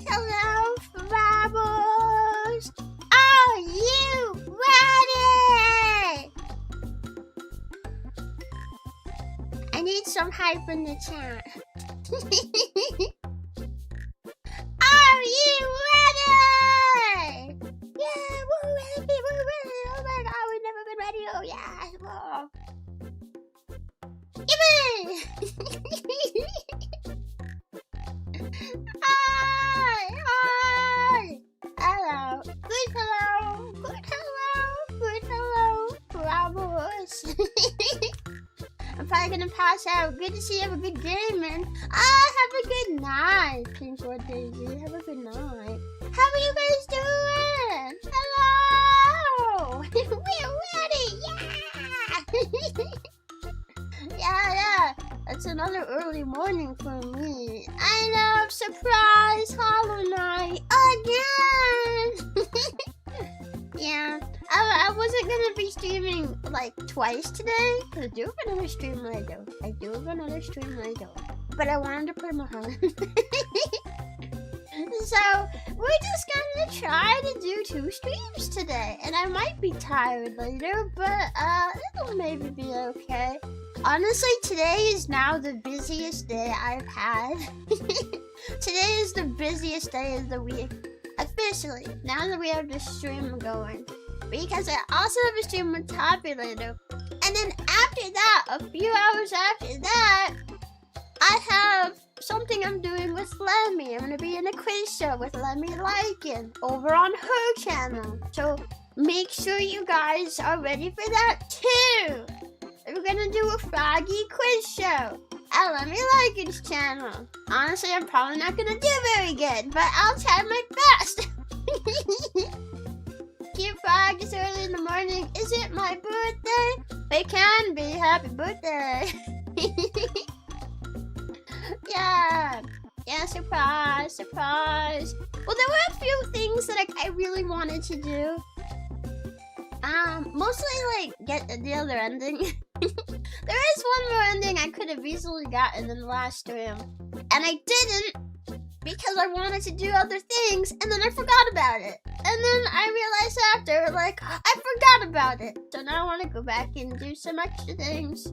hello, Rebels! Are you ready? I need some hype in the chat. Are you ready? Yeah, we're ready, we're ready. Oh my god, we've never been ready. Oh yeah. Whoa. Hi. Hello. Good hello, Rebels. I'm probably gonna pass out. Good to see you. Have a good day, man. Have a good night, Pink or Daisy. Have a good night. How are you guys doing? Hello. We're ready. Yeah. Yeah. It's another early morning for me. I love surprise Hollow Knight again. Yeah. I wasn't gonna be streaming like twice today, because I do have another stream later. But I wanted to play my hand. So we're just gonna try to do 2 streams today, and I might be tired later, but it'll maybe be okay. Honestly, today is now the busiest day I've had. Today is the busiest day of the week. Officially, now that we have the stream going. Because I also have a stream with Toppy later. And then after that, a few hours after that, I have something I'm doing with Lemmy. I'm gonna be in a quiz show with Lemmy Lycan over on her channel. So make sure you guys are ready for that too. We're gonna do a Froggy quiz show at Lemmy Lycan's channel. Honestly, I'm probably not gonna do very good, but I'll try my best. Cute Frog, it's early in the morning. Is it my birthday? It can be. Happy birthday. Yeah, surprise. Well, there were a few things that I really wanted to do. Mostly like get the other ending. There is one more ending I could have easily gotten in the last stream, and I didn't because I wanted to do other things, and then I forgot about it. And then I realized after, like, I forgot about it. So now I want to go back and do some extra things.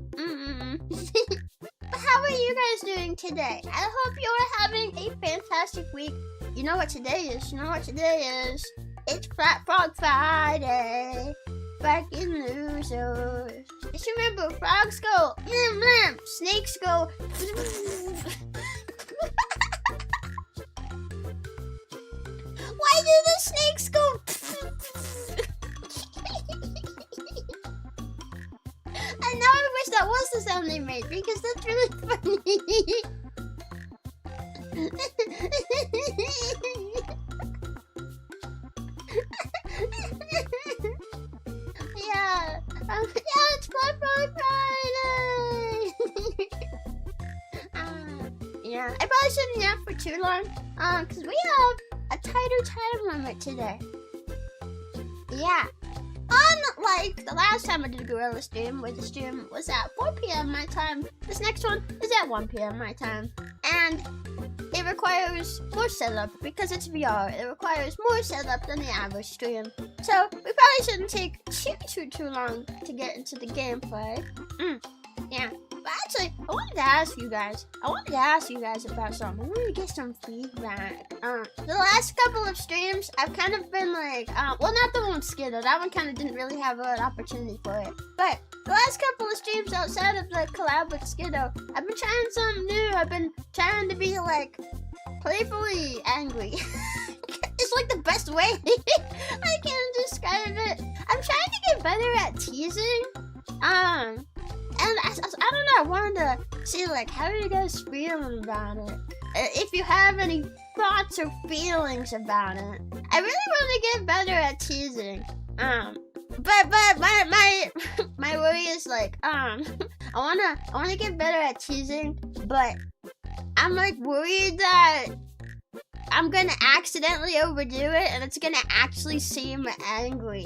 How are you guys doing today? I hope you're having a fantastic week. You know what today is? It's Flat Frog Friday. Fucking losers. Just remember, frogs go mmm, mmm, snakes go Why do the snakes go And now I wish that was the sound they made, because that's really funny. Yeah, it's Flat Friday! Yeah, I probably shouldn't nap for too long, because we have a tighter time limit today. Yeah. Unlike the last time I did a Gorilla stream, where the stream was at 4 p.m. my time, this next one is at 1 p.m. my time. And it requires more setup, because it's VR. It requires more setup than the average stream. So, we probably shouldn't take too long to get into the gameplay. Yeah. But actually, I wanted to ask you guys about something. I wanted to get some feedback. The last couple of streams, I've kind of been like, well, not the one with Skiddo. That one kind of didn't really have an opportunity for it. But the last couple of streams outside of the collab with Skiddo, I've been trying something new. I've been trying to be, like, playfully angry. It's like the best way I can describe it. I'm trying to get better at teasing. And I don't know, I wanted to see, like, how are you guys feeling about it? If you have any thoughts or feelings about it. I really want to get better at teasing. But my worry is, like, I wanna get better at teasing, but I'm, like, worried that I'm gonna accidentally overdo it and it's gonna actually seem angry.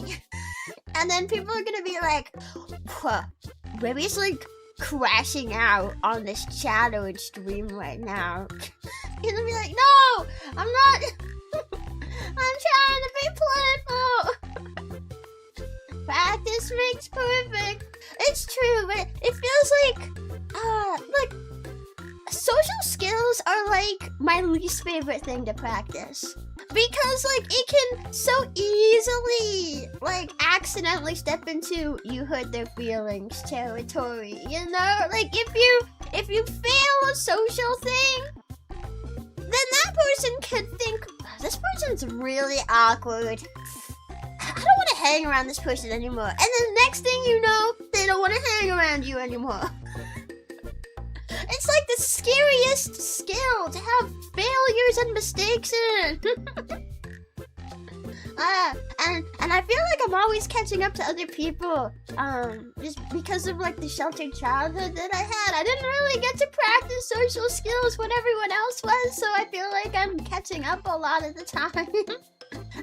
And then people are gonna be like, Rebbi's like crashing out on this shadowed stream right now. You're gonna be like, no, I'm not. I'm trying to be playful. Practice makes perfect. It's true, but it feels like social skills are like my least favorite thing to practice. Because like it can so easily like accidentally step into you hurt their feelings territory, you know? Like if you fail a social thing, then that person could think, this person's really awkward. I don't want to hang around this person anymore. And then next thing you know, they don't want to hang around you anymore. It's like the scariest skill to have failures and mistakes in. And I feel like I'm always catching up to other people, just because of like the sheltered childhood that I had. I didn't really get to practice social skills when everyone else was, so I feel like I'm catching up a lot of the time.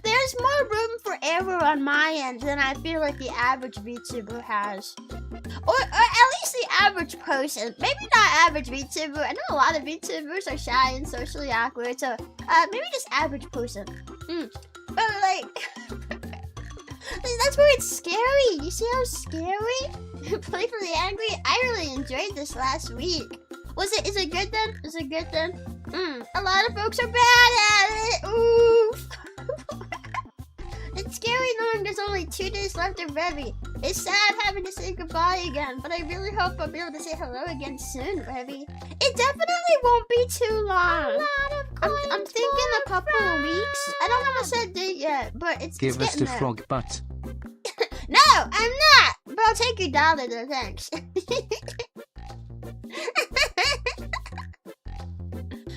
There's more room for error on my end than I feel like the average VTuber has. Or at least the average person. Maybe not average VTuber. I know a lot of VTubers are shy and socially awkward, so maybe just average person. But like, that's where it's scary. You see how scary? Playfully angry? I really enjoyed this last week. Is it good then? Is it good then? A lot of folks are bad at it. Oof. It's scary knowing there's only 2 days left of Rebbi. It's sad having to say goodbye again, but I really hope I'll be able to say hello again soon, Rebbi. It definitely won't be too long. I'm thinking a couple of weeks. I don't have a set date yet, but it's Give us the there. frog butt. No, I'm not. But I'll take your dollar though, thanks.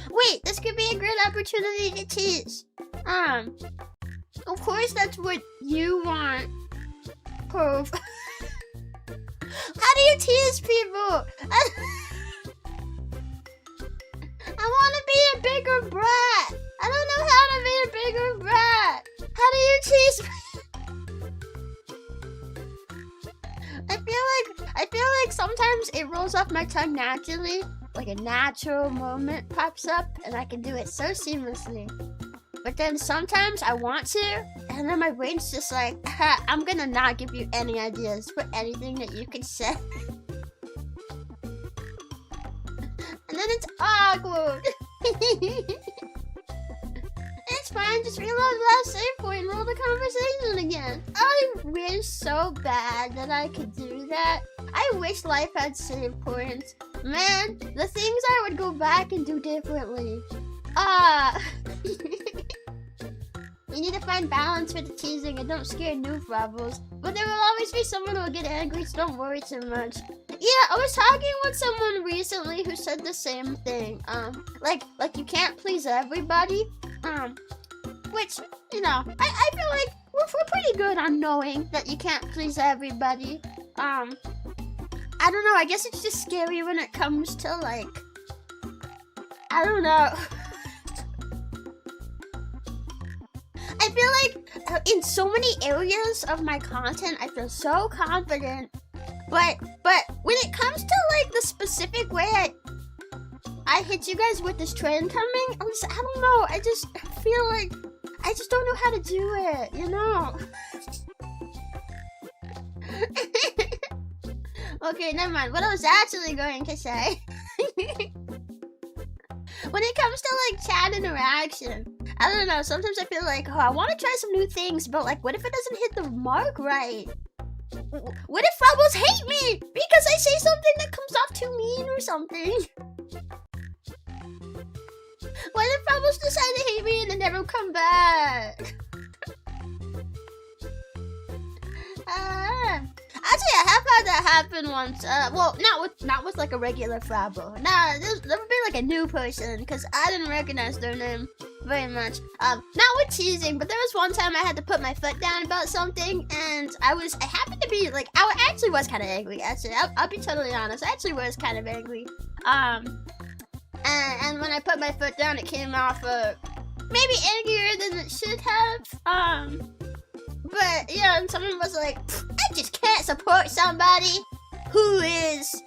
Wait, this could be a great opportunity to tease. Of course that's what you want, Perv. How do you tease people? I want to be a bigger brat. I don't know how to be a bigger brat. How do you tease I feel like sometimes it rolls off my tongue naturally, like a natural moment pops up and I can do it so seamlessly. But then sometimes I want to, and then my brain's just like, I'm gonna not give you any ideas for anything that you can say. And then it's awkward. It's fine, just reload the last save point and roll the conversation again. I wish so bad that I could do that. I wish life had save points. Man, the things I would go back and do differently. You need to find balance for the teasing and don't scare new Fravels. But there will always be someone who will get angry, so don't worry too much. Yeah, I was talking with someone recently who said the same thing. Like you can't please everybody. Which, you know, I feel like we're pretty good on knowing that you can't please everybody. I don't know, I guess it's just scary when it comes to like, I don't know. I feel like in so many areas of my content, I feel so confident. But when it comes to like the specific way I hit you guys with this trend coming, I don't know. I just feel like I just don't know how to do it, you know? Okay, never mind. What I was actually going to say. When it comes to like chat interaction, I don't know, sometimes I feel like, oh, I want to try some new things, but like, what if it doesn't hit the mark right? What if Fravels hate me because I say something that comes off too mean or something? What if Fravels decide to hate me and then never come back? Actually, I have had that happen once. Well, not with like a regular Fravel. Nah, there would be like a new person because I didn't recognize their name very much. Not with teasing, but there was one time I had to put my foot down about something, and I happened to be like, I actually was kind of angry. Actually, I'll be totally honest. I actually was kind of angry. And when I put my foot down, it came off maybe angrier than it should have. But yeah, and someone was like, I just can't support somebody who is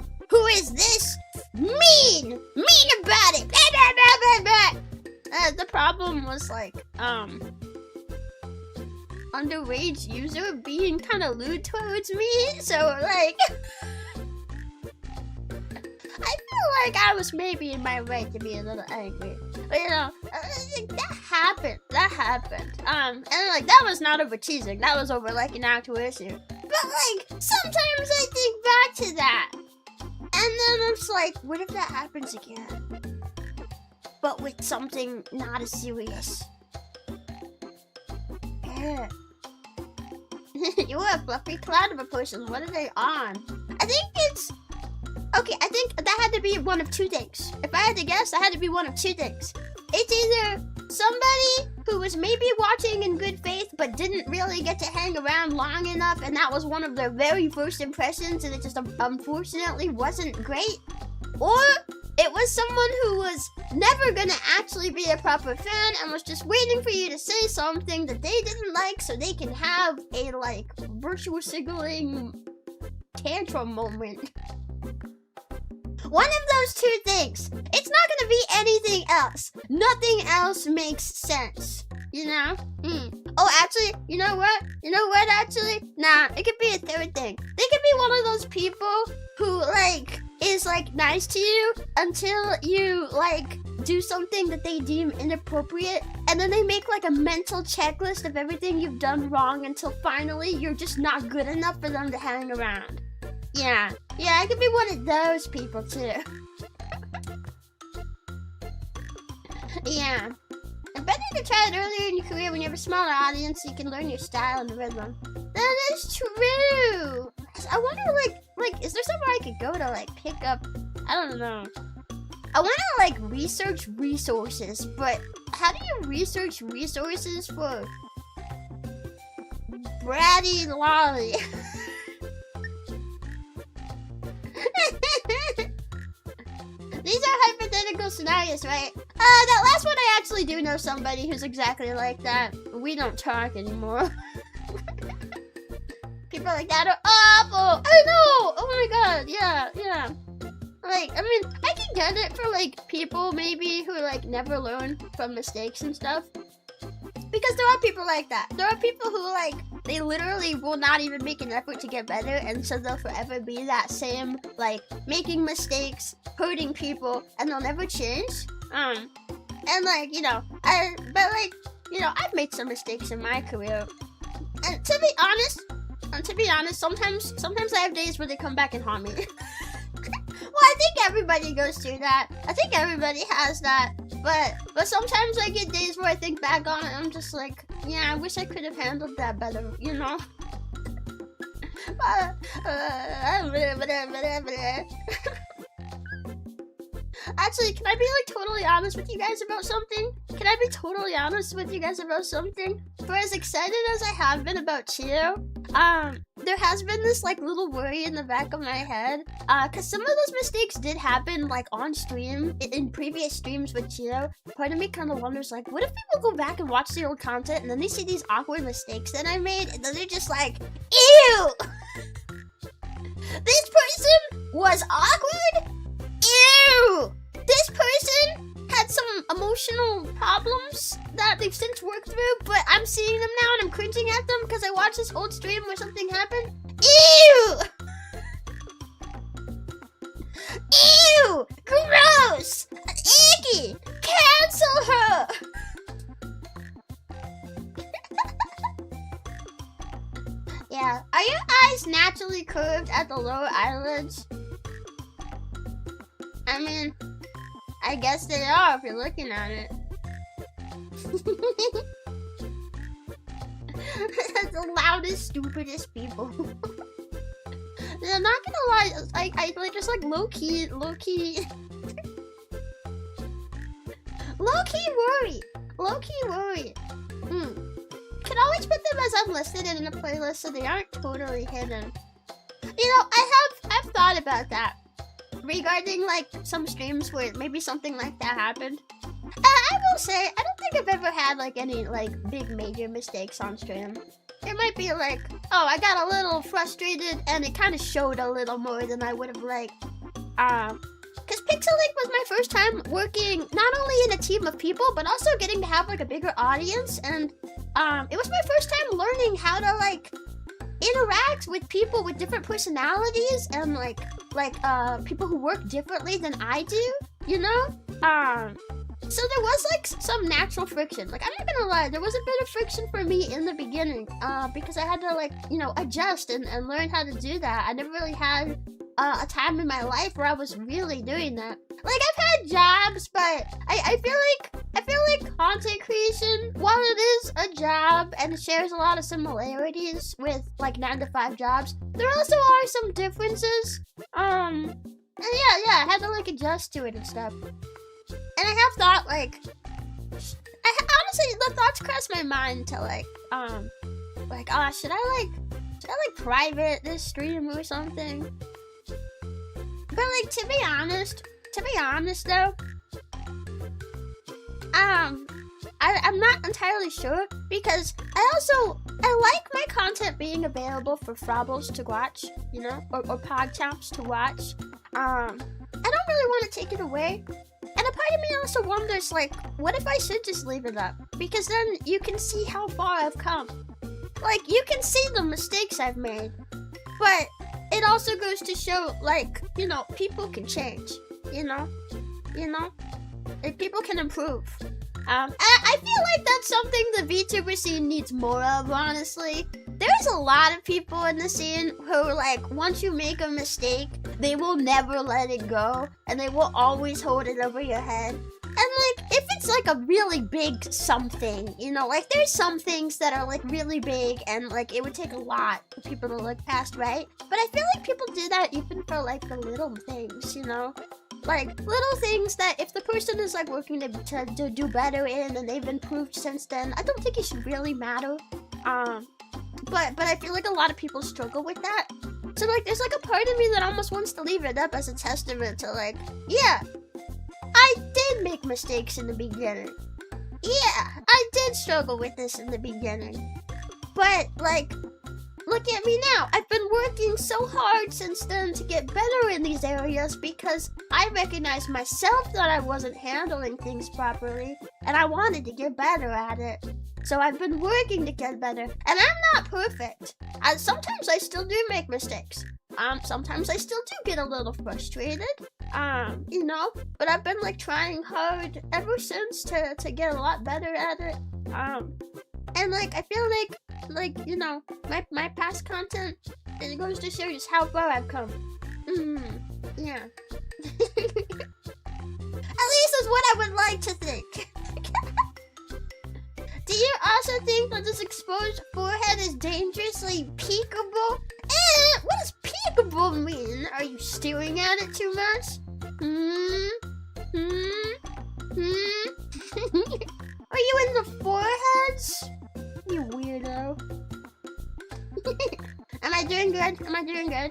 this mean about it. Blah, blah, blah, blah, blah. stream was like, underage user being kind of lewd towards me, so like, I feel like I was maybe in my right to be a little angry. But you know, that happened. And like, that was not over cheesing, that was over like an actual issue. But like, sometimes I think back to that. And then it's like, what if that happens again? But with something not as serious. Yeah. You were a fluffy cloud of a person. What are they on? I think it's... Okay, I think that had to be one of two things. If I had to guess, that had to be one of two things. It's either somebody who was maybe watching in good faith but didn't really get to hang around long enough, and that was one of their very first impressions and it just unfortunately wasn't great, or it was someone who was never gonna actually be a proper fan and was just waiting for you to say something that they didn't like so they can have a like virtual signaling tantrum moment. One of those two things. It's not gonna be anything else. Nothing else makes sense. You know? Oh, actually, you know what? Actually? Nah, it could be a third thing. They could be one of those people who, like, is, like, nice to you until you, like, do something that they deem inappropriate, and then they make, like, a mental checklist of everything you've done wrong until finally you're just not good enough for them to hang around. Yeah, I could be one of those people, too. Yeah. It's better to try it earlier in your career when you have a smaller audience so you can learn your style and rhythm. That is true! I wonder, like, is there somewhere I could go to, like, pick up... I don't know. I want to, like, research resources, but how do you research resources for... Bratty Lolly? These are hypothetical scenarios, right? That last one I actually do know somebody who's exactly like that. We don't talk anymore. People like that are awful! I know! Oh my god, yeah. Like, I mean, I can get it for, like, people maybe who, like, never learn from mistakes and stuff. Because there are people like that. There are people who, like, they literally will not even make an effort to get better, and so they'll forever be that same, like, making mistakes, hurting people, and they'll never change. And, like, you know, I've made some mistakes in my career. And to be honest, sometimes I have days where they come back and haunt me. Well, I think everybody goes through that. I think everybody has that. But sometimes I get days where I think back on it and I'm just like, yeah, I wish I could have handled that better, you know? Actually, can I be, like, totally honest with you guys about something? For as excited as I have been about Chio, there has been this, like, little worry in the back of my head, cause some of those mistakes did happen, like, on stream, in previous streams with Chio. Part of me kind of wonders, like, what if people go back and watch the old content, and then they see these awkward mistakes that I made, and then they're just like, ew! This person was awkward? Ew! This person had some emotional problems that they've since worked through, but I'm seeing them now and I'm cringing at them because I watched this old stream where something happened. Ew! Ew! Gross! Icky! Cancel her! Yeah. Are your eyes naturally curved at the lower eyelids? I mean, I guess they are if you're looking at it. That's the loudest, stupidest people. I'm not gonna lie, I like just like low-key worry. Could always put them as unlisted in a playlist so they aren't totally hidden. You know, I've thought about that. Regarding, like, some streams where maybe something like that happened. And I will say, I don't think I've ever had, like, any, like, big major mistakes on stream. It might be like, oh, I got a little frustrated and it kind of showed a little more than I would have liked. Because Pixel was my first time working not only in a team of people, but also getting to have like a bigger audience, and it was my first time learning how to like interact with people with different personalities and like people who work differently than I do, you know? So there was like some natural friction. Like, I'm not gonna lie, there was a bit of friction for me in the beginning, because I had to like, you know, adjust and learn how to do that. I never really had a time in my life where I was really doing that. Like, I've had jobs, but I feel like content creation, while it is a job and it shares a lot of similarities with like 9-to-5 jobs, there also are some differences. And yeah, I had to like adjust to it and stuff. And I have thought like, honestly, the thoughts crossed my mind to like, oh, should I like private this stream or something? But like, to be honest though, I'm not entirely sure, because I like my content being available for Frabbles to watch, you know, or PogChamps to watch. I don't really want to take it away. And a part of me also wonders, like, what if I should just leave it up? Because then you can see how far I've come. Like, you can see the mistakes I've made. But it also goes to show, like, you know, people can change, you know? And people can improve. I feel like that's something the VTuber scene needs more of, honestly. There's a lot of people in the scene who, like, once you make a mistake, they will never let it go, and they will always hold it over your head. And, like, if it's, like, a really big something, you know, like, there's some things that are, like, really big, and, like, it would take a lot for people to look past, right? But I feel like people do that even for, like, the little things, you know? Like, little things that if the person is, like, working to do better in, and they've improved since then, I don't think it should really matter. But I feel like a lot of people struggle with that. So, like, there's, like, a part of me that almost wants to leave it up as a testament to, like, yeah, I did make mistakes in the beginning. Yeah, I did struggle with this in the beginning. But, like, look at me now. I've been working so hard since then to get better in these areas because I recognized myself that I wasn't handling things properly, and I wanted to get better at it. So I've been working to get better, and I'm not perfect. Sometimes I still do make mistakes. Sometimes I still do get a little frustrated. You know, but I've been like trying hard ever since to get a lot better at it. And like I feel like you know, my past content, it goes to show just how far I've come. Yeah. At least that's what I would like to think. Do you also think that this exposed forehead is dangerously peekable? What does peekable mean? Are you staring at it too much? Are you in the foreheads? You weirdo. Am I doing good?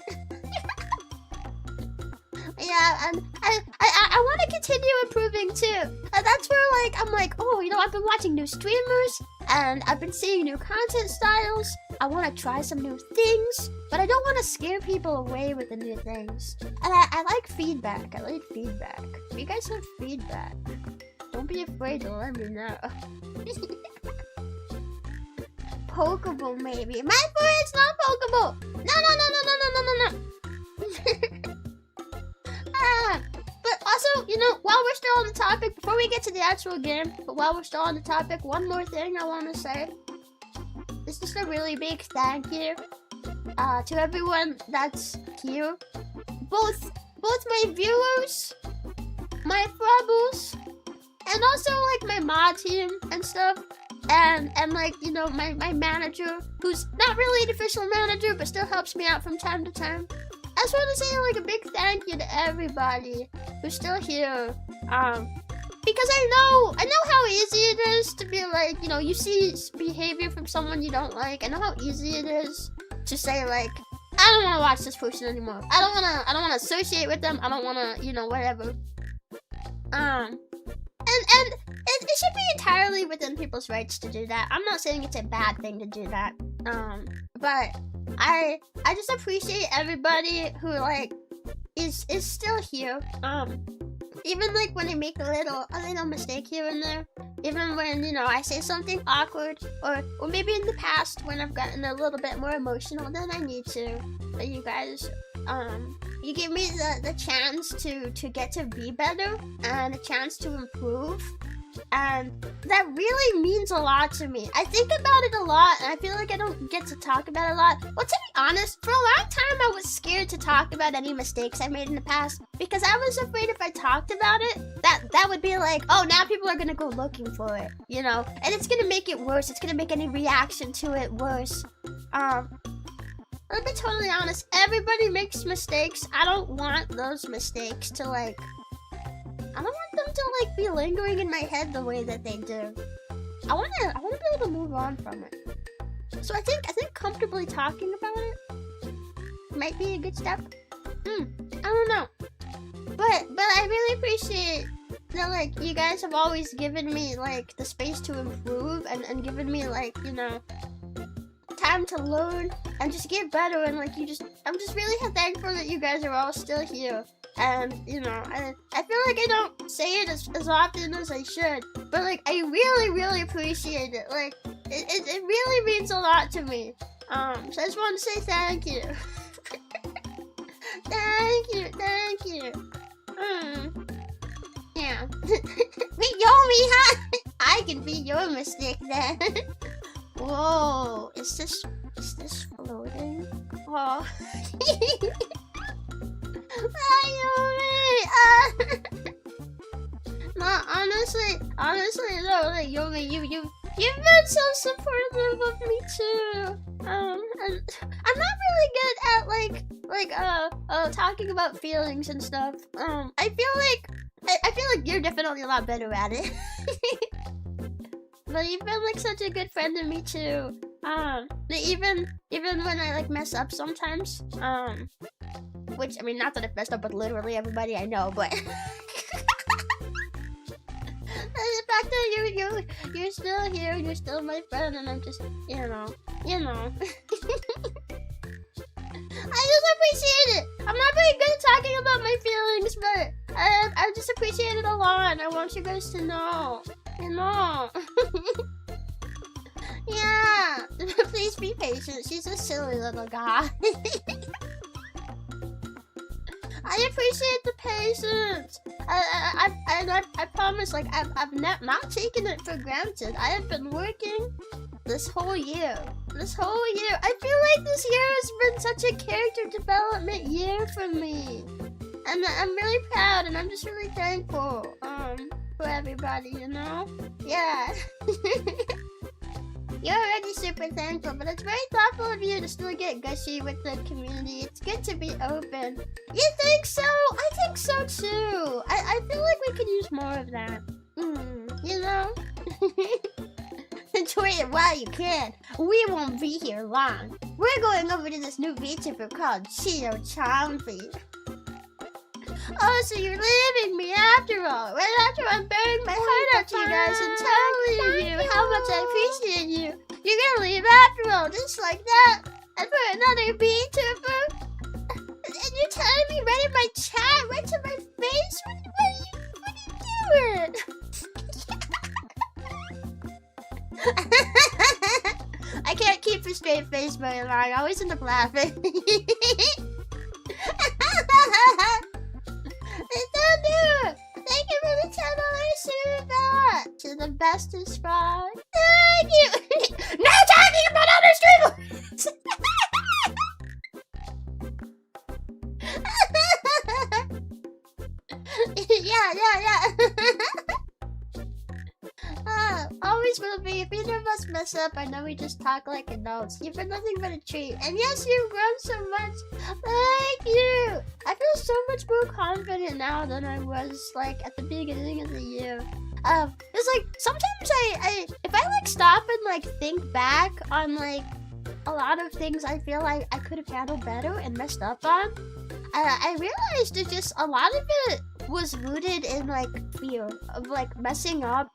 Yeah, and I want to continue improving too. That's where like I'm like, oh, you know, I've been watching new streamers and I've been seeing new content styles. I want to try some new things, but I don't want to scare people away with the new things. And I like feedback. If you guys have feedback, don't be afraid to let me know. Pokeball maybe. My forehead's not Pokeball. No. But also, you know, while we're still on the topic, before we get to the actual game, but while we're still on the topic, one more thing I want to say. It's just a really big thank you to everyone that's here. Both my viewers, my Frabbles, and also like my mod team and stuff. And like, you know, my manager, who's not really an official manager, but still helps me out from time to time. I just want to say like a big thank you to everybody who's still here. Because I know how easy it is to be like, you know, you see behavior from someone you don't like. I know how easy it is to say like, I don't want to watch this person anymore. I don't want to associate with them. I don't want to, you know, whatever. And it should be entirely within people's rights to do that. I'm not saying it's a bad thing to do that. But I just appreciate everybody who like is still here. Even like when I make a little mistake here and there, even when, you know, I say something awkward, or maybe in the past when I've gotten a little bit more emotional than I need to, but you guys, you give me the chance to get to be better and a chance to improve, and that really means a lot to me. I think about it a lot, and I feel like I don't get to talk about it a lot. Well, to be honest, for a long time I was scared to talk about any mistakes I made in the past, because I was afraid if I talked about it, that would be like, oh, now people are gonna go looking for it, you know? And it's gonna make it worse. It's gonna make any reaction to it worse. I'll be totally honest, everybody makes mistakes. I don't want those mistakes to like, I don't want them to like be lingering in my head the way that they do. I wanna be able to move on from it. So I think comfortably talking about it might be a good step. I don't know. But I really appreciate that, like, you guys have always given me like the space to improve and given me, like, you know, time to learn and just get better, and like I'm just really thankful that you guys are all still here. And, you know, I feel like I don't say it as often as I should, but like I really appreciate it. Like it really means a lot to me. So I just want to say thank you. thank you. Yeah. Yomi, huh? I can be your mistake then. Whoa, is this floating? Oh. No, honestly, no, like, Yomi, you've been so supportive of me too. And I'm not really good at talking about feelings and stuff. I feel like you're definitely a lot better at it. But you've been like such a good friend to me too. Even when I like mess up sometimes. Which, I mean, not that I've messed up with literally everybody I know, but the fact that you're still here, you're still my friend, and I'm just, you know. I just appreciate it. I'm not very good at talking about my feelings, but I just appreciate it a lot. I want you guys to know, you know. Yeah, please be patient. She's a silly little guy. I appreciate the patience. I promise, like, I've not taken it for granted. I have been working this whole year. I feel like this year has been such a character development year for me. And I'm really proud, and I'm just really thankful, for everybody, you know? Yeah. You're already super thankful, but it's very thoughtful of you to still get gushy with the community. It's good to be open. You think so? I think so too. I feel like we could use more of that. You know? Enjoy it while you can. We won't be here long. We're going over to this new VTuber called Chio Chompy. Oh, so you're leaving me after all. Right after I'm bearing my heart out to you guys and telling you how much I appreciate you. You're gonna leave after all, just like that. And for another VTuber? And you're telling me right in my chat, right to my face? What are you doing? I can't keep a straight face very long. I always end up laughing. Thank you for the $10 super chat. To the bestest spot. Thank you. Now talking about other streamers. Yeah. Always will be. If either of us mess up, I know we just talk like adults. You've been nothing but a treat. And yes, you've grown so much. Thank you. I feel so much more confident now than I was, like, at the beginning of the year. It's like, sometimes I if I, like, stop and, like, think back on, like, a lot of things I feel like I could have handled better and messed up on, I realized that just a lot of it was rooted in, like, fear of, like, messing up,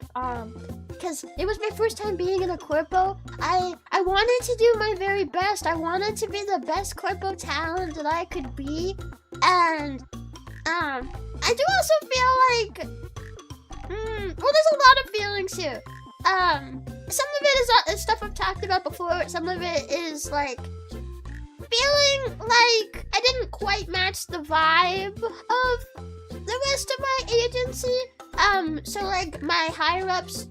because it was my first time being in a corpo. I wanted to do my very best. I wanted to be the best corpo talent that I could be, And I do also feel like well, there's a lot of feelings here. Some of it is stuff I've talked about before. Some of it is like feeling like I didn't quite match the vibe of the rest of my agency. So like my higher ups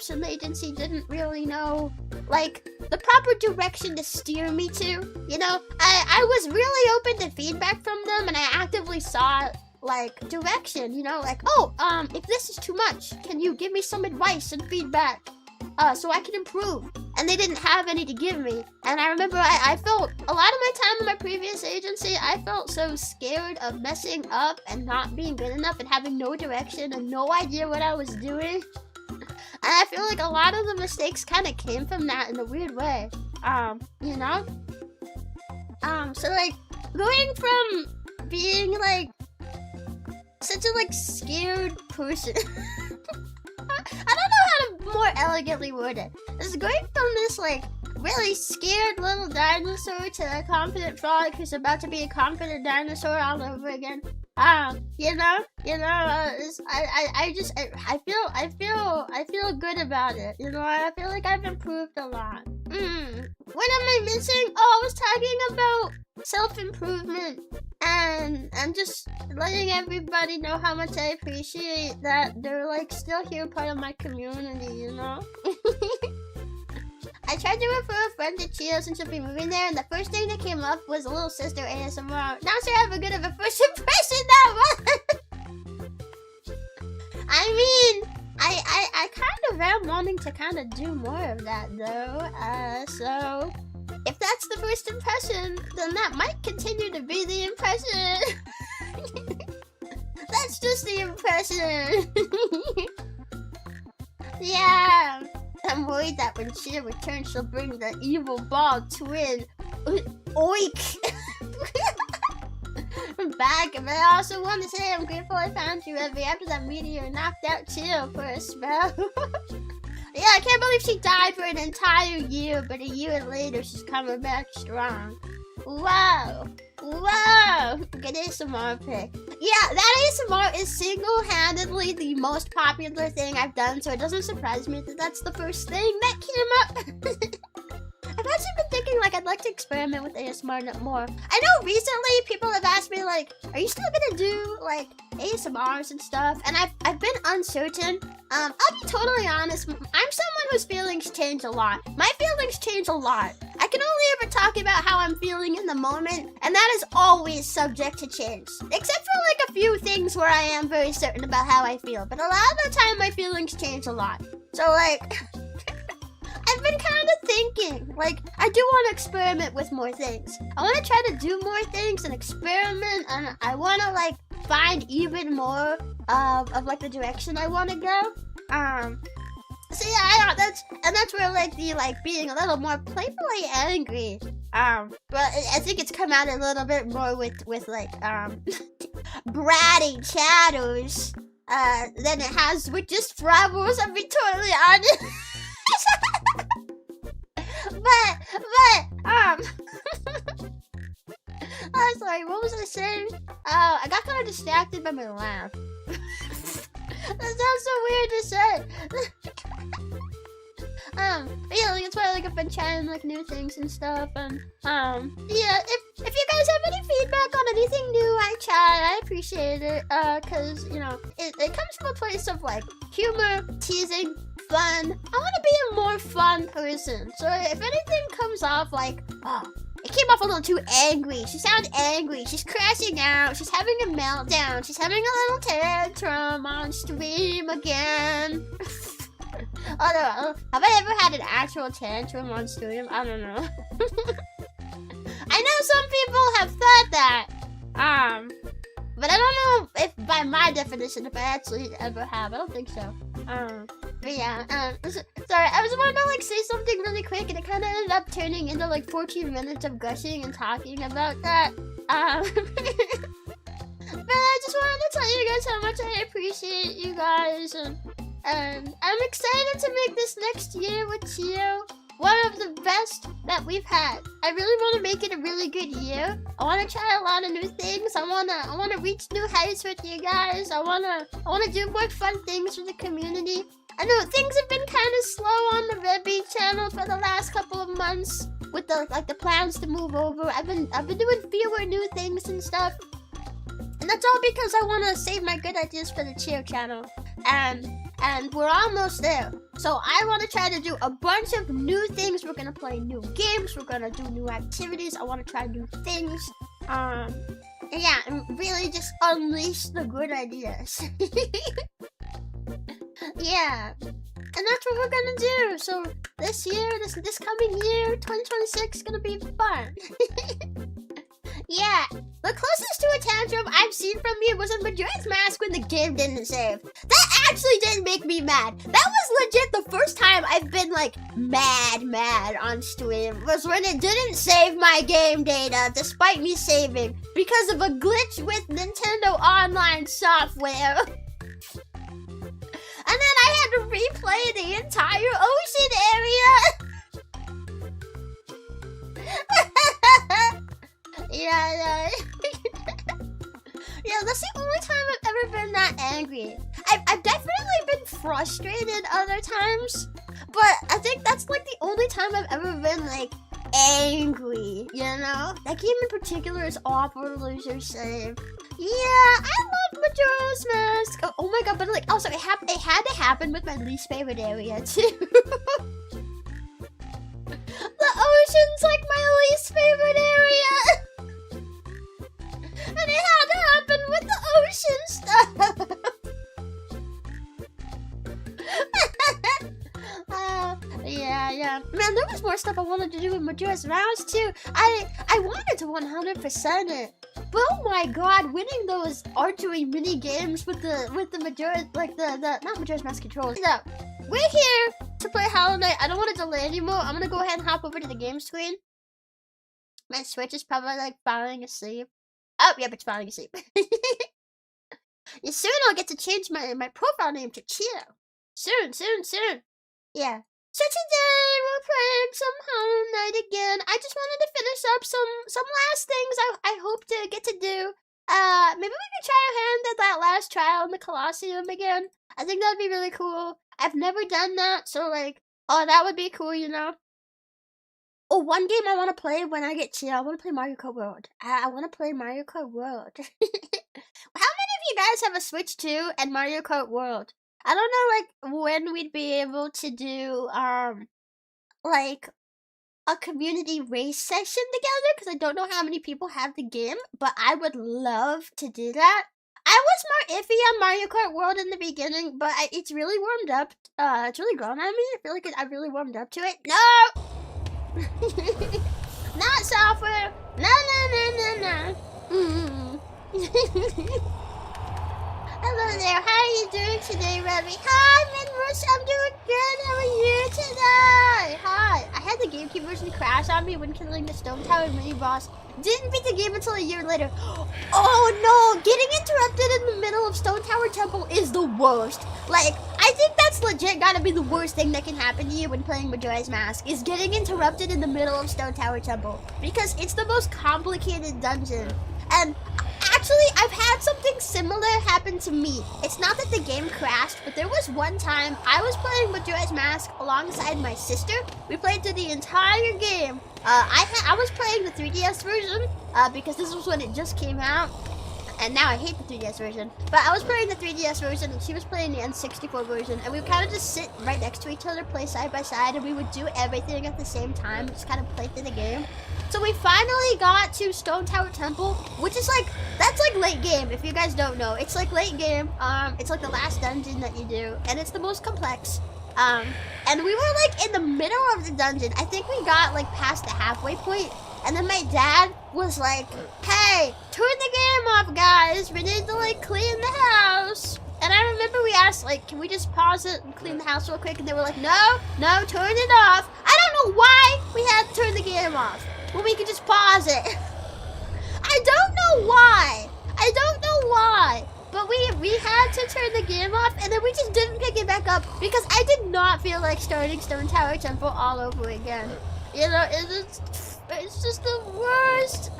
in the agency didn't really know like the proper direction to steer me to. You know, I was really open to feedback from them, and I actively sought like direction. You know, like, oh, if this is too much, can you give me some advice and feedback so I can improve? And they didn't have any to give me. And I remember I felt a lot of my time in my previous agency, I felt so scared of messing up and not being good enough and having no direction and no idea what I was doing. And I feel like a lot of the mistakes kind of came from that in a weird way. You know? So like going from being like such a like scared person. I don't know how to more elegantly word it. It's going from this like really scared little dinosaur to a confident frog who's about to be a confident dinosaur all over again. I feel good about it. You know, I feel like I've improved a lot. What am I missing? Oh, I was talking about self-improvement and just letting everybody know how much I appreciate that they're like still here, part of my community, you know? I tried to refer a friend to Chio since she'll be moving there, and the first thing that came up was a little sister ASMR. Not sure I have a good of a first impression that one. I mean, I kind of am wanting to kind of do more of that though. So if that's the first impression, then that might continue to be the impression. That's just the impression. Yeah. I'm worried that when Chia returns, she'll bring the evil bald twin. Oink! I'm back, but I also want to say I'm grateful I found you, Rebbi, after that meteor knocked out Chia for a spell. Yeah, I can't believe she died for an entire year, but a year later she's coming back strong. Wow! Wow! Good ASMR pick. Yeah, that ASMR is single-handedly the most popular thing I've done, so it doesn't surprise me that that's the first thing that came up. I've actually been thinking, like, I'd like to experiment with ASMR more. I know recently people have asked me, like, are you still gonna do, like, ASMRs and stuff? And I've been uncertain. I'll be totally honest, I'm someone whose feelings change a lot. My feelings change a lot. I can only ever talk about how I'm feeling in the moment, and that is always subject to change. Except for, like, a few things where I am very certain about how I feel. But a lot of the time, my feelings change a lot. So, like, I've been kind of thinking, like, I do want to experiment with more things. I want to try to do more things and experiment, and I want to, like, find even more of like, the direction I want to go. So yeah, that's where, like, the, like, being a little more playfully angry, but I think it's come out a little bit more with like, bratty chatters, than it has with just Fravos, I'll be totally honest. Oh, sorry, what was I saying? I got kind of distracted by my laugh. That sounds so weird to say. But yeah, like, that's why, like, I've been trying, like, new things and stuff, and, yeah, if you guys have any feedback on anything new I try, I appreciate it, cause, you know, it comes from a place of, like, humor, teasing, fun. I want to be a more fun person, so if anything comes off, like, oh, it came off a little too angry, she sounded angry, she's crashing out, she's having a meltdown, she's having a little tantrum on stream again. Oh no, have I ever had an actual tantrum on stream? I don't know. I know some people have thought that, but I don't know if by my definition, if I actually ever have. I don't think so. But yeah, sorry, I was about to, like, say something really quick, and it kind of ended up turning into, like, 14 minutes of gushing and talking about that. But I just wanted to tell you guys how much I appreciate you guys, and I'm excited to make this next year with Chio. one of the best that we've had. I really want to make it a really good year. I want to try a lot of new things. I want to reach new heights with you guys. I want to do more fun things for the community. I know things have been kind of slow on the Rebbi channel for the last couple of months with the plans to move over. I've been doing fewer new things and stuff. And that's all because I want to save my good ideas for the cheer channel. And we're almost there. So I want to try to do a bunch of new things. We're going to play new games. We're going to do new activities. I want to try new things. And yeah, and really just unleash the good ideas. Yeah. And that's what we're going to do. So this year, this coming year, 2026 is going to be fun. Yeah, the closest to a tantrum I've seen from you was a Majora's Mask when the game didn't save. That actually didn't make me mad. That was legit the first time I've been like mad on stream was when it didn't save my game data despite me saving because of a glitch with Nintendo Online software. And then I had to replay the entire ocean area. Yeah. Yeah, that's the only time I've ever been that angry. I've definitely been frustrated other times, but I think that's like the only time I've ever been like angry, you know? That game in particular is awful to lose your save. Yeah, I love Majora's Mask. Oh my god, but like also it had to happen with my least favorite area too. The ocean's like my least favorite area. And it had to happen with the ocean stuff. Yeah. Man, there was more stuff I wanted to do with Majora's Mask too. I wanted to 100% it. But oh my god, winning those archery mini games with the Majora, like the not Majora's Mask controls. So, we're here to play Hollow Knight. I don't want to delay anymore. I'm gonna go ahead and hop over to the game screen. My Switch is probably like falling asleep. Oh, yep, it's falling asleep. Yeah, soon I'll get to change my profile name to Cheer. Soon. Yeah. So today we're playing some Hollow Knight again. I just wanted to finish up some last things I hope to get to do. Maybe we could try our hand at that last trial in the Colosseum again. I think that'd be really cool. I've never done that, so like, oh, that would be cool, you know? Oh, one game I want to play when I get chill, I want to play Mario Kart World. I want to play Mario Kart World. How many of you guys have a Switch 2 and Mario Kart World? I don't know, like, when we'd be able to do, like, a community race session together, because I don't know how many people have the game, but I would love to do that. I was more iffy on Mario Kart World in the beginning, but it's really warmed up. It's really grown on me. I feel like I really warmed up to it. No! Not software. No. Hello there. How are you doing today, Rebbi? Hi, Midrush. I'm doing good. How are you today? Hi. I had the GameCube version crash on me when killing the Stone Tower mini boss. Didn't beat the game until a year later. Oh no! Getting interrupted in the middle of Stone Tower Temple is the worst. Like, I think that's legit gotta be the worst thing that can happen to you when playing Majora's Mask, is getting interrupted in the middle of Stone Tower Temple. Because it's the most complicated dungeon. And actually, I've had something similar happen to me. It's not that the game crashed, but there was one time I was playing Majora's Mask alongside my sister. We played through the entire game. I was playing the 3DS version, because this was when it just came out. And now I hate the 3DS version. But I was playing the 3DS version and she was playing the N64 version. And we would kind of just sit right next to each other, play side by side, and we would do everything at the same time, just kind of play through the game. So we finally got to Stone Tower Temple, which is like, that's like late game, if you guys don't know. It's like late game, it's like the last dungeon that you do, and it's the most complex. And we were like in the middle of the dungeon. I think we got like past the halfway point. And then my dad was like, hey, turn the game off, guys. We need to like clean the house. And I remember we asked, like, can we just pause it and clean the house real quick? And they were like, no, turn it off. I don't know why we had to turn the game off when we could just pause it. I don't know why. but we had to turn the game off, and then we just didn't pick it back up because I did not feel like starting Stone Tower Temple all over again. You know, it's just the worst.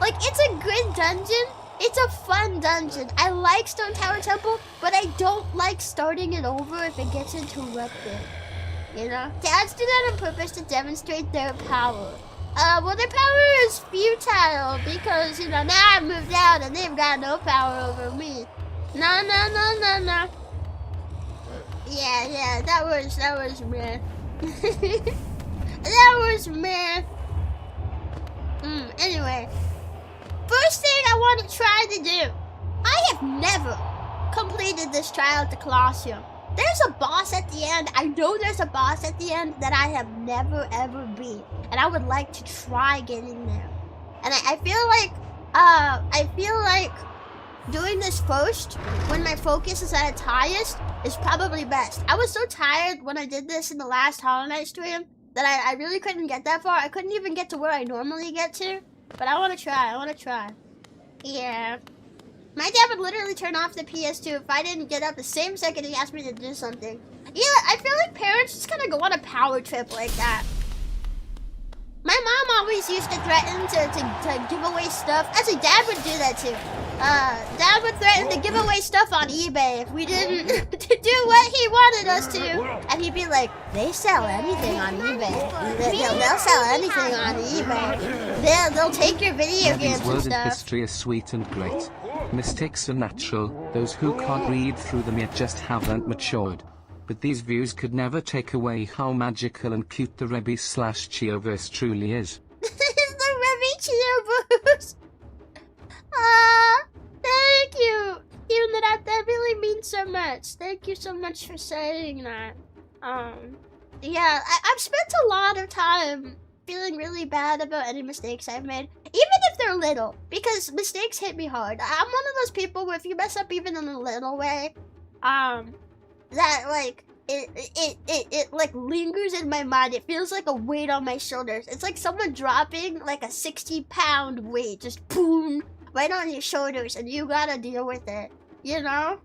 Like, it's a good dungeon. It's a fun dungeon. I like Stone Tower Temple, but I don't like starting it over if it gets interrupted. You know? Dads do that on purpose to demonstrate their power. Well, their power is futile because, you know, now I've moved out and they've got no power over me. No. Yeah, that was meh. That was meh. Anyway. First thing I want to try to do. I have never completed this trial at the Colosseum. There's a boss at the end. I know there's a boss at the end that I have never ever beat. And I would like to try getting there. And I feel like doing this first when my focus is at its highest is probably best. I was so tired when I did this in the last Hollow Knight stream that I really couldn't get that far. I couldn't even get to where I normally get to. But I want to try. Yeah. My dad would literally turn off the PS2 if I didn't get up the same second he asked me to do something. Yeah, I feel like parents just kind of go on a power trip like that. My mom always used to threaten to give away stuff. Actually, Dad would do that too. Dad would threaten to give away stuff on eBay if we didn't do what he wanted us to. And he'd be like, they sell anything on eBay. They'll sell anything on eBay. They'll take your video games and World stuff. history is sweet and great. Mistakes are natural, those who can't read through them yet just haven't matured. But these views could never take away how magical and cute the Rebbi/Chioverse truly is. The Rebbi/Chioverse. Thank you. Even that really means so much. Thank you so much for saying that. Yeah, I've spent a lot of time feeling really bad about any mistakes I've made, even if they're little, because mistakes hit me hard. I'm one of those people where if you mess up even in a little way, that like it like lingers in my mind. It feels like a weight on my shoulders. It's like someone dropping like a 60-pound weight, just boom, right on your shoulders, and you gotta deal with it. You know.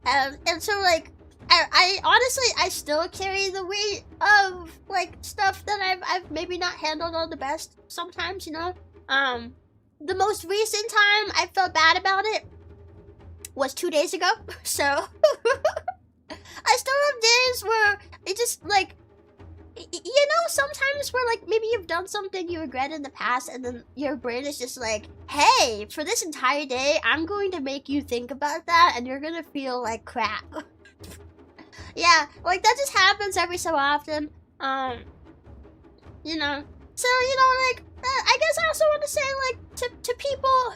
And so like I honestly I still carry the weight of like stuff that I've maybe not handled all the best sometimes, you know. The most recent time I felt bad about it was 2 days ago. So I still have days where it just like, you know, sometimes where like maybe you've done something you regret in the past and then your brain is just like, hey, for this entire day I'm going to make you think about that and you're gonna feel like crap. Yeah, like that just happens every so often. You know, so you know, like I guess I also want to say like to people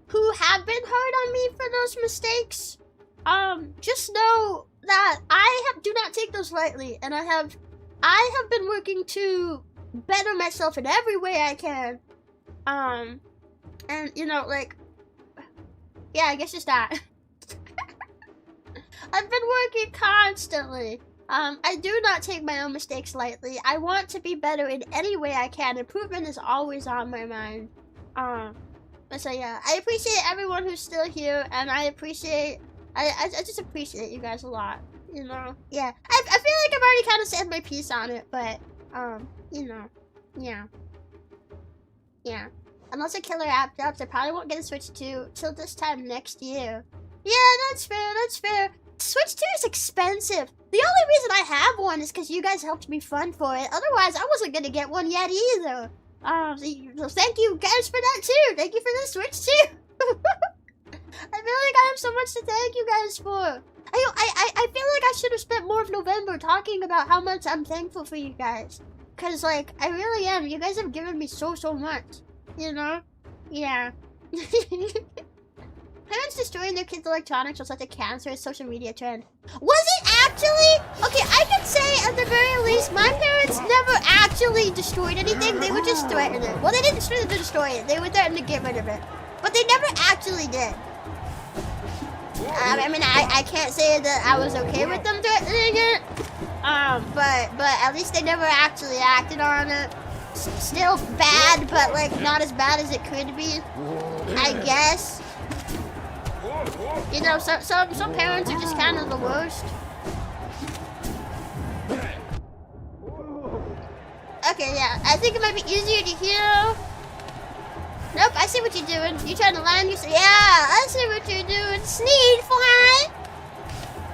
who have been hard on me for those mistakes, just know that I do not take those lightly, and I have been working to better myself in every way I can. And you know, like, yeah, I guess just that. I've been working constantly. I do not take my own mistakes lightly. I want to be better in any way I can. Improvement is always on my mind. So yeah, I appreciate everyone who's still here, and I just appreciate you guys a lot. You know, yeah. I feel like I've already kind of said my piece on it, but you know, yeah. Unless a killer app drops, I probably won't get a Switch 2 till this time next year. Yeah, that's fair. Switch 2 is expensive. The only reason I have one is because you guys helped me fund for it. Otherwise, I wasn't gonna get one yet either. So thank you guys for that too. Thank you for the Switch too. I feel like I have so much to thank you guys for. I feel like I should have spent more of November talking about how much I'm thankful for you guys. Cause like, I really am. You guys have given me so much. You know? Yeah. Parents destroying their kids' electronics was such a cancerous social media trend. Was it actually? Okay, I can say at the very least, my parents never actually destroyed anything. They would just threaten it. Well, they didn't destroy it. They would threaten to get rid of it. But they never actually did. I mean, I can't say that I was okay with them threatening it. But at least they never actually acted on it. still bad, but like not as bad as it could be, I guess. You know, some parents are just kind of the worst. Okay, yeah, I think it might be easier to heal. Nope, I see what you're doing. You trying to land yourself? Yeah, I see what you're doing. Sneed fly.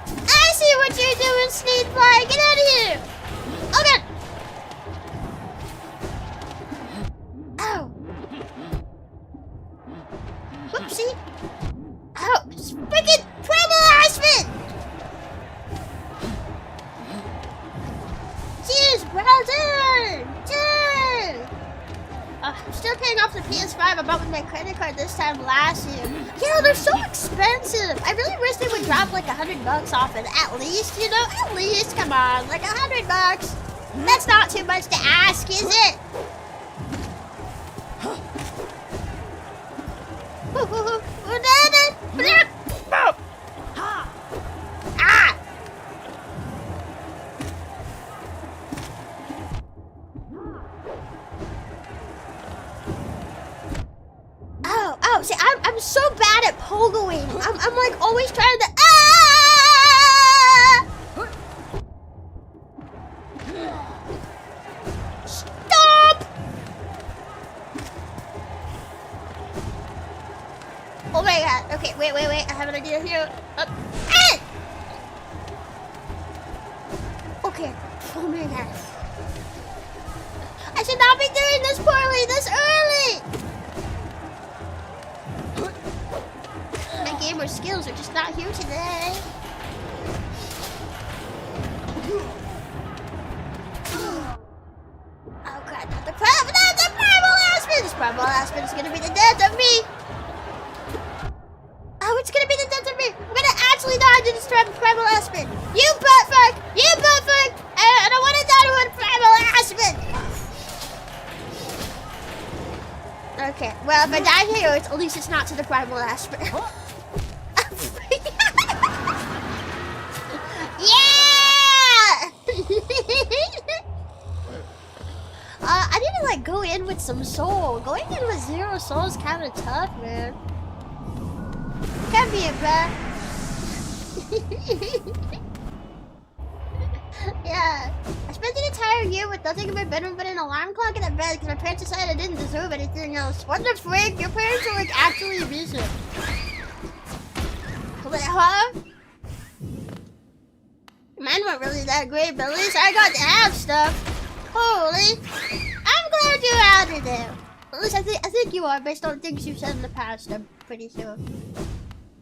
I see what you're doing, Sneed fly. Get out of here. Okay. Ow. Whoopsie. Ow. It's freaking primal harassment. Cheers, brother. Cheers. I'm still paying off the PS5. I bought with my credit card this time last year. Yeah, they're so expensive. I really wish they would drop like $100 off it at least, you know? At least, come on, like $100. That's not too much to ask, is it? Ah! Oh, see, I'm so bad at pogoing. I'm like always trying to. Ah! Stop! Oh my god. Okay, wait. I have an idea here. Ah! Okay. Oh my god. I should not be doing this poorly this early. My gamer skills are just not here today. Oh god, not the primal aspen! This primal aspen is gonna be the death of me! Oh, it's gonna be the death of me! I'm gonna actually die to this primal aspen! You buttfuck! You buttfuck! I don't wanna die to a primal aspen! Okay, well if I die here, at least it's not to the primal aspen. Yeah! I need to like go in with some soul. Going in with 0 soul is kind of tough, man. Come here, bruh. Yeah. I spent an entire year with nothing in my bedroom but an alarm clock and a bed because my parents decided I didn't deserve anything else. What the frick? Your parents are like actually abusive. Wait, huh? Mine weren't really that great, but at least I got to have stuff. Holy. I'm glad you're out of there. At least I think you are based on things you've said in the past, I'm pretty sure.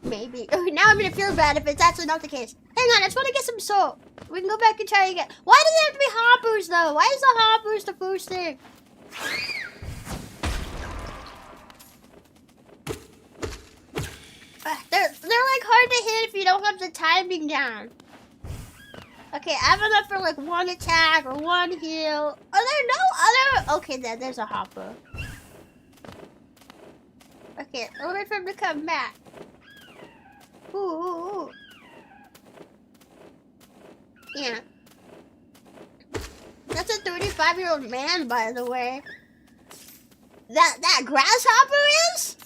Maybe. Now I'm gonna feel bad if it's actually not the case. Hang on, I just want to get some salt. We can go back and try again. Why do they have to be hoppers though? Why is the hoppers the first thing? They're like hard to hit if you don't have the timing down. Okay, I have enough for like 1 attack or 1 heal. Are there no other? Okay, there's a hopper. Okay, I'll wait for him to come back. Ooh. Yeah. That's a 35-year-old man, by the way. That grasshopper is?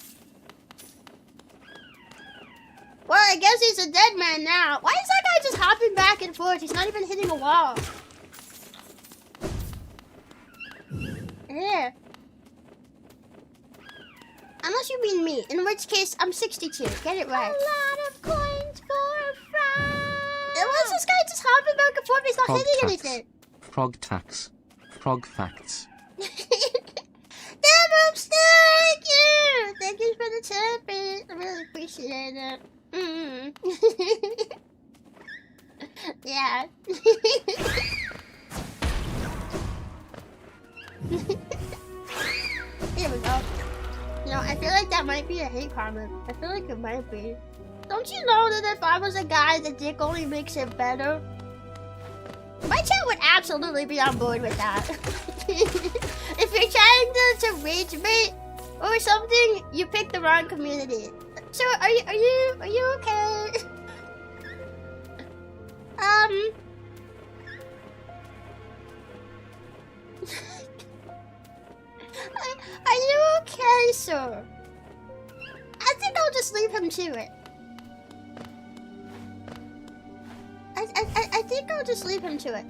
Well, I guess he's a dead man now. Why is that guy just hopping back and forth? He's not even hitting a wall. Yeah. Unless you mean me, in which case I'm 62. Get it right. A lot of coins for a fry. Why is this guy just hopping back and forth? He's not hitting anything. Frog tax. Frog facts. Devils, thank you! Thank you for the tip. I really appreciate it. Yeah. Here we go. You know, I feel like that might be a hate comment. I feel like it might be. Don't you know that if I was a guy, the dick only makes it better? My chat would absolutely be on board with that. If you're trying to rage bait or something, you picked the wrong community. So are you okay? Are you okay, sir? I think I'll just leave him to it. I think I'll just leave him to it.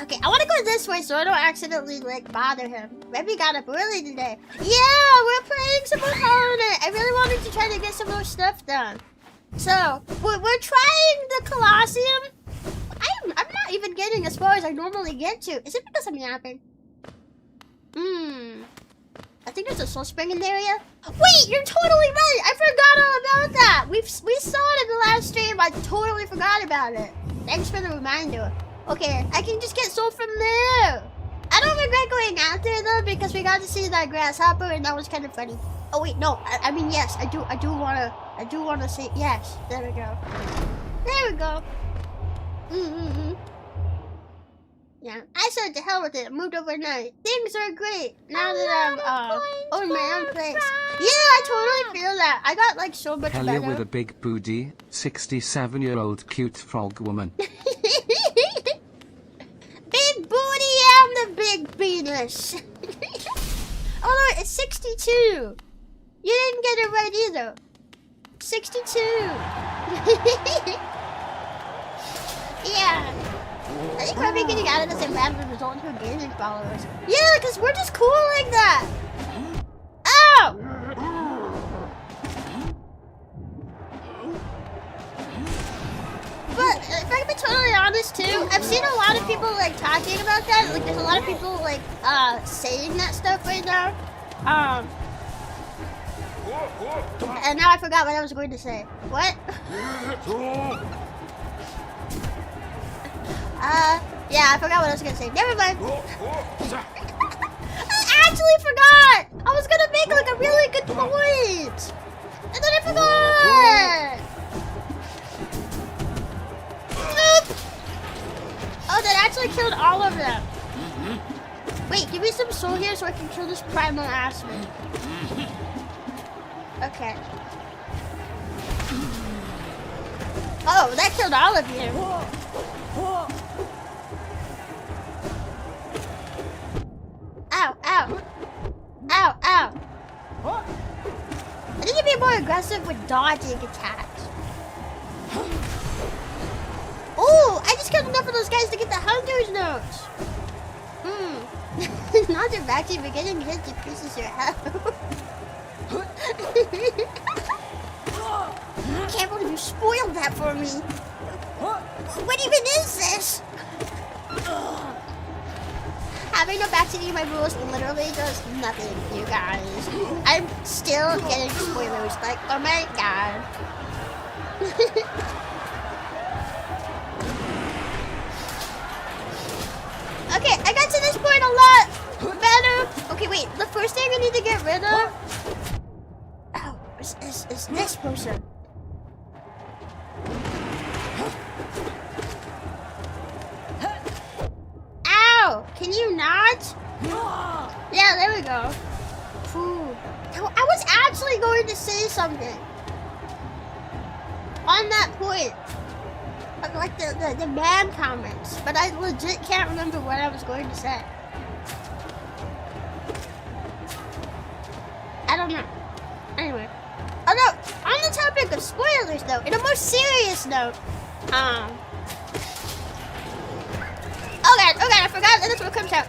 Okay, I want to go this way so I don't accidentally, like, bother him. Rebbi got up early today. Yeah, we're playing some more Hollow Knight. I really wanted to try to get some more stuff done. So, we're trying the Colosseum. I'm not even getting as far as I normally get to. Is it because I'm yapping? I think there's a soul spring in the area. Wait, you're totally right. I forgot all about that. We saw it in the last stream. I totally forgot about it. Thanks for the reminder. Okay, I can just get soul from there. I don't regret going out there though because we got to see that grasshopper and that was kind of funny. Oh wait, no. I mean yes, I do wanna say yes. There we go. There we go. Yeah, I said to hell with it. I moved overnight. Things are great now that I'm on my own place. Yeah, I totally feel that. I got like so much Hello better. with a big booty, 67-year-old cute frog woman. Big booty and the big penis. Oh no, it's 62. You didn't get it right either. 62. Yeah. I think we're getting out of this environment result into gaining followers. Yeah, because we're just cool like that. Ow! But if I can be totally honest too, I've seen a lot of people like talking about that. Like there's a lot of people like saying that stuff right now. And now I forgot what I was going to say. What? Yeah, I forgot what I was gonna say. Never mind. I actually forgot! I was gonna make like a really good point! And then I forgot! Nope! Oh, that actually killed all of them. Wait, give me some soul here so I can kill this primal harassment. Okay. Oh, that killed all of you. Ow, ow. Ow, ow. I need to be more aggressive with dodging attacks. Oh, I just killed enough of those guys to get the hunter's notes. Now they're back to the beginning, hit decreases your health. I can't believe you spoiled that for me. What even is this? Having no backseating my rules literally does nothing, you guys. I'm still getting spoilers, like, oh my god. Okay, I got to this point a lot better. Okay, wait, the first thing I need to get rid of... Oh, is this person. Ow! Can you not? Yeah, there we go. Ooh. I was actually going to say something on that point. Like the man comments, but I legit can't remember what I was going to say. I don't know. Anyway. Oh no, on the topic of spoilers though, in a more serious note, oh god, I forgot that that's what comes out.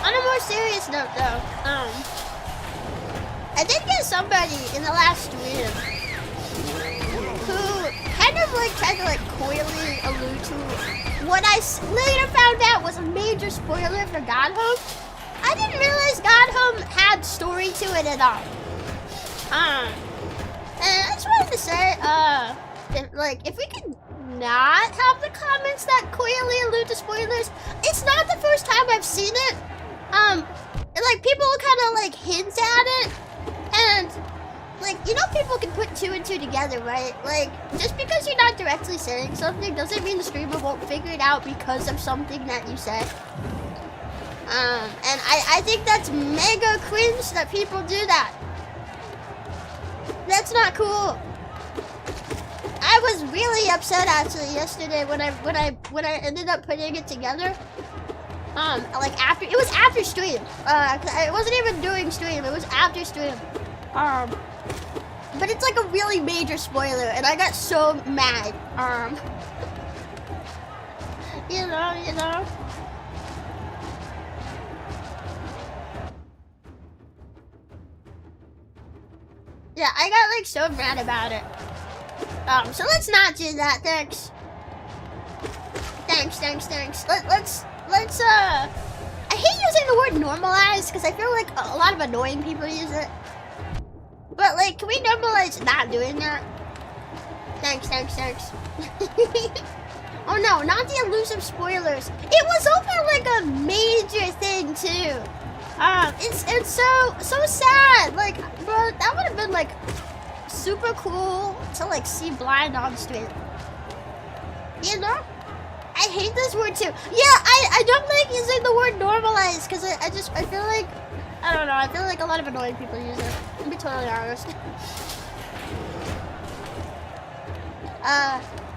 On a more serious note though, I did get somebody in the last stream who kind of like tried to like coyly allude to what I later found out was a major spoiler for God Home. I didn't realize God Home had story to it at all. And I just wanted to say, if we could not have the comments that coyly allude to spoilers, it's not the first time I've seen it. Like people kind of like hint at it. And, like, you know people can put two and two together, right? Like, just because you're not directly saying something doesn't mean the streamer won't figure it out because of something that you said. And I think that's mega cringe that people do that. That's not cool. I was really upset actually yesterday when I ended up putting it together. Like after it was after stream. I wasn't even doing stream. It was after stream. But it's like a really major spoiler, and I got so mad. You know. Yeah, I got like so mad about it. So let's not do that. Thanks. Let's I hate using the word normalize because I feel like a lot of annoying people use it. But like, can we normalize not doing that? Thanks. Oh no, not the elusive spoilers. It was over like a major thing too. It's so sad. Like, bro, that would have been like super cool to like see blind on stream. You know? I hate this word too. Yeah, I don't like using the word normalize because I feel like, I don't know, I feel like a lot of annoying people use it. To be totally honest.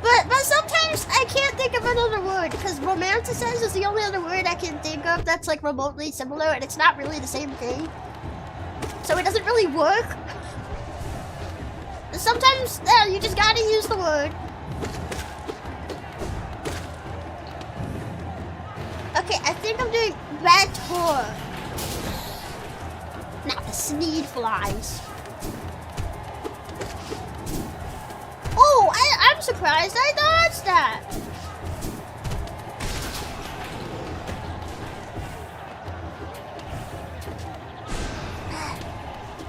But sometimes I can't think of another word because romanticize is the only other word I can think of that's like remotely similar, and it's not really the same thing. So it doesn't really work. Sometimes you just gotta use the word. Okay, I think I'm doing better. Not the sneed flies. Oh, I'm surprised I dodged that.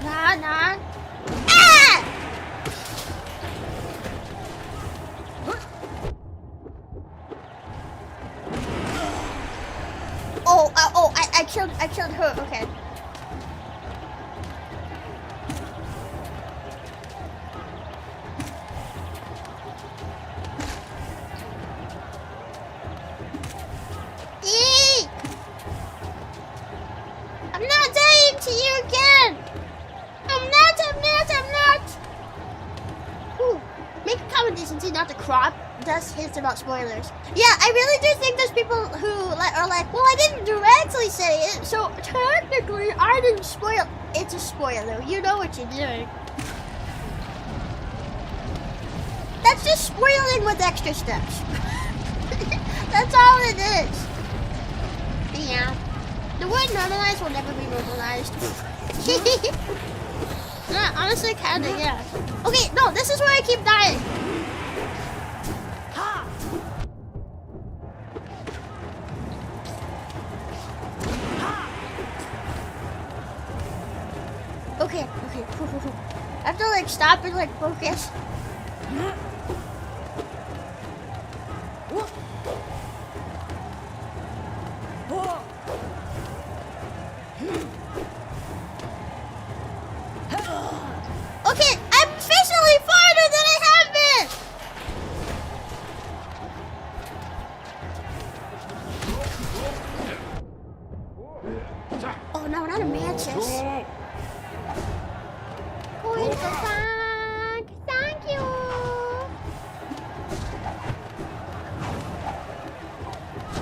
Nah. Ah! Oh, I killed her. Okay. I'm not dying to you again. I'm not. Ooh, make a comment decency, not the crop. Does hints about spoilers. Yeah, I really do think there's people who are like, well, I didn't directly say it, so technically I didn't spoil. It's a spoiler. You know what you're doing. That's just spoiling with extra steps. That's all it is. Yeah. The word normalized will never be normalized. Nah, honestly, kinda, yeah. Okay, no, this is where I keep dying. Okay. I have to like stop and like focus. Okay, I'm officially farther than I have been. Oh no, not a mantis. Thank you.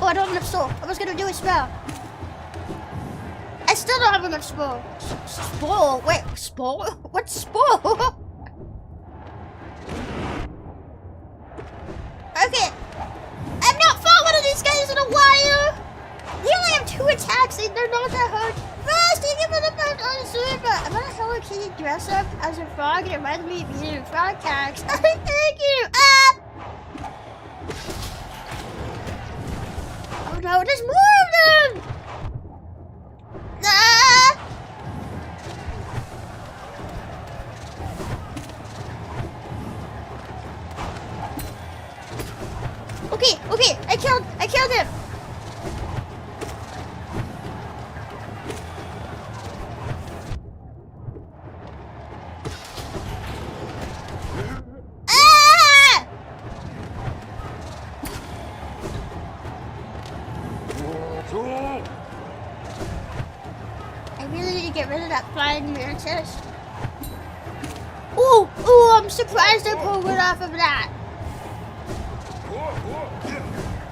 Oh, I don't have enough soul. I was gonna do a spell. I still don't have enough spell. Spell? Wait, spell? What's spell? Okay. I've not fought one of these guys in a while. They only have 2 attacks. They're not that hard. First, thank you for the first on the super. I'm gonna Hello Kitty dress up as a frog. It reminds me of you. Frog tax. Thank you. Oh no, there's more of them. Okay, I killed him. I really need to get rid of that flying mantis. Ooh, I'm surprised I pulled it off of that.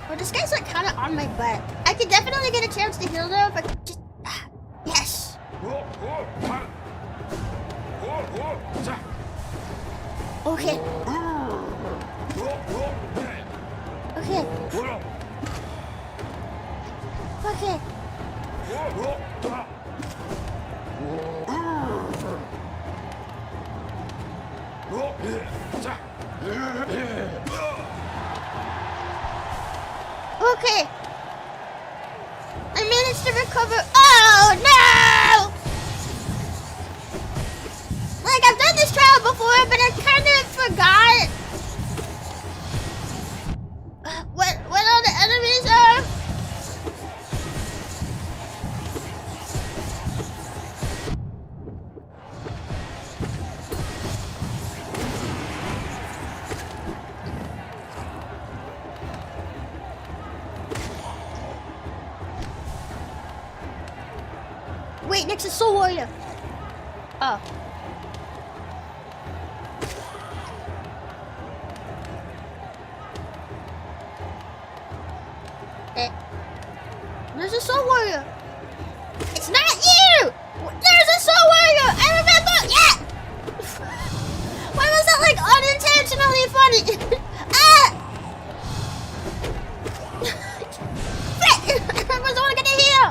Well, this guy's like kind of on my butt. I could definitely get a chance to heal though, but just yes. Okay. Okay. Okay. Okay. I managed to recover. Oh no! Like I've done this trial before, but I kind of forgot what all the enemies are. Wait, next is Soul Warrior. Oh. There's a Soul Warrior. It's not you! There's a Soul Warrior! I remember! Yeah! Why was that like unintentionally funny? Ah! Frick! I was only gonna heal!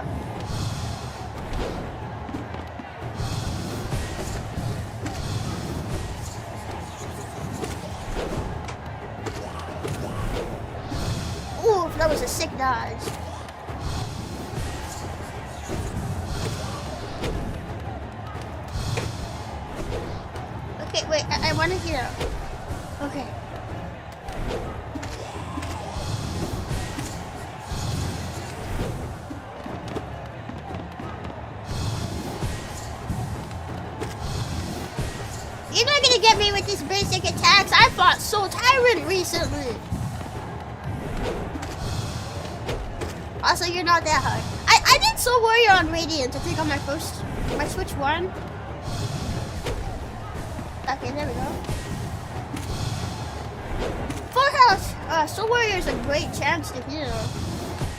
Ooh, that was a sick dodge. Okay, wait, I want to heal. Okay. You're not gonna get me with these basic attacks. I fought Soul Tyrant recently. Also, you're not that hard. I did Soul Warrior on Radiant, I think on my Switch 1. Okay, there we go. Full health. Soul Warrior is a great chance to heal.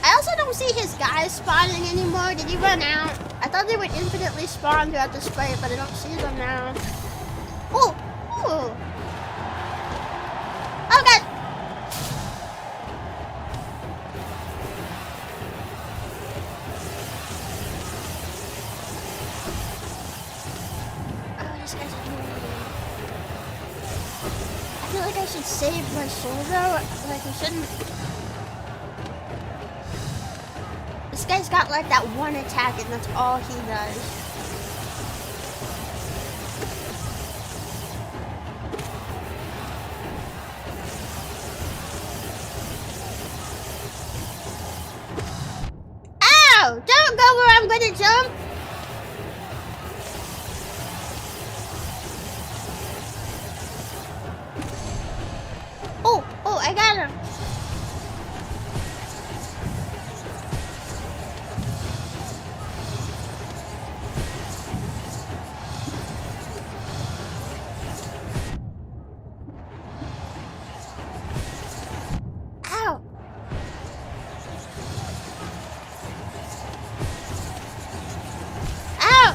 I also don't see his guys spawning anymore. Did he run out? I thought they would infinitely spawn throughout this fight, but I don't see them now. Oh! Ooh! Oh god! Oh, this guy's annoying. I feel like I should save my soul though. Like I shouldn't. This guy's got like that one attack and that's all he does. Ow! Don't go where I'm gonna jump! Oh, I got him. Ow! Ow!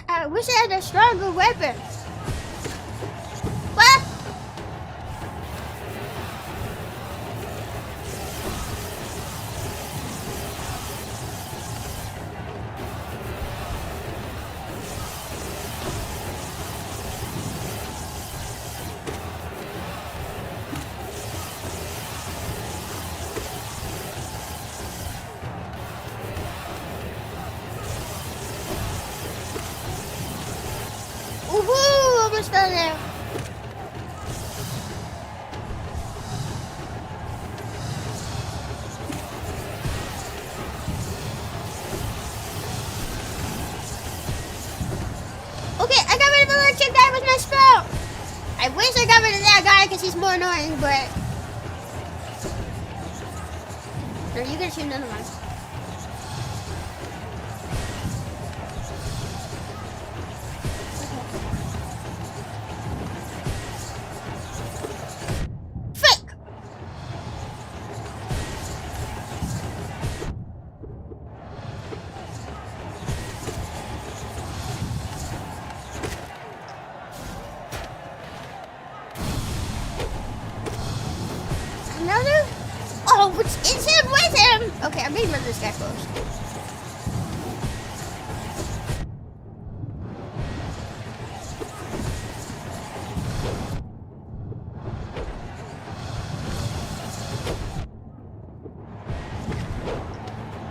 I wish I had a stronger weapon. What? Woohoo! Almost fell there. Okay, I got rid of the electric guy with my spell. I wish I got rid of that guy because he's more annoying, but... No, you can shoot none of us. It's him with him! Okay, I'm getting rid of this guy first.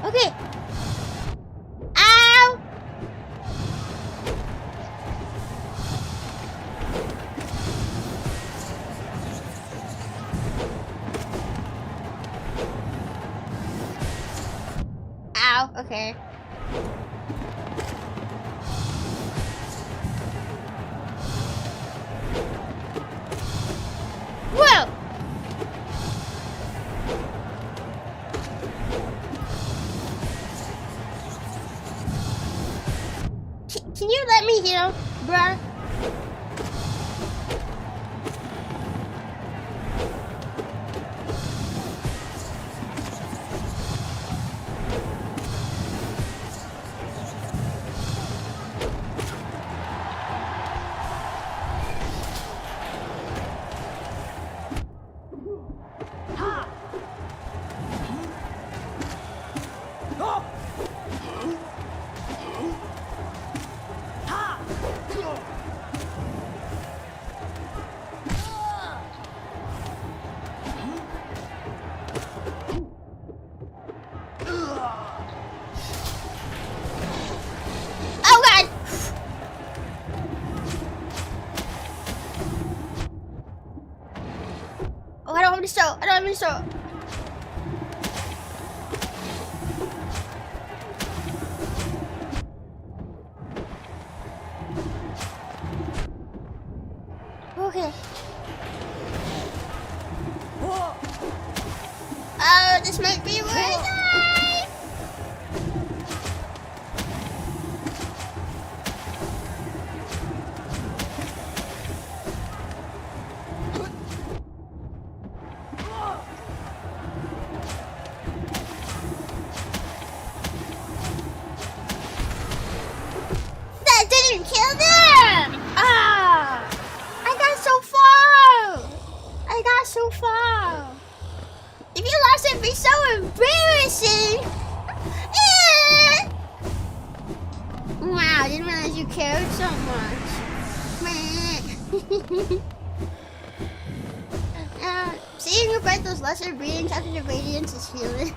Okay. Ow! Ow, okay. Whoa! Can you let me heal, bruh? Oh god! Oh, I don't have any soap. I don't have any soap. Okay. Oh, this might be worth it. That didn't kill them! Ah! I got so far! I got so far! If you lost, it'd be so embarrassing! Eh! Wow, I didn't realize you cared so much. Seeing about those lesser beings after the radiance is healing.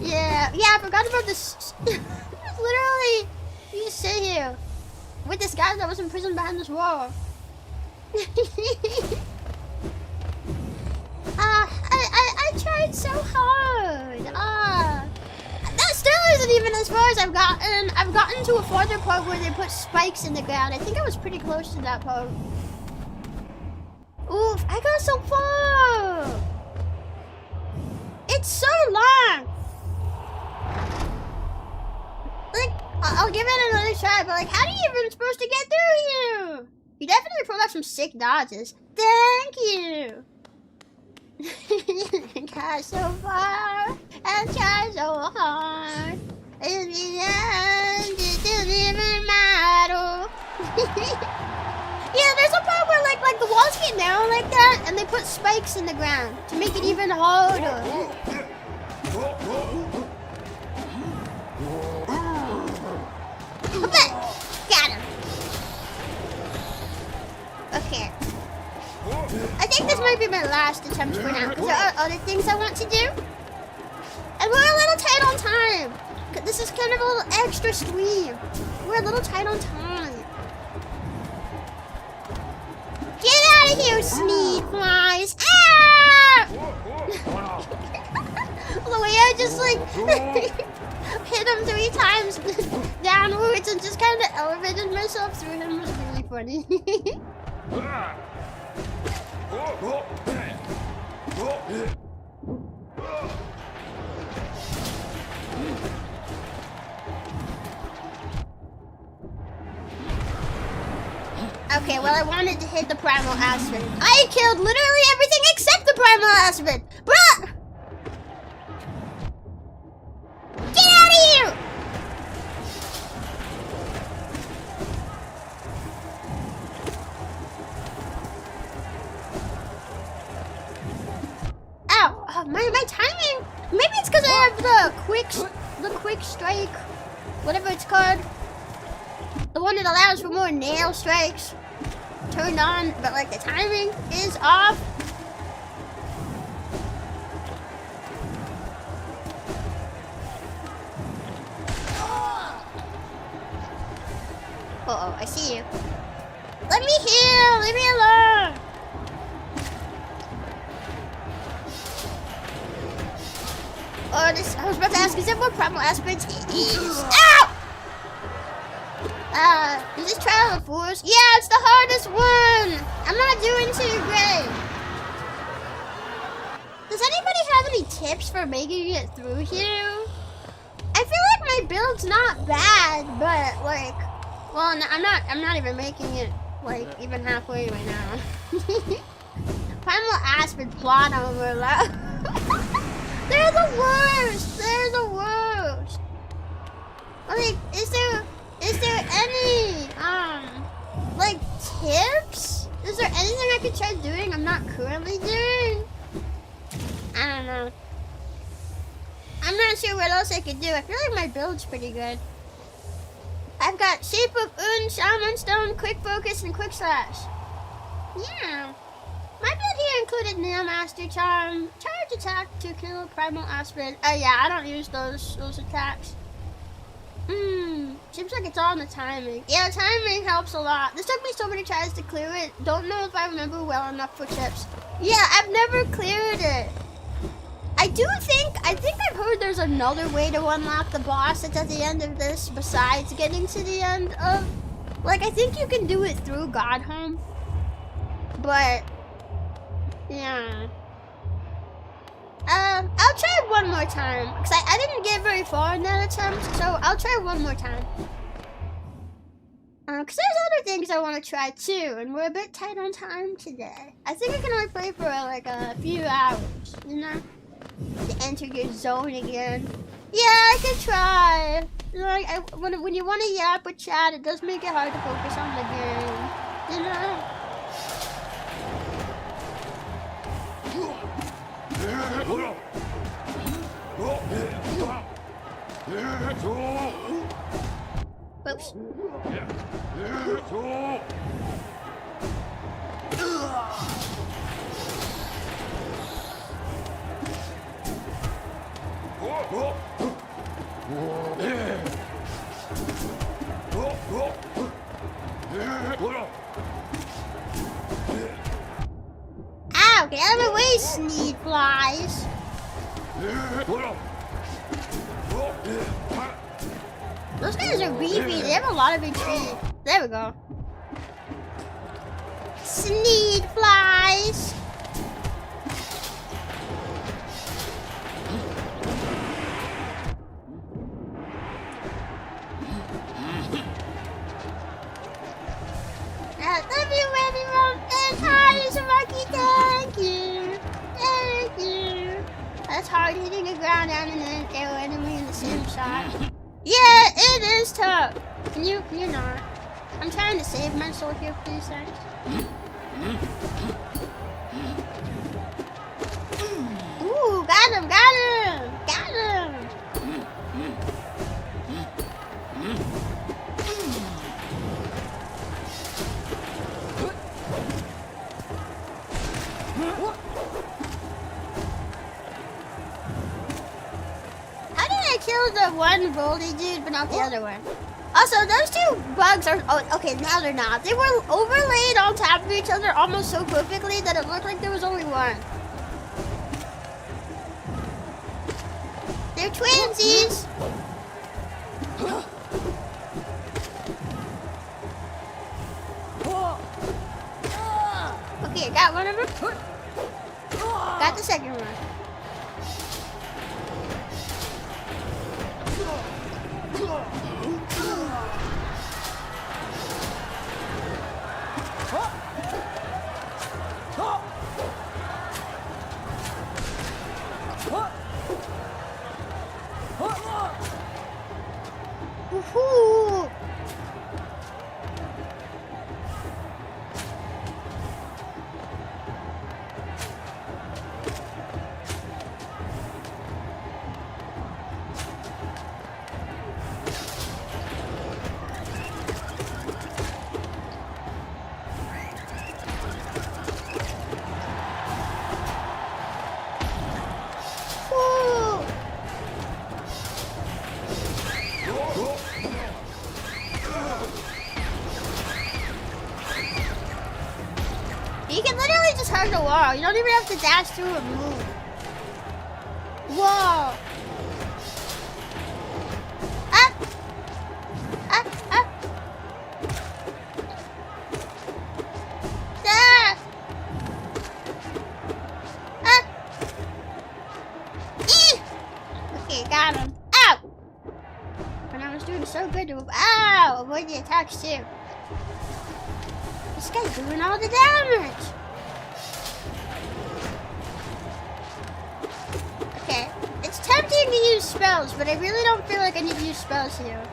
Yeah, I forgot about this. Literally, you just sit here with this guy that was imprisoned behind this wall. I tried so hard. That still isn't even as far as I've gotten. I've gotten to a farther part where they put spikes in the ground. I think I was pretty close to that part. Oof, I got so far. It's so long. Like, I'll give it another try, but like, how are you even supposed to get through here? You definitely pulled out some sick dodges. Thank you. I got so far. I tried so hard. In the end, it didn't even matter. Yeah, there's a part where like the walls get narrow like that, and they put spikes in the ground to make it even harder. Okay, got him. Okay. I think this might be my last attempt for now, because there are other things I want to do. And we're a little tight on time. This is kind of a little extra stream. We're a little tight on time. Get out of here, sneak flies! Ah! The way I just like hit him 3 times downwards and just kind of elevated myself through him was really funny. Okay, well I wanted to hit the primal aspect. I killed literally everything except the primal aspect! Bruh! Get out of here! Ow! Oh, my timing Maybe it's because I have the quick strike, whatever it's called. The one that allows for more nail strikes turned on, but like the timing is off. Uh-oh, I see you. Let me heal! Leave me alone! Oh, this, I was about to ask, is there more primal aspects? Ow! Is this Trial of Force? Yeah, it's the hardest one! I'm not doing too great. Does anybody have any tips for making it through here? I feel like my build's not bad, but like, well, I'm not even making it like even halfway right now. Primal Aspen plot overload. They're the worst. They're the worst. Like, is there any like tips? Is there anything I could try doing I'm not currently doing? I don't know. I'm not sure what else I could do. I feel like my build's pretty good. I've got Shape of Un, Shaman Stone, Quick Focus, and Quick Slash. Yeah. My build here included Nail Master Charm, Charge Attack to kill Primal Aspen. Oh yeah, I don't use those attacks. Seems like it's all in the timing. Yeah, timing helps a lot. This took me so many tries to clear it. Don't know if I remember well enough for tips. Yeah, I've never cleared it. I think I've heard there's another way to unlock the boss that's at the end of this besides getting to the end of, like, I think you can do it through Godhome. But, yeah. I'll try it one more time, because I didn't get very far in that attempt, so I'll try one more time. Because there's other things I want to try too, and we're a bit tight on time today. I think I can only play for like a few hours, you know? To enter your zone again. Yeah, I can try. Like, when you want to yap with chat, it does make it hard to focus on the game, you know? Oops. Ow, get out of my way, sneed flies. Those guys are beefy. They have a lot of HP. There we go. Sneed flies. Love you, Rebbi, Rompin. Hi, Rocky. Thank you. Thank you. That's hard hitting the ground and then arrow enemy in the same shot. Yeah, it is tough. You're not. I'm trying to save my soul here, please, thanks. Ooh, got him, got him, got him. How did I kill the one Voldy dude but not the other one? Also, those two bugs are, oh, okay, now they're not. They were overlaid on top of each other almost so perfectly that it looked like there was only one. They're twinsies. Okay, got one of them. Got the second one. Woohoo! hug the wall. You don't even have to dash through or move. Whoa. Up. Up, up. Ah. Up. Eee. Okay, got him. Ow. And I was doing so good to him. Ow. Avoid the attacks too. This guy's doing all the damage. Okay, it's tempting to use spells, but I really don't feel like I need to use spells here.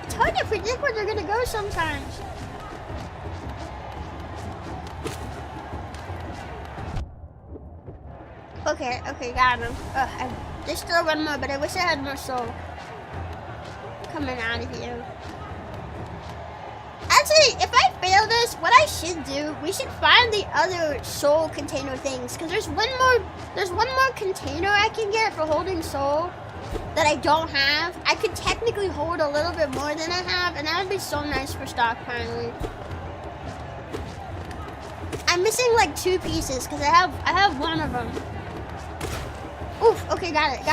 It's hard to predict where they're gonna go sometimes. Okay, got him. There's still one more, but I wish I had more soul coming out of here. Actually, if I fail this, what I should do, we should find the other soul container things, because there's one more container I can get for holding soul that I don't have. I could technically hold a little bit more than I have, and that would be so nice for stockpiling. I'm missing like 2 pieces because I have one of them. Oof, okay, got it.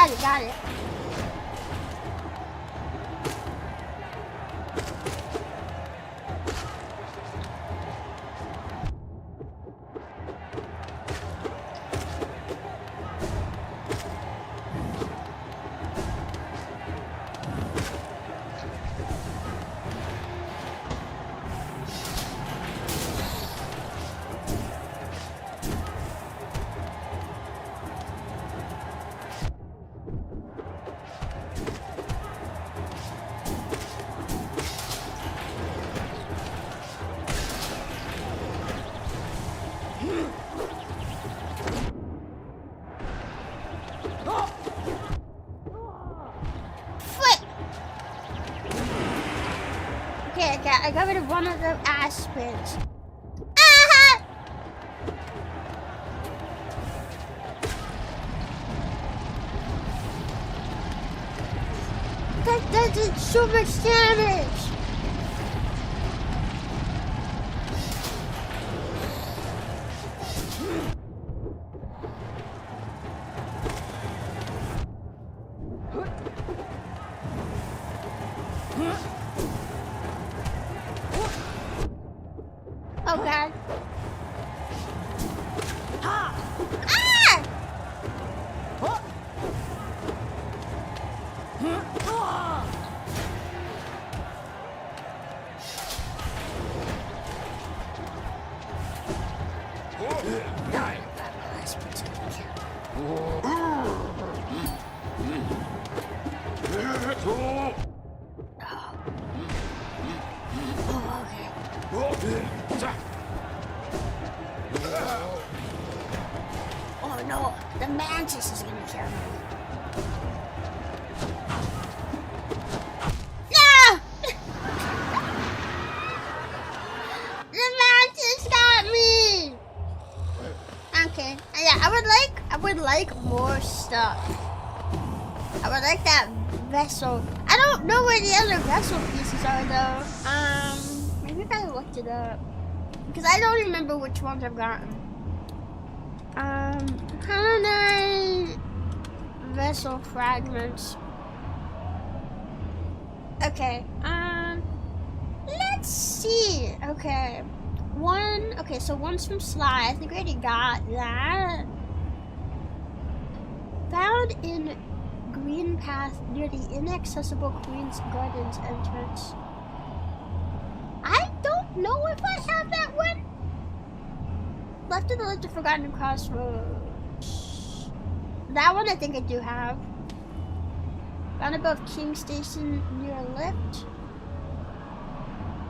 I got rid of one of the aspens. Ah! That did so much damage. Oh god. Ah! Oh no, the mantis is gonna kill me. No! The mantis got me! Okay, yeah, I would like more stuff. I would like that vessel. I don't know where the other vessel pieces are though. Maybe if I looked it up. Because I don't remember which ones I've gotten. Colonized vessel fragments. Okay, let's see. Okay, so one's from Sly. I think I already got that. Found in green path near the inaccessible Queen's Gardens entrance. I don't know if I have that one. Left of the Lift of Forgotten Crossroads. That one I think I do have. Found above King Station near a lift.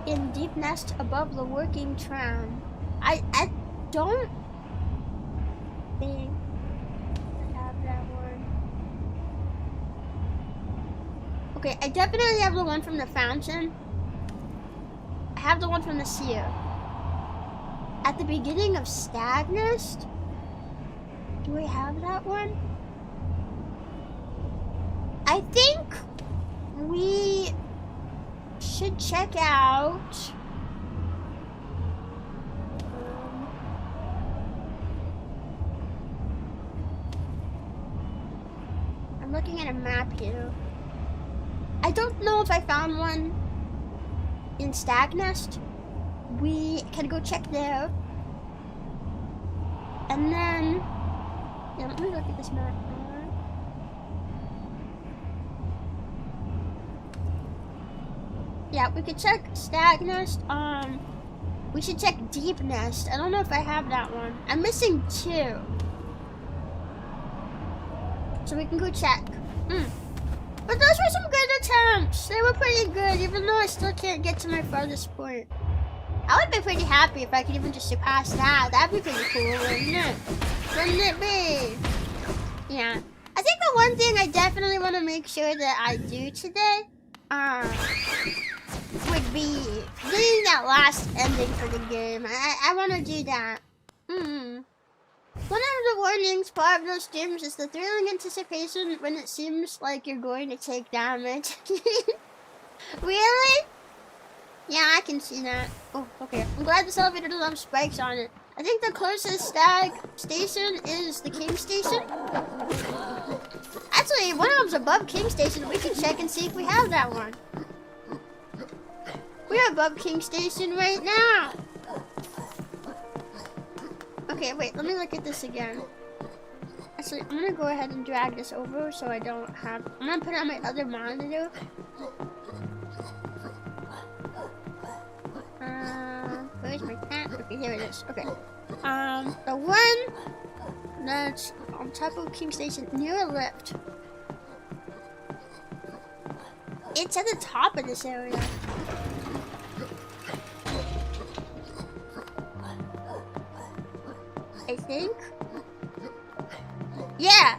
In Deep Nest above the working tram. I don't think I have that one. Okay, I definitely have the one from the fountain. I have the one from the seer. At the beginning of Stag Nest? Do we have that one? I think we should check out I'm looking at a map here. I don't know if I found one in Stag Nest. We can go check there. And then, yeah, let me look at this map. Yeah, we could check Stag Nest. We should check Deep Nest. I don't know if I have that one. I'm missing 2. So we can go check. But those were some good attempts. They were pretty good, even though I still can't get to my farthest point. I would be pretty happy if I could even just surpass that. That'd be pretty cool, wouldn't it? Wouldn't it be? Yeah. I think the one thing I definitely want to make sure that I do today, would be getting that last ending for the game. I want to do that. One of the warnings part of those streams is the thrilling anticipation when it seems like you're going to take damage. Really? Yeah, I can see that. Oh, okay. I'm glad this elevator doesn't have spikes on it. I think the closest Stag station is the King Station. Actually, one of them's above King Station. We can check and see if we have that one. We're above King Station right now. Okay, wait, let me look at this again. Actually, I'm gonna go ahead and drag this over so I don't have... I'm gonna put it on my other monitor. Where's my cat? Okay, here it is. Okay. The one that's on top of King Station near a lift. It's at the top of this area. I think. Yeah.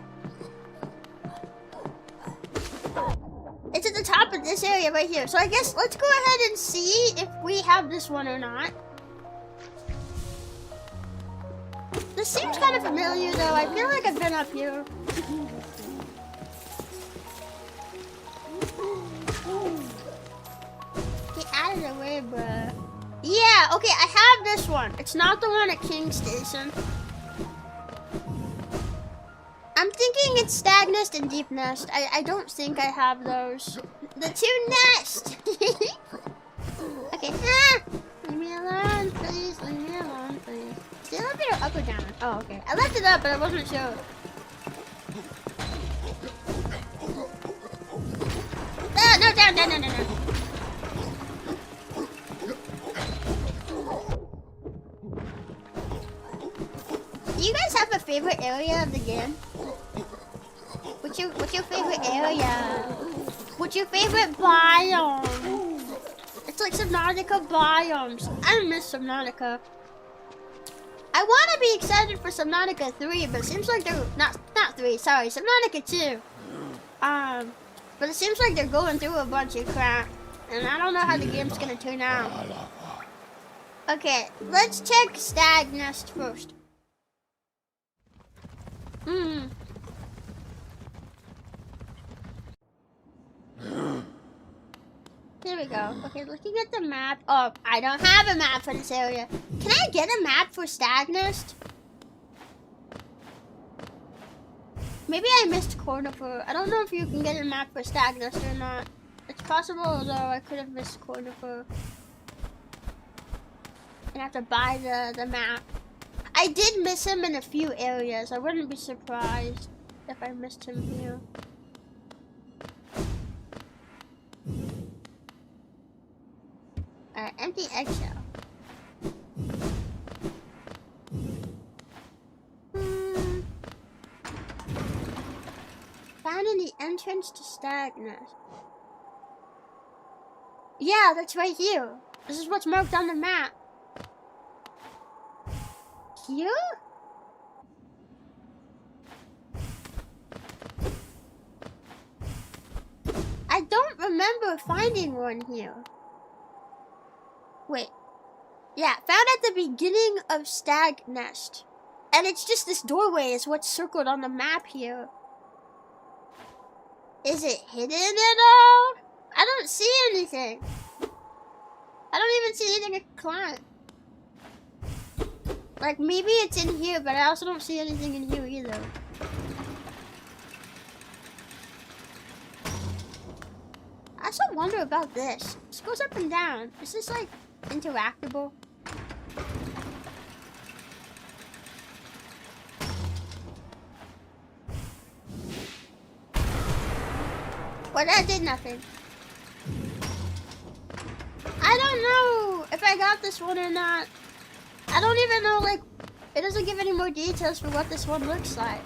It's at the top of this area right here. So I guess let's go ahead and see if we have this one or not. This seems kind of familiar though. I feel like I've been up here. Get out of the way, bruh. Yeah, okay, I have this one. It's not the one at King Station. I'm thinking it's Stag Nest and Deep Nest. I don't think I have those. The 2 nests! Okay. Leave me alone, please. Leave me alone, please. Is the elevator up or down? Oh, okay. I left it up, but I wasn't sure. No, down, no. Do you guys have a favorite area of the game? What's your favorite area? What's your favorite biome? It's like Subnautica biomes. I miss Subnautica. I want to be excited for Subnautica 3, but it seems like they're not 3. Sorry, Subnautica 2. But it seems like they're going through a bunch of crap, and I don't know how the game's gonna turn out. Okay, let's check Stag Nest first. There we go. Okay, looking at the map. Oh, I don't have a map for this area. Can I get a map for Stag Nest? Maybe I missed Cornifer. I don't know if you can get a map for Stag Nest or not. It's possible, although I could have missed Cornifer. I'd have to buy the map. I did miss him in a few areas. I wouldn't be surprised if I missed him here. Alright, empty eggshell. Finding the entrance to Stag Nest. Yeah, that's right here. This is what's marked on the map. Here? I don't remember finding one here. Wait. Yeah, found at the beginning of Stag Nest. And it's just this doorway is what's circled on the map here. Is it hidden at all? I don't see anything. I don't even see anything to climb. Like, maybe it's in here, but I also don't see anything in here either. I also wonder about this. This goes up and down. Is this, like, interactable? Well, that did nothing. I don't know if I got this one or not. I don't even know, like, it doesn't give any more details for what this one looks like.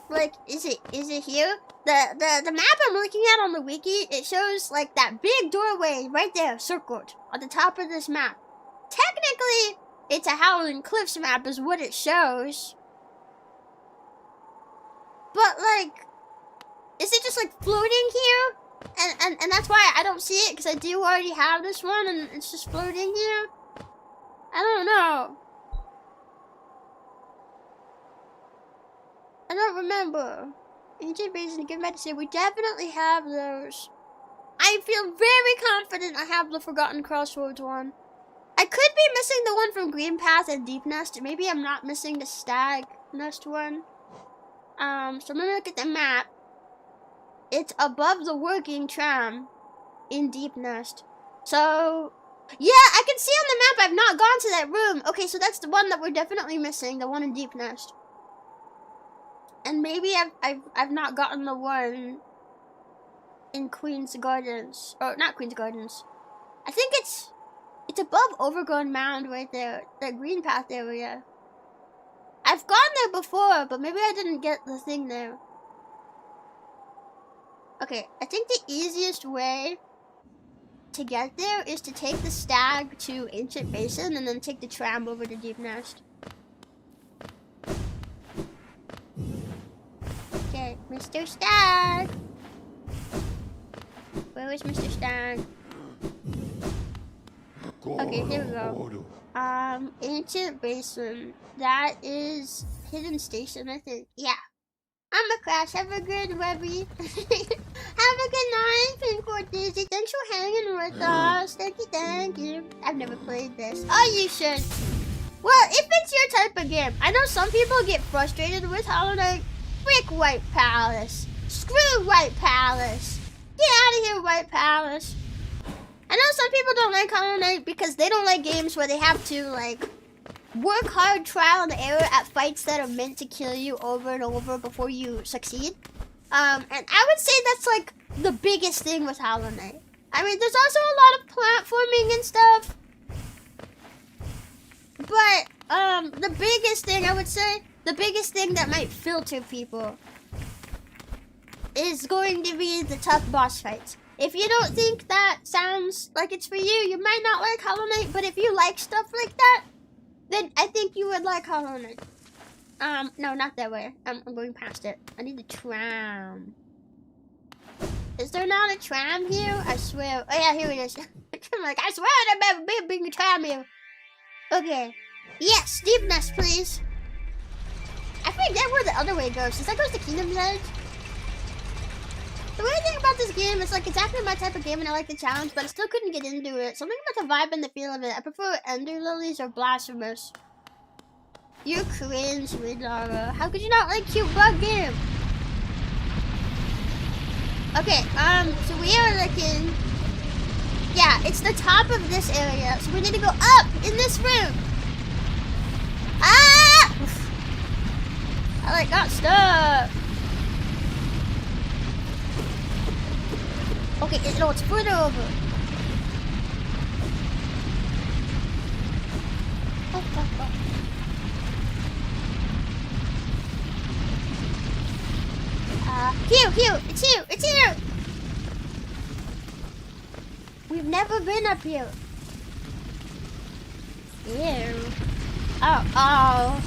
Like, is it here? The map I'm looking at on the wiki, it shows, like, that big doorway right there, circled, on the top of this map. Technically, it's a Howling Cliffs map is what it shows. But, like, is it just, like, floating here? And that's why I don't see it, because I do already have this one, and it's just floating here. I don't know. I don't remember. Ancient Basin, give medicine. We definitely have those. I feel very confident I have the Forgotten Crossroads one. I could be missing the one from Green Path and Deep Nest. Maybe I'm not missing the Stag Nest one. So I'm gonna look at the map. It's above the working tram in Deep Nest. So, yeah, I can see on the map I've not gone to that room. Okay, so that's the one that we're definitely missing, the one in Deep Nest. And maybe I've not gotten the one in Queen's Gardens. Or not Queen's Gardens. I think it's above Overgrown Mound right there, that Green Path area. I've gone there before, but maybe I didn't get the thing there. Okay, I think the easiest way to get there is to take the Stag to Ancient Basin and then take the tram over to Deep Nest. Okay, Mr. Stag. Where is Mr. Stag? Okay, here we go. Ancient Basin. That is Hidden Station, I think. Yeah. I'm a Crash. Have a good Rebbi. Have a good night, Pink Dizzy. Thanks for hanging with us. Thank you. I've never played this. Oh, you should. Well, if it's your type of game. I know some people get frustrated with Hollow Knight. Frick White Palace. Screw White Palace. Get out of here, White Palace. I know some people don't like Hollow Knight because they don't like games where they have to, like, work hard, trial and error at fights that are meant to kill you over and over before you succeed. And I would say that's, like, the biggest thing with Hollow Knight. I mean, there's also a lot of platforming and stuff. But, the biggest thing, I would say, the biggest thing that might filter people is going to be the tough boss fights. If you don't think that sounds like it's for you, you might not like Hollow Knight, but if you like stuff like that, then I think you would like Hollow Knight. No, not that way. I'm going past it. I need the tram. Is there not a tram here? I swear. Oh yeah, here it is. I'm like, I swear there better be a tram here. Okay. Yes, Deep Nest, please. I forget where the other way goes. Does that go to Kingdom's Edge? The weird thing about this game is, like, exactly my type of game and I like the challenge, but I still couldn't get into it. Something about the vibe and the feel of it. I prefer Ender Lilies or Blasphemous. You're cringe, Midara. How could you not like cute bug game? Okay, so we are looking... Yeah, it's the top of this area, so we need to go up in this room. Ah! I, like, got stuck. Okay, no, it's further over. Here, it's here, it's here! We've never been up here. Ew. Oh.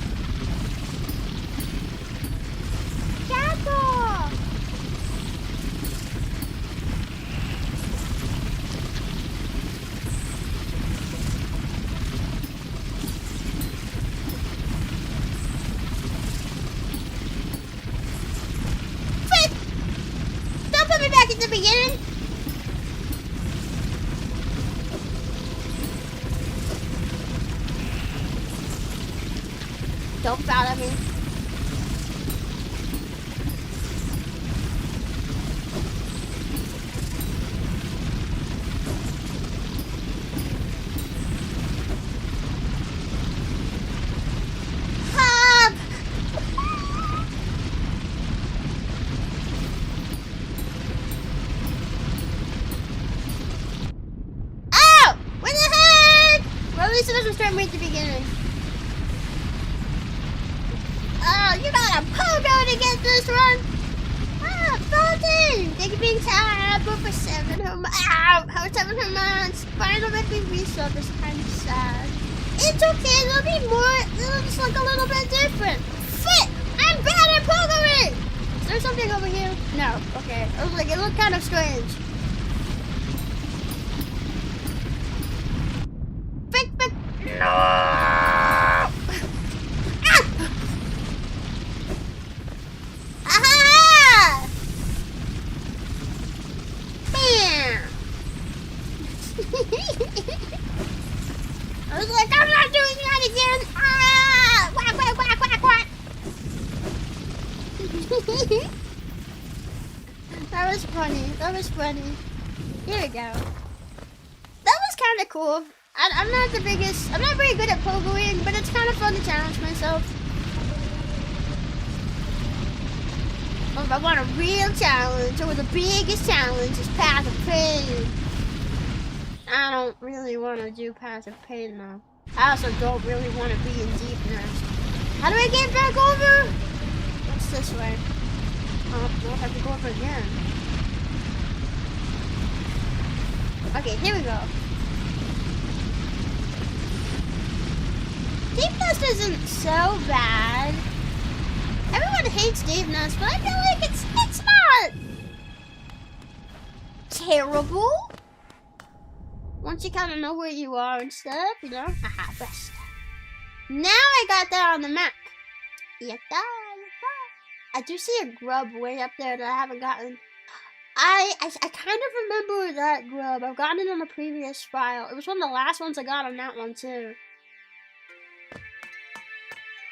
Jackal! Don't follow me. It doesn't start me at the beginning. Oh, you got a pogo to get this run. Ah, 14. They can be tired for 7 months. Ow, how 7 months? Final Rebbi resub is kind of sad. It's okay, there'll be more. It'll just look a little bit different. Fit! I'm bad at pogoing! Is there something over here? No, okay. I was like, it looked kind of strange. No! Ah! Aha! Bam! I was like, I'm not doing that again! Ah! Quack, quack, quack, quack, quack! That was funny. That was funny. Here we go. That was kind of cool. I'm not the biggest, I'm not very good at pogoing, but it's kind of fun to challenge myself. Oh, if I want a real challenge, or the biggest challenge is Path of Pain. I don't really want to do Path of Pain though. I also don't really want to be in deepness. How do I get back over? What's this way? Oh, no, I have to go over again. Okay, here we go. Deepness isn't so bad. Everyone hates deepness, but I feel like it's not terrible. Once you kind of know where you are and stuff, you know. Aha, best. Now I got that on the map. Yatta, yatta. I do see a grub way up there that I haven't gotten. I kind of remember that grub. I've gotten it on a previous file. It was one of the last ones I got on that one too.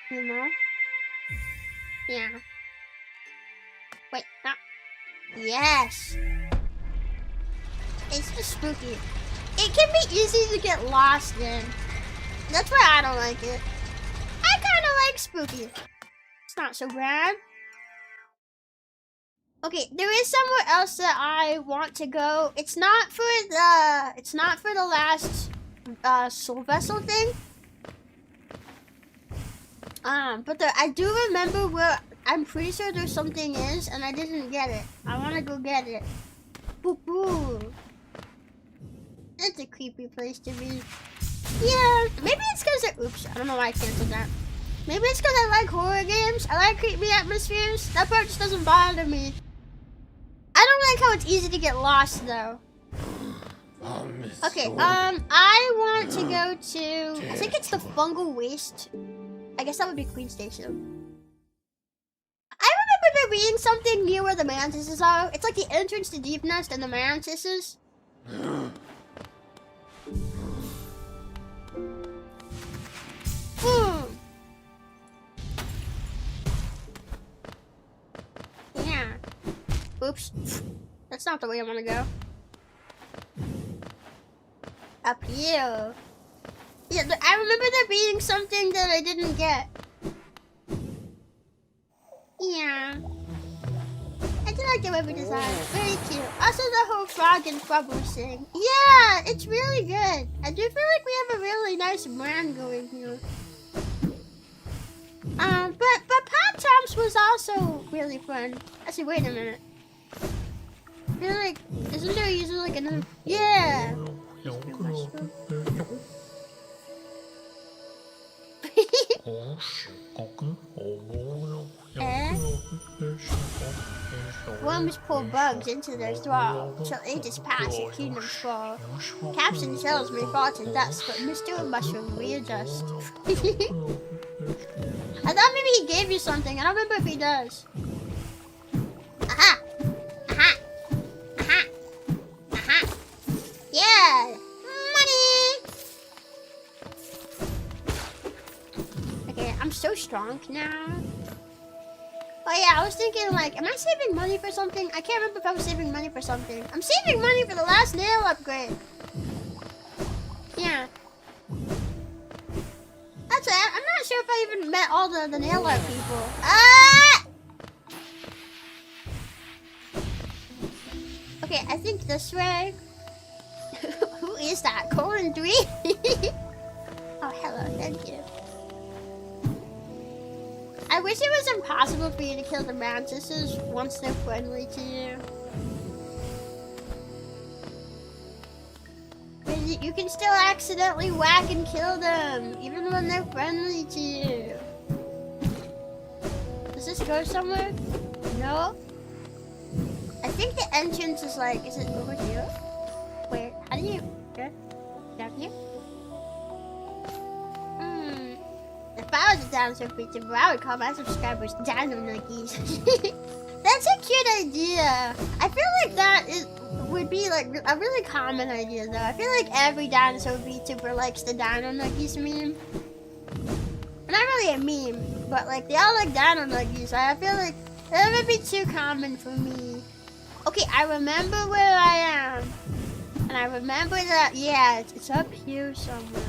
You know? Yeah. Wait, no. Yes! It's just spooky. It can be easy to get lost in. That's why I don't like it. I kinda like spooky. It's not so bad. Okay, there is somewhere else that I want to go. It's not for the last soul vessel thing. But I do remember where I'm pretty sure there's something is, and I didn't get it. I want to go get it. Boo boo. It's a creepy place to be. Yeah, maybe it's because oops, I don't know why I canceled that. Maybe it's because I like horror games. I like creepy atmospheres. That part just doesn't bother me. I don't like how it's easy to get lost though. Okay, I want to go to, I think it's the Fungal Waste. I guess that would be Queen Station. I remember there being something near where the mantises are. It's like the entrance to Deep Nest and the mantises. Yeah. Oops. That's not the way I want to go. Up here. Yeah, I remember there being something that I didn't get. Yeah. I do like the Rebbi design. Very cute. Also the whole frog and Frubbles thing. Yeah, it's really good. I do feel like we have a really nice brand going here. But Pop Tops was also really fun. Actually, wait a minute. I feel like, isn't there usually like another? Yeah. Worms pull bugs into their thrall till ages pass and kingdoms fall. Caps and shells may fall to dust, but Mr. Mushroom readjust. I thought maybe he gave you something. I don't remember if he does. Aha! Aha! Aha! Aha! Yeah! Money! Okay, I'm I'm so strong now. Oh yeah, I was thinking like, am I saving money for something? I can't remember if I was saving money for something. I'm saving money for the last nail upgrade. Yeah. That's it. I'm not sure if I even met all the nail art people. Ah! Okay, I think this way. Who is that? Colon 3? Oh, hello. Thank you. I wish it was impossible for you to kill the mantises once they're friendly to you. You can still accidentally whack and kill them, even when they're friendly to you. Does this go somewhere? No? I think the entrance is like, is it over here? Wait, how do you, here? Down here? If I was a dinosaur VTuber, I would call my subscribers Dino Nuggies. That's a cute idea. I feel like that would be like a really common idea though. I feel like every dinosaur VTuber likes the Dino Nuggies meme. Not really a meme, but like they all like Dino Nuggies. I feel like that would be too common for me. Okay, I remember where I am. And I remember that, yeah, it's up here somewhere.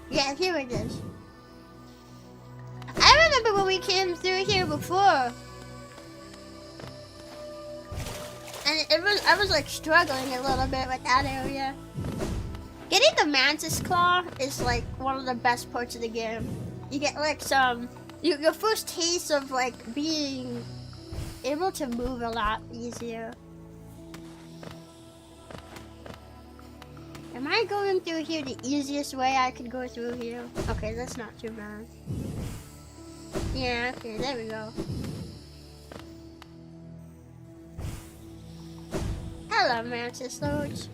Yeah, here it is. I remember when we came through here before. And I was like struggling a little bit with that area. Getting the mantis claw is like one of the best parts of the game. You get like your first taste of like being able to move a lot easier. Am I going through here the easiest way I could go through here? Okay, that's not too bad. Yeah, okay, there we go. Hello, Mantis Lords.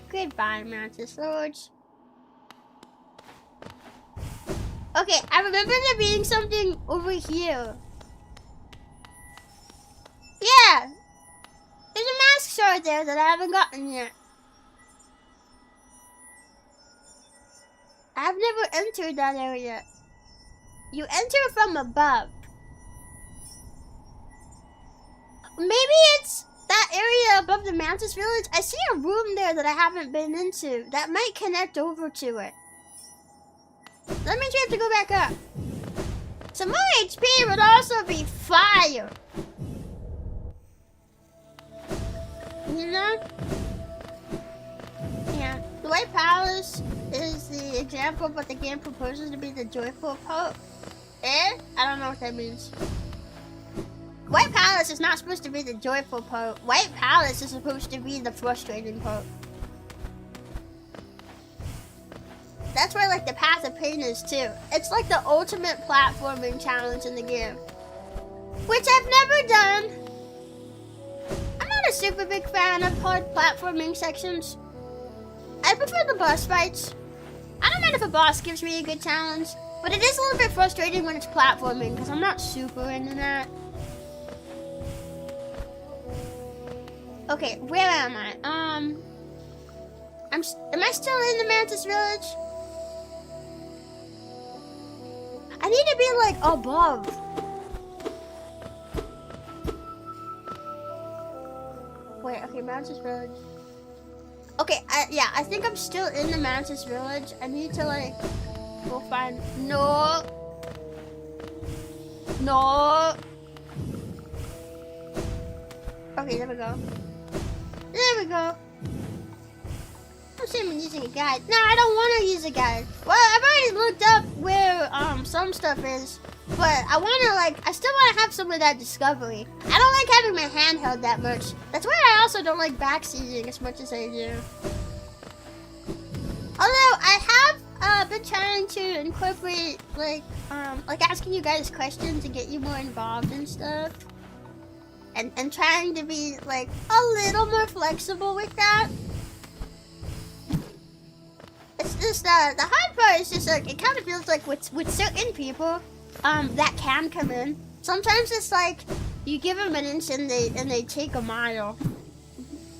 Goodbye, Mantis Lords. Okay, I remember there being something over here. Yeah! There's a mask shard there that I haven't gotten yet. I've never entered that area. You enter from above. Maybe it's that area above the Mantis Village. I see a room there that I haven't been into. That might connect over to it. Let me try to go back up. Some more HP would also be fire. You know? Yeah. The White Palace is the example of what the game proposes to be the joyful part. I don't know what that means. White Palace is not supposed to be the joyful part. White Palace is supposed to be the frustrating part. That's where like the Path of Pain is too. It's like the ultimate platforming challenge in the game. Which I've never done. I'm not a super big fan of hard platforming sections. I prefer the boss fights. I don't mind if a boss gives me a good challenge, but it is a little bit frustrating when it's platforming because I'm not super into that. Okay, where am I? Am I still in the Mantis Village? I need to be like above. Wait, okay, Mantis Village. Okay, yeah, I think I'm still in the Mantis Village. I need to like go find. No. Okay, there we go. There we go. I'm saying I'm using a guide. No, I don't want to use a guide. Well, I've already looked up where some stuff is, but I still want to have some of that discovery. I don't like having my handheld that much. That's why I also don't like backseating as much as I do. Although I have been trying to incorporate like asking you guys questions to get you more involved and stuff. And trying to be like a little more flexible with that. It's just the hard part is just like it kind of feels like with certain people that can come in. Sometimes it's like you give them an inch and they take a mile.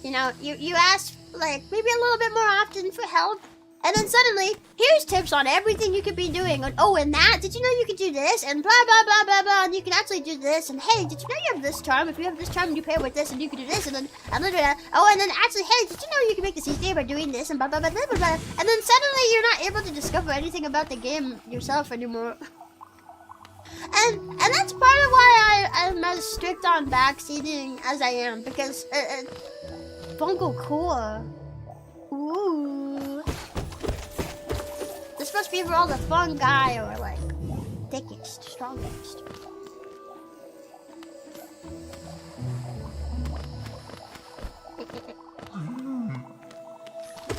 You know, you ask like maybe a little bit more often for help, And then suddenly, here's tips on everything you could be doing. And, oh, and that, did you know you could do this? And blah, blah, blah, blah, blah. And you can actually do this. And hey, did you know you have this charm? If you have this charm, you pair with this, and you can do this. And then, oh, and then actually, hey, did you know you can make this easier by doing this? And blah, blah, blah, blah, blah, blah. And then suddenly, you're not able to discover anything about the game yourself anymore. And that's part of why I'm as strict on backseating as I am. Because, Funko Core. Ooh. This must be for all the fun guy or like thickest, strongest.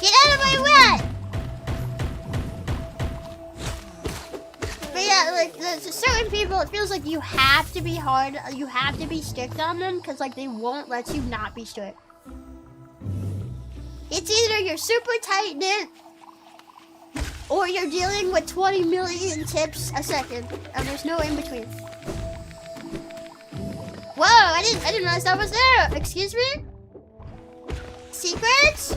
Get out of my way! But yeah, like there's certain people, it feels like you have to be hard, you have to be strict on them because like they won't let you not be strict. It's either you're super tight-knit or you're dealing with 20 million tips a second, and there's no in between. Whoa! I didn't realize that was there. Excuse me? Secrets?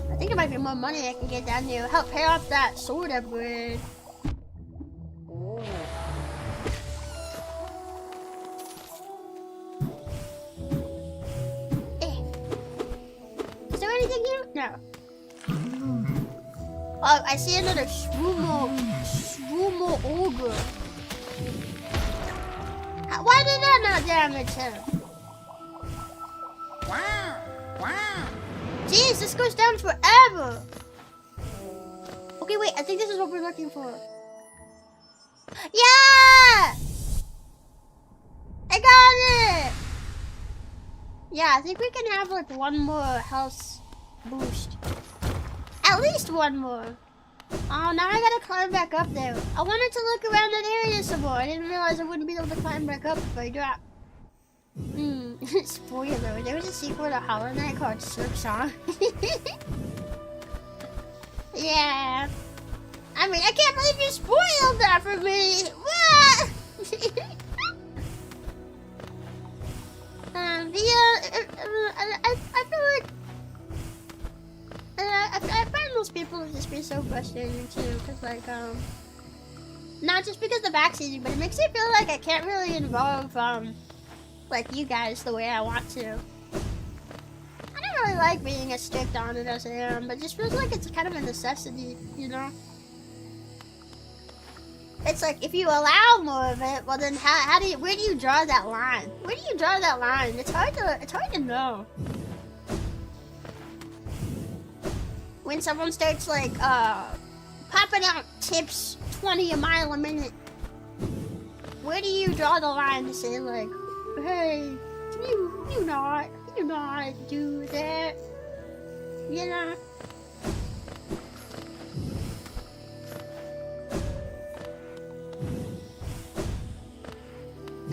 I think there might be more money I can get down here. Help pay off that sword upgrade. Is there anything here? No. Oh, I see another Shrumo ogre. Why did that not damage him? Wow, wow. Jeez, this goes down forever. Okay, wait, I think this is what we're looking for. Yeah! I got it! Yeah, I think we can have like one more health boost. At least one more. Oh, now I gotta climb back up there. I wanted to look around that area some more. I didn't realize I wouldn't be able to climb back up if I drop. Spoiler, there was a sequel to Hollow Knight called Surf Song. Yeah. I mean, I can't believe you spoiled that for me. What? I feel like I find those people to just be so frustrating too, cause like not just because of backseating, but it makes me feel like I can't really involve like you guys the way I want to. I don't really like being as strict on it as I am, but it just feels like it's kind of a necessity, you know? It's like if you allow more of it, well then where do you draw that line? Where do you draw that line? It's hard to know. When someone starts like popping out tips 20 a mile a minute, where do you draw the line to say like, hey, you not do that, you know?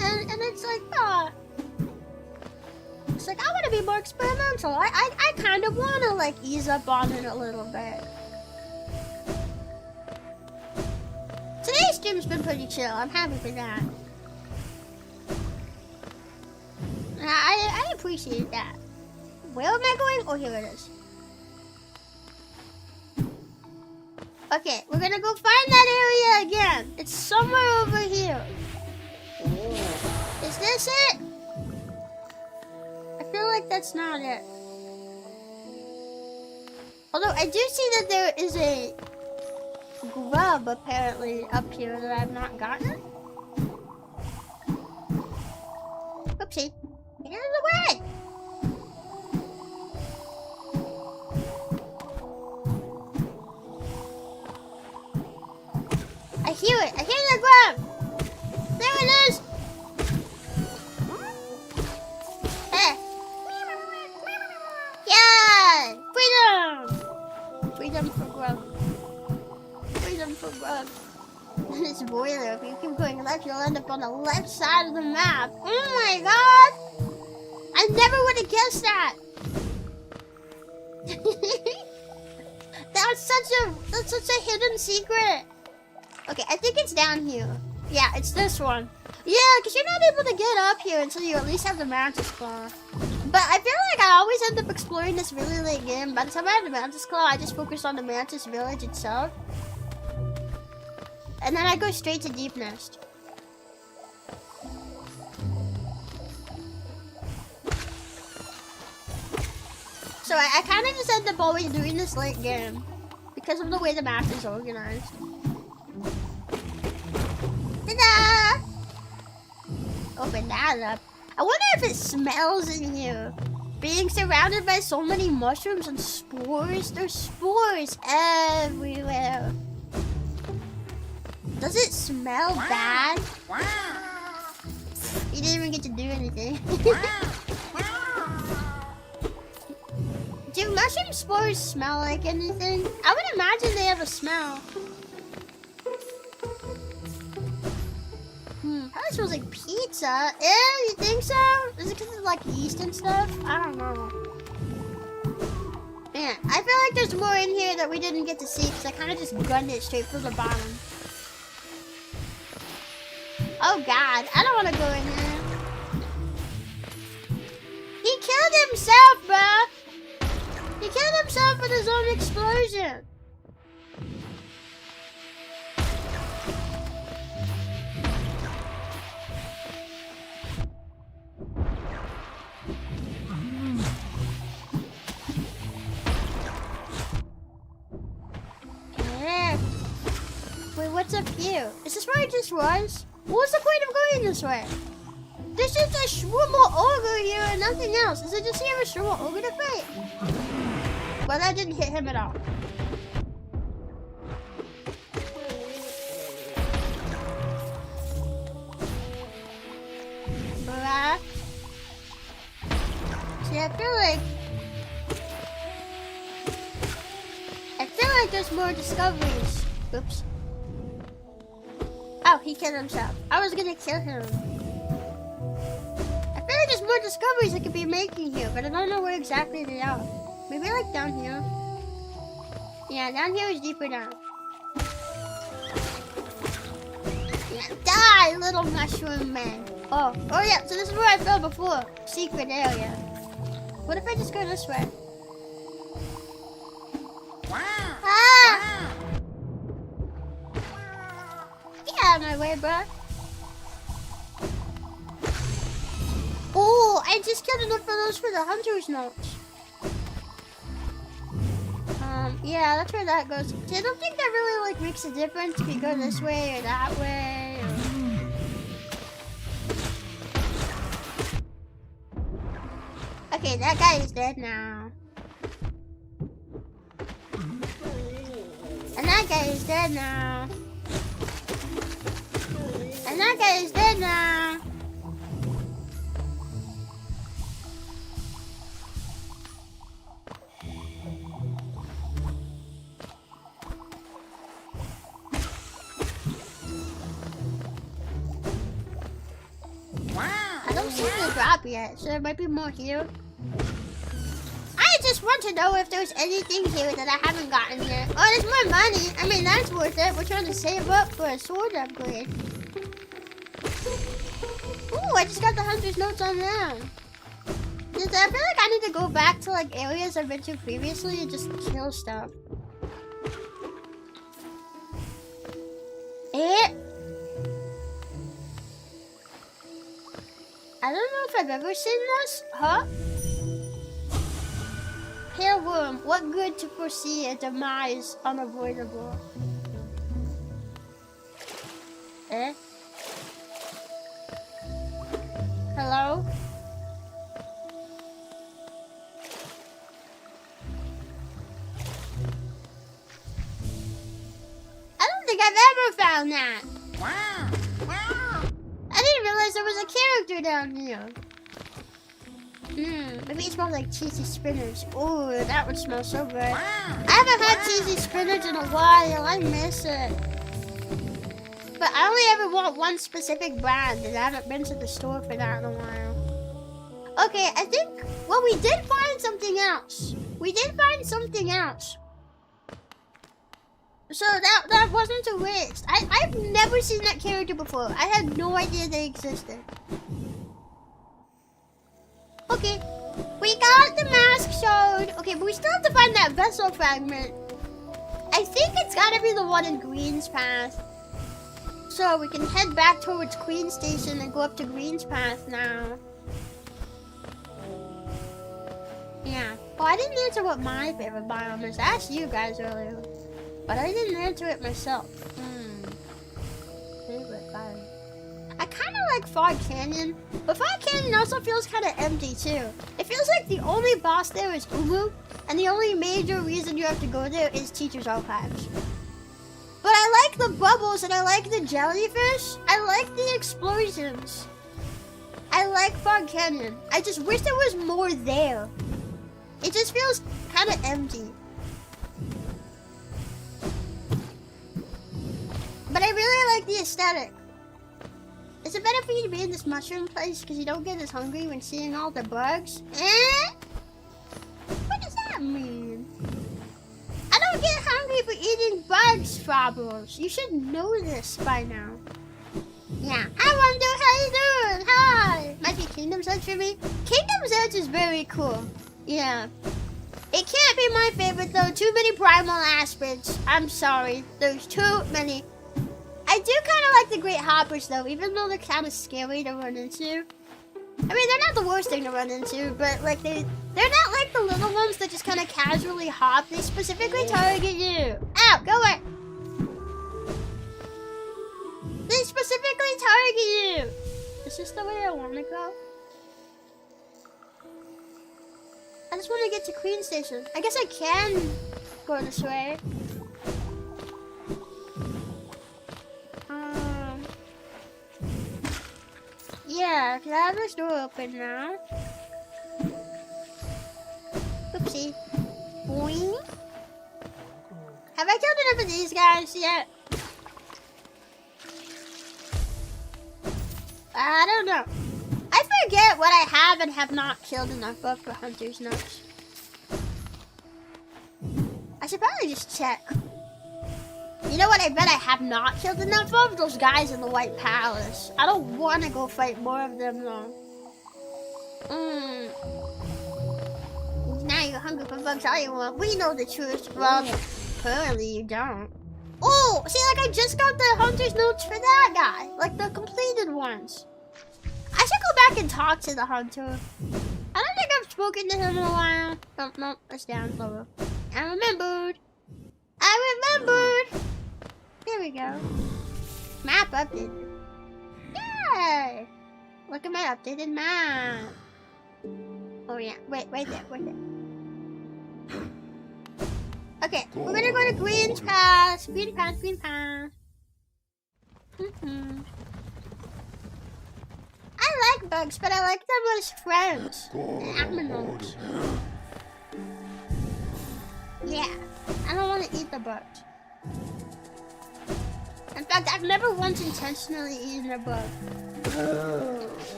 And it's like, it's like I want to be more experimental. I kind of want to like ease up on it a little bit. Today's stream's been pretty chill. I'm happy for that. I appreciate that. Where am I going? Oh, here it is. Okay, we're gonna go find that area again. It's somewhere over here. Is this it? I feel like that's not it. Although I do see that there is a grub apparently up here that I've not gotten. Oopsie. Get out of the way! I hear it! I hear the grub! There it is! Hey! Yeah! Freedom! Freedom for grub. Freedom for grub. This boiler, if you keep going left, you'll end up on the left side of the map. Oh my god! I never would have guessed that! That's such a hidden secret! Okay, I think it's down here. Yeah, it's this one. Yeah, because you're not able to get up here until you at least have the mountain spawn. But I feel like I always end up exploring this really late game. By the time I had the Mantis Claw, I just focused on the Mantis village itself. And then I go straight to Deep Nest. So I kind of just end up always doing this late game because of the way the map is organized. Ta-da! Open that up. I wonder if it smells in here. Being surrounded by so many mushrooms and spores. There's spores everywhere. Does it smell bad? You didn't even get to do anything. Do mushroom spores smell like anything? I would imagine they have a smell. Probably smells like pizza. Ew, you think so? Is it because of like yeast and stuff? I don't know. Man, I feel like there's more in here that we didn't get to see because I kind of just gunned it straight from the bottom. Oh God, I don't want to go in there. He killed himself, bruh. He killed himself with his own explosion. Wait, what's up here? Is this where I just was? What's the point of going this way? There's just a Shroomel Ogre here and nothing else. Is it just here a Shroomel Ogre to fight? Well, that didn't hit him at all. Bruh. See, I feel like there's more discoveries. Oops. Oh, he killed himself. I was gonna kill him. I feel like there's more discoveries I could be making here, but I don't know where exactly they are. Maybe like down here. Yeah, down here is deeper down. Yeah, die, little mushroom man. Oh yeah, so this is where I fell before. Secret area. What if I just go this way? Ah! Get out of my way, bro. Oh, I just killed enough of those for the hunter's notes. Yeah, that's where that goes. See, I don't think that really like makes a difference if you go this way or that way. Okay, that guy is dead now. And that guy is dead now. And that guy is dead now. I don't see the drop yet, so there might be more here. I just want to know if there's anything here that I haven't gotten yet. Oh, there's more money. I mean, that's worth it. We're trying to save up for a sword upgrade. Ooh, I just got the hunter's notes on that. I feel like I need to go back to like areas I've been to previously and just kill stuff. I don't know if I've ever seen this. Huh? Pale worm, what good to foresee a demise unavoidable? Hello? I don't think I've ever found that. I didn't realize there was a character down here. Maybe it smells like cheesy spinach. Ooh, that would smell so good. I haven't had cheesy spinach in a while. I miss it. But I only ever want one specific brand, and I haven't been to the store for that in a while. Okay, I think... Well, we did find something else. So that wasn't a waste. I've never seen that character before. I had no idea they existed. Okay. We got the mask showed. Okay, but we still have to find that vessel fragment. I think it's gotta be the one in Green's Path. So we can head back towards Queen Station and go up to Green's Path now. Yeah. Oh, I didn't answer what my favorite biome is. I asked you guys earlier. But I didn't answer it myself. Favorite biome. I kind of like Fog Canyon. But Fog Canyon also feels kind of empty too. It feels like the only boss there is Ubu. And the only major reason you have to go there is Teacher's Archives. But I like the bubbles and I like the jellyfish. I like the explosions. I like Fog Canyon. I just wish there was more there. It just feels kind of empty. But I really like the aesthetic. Is it better for you to be in this mushroom place because you don't get as hungry when seeing all the bugs? What does that mean? I don't get hungry for eating bugs, Frobbles. You should know this by now. Yeah. Hi, Wonder. How you doing? Hi. Might be Kingdom's Edge for me. Kingdom's Edge is very cool. Yeah. It can't be my favorite, though. Too many primal aspects. I'm sorry. There's too many. I do kind of like the Great Hoppers, though, even though they're kind of scary to run into. I mean, they're not the worst thing to run into, but like they're not like the little ones that just kind of casually hop. They specifically target you. Ow, go away. They specifically target you. Is this the way I want to go? I just want to get to Queen Station. I guess I can go this way. Yeah, can I have this door open now? Oopsie. Boing. Have I killed enough of these guys yet? I don't know. I forget what I have and have not killed enough of for Hunter's Notes. I should probably just check. You know what I bet I have not killed enough of? Those guys in the White Palace. I don't want to go fight more of them though. Now you're hungry for bugs all you want. We know the truth. Well, apparently you don't. Oh, see, like I just got the Hunter's Notes for that guy. Like the completed ones. I should go back and talk to the Hunter. I don't think I've spoken to him in a while. Oh, no, that's down lower. I remembered. Here we go. Map updated. Yay! Look at my updated map. Oh yeah, wait there. Okay, we're gonna go to Green's Path. Green Path. I like bugs, but I like them as friends. Animals. Yeah, I don't want to eat the bugs. In fact, I've never once intentionally eaten a bug.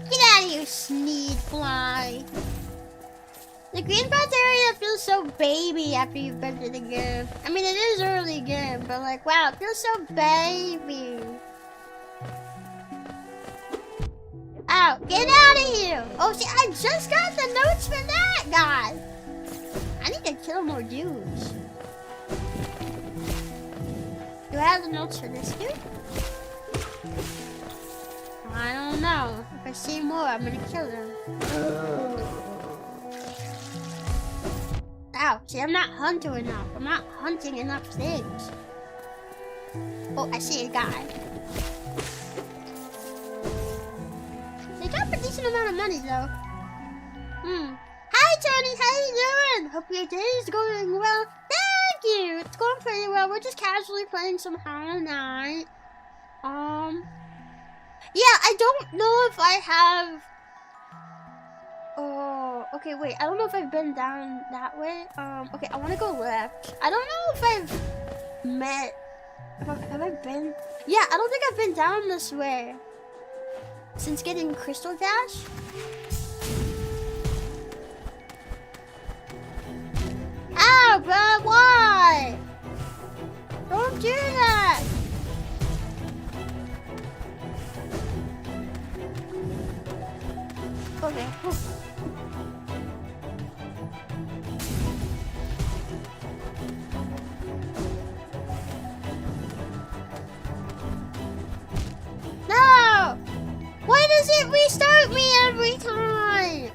Get out of here, Sneed Fly. The Green Path area feels so baby after you've been to the game. I mean, it is early game, but like, wow, it feels so baby. Ow, get out of here. Oh, see, I just got the notes for that guy. I need to kill more dudes. Do I have the notes for this dude? I don't know. If I see more, I'm gonna kill them. Ow, see, I'm not hunting enough. I'm not hunting enough things. Oh, I see a guy. They got a decent amount of money, though. Hi, Tony. How you doing? Hope your day is going well. Thank you. It's going pretty well. We're just casually playing some Hollow Knight. Yeah, I don't know if I have... Oh, okay, wait. I don't know if I've been down that way. Okay, I want to go left. I don't know if I've met... Have I been... Yeah, I don't think I've been down this way since getting Crystal Dash. Ow, bro, why? Don't do that. Okay. every time.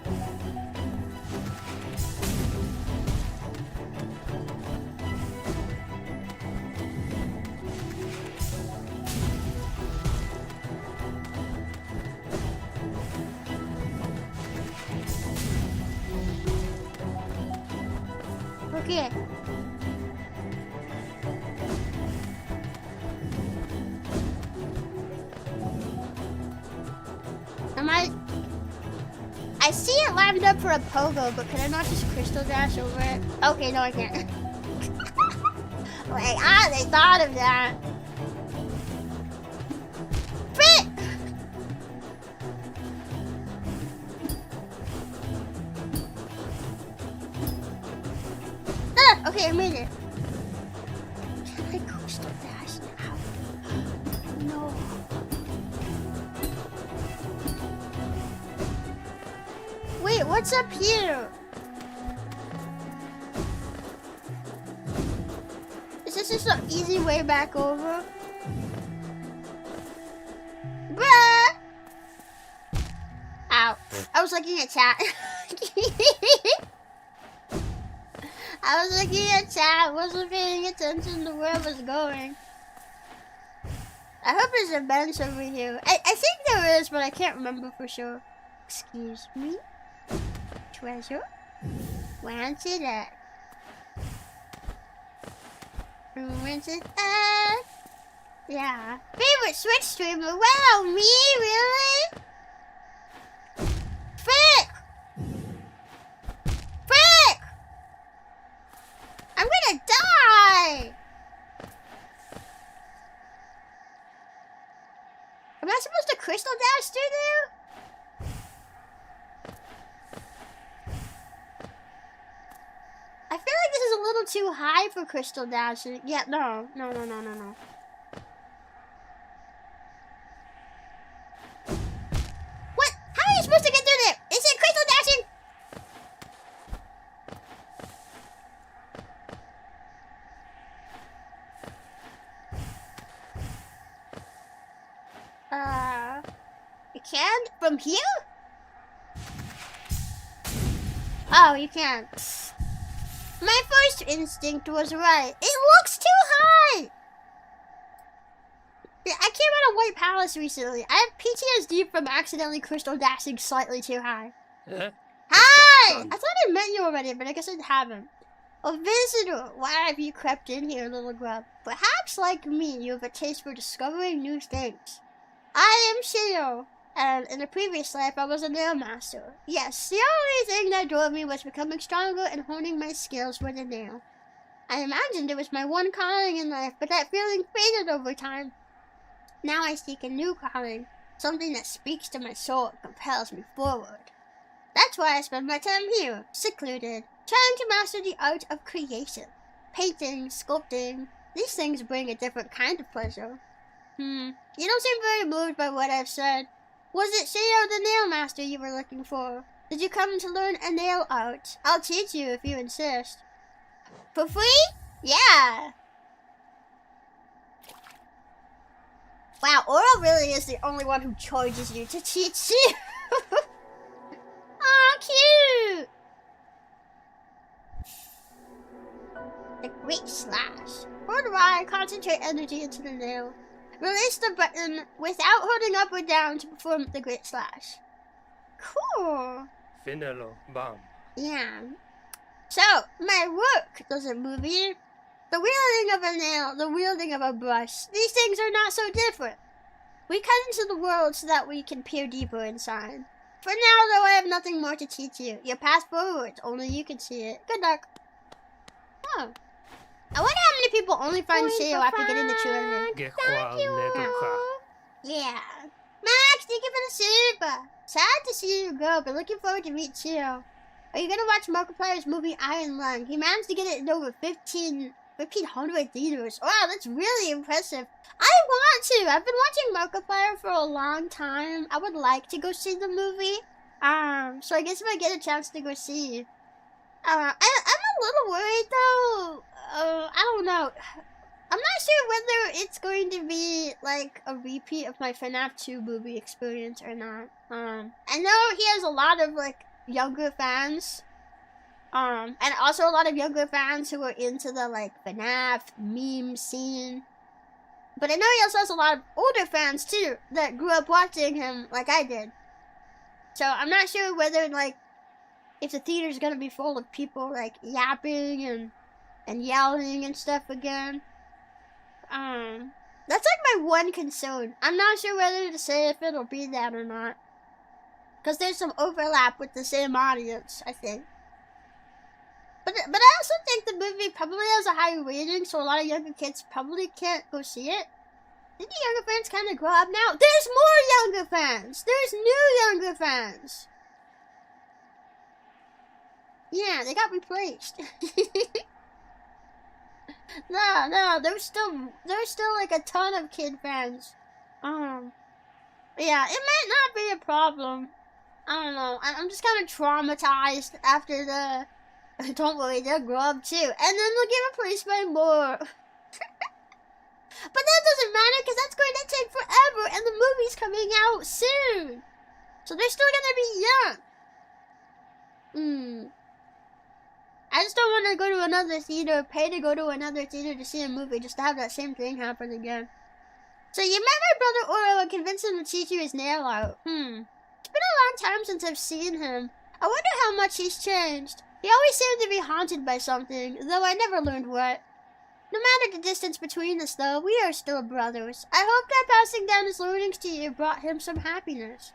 Okay. I see it lined up for a pogo, but can I not just crystal dash over it? Okay, no, I can't. Wait, they thought of that. Frick! Okay, I made it. Can I crystal dash now? No. Wait, what's up here? Is this just an easy way back over? Bruh! Ow. I was looking at chat. I was looking at chat, wasn't paying attention to where I was going. I hope there's a bench over here. I think there is, but I can't remember for sure. Excuse me? Treasure? Where's it at? Where's it at? Yeah. Favorite Switch streamer? Wow, me? Really? Frick! Frick! I'm gonna die! Am I supposed to crystal dash through there? I feel like this is a little too high for crystal dashing. Yeah, no. What? How are you supposed to get through there? Is it crystal dashing? You can? From here? Oh, you can't. My first instinct was right. It looks too high! Yeah, I came out of White Palace recently. I have PTSD from accidentally crystal dashing slightly too high. Hi! I thought I met you already, but I guess I haven't. A visitor. Why have you crept in here, little grub? Perhaps, like me, you have a taste for discovering new things. I am Shio, and in a previous life, I was a nail master. Yes, the only thing that drove me was becoming stronger and honing my skills with a nail. I imagined it was my one calling in life, but that feeling faded over time. Now I seek a new calling, something that speaks to my soul and compels me forward. That's why I spend my time here, secluded, trying to master the art of creation. Painting, sculpting, these things bring a different kind of pleasure. You don't seem very moved by what I've said. Was it Shio the nail master you were looking for? Did you come to learn a nail art? I'll teach you if you insist. For free? Yeah. Wow, Oro really is the only one who charges you to teach you. Aw, cute. The Great Slash. Hold right, concentrate energy into the nail. Release the button without holding up or down to perform the Great Slash. Cool. Finelo, bam. Yeah. So, my work doesn't move you. The wielding of a nail, the wielding of a brush, these things are not so different. We cut into the world so that we can peer deeper inside. For now, though, I have nothing more to teach you. Your path forward, only you can see it. Good luck. Oh. I wonder how many people only find Shio after getting the tournament. Yeah. Max, thank you for the super. Sad to see you go, but looking forward to meet Shio. Are you gonna watch Markiplier's movie Iron Lung? He managed to get it in over 1,500 theaters. Wow, that's really impressive. I want to. I've been watching Markiplier for a long time. I would like to go see the movie. So I guess if I get a chance to go see. I'm a little worried though. I don't know. I'm not sure whether it's going to be like a repeat of my FNAF 2 movie experience or not. I know he has a lot of like younger fans. And also a lot of younger fans who are into the like FNAF meme scene. But I know he also has a lot of older fans too that grew up watching him like I did. So I'm not sure whether like if the theater's gonna be full of people like yapping and yelling and stuff again. That's like my one concern. I'm not sure whether to say if it'll be that or not. Because there's some overlap with the same audience, I think. But I also think the movie probably has a high rating, so a lot of younger kids probably can't go see it. Didn't the younger fans kind of grow up now? There's more younger fans! There's new younger fans! Yeah, they got replaced. No, there's still like a ton of kid fans. Yeah, it might not be a problem. I don't know. I'm just kind of traumatized after the. Don't worry, they'll grow up too, and then they'll get replaced by more. But that doesn't matter because that's going to take forever, and the movie's coming out soon, so they're still gonna be young. I just don't want to go to another theater, pay to go to another theater to see a movie just to have that same thing happen again. So you met my brother Oro and convinced him to teach you his nail art. It's been a long time since I've seen him. I wonder how much he's changed. He always seemed to be haunted by something, though I never learned what. No matter the distance between us, though, we are still brothers. I hope that passing down his learnings to you brought him some happiness.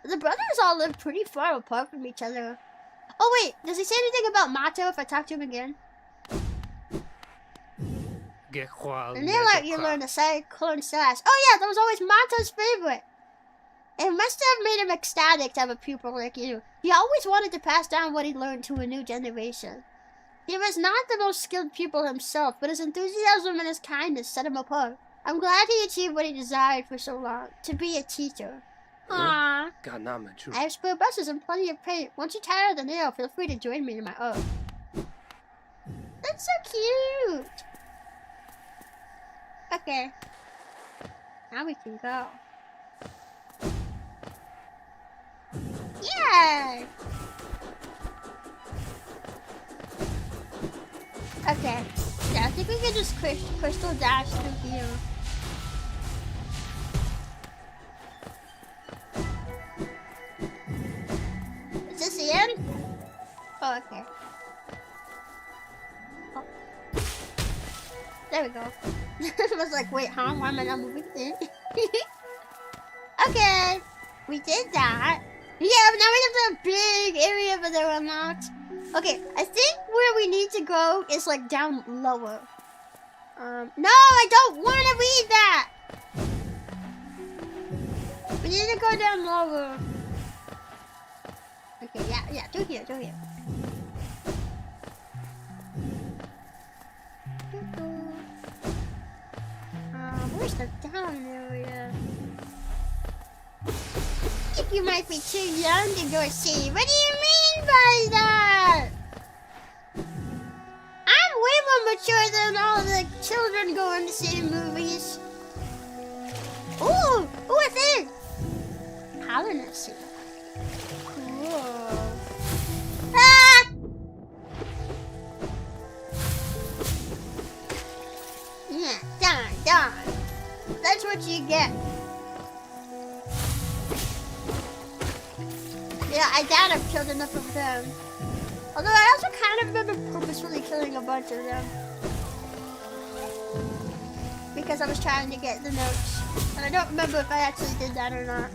The brothers all live pretty far apart from each other. Oh wait, does he say anything about Mato if I talk to him again? The nail art you learned to say, clone slash. Oh yeah, that was always Mato's favorite. It must have made him ecstatic to have a pupil like you. He always wanted to pass down what he learned to a new generation. He was not the most skilled pupil himself, but his enthusiasm and his kindness set him apart. I'm glad he achieved what he desired for so long, to be a teacher. Aww. I have spare brushes and plenty of paint. Once you tire the nail, feel free to join me in my art. That's so cute. Okay. Now we can go. Yay! Okay. Yeah, I think we can just crystal dash through here. Is this the end? Oh, okay. Oh. There we go. I was like, wait, huh? Why am I not moving in? Okay. We did that. Yeah, now we have the big area over there unlocked. Okay, I think where we need to go is like down lower. No, I don't want to read that. We need to go down lower. Okay, yeah, do here. Where's the down area? I think you might be too young to go see. What do you mean by that? I'm way more mature than all the children going to see movies. Ooh, a thing. Colosseum. Cool. Ah! Yeah, darn. That's what you get. Yeah, I doubt I've killed enough of them. Although I also kind of remember purposefully killing a bunch of them. Because I was trying to get the notes. And I don't remember if I actually did that or not.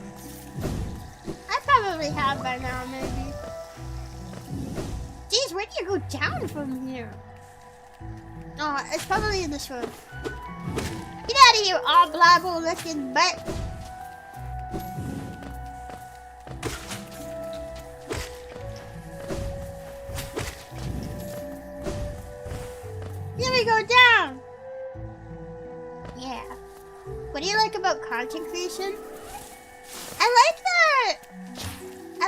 I probably have by now, maybe. Jeez, where do you go down from here? Oh, it's probably in this room. Get out of here, all blabble looking butt. Here we go down. Yeah. What do you like about content creation? I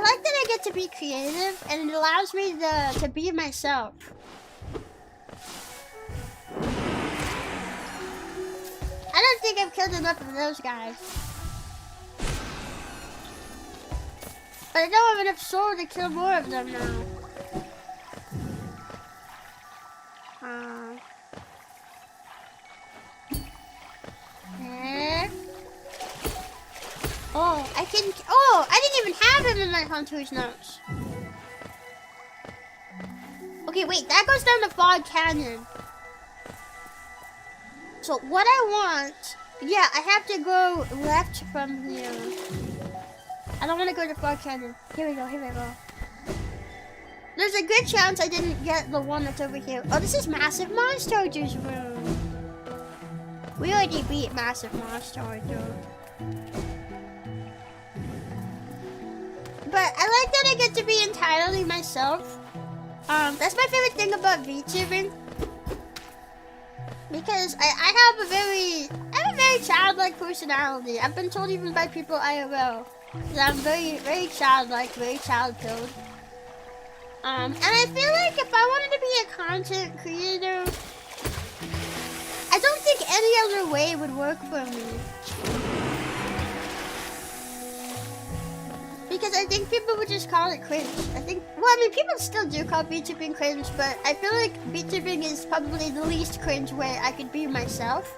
like that I get to be creative and it allows me to be myself. think I've killed enough of those guys. But I don't have enough soul to kill more of them now. Oh, I can. Oh, I didn't even have him in my hunter's notes. Okay, wait, that goes down the Fog Canyon. So what I want, yeah, I have to go left from here. I don't want to go to Fog Canyon. Here we go, here we go. There's a good chance I didn't get the one that's over here. Oh, this is Massive Moss Charger's room. We already beat Massive Moss Charger. But I like that I get to be entirely myself. That's my favorite thing about VTubing. Because I have a very childlike personality. I've been told even by people IRL that I'm very childlike, very child-killed. And I feel like if I wanted to be a content creator, I don't think any other way would work for me. Because I think people would just call it cringe. Well, I mean, people still do call VTubing cringe, but I feel like VTubing is probably the least cringe way I could be myself.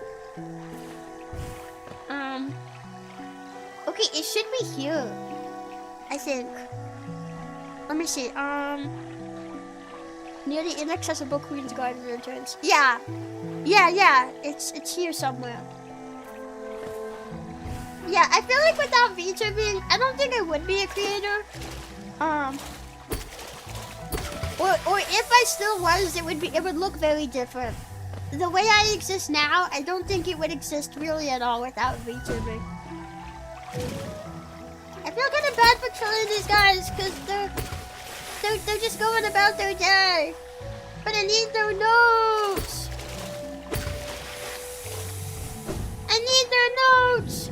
Okay, it should be here, I think. Let me see, near the inaccessible Queen's Garden entrance. Yeah, it's here somewhere. Yeah, I feel like without VTubing, I don't think I would be a creator. Or if I still was, it would look very different. The way I exist now, I don't think it would exist really at all without VTubing. I feel kind of bad for killing these guys because they're just going about their day. But I need their notes. I need their notes.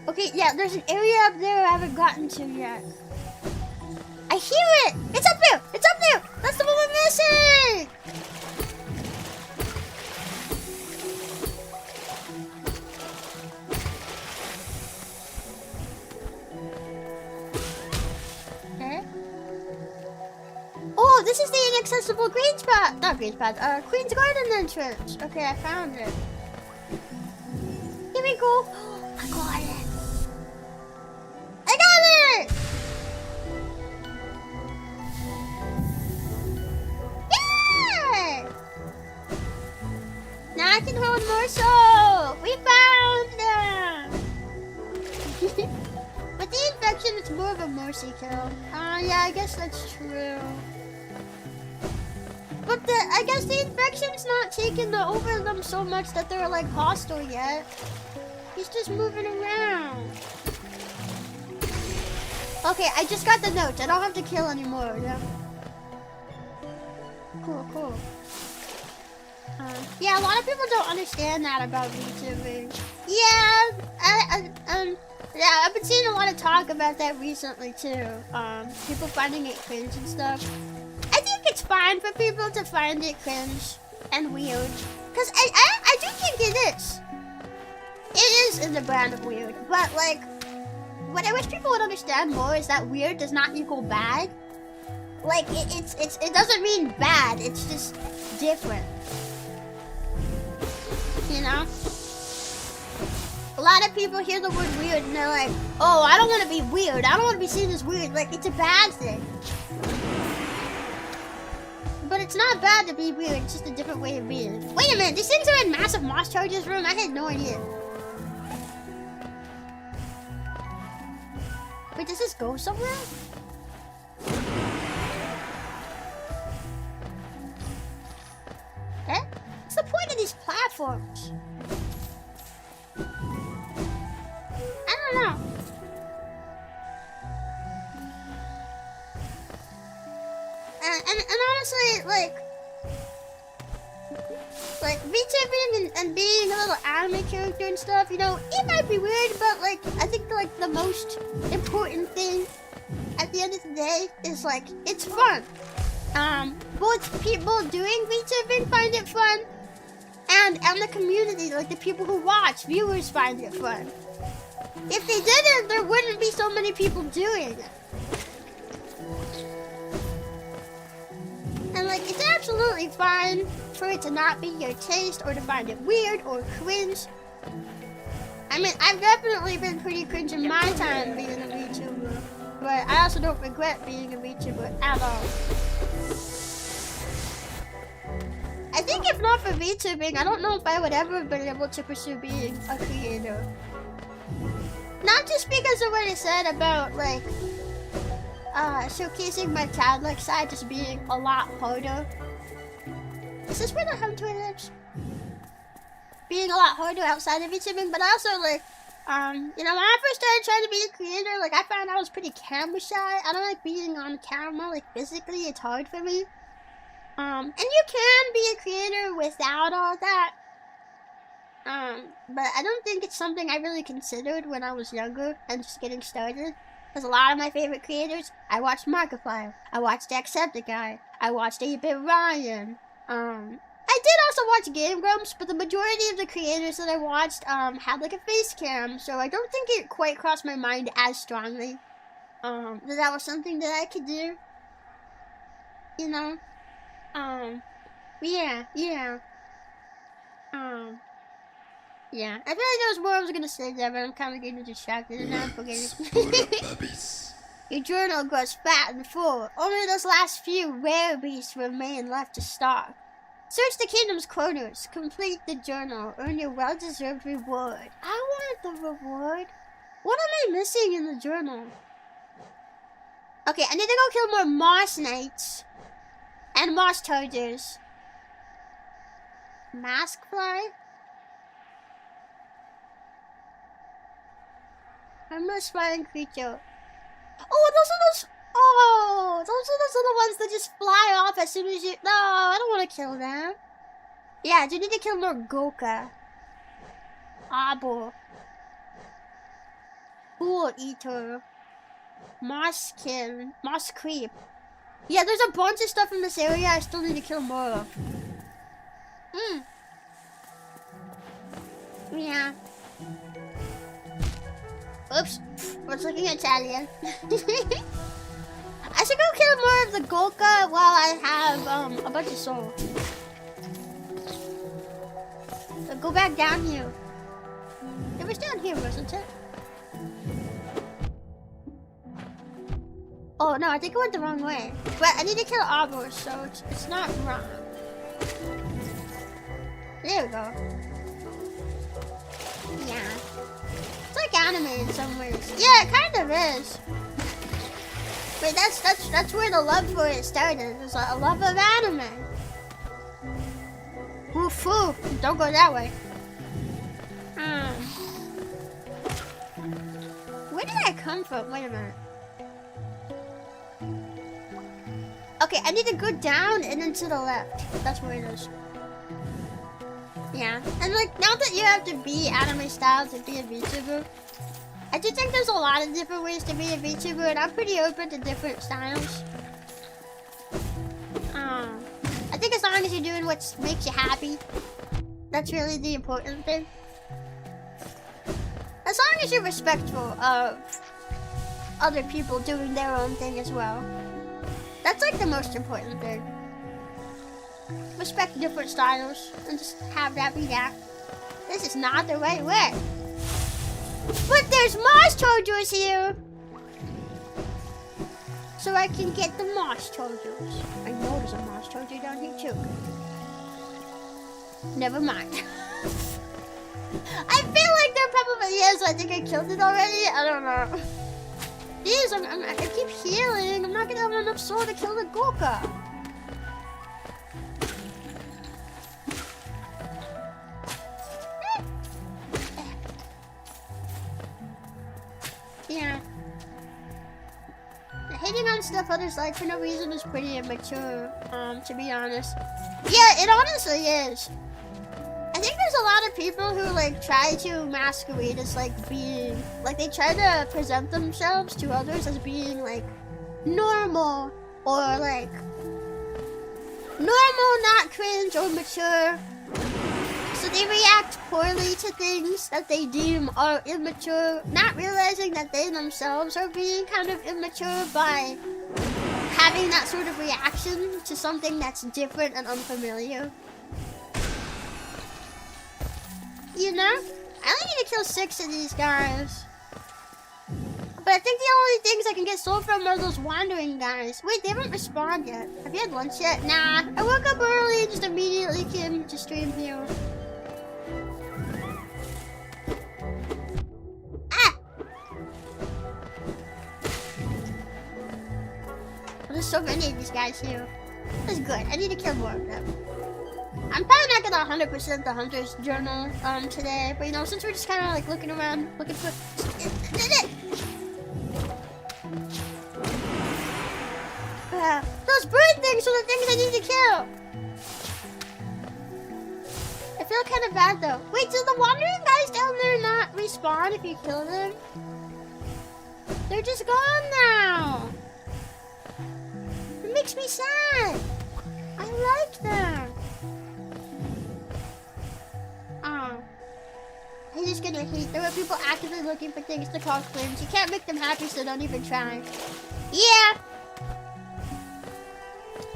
Okay, yeah, there's an area up there I haven't gotten to yet. I hear it! It's up there! It's up there! That's the one we're missing! Okay. Oh, this is the inaccessible Queen's Garden entrance. Okay, I found it. Here we go. I got it. I got it! Yay! Now I can hold more soul. We found them. With the infection, it's more of a mercy kill. Yeah, I guess that's true. But I guess the infection's not taking over them so much that they're like hostile yet. He's just moving around. Okay, I just got the notes. I don't have to kill anymore. Yeah. Cool. Yeah, a lot of people don't understand that about VTubing. Yeah, I've been seeing a lot of talk about that recently too. People finding it cringe and stuff. I think it's fine for people to find it cringe and weird, cause I do think it is. It is in the brand of weird, but like, what I wish people would understand more is that weird does not equal bad. Like, it doesn't mean bad, it's just different. You know? A lot of people hear the word weird and they're like, oh, I don't want to be weird. I don't want to be seen as weird. Like, it's a bad thing. But it's not bad to be weird, it's just a different way of being. Wait a minute, these things are in Massive Moss Charger's room? I had no idea. Wait, does this go somewhere? Eh? What's the point of these platforms? I don't know. And honestly, like VTubing and being a little anime character and stuff, you know, it might be weird, but like, I think like the most important thing at the end of the day is like, it's fun. Both people doing VTubing find it fun, and the community, like the people who watch, viewers find it fun. If they didn't, there wouldn't be so many people doing it. And like, it's absolutely fine for it to not be your taste or to find it weird or cringe. I mean, I've definitely been pretty cringe in my time being a VTuber, but I also don't regret being a VTuber at all. I think if not for VTubing, I don't know if I would ever have been able to pursue being a creator. Not just because of what I said about, like, showcasing my childlike side just being a lot harder. Is this where the hunter lives? Being a lot harder outside of VTubing, but also, like, you know, when I first started trying to be a creator, like, I found I was pretty camera shy. I don't like being on camera, like, physically, it's hard for me. And you can be a creator without all that. But I don't think it's something I really considered when I was younger and just getting started. Because a lot of my favorite creators, I watched Markiplier, I watched Jacksepticeye, I watched 8-Bit Ryan. I did also watch Game Grumps, but the majority of the creators that I watched, had like a face cam, so I don't think it quite crossed my mind as strongly, that was something that I could do. You know? Yeah. Yeah. I feel like there was more I was gonna say there, but I'm kind of getting distracted and I'm forgetting. Your journal grows fat and full. Only those last few rare beasts remain left to stock. Search the kingdom's corners. Complete the journal. Earn your well-deserved reward. I want the reward. What am I missing in the journal? Okay, I need to go kill more moss knights. And moss chargers. Mask fly? Harmless flying creature. Oh, those are those. Oh, those are those little ones that just fly off as soon as you. No, I don't want to kill them. Yeah, I do need to kill more Goka. Abo. Pool eater. Mosskin. Moss creep. Yeah, there's a bunch of stuff in this area I still need to kill more of. Yeah. Oops. What's looking at Italian? I should go kill more of the Golka while I have a bunch of soul. So go back down here. It was down here, wasn't it? Oh no, I think I went the wrong way. But I need to kill Arbor, so it's not wrong. There we go. Yeah. It's like anime in some ways. Yeah, it kind of is. Wait, that's where the love for it started. It's a love of anime. Oof, oof. Don't go that way. Where did I come from? Wait a minute. Okay, I need to go down and then to the left. That's where it is. Yeah, and like now that you have to be anime style to be a VTuber, I do think there's a lot of different ways to be a VTuber, and I'm pretty open to different styles. I think as long as you're doing what makes you happy, that's really the important thing. As long as you're respectful of other people doing their own thing as well. That's like the most important thing. Respect different styles and just have that be that. This is not the right way. But there's moss chargers here! So I can get the moss chargers. I know there's a moss charger down here too. Never mind. I feel like there probably is. I think I killed it already. I don't know. Jeez, I keep healing. I'm not gonna have enough soul to kill the Gorka. Yeah. Hating on stuff others like for no reason is pretty immature, to be honest. Yeah, it honestly is. I think there's a lot of people who like try to masquerade as like being, like they try to present themselves to others as being like normal or like normal, not cringe or mature. So They react poorly to things that they deem are immature, not realizing that they themselves are being kind of immature by having that sort of reaction to something that's different and unfamiliar. You know? I only need to kill 6 of these guys. But I think the only things I can get soul from are those wandering guys. Wait, they haven't respawned yet. Have you had lunch yet? Nah. I woke up early and just immediately came to stream here. Ah! There's so many of these guys here. That's good. I need to kill more of them. I'm probably not gonna 100% the Hunter's Journal today, but you know, since we're just kind of like looking around, looking for... Those bird things are the things I need to kill. I feel kind of bad though. Wait, do the wandering guys down there not respawn if you kill them? They're just gone now. It makes me sad. I like them. Oh. I'm just gonna hate. There are people actively looking for things to call claims. You can't make them happy, so don't even try. Yeah.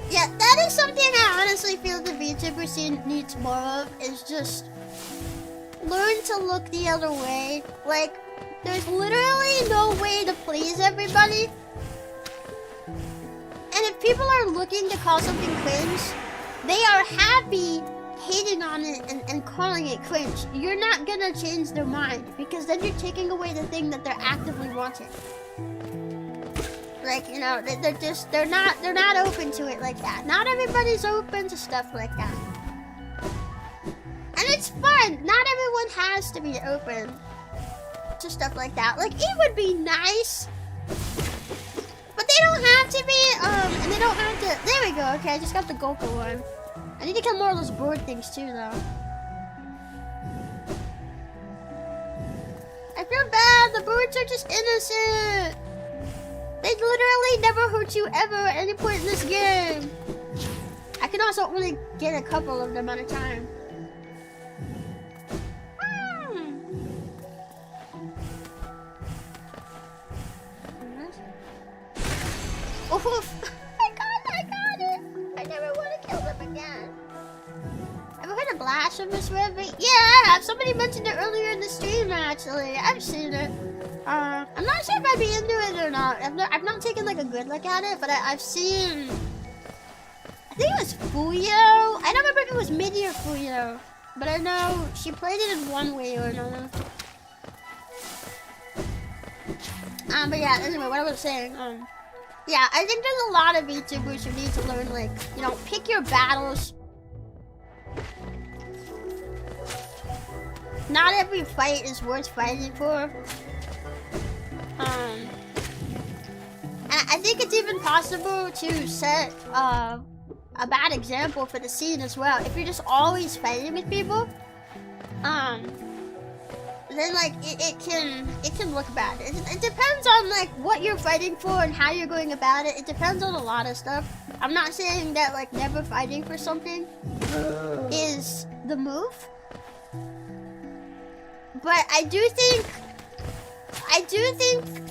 Yeah, that is something I honestly feel the VTuber scene needs more of, is just learn to look the other way. Like, there's literally no way to please everybody. And if people are looking to call something cringe, they are happy hating on it and calling it cringe. You're not gonna change their mind, because then you're taking away the thing that they're actively wanting. Like, you know, they're not open to it like that. Not everybody's open to stuff like that. And it's fun. Not everyone has to be open to stuff like that. Like, it would be nice, but they don't have to be, and they don't have to. There we go. Okay, I just got the Gulpa one. I need to kill more of those bird things too, though. I feel bad. The birds are just innocent. They literally never hurt you ever at any point in this game. I can also only get a couple of them at a time. Oof. I got it. I never want to kill them again. Ever heard of Blasphemous Rebbi? Yeah, I have. Somebody mentioned it earlier in the stream, actually. I've seen it. I'm not sure if I'd be into it or not. I've not taken like a good look at it, but I've seen... I think it was Fuyo. I don't remember if it was Midi or Fuyo, but I know she played it in one way or another. But yeah, anyway, what I was saying, yeah, I think there's a lot of VTubers who need to learn, like, you know, pick your battles. Not every fight is worth fighting for. And I think it's even possible to set a bad example for the scene as well. If you're just always fighting with people, then like it can look bad. It depends on like what you're fighting for and how you're going about it. It depends on a lot of stuff. I'm not saying that like never fighting for something is the move, but I do think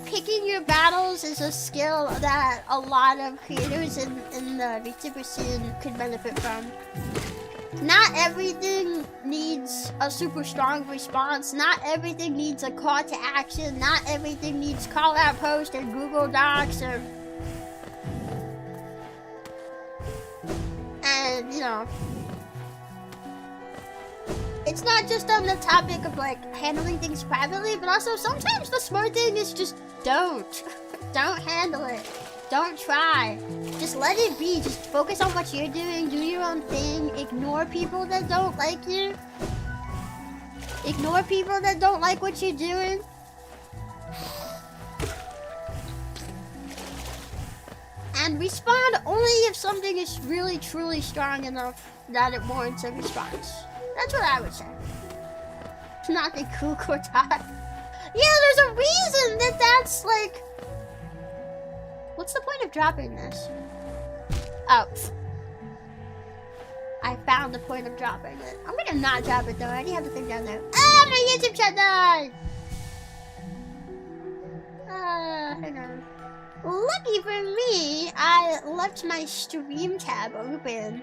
picking your battles is a skill that a lot of creators in the VTuber scene could benefit from. Not everything needs a super strong response. Not everything needs a call to action. Not everything needs call out post or Google Docs or... And, you know... It's not just on the topic of, like, handling things privately, but also sometimes the smart thing is just don't. Don't handle it. Don't try. Just let it be. Just focus on what you're doing. Do your own thing. Ignore people that don't like you. Ignore people that don't like what you're doing. And respond only if something is really, truly strong enough that it warrants a response. That's what I would say. It's not the cool Cortat. Yeah, there's a reason that that's like... What's the point of dropping this? Oh. I found the point of dropping it. I'm gonna not drop it though. I already have the thing down there. Ah, my YouTube shut down! Hang on. Lucky for me, I left my stream tab open.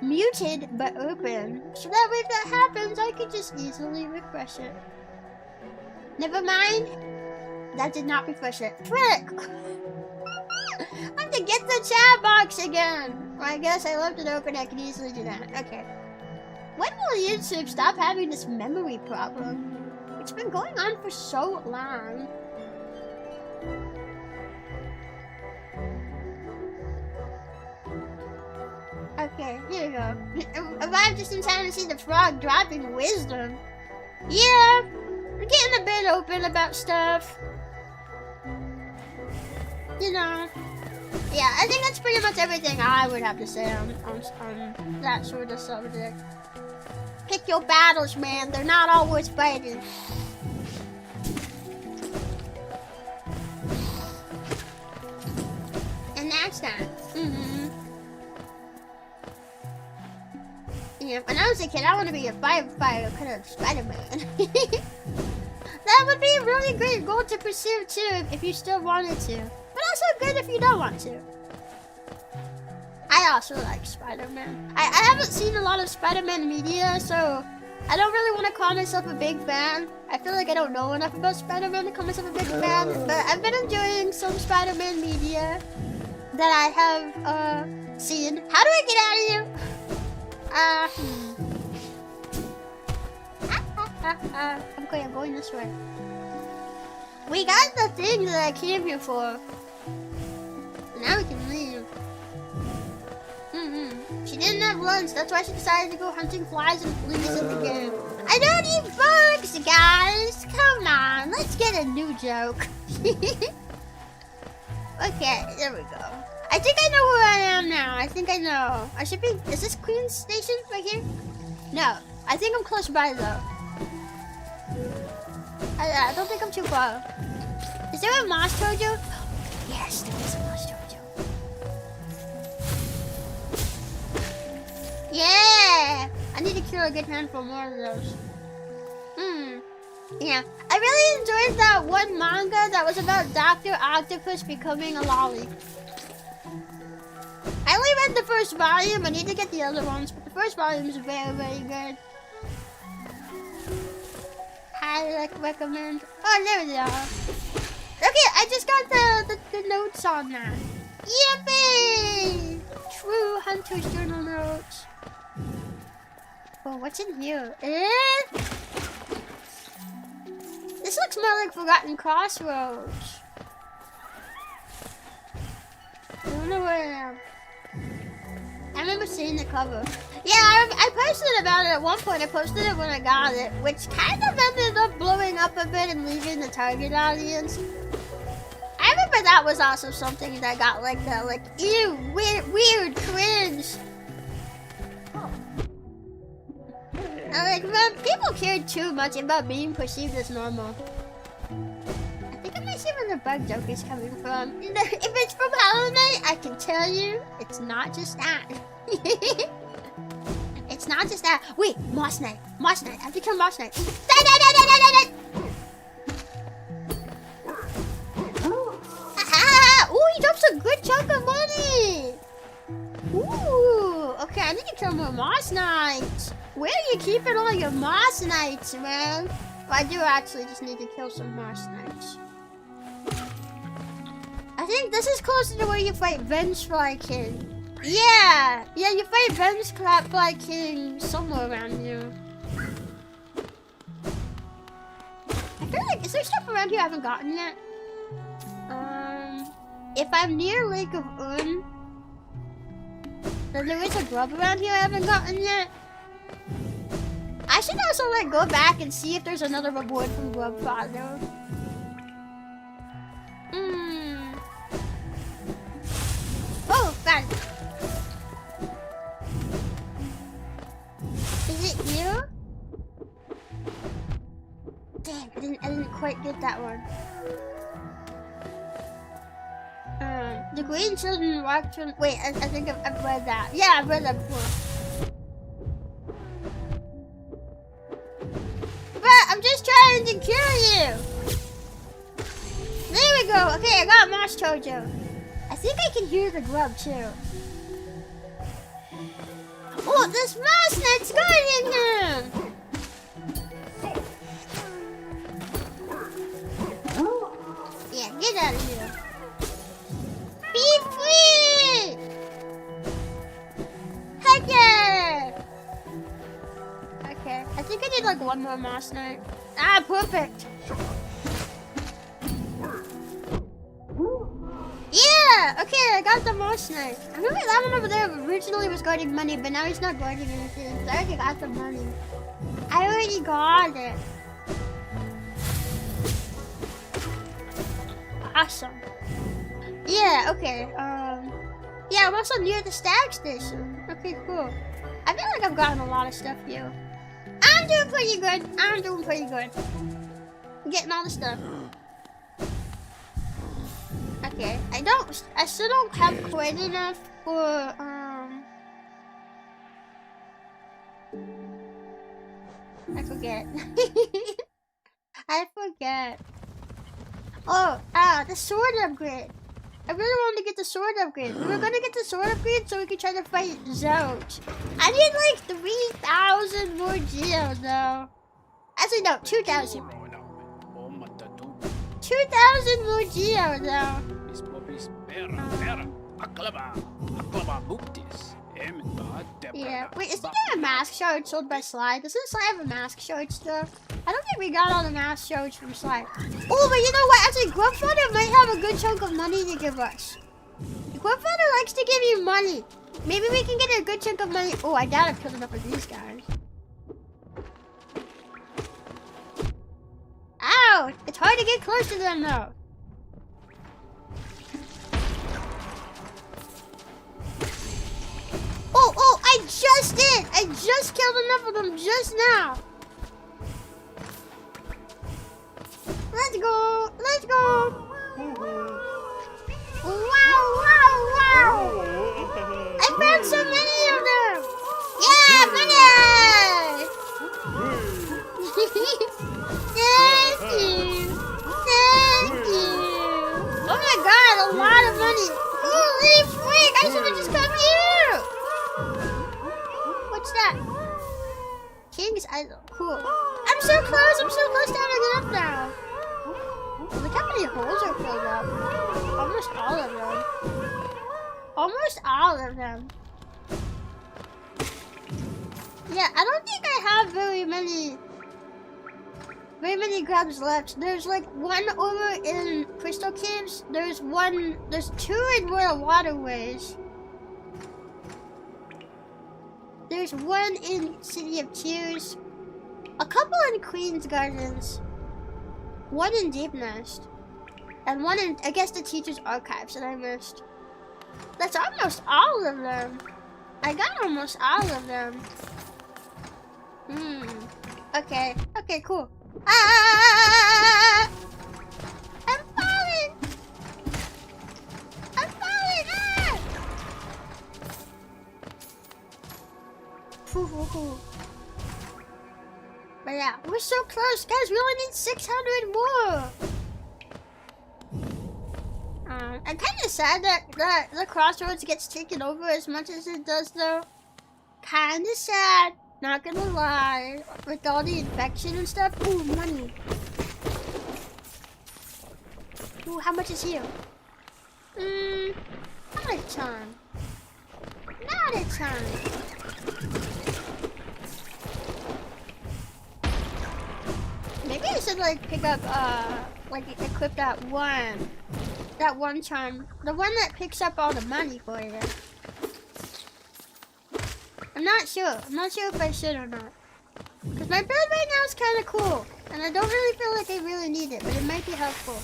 Muted, but open. So that way if that happens, I could just easily refresh it. Never mind. That did not refresh it. Frick! I have to get the chat box again. Well, I guess I left it open. I can easily do that. Okay. When will YouTube stop having this memory problem? It's been going on for so long. Okay, here we go. Arrived just in time to see the frog dropping wisdom. Yeah, we're getting a bit open about stuff. You know. Yeah, I think that's pretty much everything I would have to say on that sort of subject. Pick your battles, man. They're not all worth fighting. And that's that. Yeah, when I was a kid, I wanted to be a firefighter, kind of Spider-Man. That would be a really great goal to pursue too, if you still wanted to. But also good if you don't want to. I also like Spider-Man. I haven't seen a lot of Spider-Man media, so I don't really want to call myself a big fan. I feel like I don't know enough about Spider-Man to call myself a big fan. But I've been enjoying some Spider-Man media that I have seen. How do I get out of here? Okay, I'm going this way. We got the thing that I came here for. Now we can leave. She didn't have lunch, that's why she decided to go hunting flies and fleas in the game. I don't eat bugs, guys! Come on, let's get a new joke. Okay, there we go. I think I know where I am now. I think I know. I should be... Is this Queen's Station right here? No. I think I'm close by, though. I don't think I'm too far. Is there a Moss Tojo? Yes, there is a Moss Tojo. Yeah! I need to kill a good handful more of those. Yeah. I really enjoyed that one manga that was about Dr. Octopus becoming a lolly. I only read the first volume. I need to get the other ones, but the first volume is very, very good. Highly recommend. Oh, there they are. Okay, I just got the notes on that. Yippee! True Hunter's Journal notes. Oh, what's in here? This looks more like Forgotten Crossroads. I don't know where I am. I remember seeing the cover. Yeah, I posted about it at one point. I posted it when I got it, which kind of ended up blowing up a bit and leaving the target audience. I remember that was also something that got like the ew, weird, cringe. Like, man, people cared too much about being perceived as normal. I think I might see where the bug joke is coming from. If it's from Holiday, I can tell you, it's not just that. It's not just that. Wait, Moss Knight. Moss Knight. I have to kill Moss Knight. Ooh, he drops a good chunk of money. Ooh, okay, I need to kill more Moss Knights. Where are you keeping all your Moss Knights, man? Well, I do actually just need to kill some Moss Knights. I think this is closer to where you fight Vengefly King. Yeah, you fight Vengefly King somewhere around here. I feel like, is there stuff around here I haven't gotten yet? If I'm near Lake of Un, then there is a grub around here I haven't gotten yet. I should also go back and see if there's another reward from Grub Father. Oh, God. Is it you? Damn, I didn't quite get that one. The Green Children walked from... Wait, I think I've read that. Yeah, I've read that before. trying to kill you. There we go. Okay, I got Moss Chojo. I think I can hear the grub too. Oh, this mouse net's going in here. Yeah, get out of here. Be free! Heck yeah! Okay, I think I need like one more mouse net. Ah, perfect. Yeah! Okay, I got the mouse net. I remember that one over there originally was guarding money, but now he's not guarding anything. I already got the money. I already got it. Awesome. Yeah, okay. Yeah, I'm also near the stag station. Okay, cool. I feel like I've gotten a lot of stuff here. I'm doing pretty good. I'm getting all the stuff. Okay, I still don't have quite enough for, I forget. I forget. Oh, the sword upgrade. I really wanted to get the sword upgrade. We were gonna get the sword upgrade so we could try to fight Zoj. I need like 3,000 more geos though. Actually, no, 2,000. 2,000 more geos though. Yeah, wait, isn't there a mask shard sold by Slide? Doesn't Slide have a mask shard stuff? I don't think we got all the mask shards from Slide. Oh, but you know what? Actually, Grubfather might have a good chunk of money to give us. Grubfather likes to give you money. Maybe we can get a good chunk of money. Oh, I doubt I've killed enough of these guys. Ow! It's hard to get close to them though. Oh, I just did! I just killed enough of them just now. Let's go! Let's go! Wow! I found so many of them! Yeah, money! Thank you! Thank you! Oh my god, a lot of money! Holy freak! I should have just come here! What's that? King's Idol. Cool. I'm so close to having enough now. Look how many holes are filled up. Almost all of them. Almost all of them. Yeah, I don't think I have very many grabs left. There's like one over in Crystal Caves. There's two in Royal Waterways. There's one in City of Tears. A couple in Queen's Gardens. One in Deep Nest. And one in, I guess, the Teacher's Archives that I missed. That's almost all of them. I got almost all of them. Okay. Okay, cool. Ah! I'm falling! I'm falling! Ah! But yeah, we're so close, guys. We only need 600 more. I'm kind of sad that the Crossroads gets taken over as much as it does, though. Kind of sad. Not gonna lie. With all the infection and stuff. Ooh, money. Ooh, how much is here? Not a ton. Not a ton. Maybe I should like pick up like equip that one charm, the one that picks up all the money for you. I'm not sure if I should or not. Cause my build right now is kind of cool, and I don't really feel like I really need it, but it might be helpful.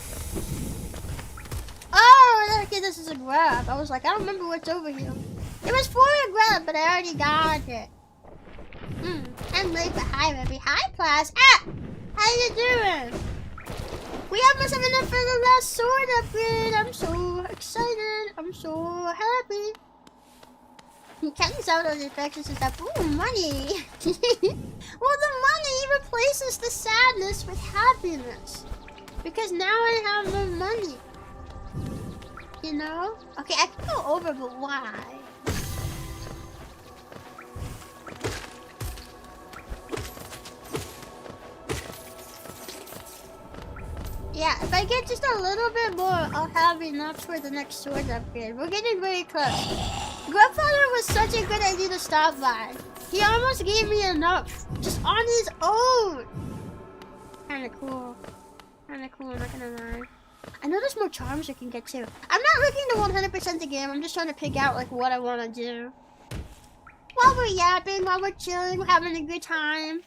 Oh, okay, this is a grab. I was like, I don't remember what's over here. It was for a grab, but I already got it. I'm late, but hi, Rebbi. Hi, class. Ah! How you doing? We almost have enough for the last sword upgrade. I'm so excited. I'm so happy. Counting out all the infections and stuff. Ooh, money. Well, the money replaces the sadness with happiness. Because now I have more money. You know? Okay, I can go over, but why? Yeah, if I get just a little bit more, I'll have enough for the next sword upgrade. We're getting very close. Grandfather was such a good idea to stop by. He almost gave me enough, just on his own. Kinda cool. Kinda cool, I'm not gonna lie. I know there's more charms I can get too. I'm not looking to 100% the game, I'm just trying to pick out like what I want to do. While we're yapping, while we're chilling, we're having a good time.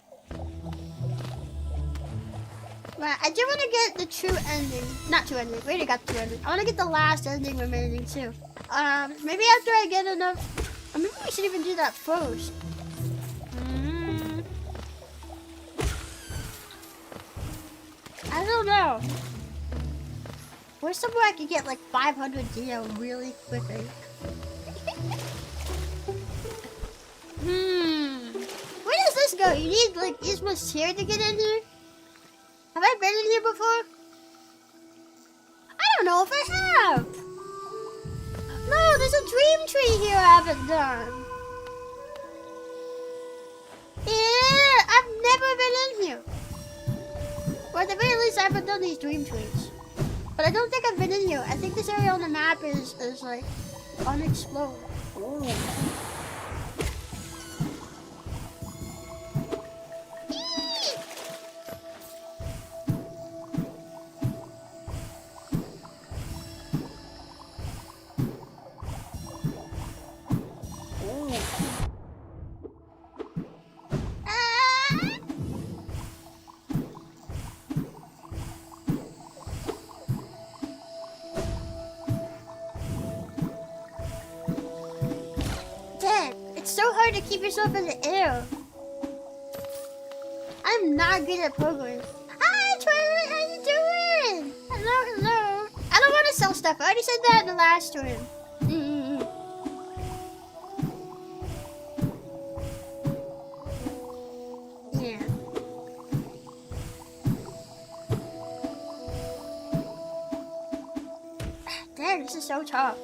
But I do want to get the true ending. Not true ending, we already got the true ending. I want to get the last ending remaining too. Maybe after I get enough, or maybe we should even do that first. I don't know. Where's somewhere I can get like 500 Dio really quickly? Where does this go? You need like Isma's chair to get in here? Have I been in here before? I don't know if I have. No, there's a dream tree here I haven't done. Yeah, I've never been in here. Or at the very least, I haven't done these dream trees. But I don't think I've been in here. I think this area on the map is like unexplored. Ooh. To keep yourself in the air. I'm not good at programming. Hi, Twilight, how you doing? Hello, hello. I don't want to sell stuff. I already said that in the last stream. Yeah. Dang, this is so tough.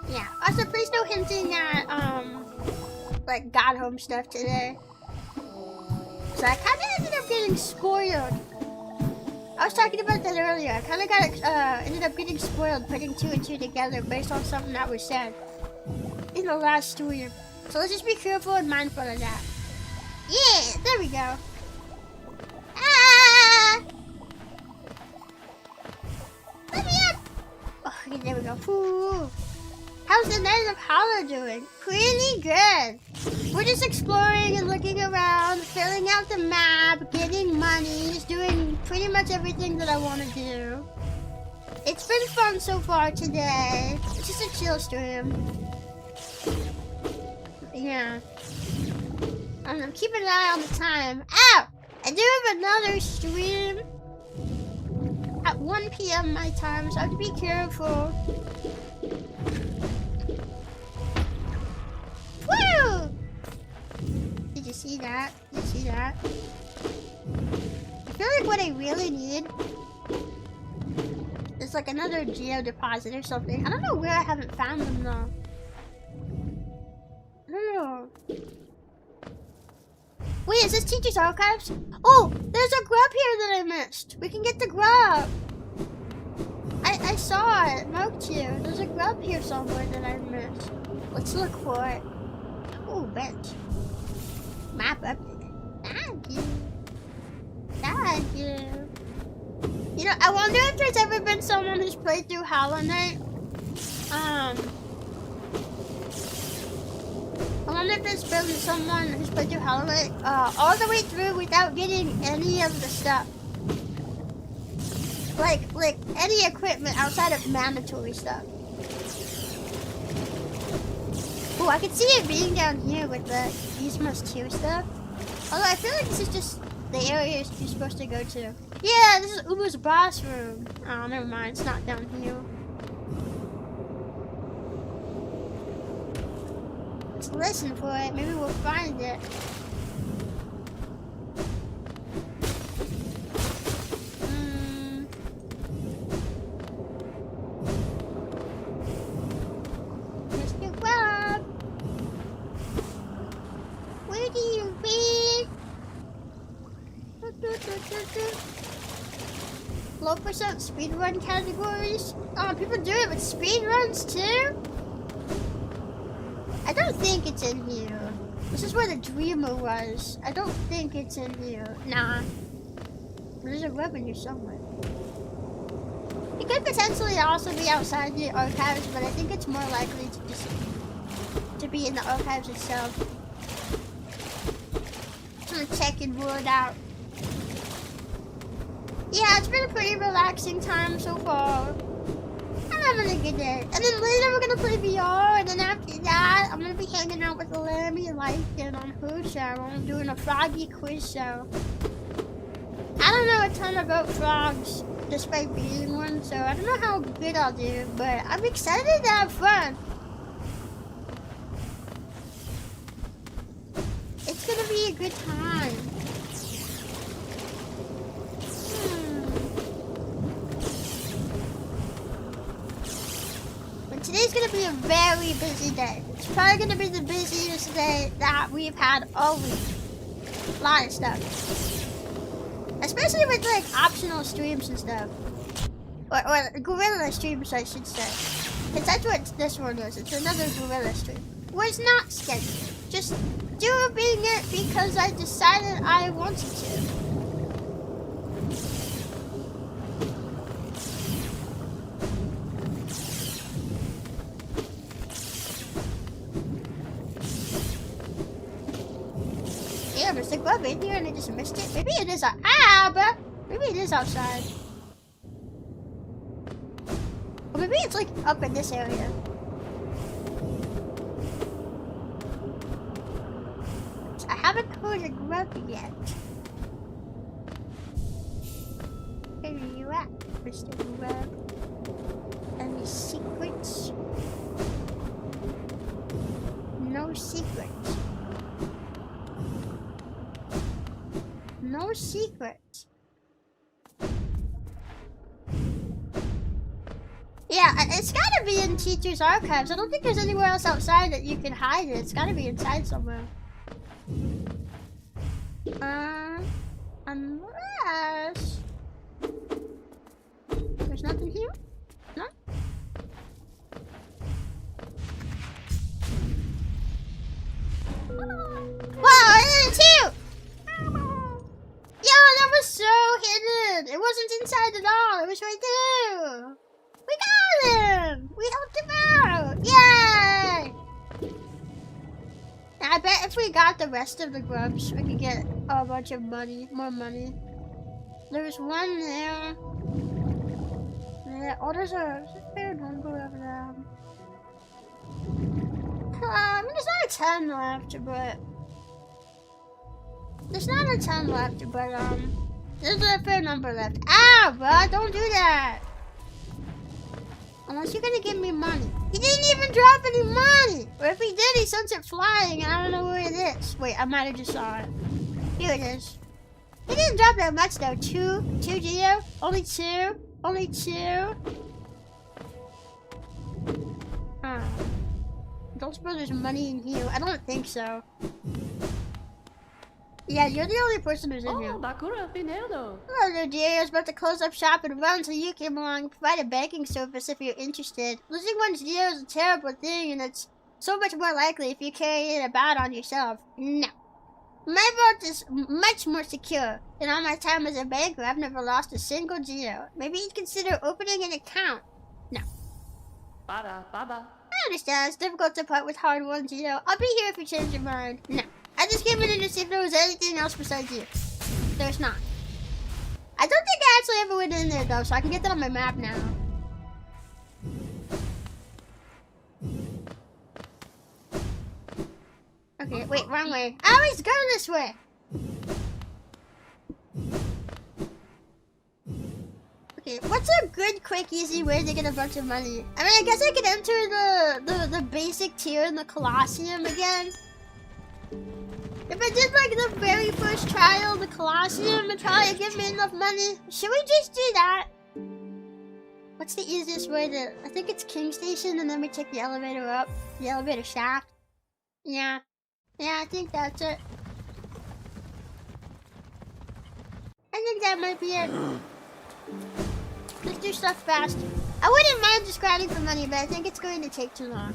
Yeah. Also, please no hinting at like God Home stuff today. So I kind of ended up getting spoiled. I was talking about that earlier. I kind of ended up getting spoiled putting 2 and 2 together based on something that was said in the last stream. So let's just be careful and mindful of that. Yeah, there we go. Ah! Let me up! Oh, okay, there we go. Ooh. How's the Night of Hollow doing? Pretty good. We're just exploring and looking around, filling out the map, getting money, just doing pretty much everything that I want to do. It's been fun so far today. It's just a chill stream. Yeah. I'm keeping an eye on the time. Ow! I do have another stream at 1 p.m. my time, so I have to be careful. Woo! Did you see that? Did you see that? I feel like what I really need is like another geo deposit or something. I don't know where I haven't found them though. I don't know. Wait, is this Teacher's Archives? Oh, there's a grub here that I missed. We can get the grub. I saw it marked here. There's a grub here somewhere that I missed. Let's look for it. Oh, bench. Map update. Thank you. Thank you. You know, I wonder if there's ever been someone who's played through Hollow Knight. I wonder if there's been someone who's played through Hollow Knight all the way through without getting any of the stuff. Like any equipment outside of mandatory stuff. Oh, I can see it being down here with the Isma's 2 stuff. Although I feel like this is just the area you're supposed to go to. Yeah, this is Ubu's boss room. Oh, never mind. It's not down here. Let's listen for it. Maybe we'll find it. Mr. Grub, where do you be? Low percent speedrun categories. Oh, people do it with speedruns too? I don't think it's in here. This is where the dreamer was. I don't think it's in here. Nah. There's a revenue somewhere. It could potentially also be outside the archives, but I think it's more likely to just to be in the archives itself. Just gonna check and rule it out. Yeah, it's been a pretty relaxing time so far. I'm having a good day. And then later we're gonna play VR, and then after that, I'm gonna be hanging out with Lemmy and Lycan on her show. I'm doing a froggy quiz show. I don't know a ton about frogs, despite being one, so I don't know how good I'll do, but I'm excited to have fun. It's gonna be a good time. Today's gonna be a very busy day. It's probably gonna be the busiest day that we've had all week. A lot of stuff. Especially with like optional streams and stuff. Or gorilla streams, I should say. Because that's what this one is. It's another gorilla stream. Was not scheduled. Just doing it because I decided I wanted to. Mr. Glove in here and I just missed it. Maybe it is but maybe it is outside. Or maybe it's like up in this area. I haven't called a grub yet. Where are you at, Mr. Grub? Any secrets? No secrets. No secrets. Yeah, it's gotta be in teacher's archives. I don't think there's anywhere else outside that you can hide it. It's gotta be inside somewhere. Unless there's nothing here? No? Wow, I did it too! Yo, that was so hidden! It wasn't inside at all, it was right there! We got him! We helped him out! Yay! I bet if we got the rest of the grubs, we could get a bunch of money, more money. There's one there. Yeah, oh, there's a fair number of them. I mean, there's not a ton left, but... There's not a ton left, but, there's a fair number left. Ow, bro, don't do that! Unless you're gonna give me money. He didn't even drop any money! Or if he did, he sent it flying, and I don't know where it is. Wait, I might have just saw it. Here it is. He didn't drop that much, though. Two Geo? Only two? Only two? Huh. Don't suppose there's money in here. I don't think so. Yeah, you're the only person who's in here. Hello there, dear. I was about to close up shop and run, so you came along and provide a banking service if you're interested. Losing one's deal is a terrible thing, and it's so much more likely if you carry it about on yourself. No. My vault is much more secure. In all my time as a banker, I've never lost a single geo. Maybe you'd consider opening an account. No. I understand. It's difficult to part with hard-won geo. I'll be here if you change your mind. No. I just came in to see if there was anything else besides you. There's not. I don't think I actually ever went in there, though, so I can get that on my map now. Okay, wait, wrong way. I always go this way! Okay, what's our good, quick, easy way to get a bunch of money. I mean, I guess I could enter the basic tier in the Colosseum again. If I did like the very first trial, the Colosseum would probably give me enough money. Should we just do that? What's the easiest way to... I think it's King Station and then we take the elevator up. The elevator shaft. Yeah. Yeah, I think that's it. I think that might be it. Let's do stuff fast. I wouldn't mind just grinding for money, but I think it's going to take too long.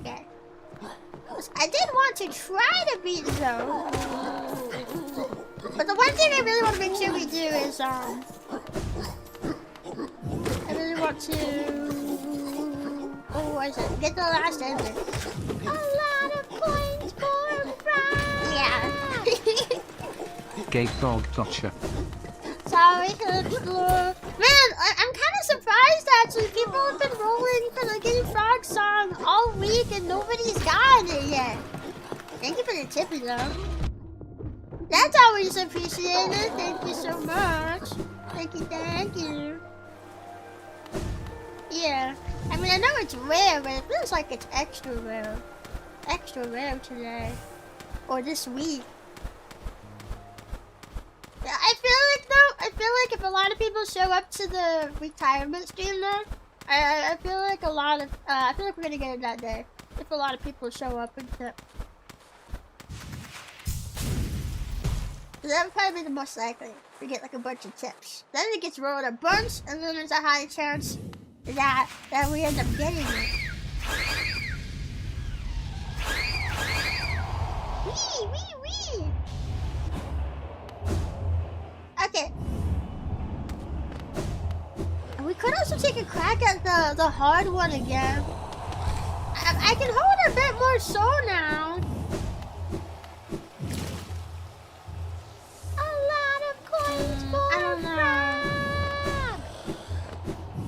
Okay. I did want to try to beat Zone. But the one thing I really want to make sure we do is, I really want to... Oh, what is it? Get the last ending. A lot of coins for fries! Yeah. Gay frog gotcha. Sorry, Hipster. Man, I'm kind of surprised actually. People have been rolling for the Gay Frog song all week and nobody's gotten it yet. Thank you for the tip, though. That's always appreciated. Thank you so much. Thank you, thank you. Yeah. I mean, I know it's rare, but it feels like it's extra rare. Extra rare today. Or this week. I feel like if a lot of people show up to the retirement stream though, I feel like I feel like we're gonna get it that day. If a lot of people show up and tip. That would probably be the most likely. We get like a bunch of tips. Then it gets rolled a bunch, and then there's a high chance that we end up getting it. Wee! Okay. We could also take a crack at the hard one again. I can hold a bit more soul now. A lot of coins for I don't know.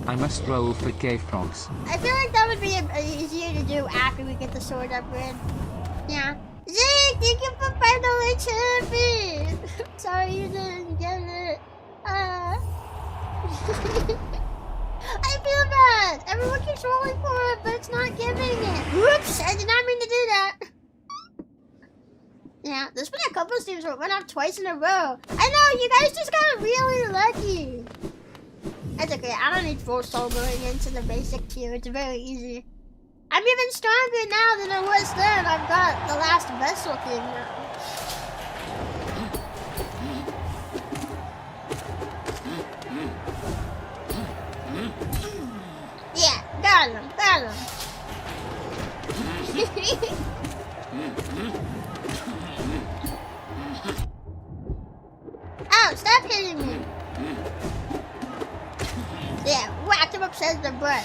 I must roll for gay frogs. I feel like that would be easier to do after we get the sword upgrade. Yeah. Zeke, thank you for finally champion. Sorry you didn't get it. I feel bad. Everyone keeps rolling for it, but it's not giving it. Whoops! I did not mean to do that. Yeah, there's been a couple of streams where it went off twice in a row. I know, you guys just got really lucky. That's okay. I don't need full soul going into the basic tier. It's very easy. I'm even stronger now than I was then. I've got the last vessel thing now. Yeah, got him. Ow, stop hitting me. Yeah, whacked him upside the butt.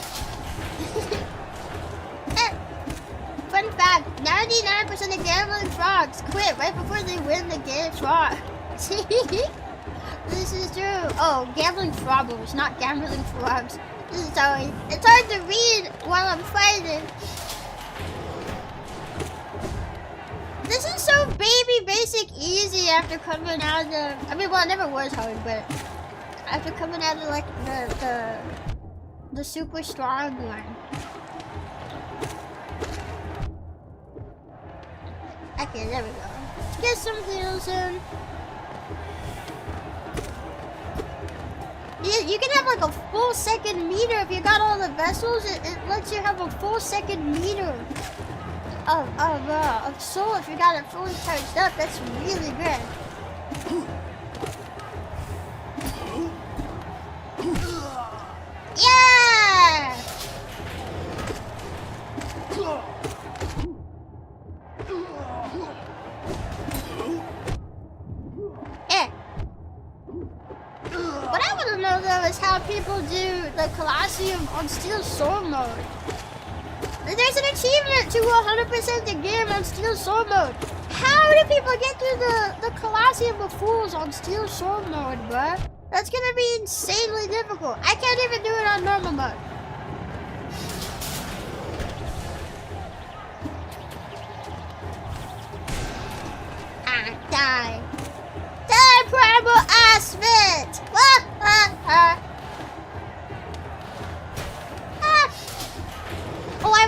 Fun fact, 99% of gambling frogs quit right before they win the game frog. This is true. Oh, gambling froggles, not gambling frogs. Sorry. It's hard to read while I'm fighting. This is so baby basic easy after coming out of... I mean, well, it never was hard, but... After coming out of, like, the super strong one. Okay, there we go. Get some heals in. You can have like a full second meter if you got all the vessels. It lets you have a full second meter of soul if you got it fully charged up. That's really good. Yeah! What I want to know though is how people do the Colosseum on Steel Soul mode. There's an achievement to 100% the game on Steel Soul mode. How do people get through the Colosseum of Fools on Steel Soul mode, bruh? That's gonna be insanely difficult. I can't even do it on normal mode. Die.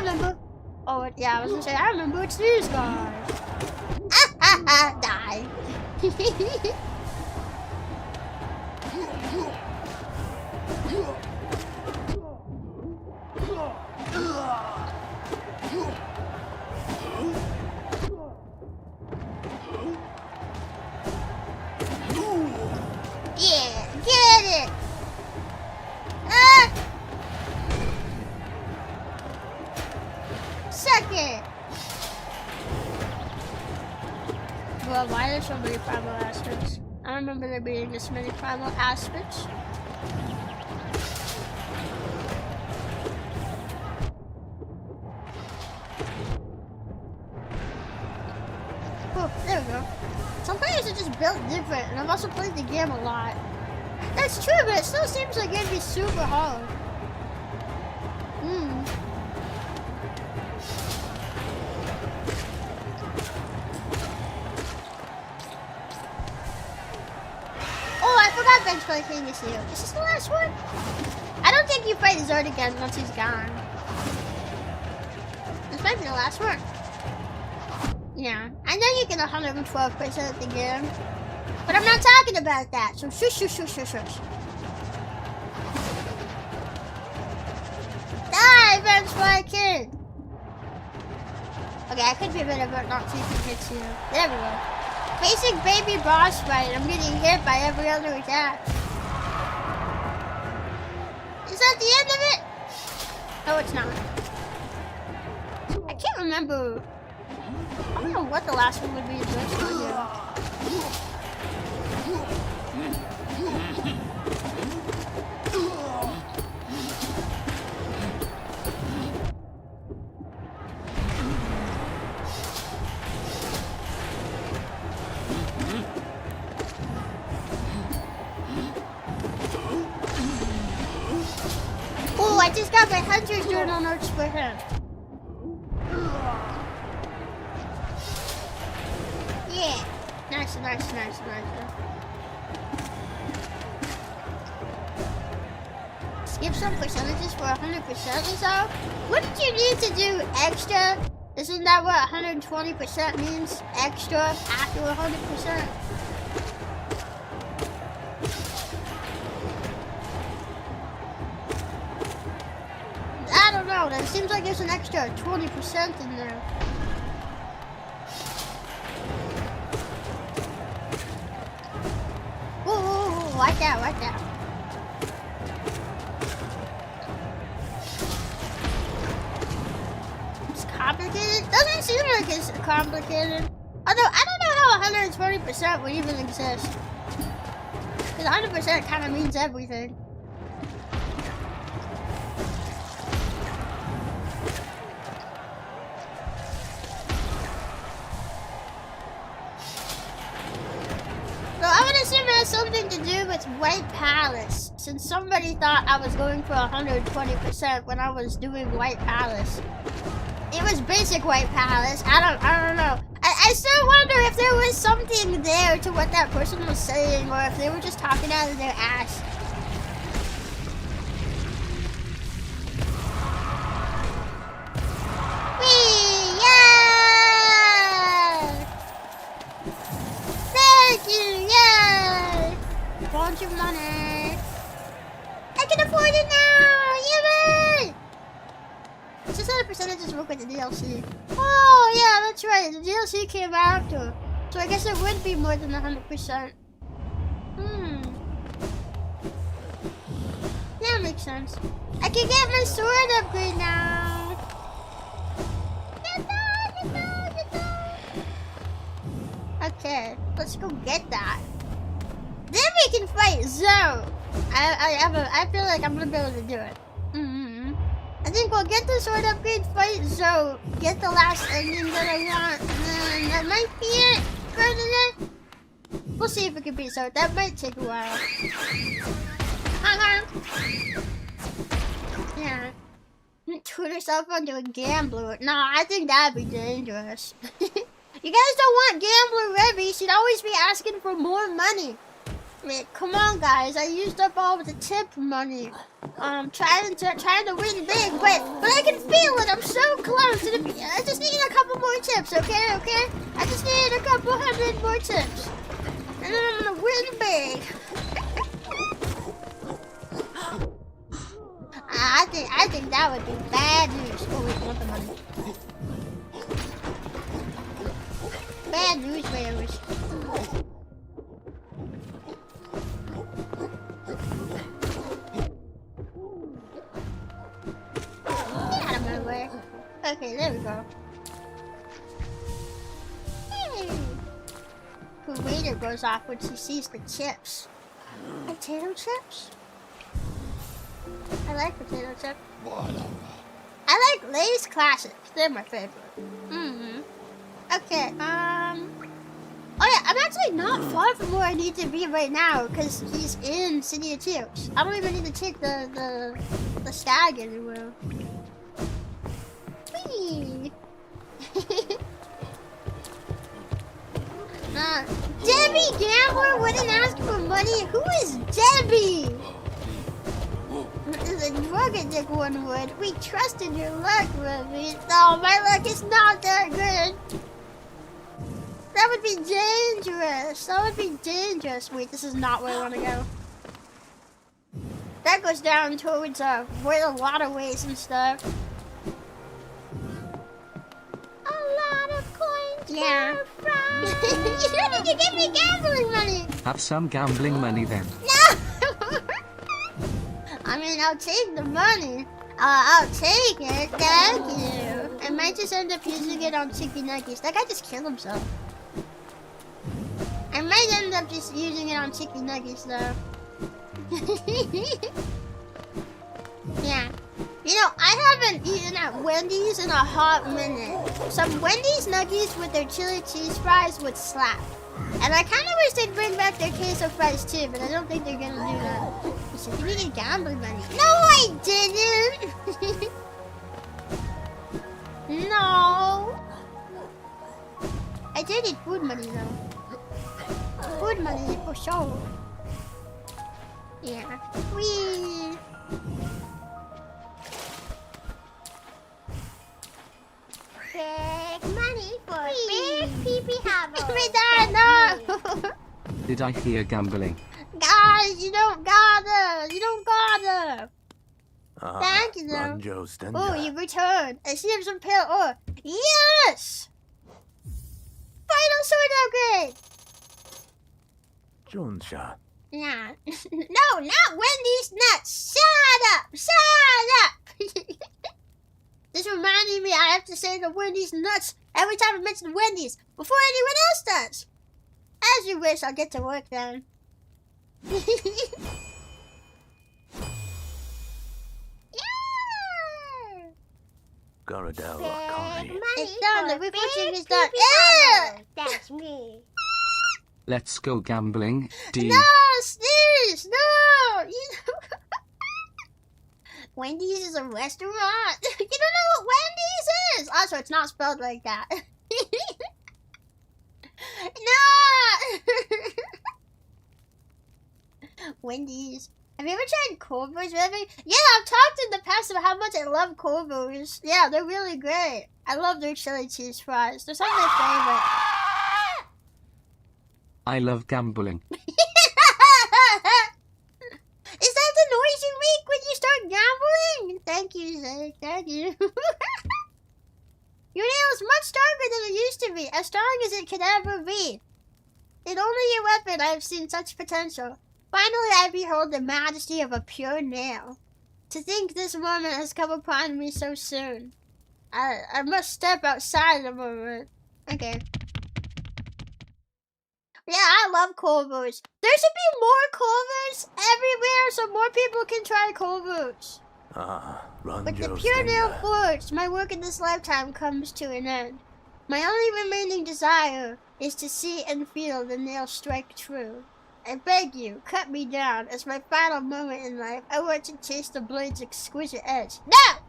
remember. Oh, yeah, I was gonna say, I remember it's these guys. Ah, ha, ha, die. Yeah, get it. Ah. Suck it. Well, why are there so many primal aspects? I don't remember there being this many primal aspects. Oh, there we go. Some players are just built different, and I've also played the game a lot. That's true, but it still seems like it'd be super hard. Oh, I forgot Ben's playing this here. Is this the last one? I don't think you fight Zord again once he's gone. This might be the last one. Yeah, I know you get 112% the game, but I'm not talking about that, so shush, shush, shush, shush, shush. Die, Ben's Kid! Okay, I could be a bit about not taking hits here. There we go. Basic baby boss fight. I'm getting hit by every other attack. Is that the end of it? Oh, it's not. I can't remember. I don't know what the last one would be addressed on here. Oh, I just got my Hunter's Journal notes for him. Yeah. Nice, nice, nice, nice. Skip some percentages for 100% or so? Wouldn't you need to do extra? Isn't that what 120% means? Extra after 100%? I don't know. It seems like there's an extra 20% in there. Whoa, watch out, watch out. It's complicated? Doesn't seem like it's complicated. Although, I don't know how 120% would even exist. Because 100% kind of means everything. Something to do with White Palace, since somebody thought I was going for 120% when I was doing White Palace. It was basic White Palace. I don't know. I still wonder if there was something there to what that person was saying, or if they were just talking out of their ass. Whee! Yeah! Thank you! Yeah! Bunch of money. I can afford it now! Yay! It's just 100% just work with the DLC. Oh yeah, that's right. The DLC came after, so I guess it would be more than 100%. That makes sense. I can get my sword upgrade now. Get that! Okay, let's go get that. Then we can fight Zoe. I feel like I'm gonna be able to do it. I think we'll get the sword upgrade, fight Zoe, get the last ending that I want, and then that might be it for today. We'll see if we can beat Zoe. That might take a while. Yeah. Turn yourself into a gambler. No, I think that'd be dangerous. You guys don't want gambler Rebbi. She'd always be asking for more money. Man, come on, guys! I used up all of the tip money. Trying to win big, but I can feel it. I'm so close. I just need a couple more tips, okay? I just need a couple hundred more tips, and then I'm gonna win big. I think that would be bad news. Oh wait, I want the money. Bad news bears. Get out of my way. Okay, there we go. Hey. The waiter goes off when she sees the chips. Potato chips? I like potato chips. I like Lay's Classics. They're my favorite. Okay, oh yeah, I'm actually not far from where I need to be right now because he's in City of Tears. I don't even need to take the stag anywhere. Whee! Debbie Gambler wouldn't ask for money. Who is Debbie? The drug addict one would. We trust in your luck, Rebbi. No, my luck is not that good. That would be dangerous. That would be dangerous. Wait, this is not where I want to go. That goes down towards where the waterways and stuff. A lot of coins. Yeah. You don't need to give me gambling money. Have some gambling money then. No. I mean, I'll take the money. I'll take it. Thank you. I might just end up using it on chicken nuggets. That guy just killed himself. I might end up just using it on chicken nuggets though. Yeah. You know, I haven't eaten at Wendy's in a hot minute. Some Wendy's nuggets with their chili cheese fries would slap. And I kind of wish they'd bring back their queso fries too, but I don't think they're gonna do that. You said you needed gambling money. No, I didn't! No! I did need food money though. Food money for sure. Yeah. Whee! Big money for big pee-pee habits. My dad, no! Did I hear gambling? Guys, you don't gotta! You don't gotta! Thank you, though. Oh, you returned. I see some pale ore. Yes! Final sword upgrade! Jonsha. Nah. No, not Wendy's nuts! Shut up! Shut up! This reminded me I have to say the Wendy's nuts every time I mention Wendy's before anyone else does. As you wish, I'll get to work then. Yeah! Garadel It's done. The refreshing is done. That's me. Let's go gambling. D. No, Sneeze! No! Wendy's is a restaurant. You don't know what Wendy's is. Also, it's not spelled like that. No! Wendy's. Have you ever tried Corvo's, Rebbi? Yeah, I've talked in the past about how much I love Corvo's. Yeah, they're really great. I love their chili cheese fries. They're some of my favorite. I love gambling. Is that the noise you make when you start gambling? Thank you, Zach. Thank you. Your nail is much stronger than it used to be, as strong as it could ever be. In only your weapon I have seen such potential. Finally I behold the majesty of a pure nail. To think this moment has come upon me so soon. I must step outside a moment. Okay. Yeah, I love Corvo's. There should be more Corvo's everywhere so more people can try Corvo's. With the pure nail forged, my work in this lifetime comes to an end. My only remaining desire is to see and feel the nail strike true. I beg you, cut me down. As my final moment in life, I want to taste the blade's exquisite edge. No!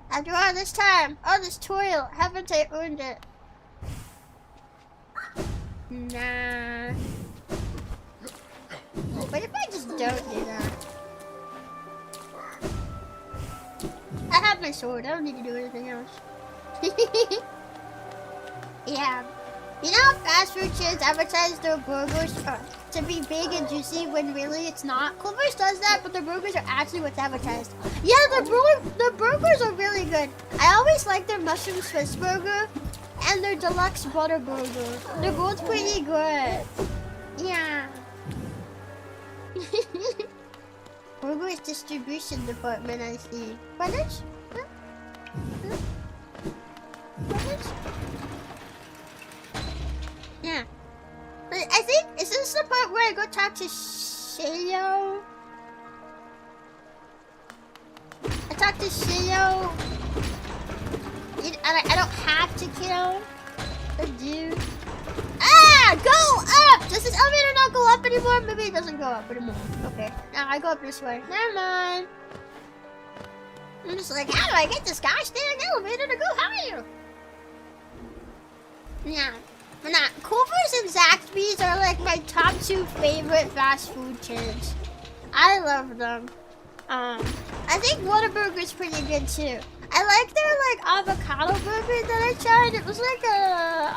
After all this time, all this toil, haven't I earned it? Nah. What if I just don't do that? I have my sword. I don't need to do anything else. Yeah. You know, fast food chains advertise their burgers to be big and juicy when really it's not. Culver's does that, but their burgers are actually what's advertised. Yeah, their burgers are really good. I always like their mushroom Swiss burger and their deluxe butter burger. They're both pretty good. Yeah. Burgers distribution department, I see. Brothers? Huh? Huh? Brothers? Yeah. I think, is this the part where I go talk to Sheo? I talk to Sheo. I don't have to kill the dude. Ah! Go up! Does this elevator not go up anymore? Maybe it doesn't go up anymore. Okay. Now I go up this way. Never mind. I'm just like, how do I get this gosh dang elevator to go higher? Yeah. Nah, Culver's and Zaxby's are like my top 2 favorite fast food chains. I love them. I think Whataburger's pretty good too. I like their like avocado burger that I tried. It was like a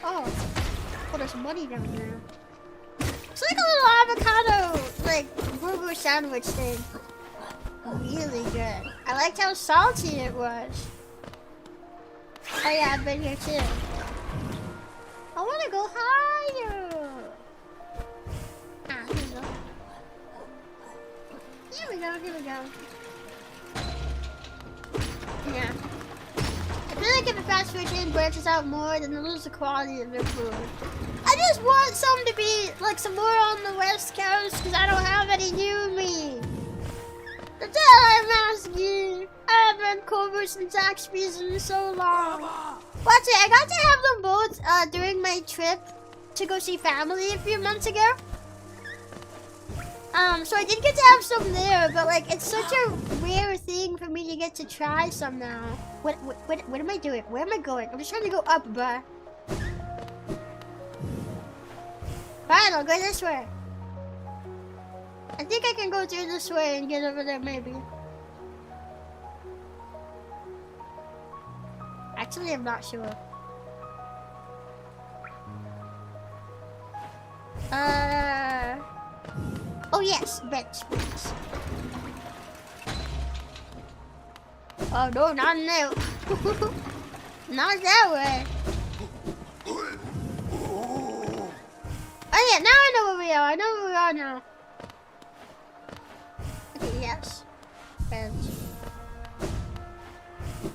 oh, there's money down there. It's like a little avocado like burger sandwich thing. Really good. I liked how salty it was. Oh yeah, I've been here too. I want to go higher. Ah, here we go. Here we go, here we go. Yeah. I feel like if a fast food chain branches out more, then they lose the quality of their food. I just want some to be, like, some more on the West Coast, because I don't have any near me. That's all I'm asking. I haven't had Culver's and Zaxby's in so long. Watch it, I got to have them both during my trip to go see family a few months ago. So I did get to have some there, but like it's such a rare thing for me to get to try some now. What am I doing? Where am I going? I'm just trying to go up, bruh. Fine, I'll go this way. I think I can go through this way and get over there, maybe. Actually, I'm not sure. Oh yes, bench. Oh no, not now. Not that way. Oh yeah, now I know where we are. I know where we are now. Okay, yes. Bench.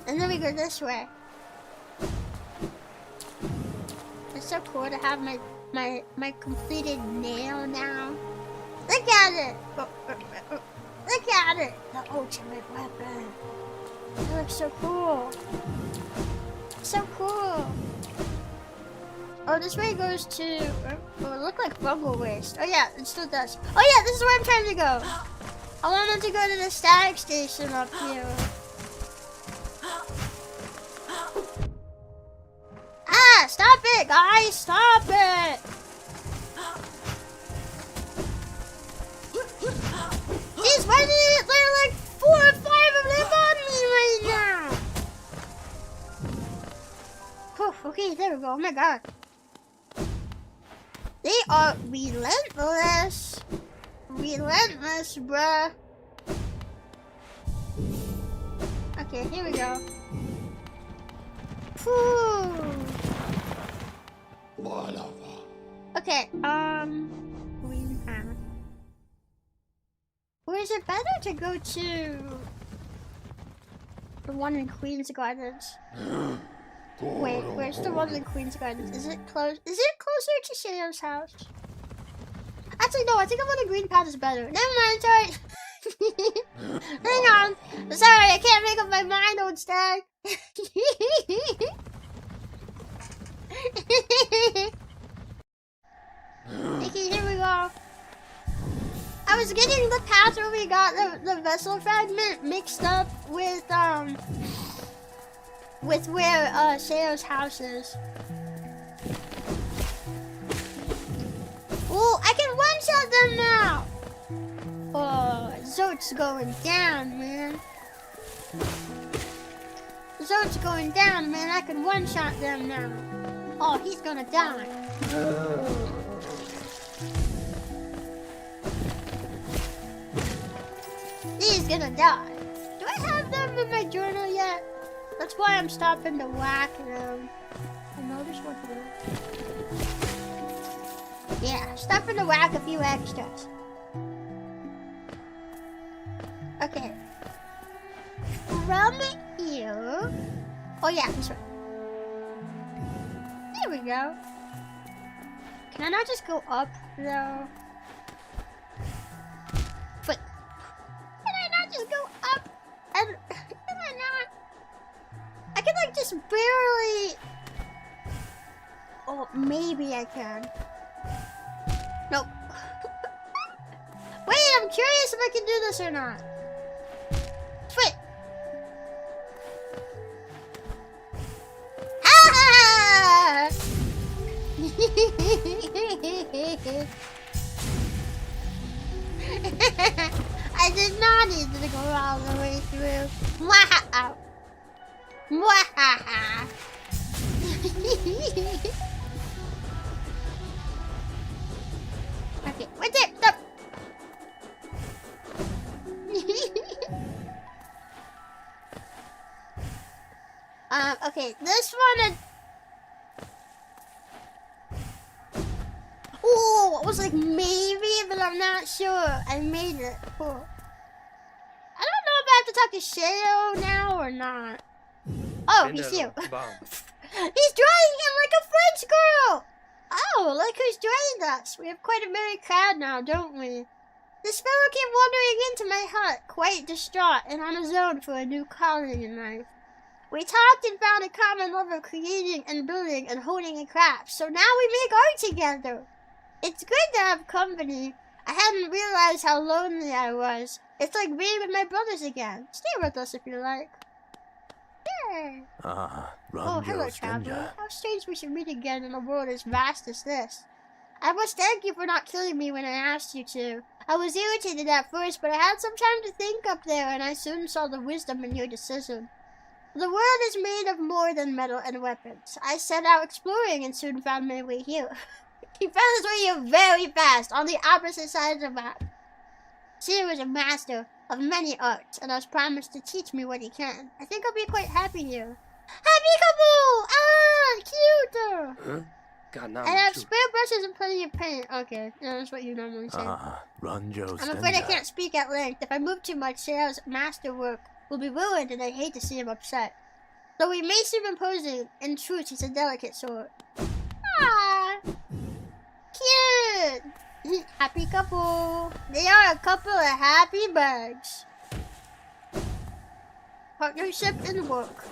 And then we go this way. It's so cool to have my completed nail now. Look at it! Look at it! The ultimate weapon. It looks so cool. So cool. Oh, this way goes to... Oh, it looked like fungal waste. Oh yeah, it still does. Oh yeah, this is where I'm trying to go. I wanted to go to the static station up here. Ah! Stop it, guys! Stop it! Jeez, why did there are like 4 or 5 of them on me right now? Oh, okay, there we go. Oh my god. They are relentless. Relentless, bruh. Okay, here we go. Whew. Okay, green path. Or is it better to go to the one in Queen's Gardens? Wait, where's the one in Queen's Gardens? Is it close? Is it closer to Sheo's house? Actually, no. I think the one in Green Path is better. Never mind. Sorry. Hang on. Sorry, I can't make up my mind on stag. Okay, here we go. I was getting the path where we got the vessel fragment mixed up with where Sheo's house is. Oh, I can one-shot them now! Oh, Zote's going down, man. Zote's going down, man. I can one-shot them now. Oh, he's gonna die. He's gonna die. Do I have them in my journal yet? That's why I'm stopping to whack them. I know this one for yeah, stopping to whack a few extras. Okay. From here. Oh yeah, this one. There we go. Can I not just go up though? But can I not just go up? And can I not? I can like just barely. Oh, maybe I can. Nope. Wait, I'm curious if I can do this or not. Wait. Ah! I did not need to go all the way through. Wow. Wow. Okay, what's it? Stop. Okay, this one. Oh, it was like maybe, but I'm not sure. I made it. Cool. I don't know if I have to talk to Shayo now or not. Oh, he's cute. He's drawing him like a French girl. Oh, look who's joined us. We have quite a merry crowd now, don't we? This fellow came wandering into my hut, quite distraught and on his own for a new calling in life. We talked and found a common love of creating and building and honing a craft, so now we make art together. It's good to have company. I hadn't realized how lonely I was. It's like being with my brothers again. Stay with us if you like. Yeah. Oh, hello, traveler. How strange we should meet again in a world as vast as this. I must thank you for not killing me when I asked you to. I was irritated at first, but I had some time to think up there, and I soon saw the wisdom in your decision. The world is made of more than metal and weapons. I set out exploring and soon found my way here. He found his way here very fast, on the opposite side of the map. Seer is a master of many arts, and has promised to teach me what he can. I think I'll be quite happy here. Happy couple! Ah, cute! Huh? I have spare brushes and plenty of paint. Okay, that's what you normally say. I'm afraid I can't speak at length. If I move too much, Seer's masterwork will be ruined, and I hate to see him upset. Though he may seem imposing, in truth, he's a delicate sort. Ah, cute! Happy couple. They are a couple of happy bugs. Partnership and work.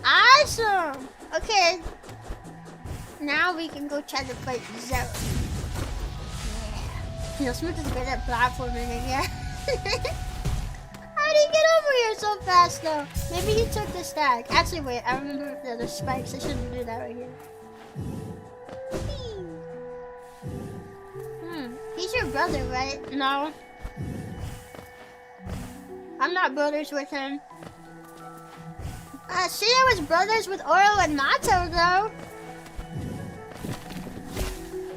Awesome! Okay. Now we can go try to fight Zero. Yeah. Smith is good at platforming again. How did he get over here so fast though? Maybe he took the stack. Actually, wait, I remember the other spikes. I shouldn't do that right here. He's your brother, right? No. I'm not brothers with him. Shia was brothers with Oro and Mato, though.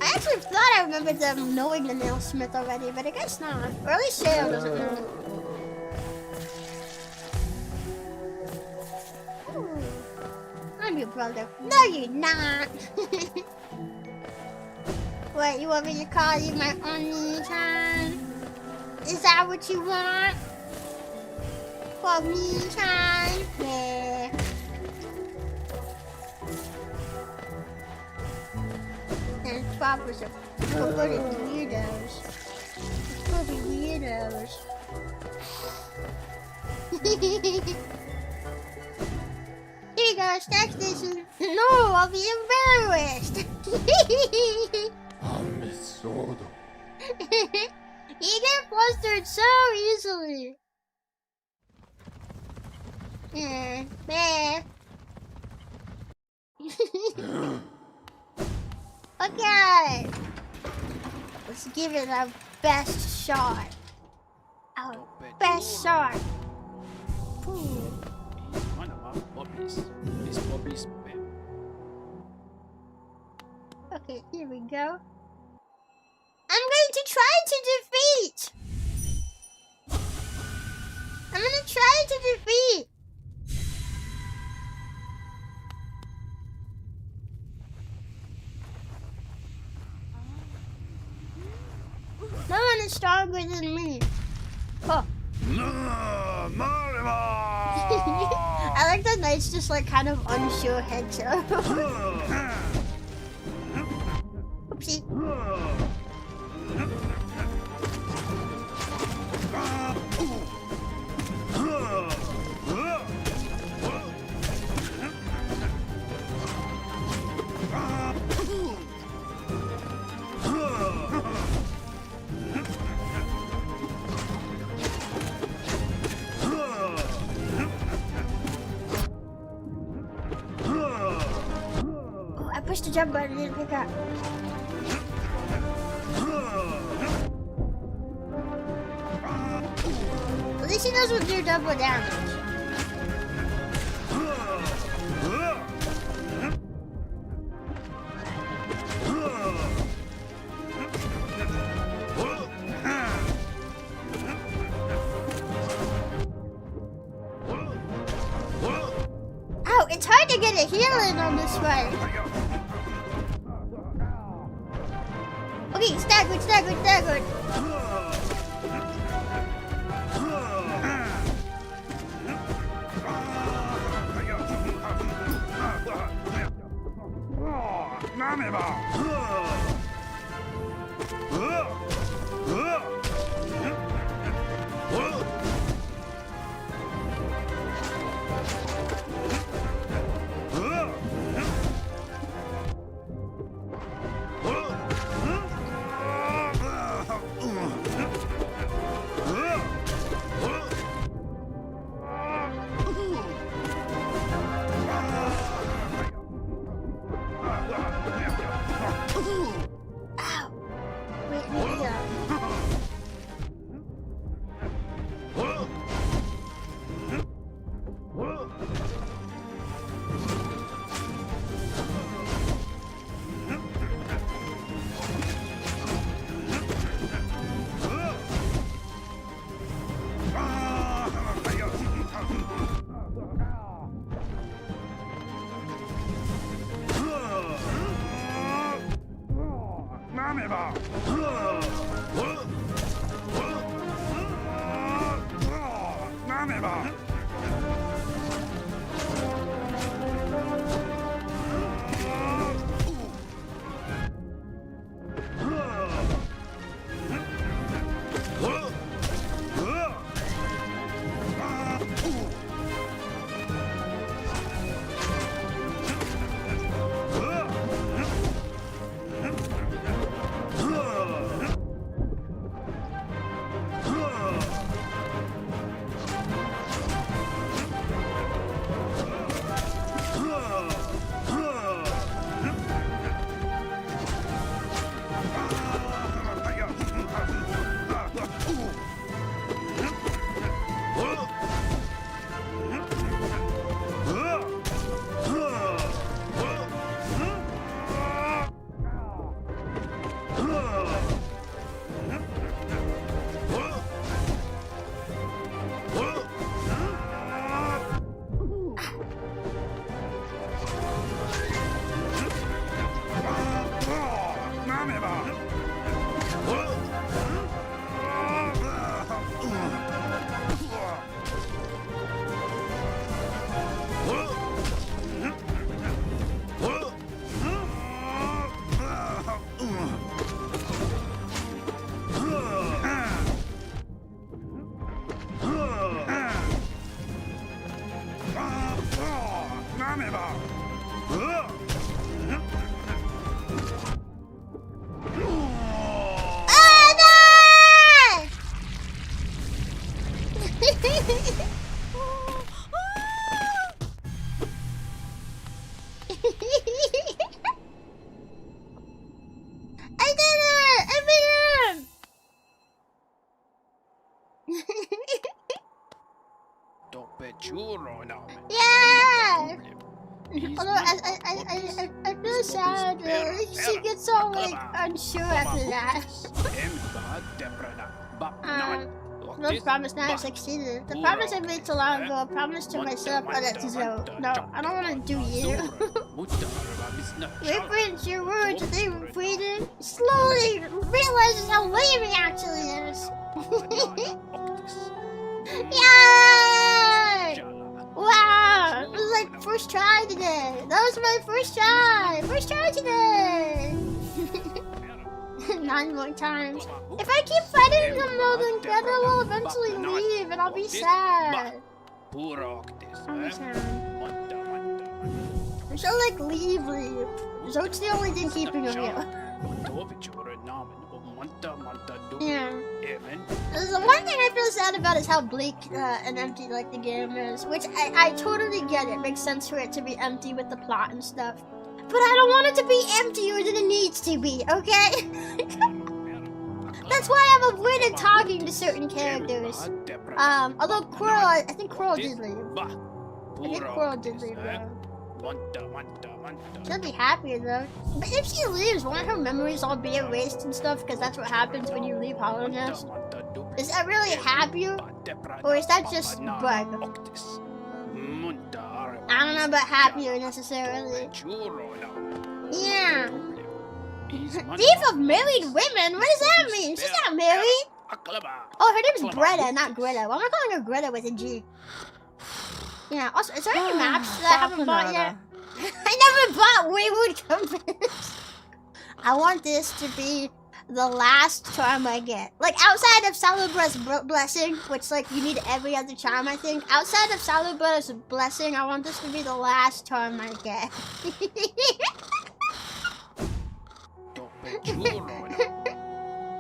I actually thought I remembered them knowing the nailsmith already, but I guess not. Or at least Shia doesn't know. Ooh. I'm your brother. No, you're not. What, you want me to call you my Oni-chan? Is that what you want? For me-chan? Yeah. And Twopper's a perverted weirdos. It's supposed to be weirdos. Here you go, stack station. No, I'll be embarrassed. You get flustered so easily. Meh. Okay. Let's give it our best shot. Our best shot. Ooh. Mana Bobby's? It's Bobby's map. Okay, here we go. I'm going to try to defeat. I'm gonna try to defeat. No one is stronger than me. Oh. I like the knights just like kind of unsure heads up. Oopsie. I pushed the jump button and didn't pick up. At least he knows we'll do double damage. Ow, it's hard to get a healing on this fight. Okay, staggered, staggered, staggered. I did it! I beat Yeah! Although I feel sad she gets all like unsure after that. No promise now I succeeded. The promise I made so long ago, a promise to myself, oh that's Zoe. No, I don't want to do you. Reference your words, they repeated, slowly realizes how lame he actually is. Yay! Wow! It was like first try today. That was my first try! First try today! 9 more times. If I keep fighting them though, then Greta will eventually leave and I'll be sad. I'll be sad. So like leave. Zote's the only thing keeping him here. Yeah. The one thing I feel sad about is how bleak and empty like the game is, which I totally get it. Makes sense for it to be empty with the plot and stuff. But I don't want it to be emptier than it needs to be, okay? That's why I've avoided talking to certain characters. Although Coral, I think Coral did leave. She'll be happier though. But if she leaves, won't her memories all be erased and stuff? Because that's what happens when you leave Hollow Nest. Is that really happier? Or is that just bug? I don't know about happier necessarily. Yeah. Thief of married women? What does that mean? She's not married. Oh, her name's Greta, not Greta. Why am I calling her Greta with a G? Yeah, also, is there any maps that I haven't bought yet? I never bought Wayward Compass. I want this to be the last charm I get. Like, outside of Salubra's Blessing, which, like, you need every other charm, I think. Outside of Salubra's Blessing, I want this to be the last charm I get.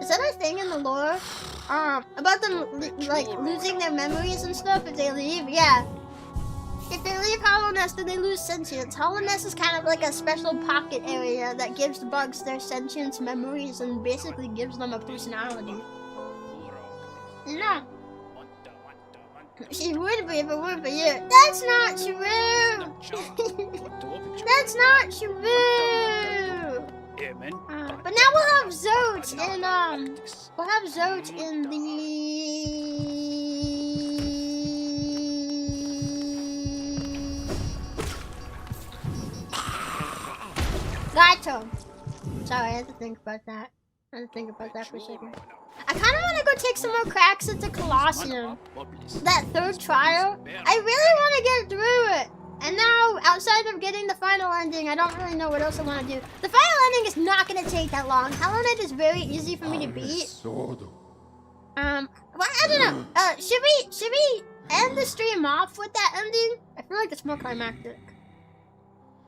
Is that a thing in the lore? About them, like, losing their memories and stuff if they leave? Yeah. If they leave Hollow Nest, then they lose sentience. Hollow Nest is kind of like a special pocket area that gives the bugs their sentience memories and basically gives them a personality. No. She would be if it weren't for you. That's not true! That's not true! But now we'll have Zote in, we'll have Zote in the... Gotcha. Sorry, I had to think about that. I had to think about that for a second. I kind of want to go take some more cracks at the Colosseum. That third trial. I really want to get through it. And now, outside of getting the final ending, I don't really know what else I want to do. The final ending is not going to take that long. Hollow Knight is very easy for me to beat. Well, I don't know. Should we end the stream off with that ending? I feel like it's more climactic.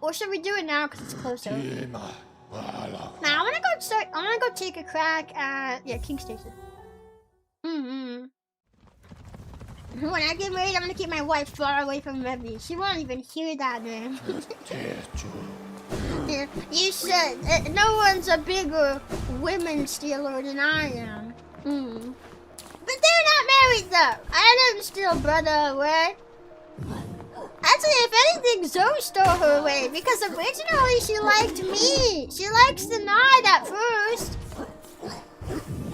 Or should we do it now because it's closer? Nah, I wanna go take a crack at King Station. When I get married, I'm gonna keep my wife far away from Rebbi. She won't even hear that, man. Yeah, you should. No one's a bigger women stealer than I am. But they're not married though. I didn't steal brother away. Actually, if anything, Zoe stole her away because originally she liked me. She likes the Knight at first.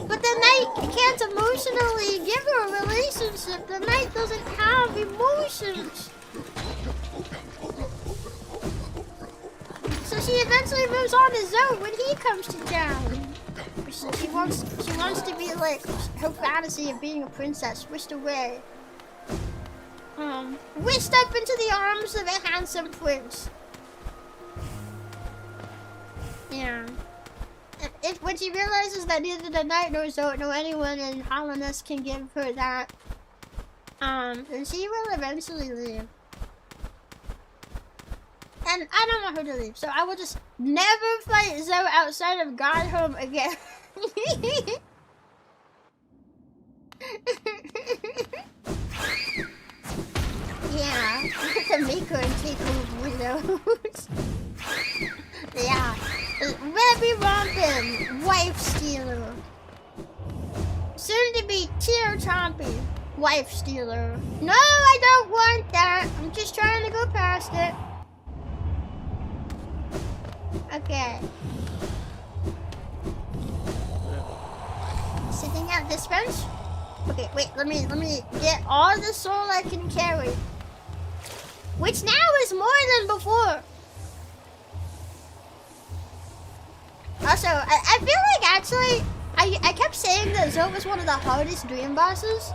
But the Knight can't emotionally give her a relationship. The Knight doesn't have emotions. So she eventually moves on to Zoe when he comes to town. She wants to be like her fantasy of being a princess whisked away. Whisked up into the arms of a handsome prince. Yeah. When she realizes that neither the Knight nor Zoe nor anyone in Hollow Nest can give her that, then she will eventually leave. And I don't want her to leave, so I will just never fight Zoe outside of Godhome again. Yeah, to make her and take her widows. Yeah. Rebbi Rompin, wife stealer. Soon to be tear chompy. Wife stealer. No, I don't want that. I'm just trying to go past it. Okay. Sitting at this bench? Okay, wait, let me get all the soul I can carry. Which now is more than before. Also, I feel like actually, I kept saying that Zoe was one of the hardest dream bosses.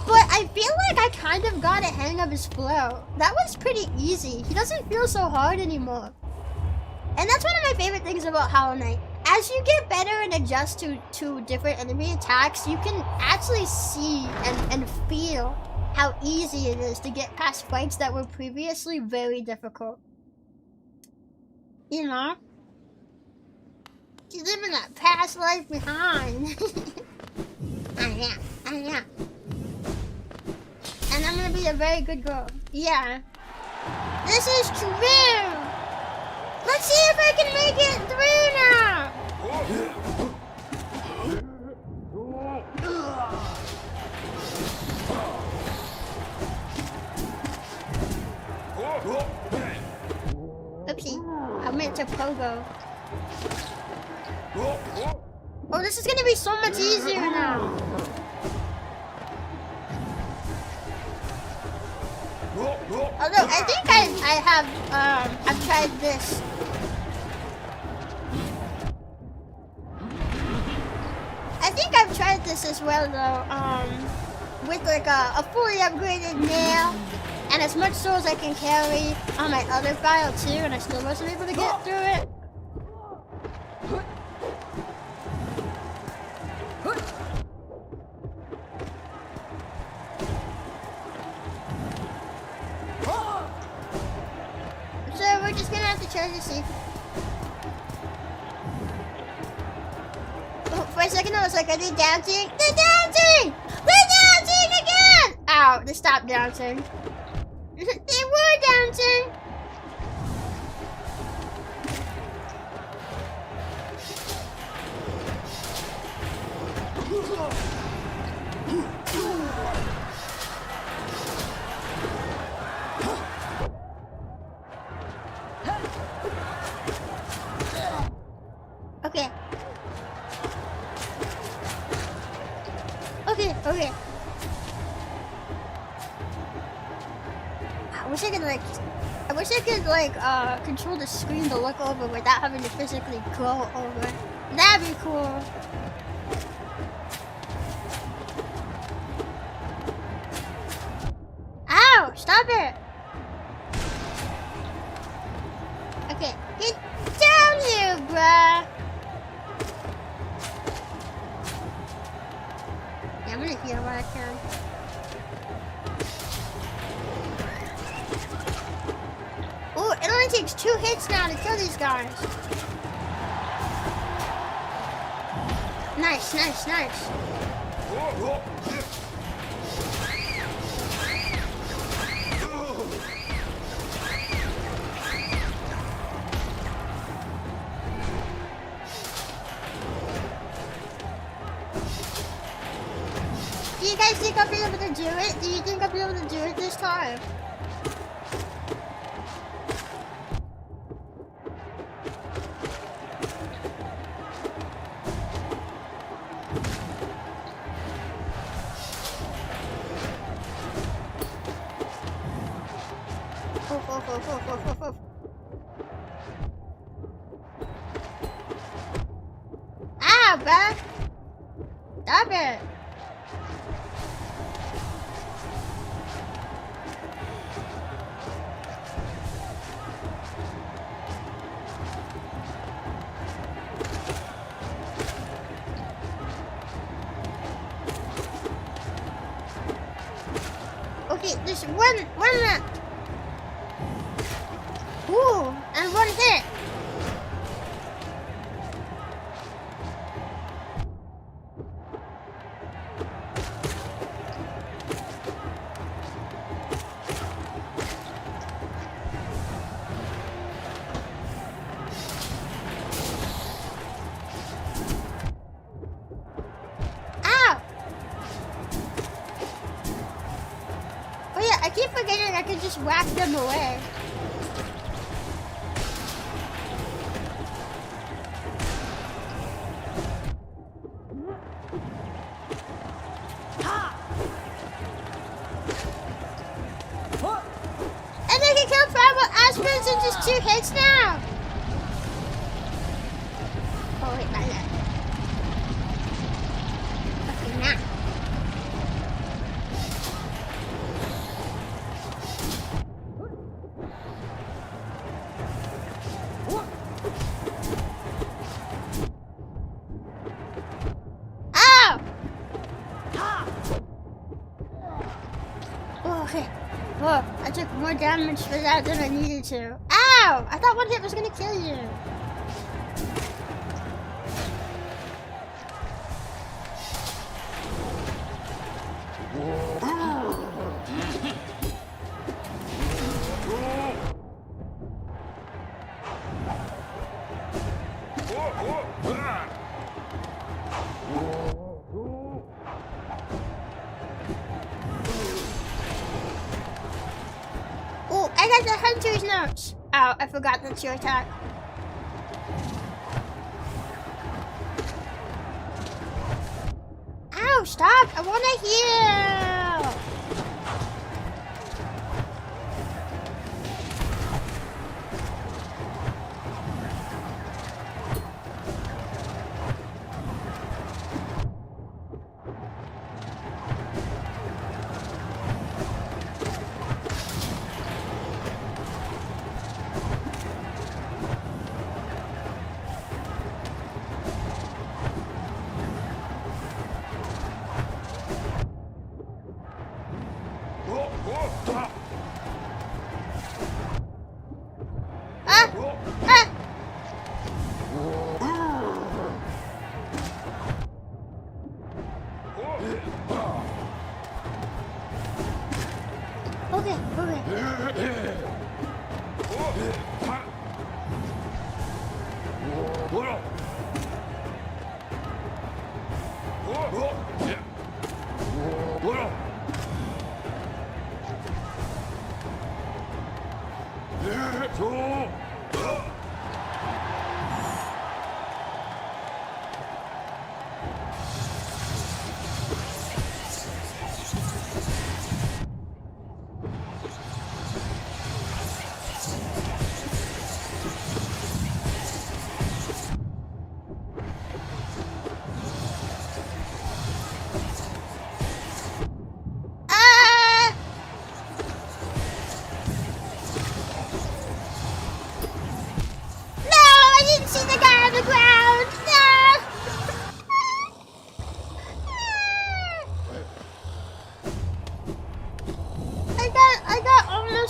But I feel like I kind of got a hang of his flow. That was pretty easy. He doesn't feel so hard anymore. And that's one of my favorite things about Hollow Knight. As you get better and adjust to different enemy attacks, you can actually see and feel how easy it is to get past fights that were previously very difficult. You know? You're leaving that past life behind. I am. And I'm gonna be a very good girl. Yeah. This is true! Let's see if I can make it through now! Oopsie. I meant to pogo. Oh, this is gonna be so much easier now. Although I think I have I've tried this. I think I've tried this as well though, with like a fully upgraded nail and as much souls I can carry on my other file too, and I still wasn't able to get through it. So we're just gonna have to try to see. Oh, for a second I was like, are they dancing? They're dancing! They're dancing again! Ow, they stopped dancing. They were dancing! Okay. Okay. I wish I could control the screen to look over without having to physically go over. That'd be cool. Ow! Stop it! Okay, get down here, bruh! Yeah, I'm gonna heal what I can. Oh, it only takes 2 hits now to kill these guys. Nice. Do you guys think I'll be able to do it? Do you think I'll be able to do it this time? Ow, bruh! Stop it! Okay, there's one left. Ooh, and 1 hit. Ow! just whack them away. And they can kill primal aspirants in just 2 hits now. Oh wait, not yet. Okay, now. Okay. Oh, I took more damage for that than I needed to. Ow! I thought 1 hit was gonna kill you. Oh, I got the hunter's notes. Ow, I forgot that's your attack. Ow, stop! I wanna heal! Okay, okay.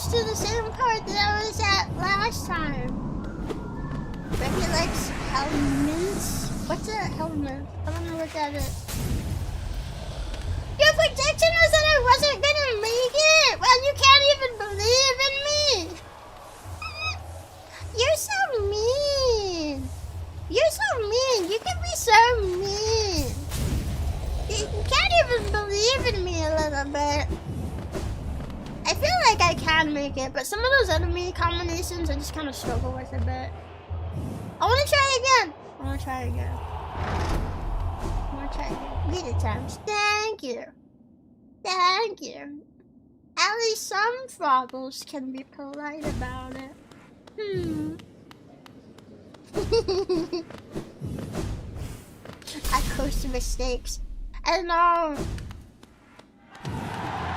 To the same part that I was at last time. Rebbi likes helmets. What's a helmet? I don't know what that is. Your prediction was that I wasn't gonna make it? Well, you can't even believe in me. You're so mean. You're so mean. You can be so mean. You can't even believe in me a little bit. I feel like I can make it, but some of those enemy combinations I just kind of struggle with a bit. I want to try again. I want to try again. Read attempts. Thank you. Thank you. At least some throttles can be polite about it. I curse mistakes. I know.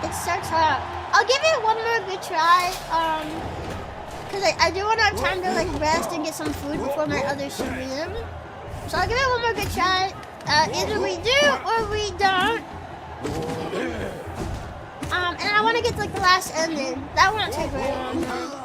It's so tough. I'll give it one more good try, cause I do want to have time to like rest and get some food before my other stream. So I'll give it one more good try. Either we do or we don't. And I want to get to like the last ending. That won't take very long though.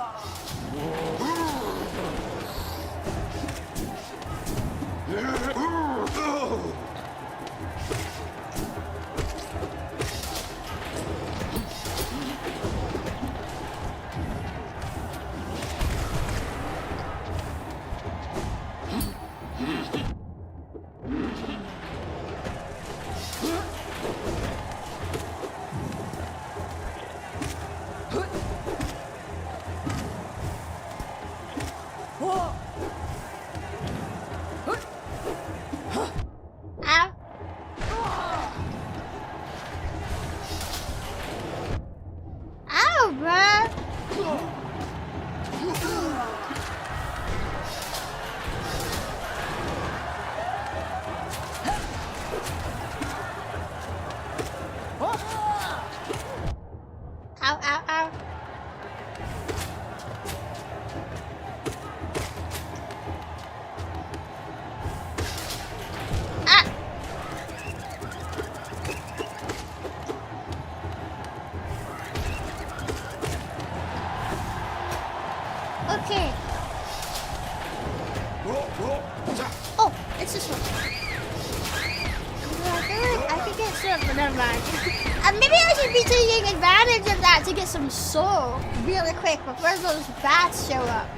Okay. Oh, it's this one. I could get some, but never mind. Maybe I should be taking advantage of that to get some soul really quick before those bats show up.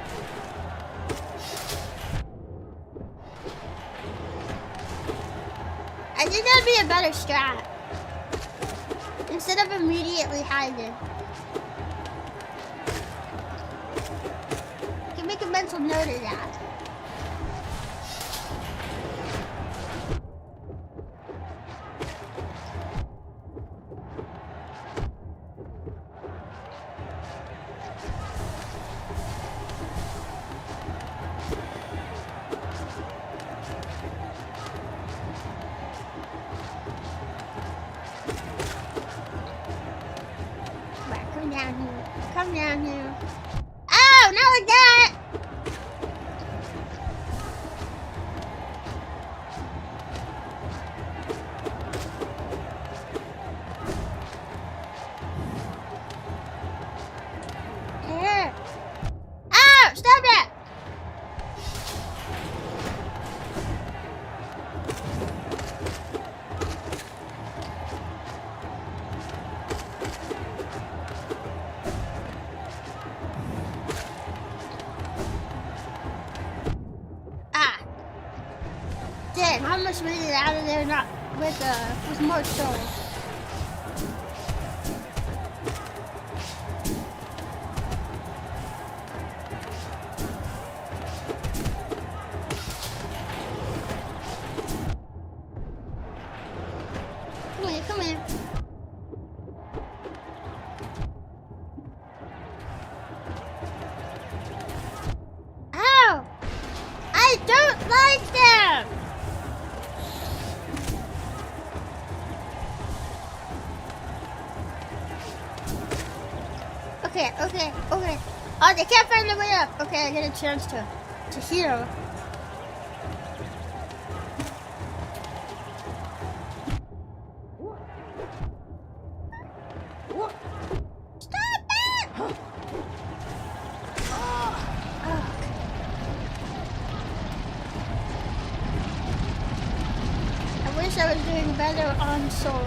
I think that'd be a better strat. Instead of immediately hiding. You can make a mental note of that. Come down here. Oh, not like that! Here. Oh, stop it! Damn, I almost made it out of there not with more souls. Come here, come here. Ow! I don't like them! Okay. Oh, they can't find their way up. Okay, I get a chance to heal. Stop it! I wish I was doing better on soul.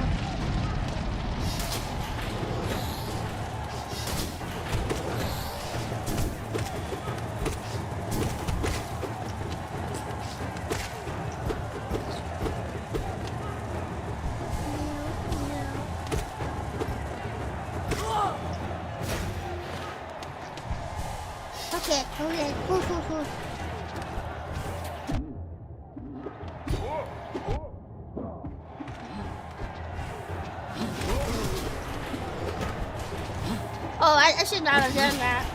Okay. Cool. Oh, I should not have done that.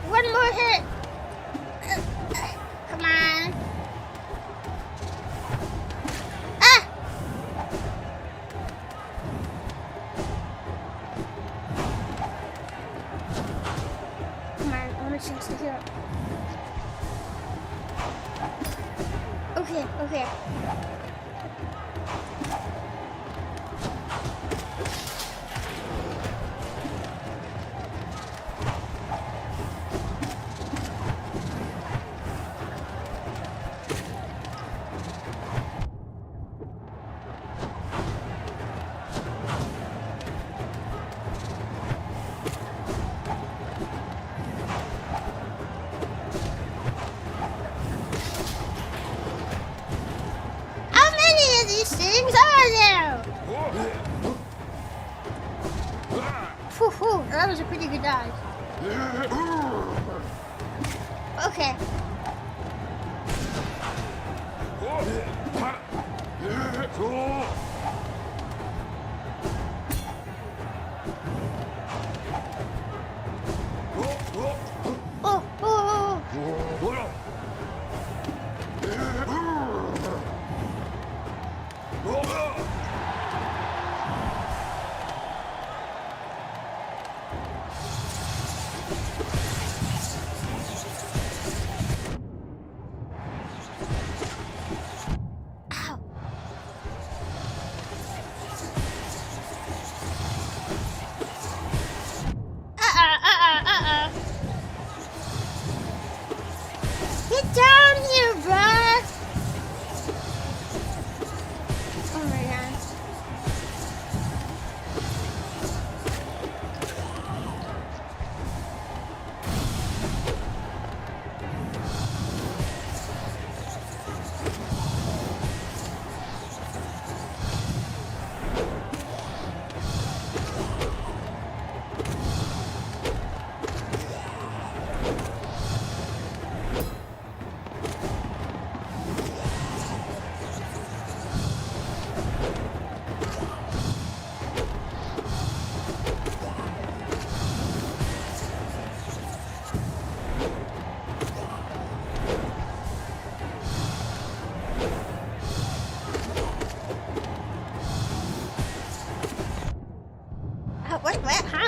One more hit. Come on. Ah! Come on, I want a chance to heal. Okay. These things are there? Whew, that was a pretty good dive. Okay.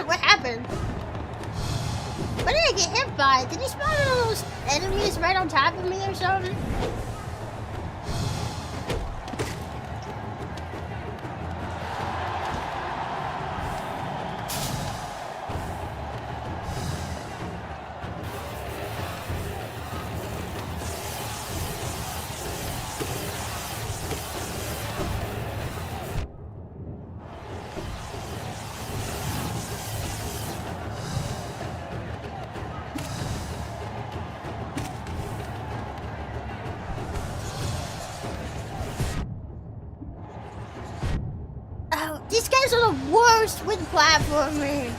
What happened? What did I get hit by? Did he spawn one of those enemies right on top of me or something? These guys are the worst with platforming.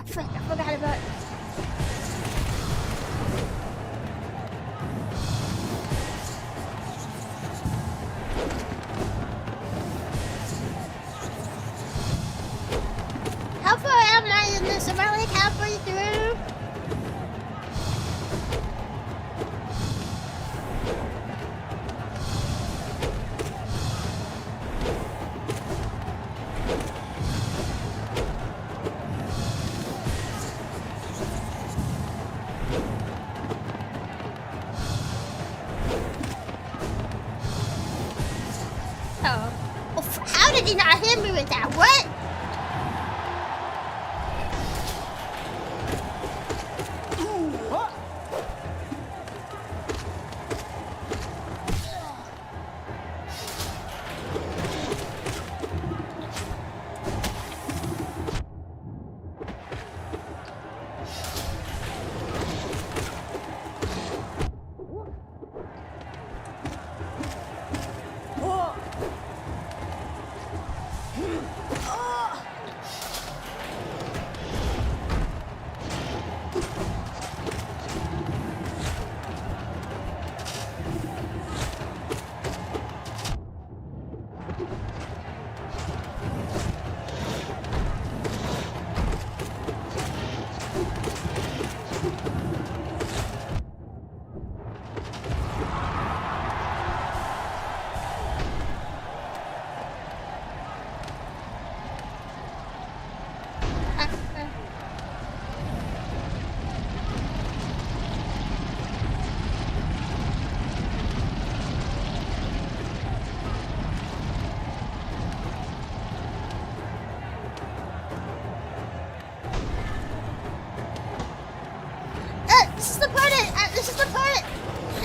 Frick, I forgot about it. How far am I in this? Am I like halfway through? How did he not hit me with that? What?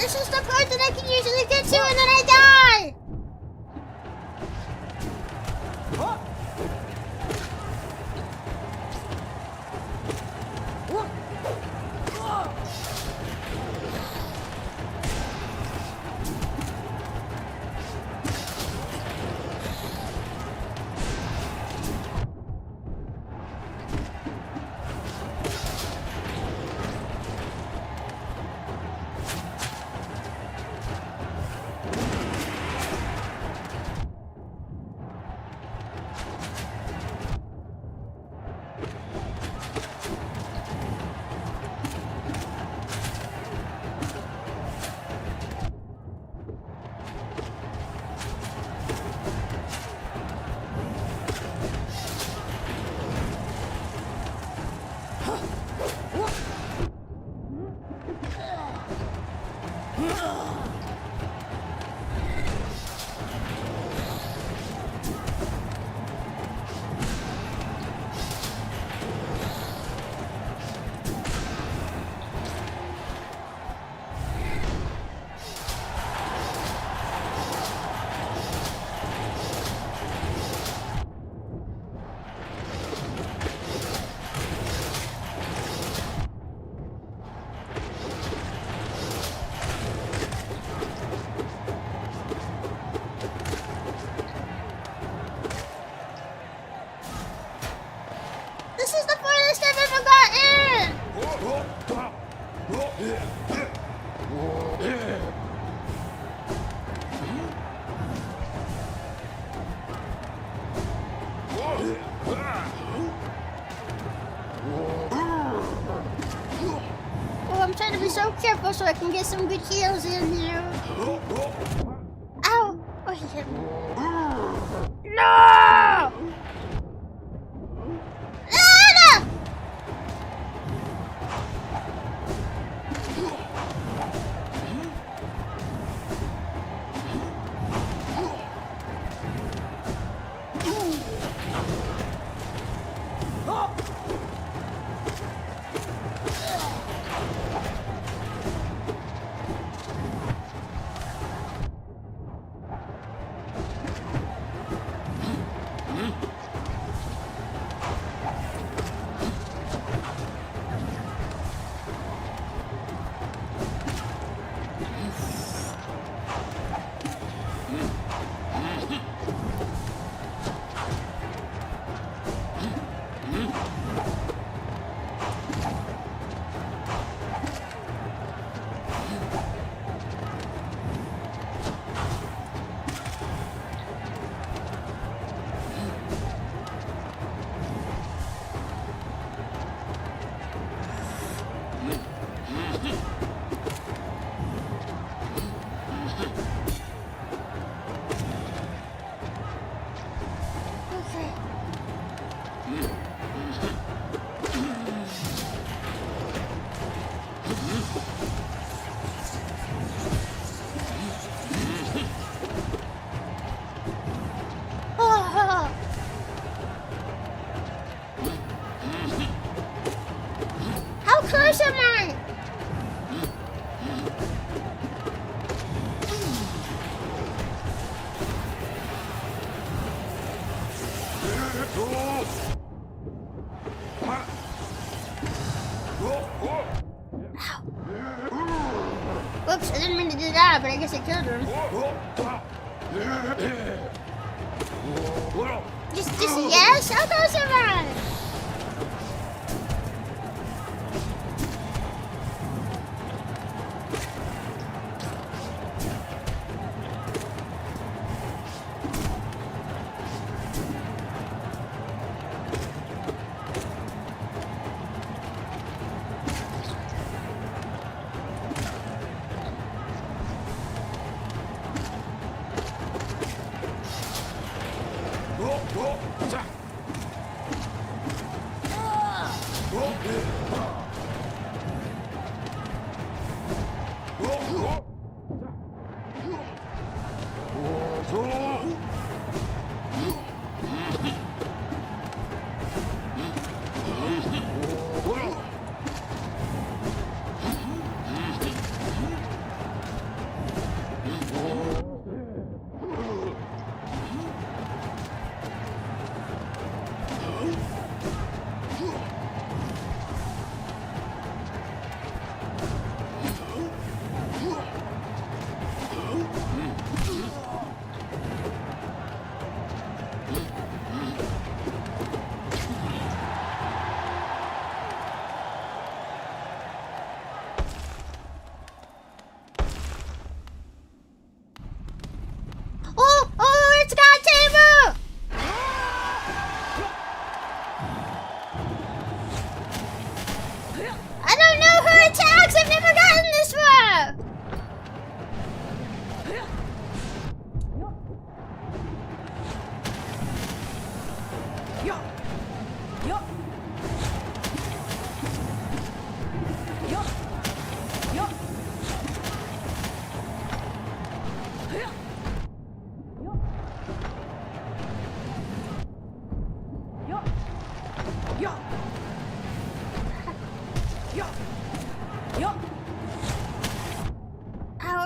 This is the part that I can usually get to and then I die! Oh, I'm trying to be so careful so I can get some good heals in here. Ow! Oh, he hit me. No! Ah, no! How close am I? Whoops, I didn't mean to do that, but I guess I killed him. Just yes? How close am I?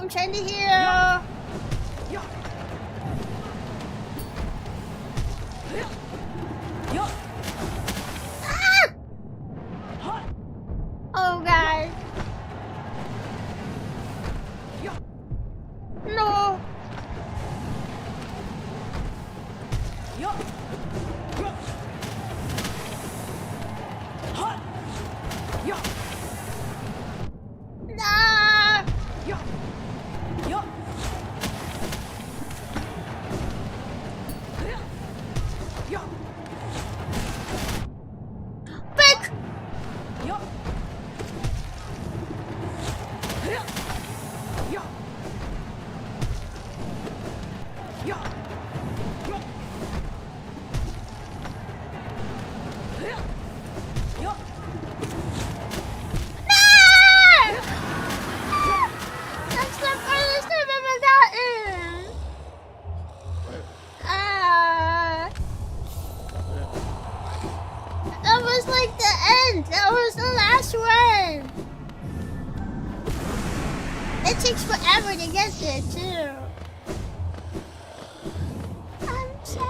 I'm trying to heal. Ah! Oh god. No. Ah! It takes forever to get there, too. I'm sad.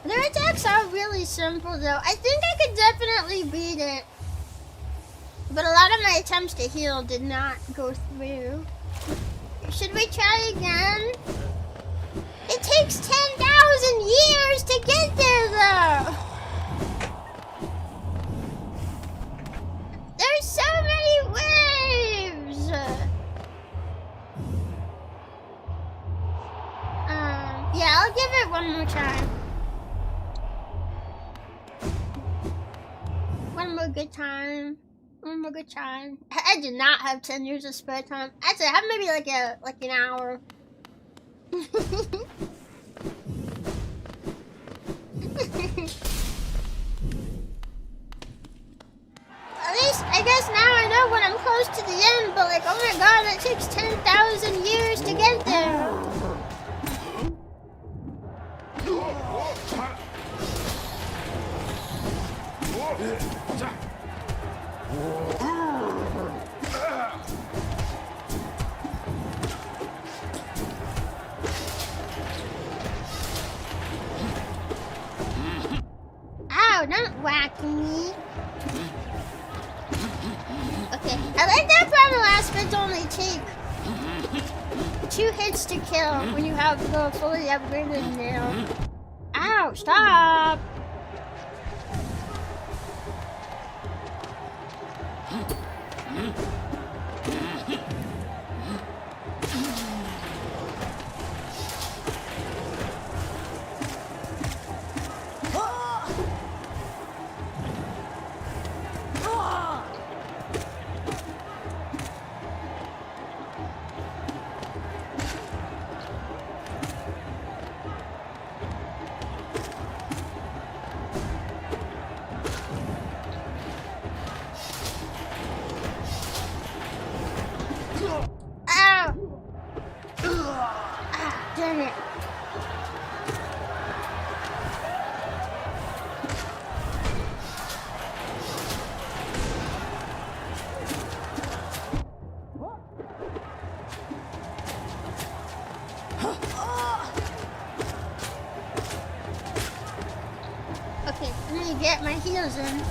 Their attacks are really simple, though. I think I could definitely beat it. But a lot of my attempts to heal did not go through. Should we try again? It takes 10,000 years to get there, though. There's so many waves. Yeah, I'll give it one more time. One more good time. One more good time. I did not have 10 years of spare time. Actually, I have maybe like an hour. At least, I guess now I know when I'm close to the end, but like, oh my god, it takes 10,000 years to get there. Ow, don't whack me. Okay, I like that primal aspect only take 2 hits to kill when you have the fully upgraded nail. Ow, stop! Damn it. Okay, let me get my heels in.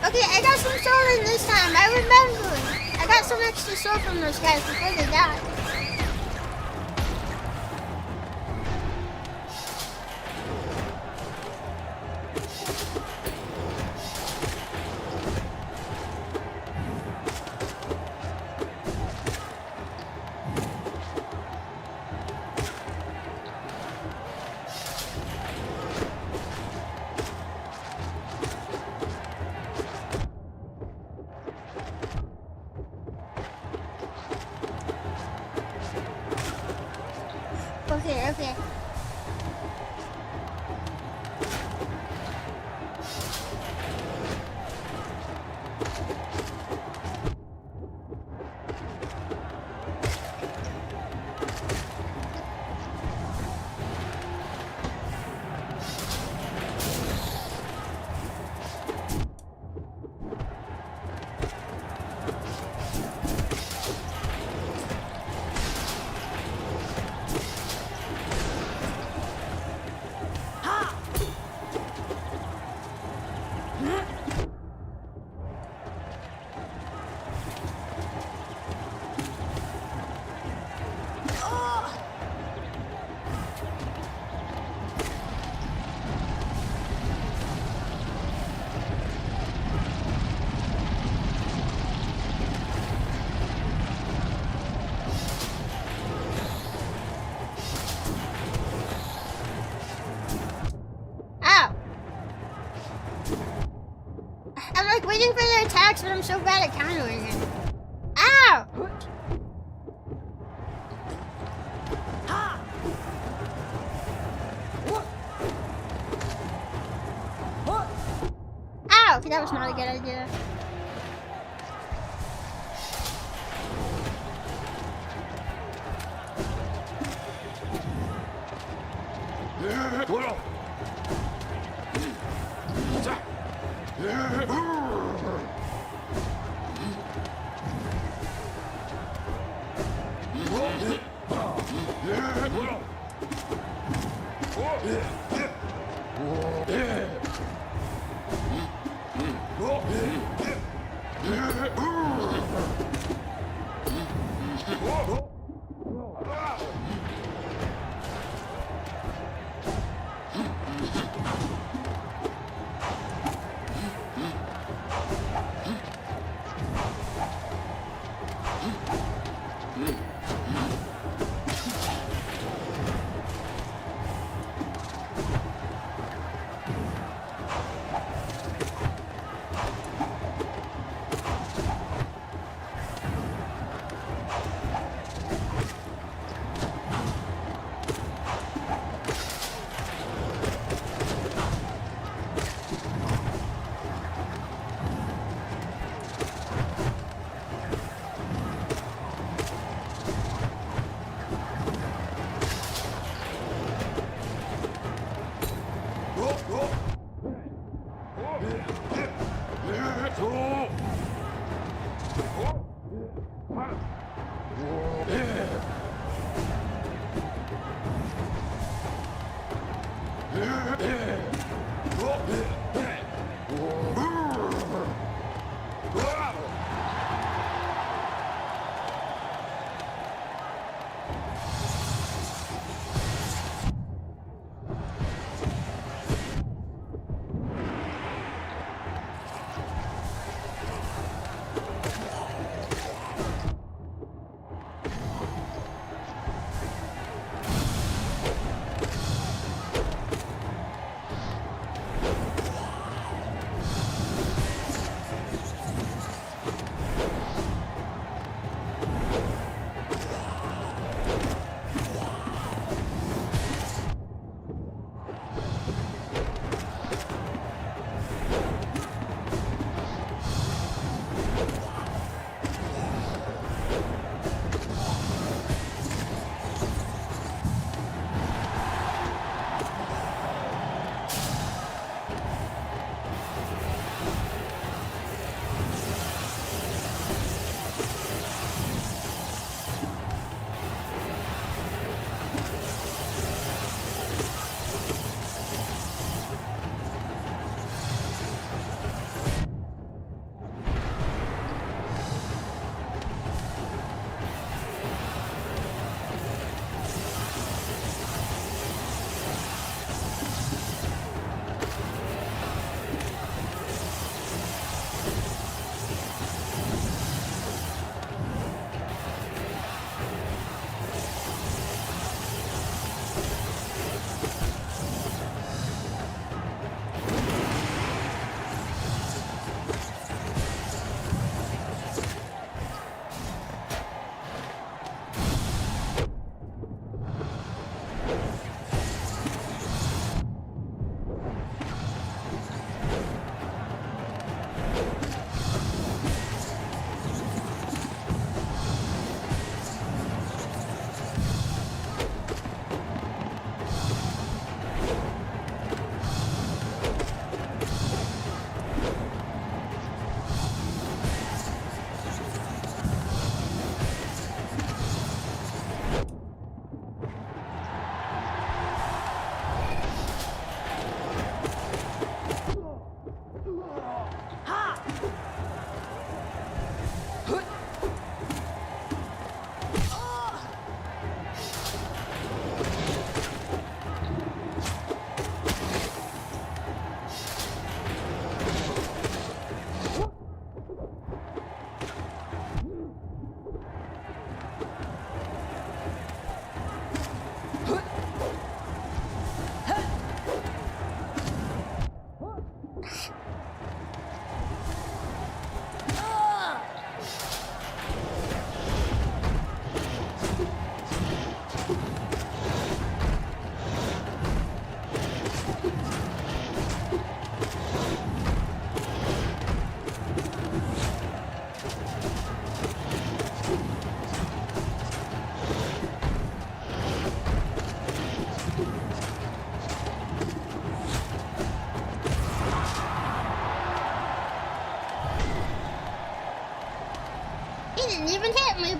Okay, I got some soul in this time. I remember. I got some extra soul from those guys before they died. Okay. Waiting for their attacks, but I'm so bad at countering it. Ow! Okay, that was not a good idea.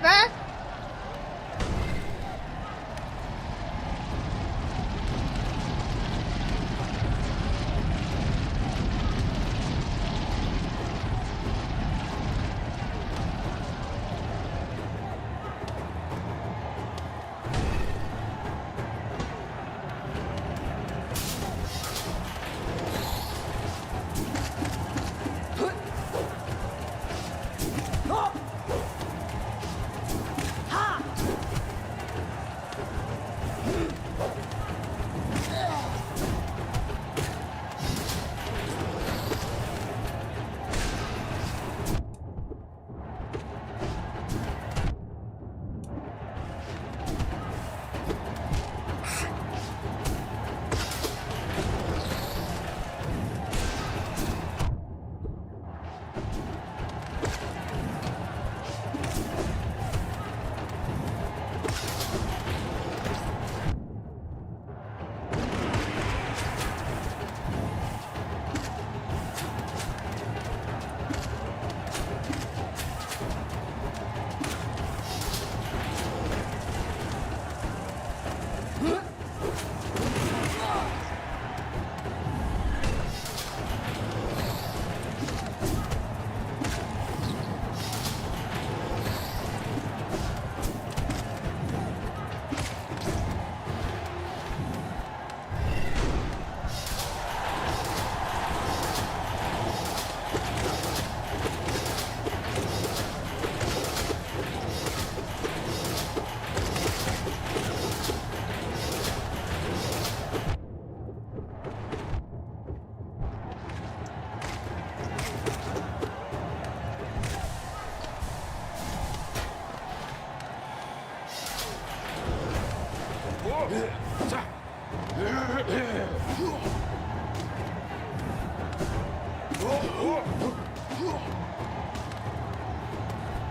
bruh.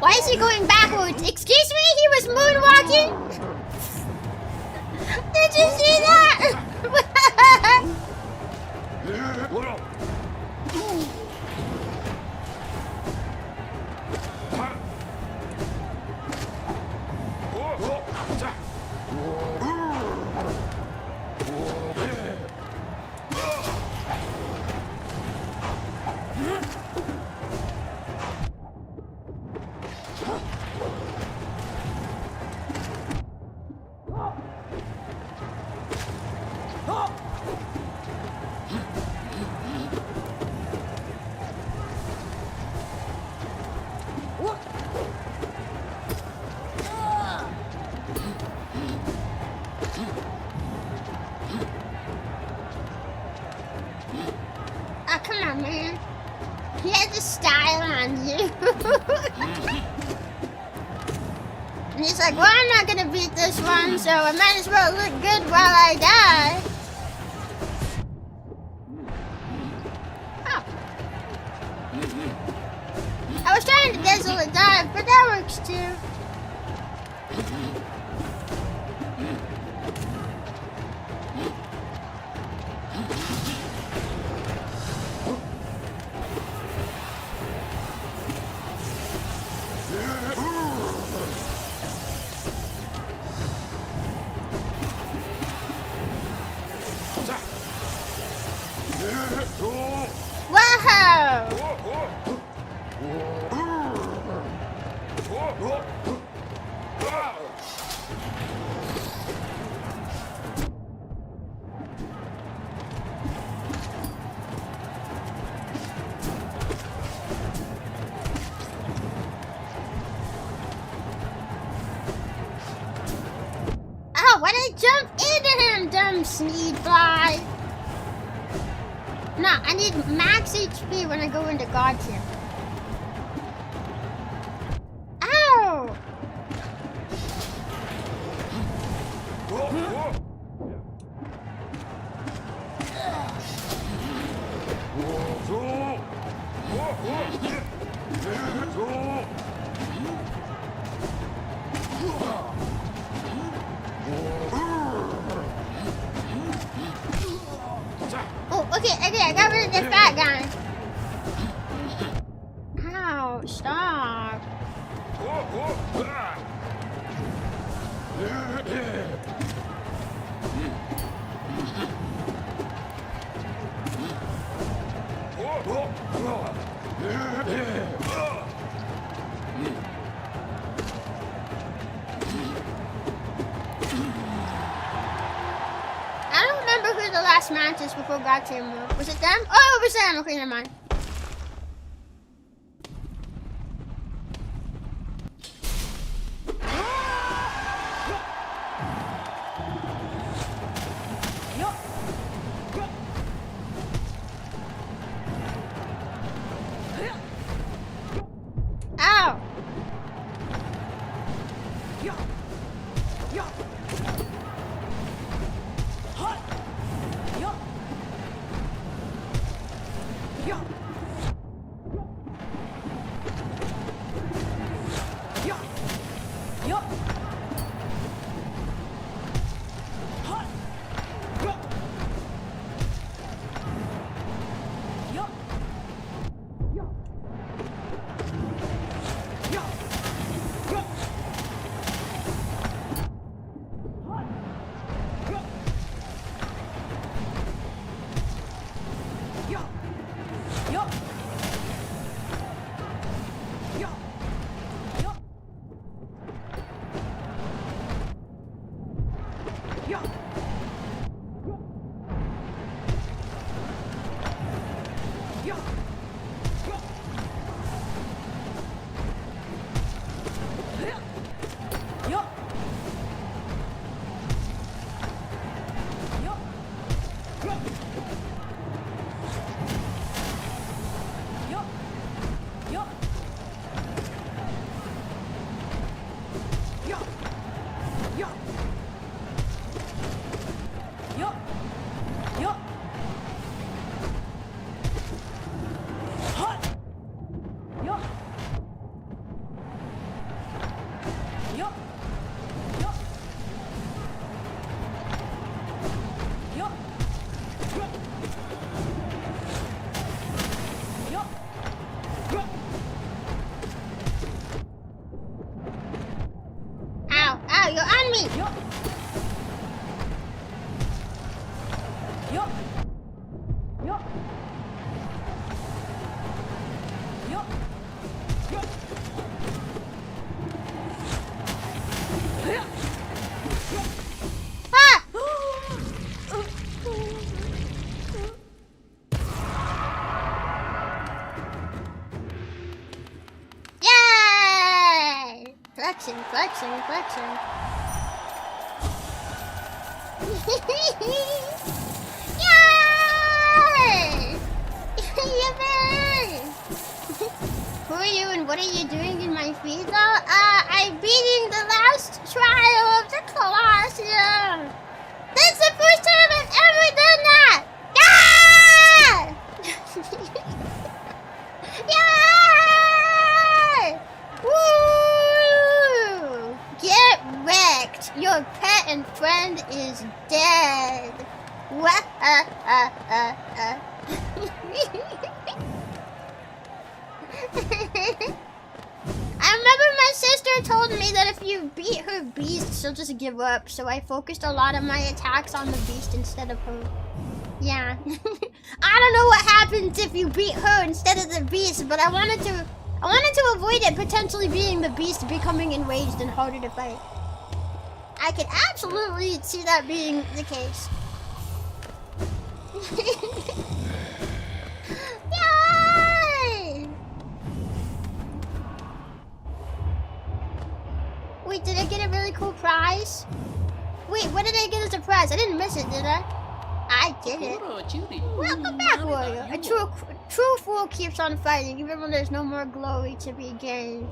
Why is he going backwards? Excuse me? He was moonwalking? Did you see that? Come on, man. He has a style on you. And he's like, well, I'm not gonna beat this one, so I might as well look good while I die. Oh. I was trying to dazzle a dive, but that works too. Why did I jump into him, dumb sneed fly? No, I need max HP when I go into God tier. Ow! Okay, I got rid of the fat guy. Ow, stop. I don't remember who the last mantis before God came up. Was it them? Oh, it was them. Okay, never mind. Ow! You're on me! Ah! Yay! Flexing, flexing, flexing. Yay! Yippee! Who are you and what are you doing in my field? I'm beating the last trial of the Colosseum! That's the first time I've ever done that! Yeah! Yay! Woo! Get wrecked! Your pet and friend is dead! I remember my sister told me that if you beat her beast, she'll just give up. So I focused a lot of my attacks on the beast instead of her. Yeah. I don't know what happens if you beat her instead of the beast, but I wanted to avoid it potentially being the beast becoming enraged and harder to fight. I could absolutely see that being the case. Yay! Wait, did I get a really cool prize? Wait, what did I get as a prize? I didn't miss it, did I? I did it. Welcome back, warrior. A true fool keeps on fighting, even when there's no more glory to be gained.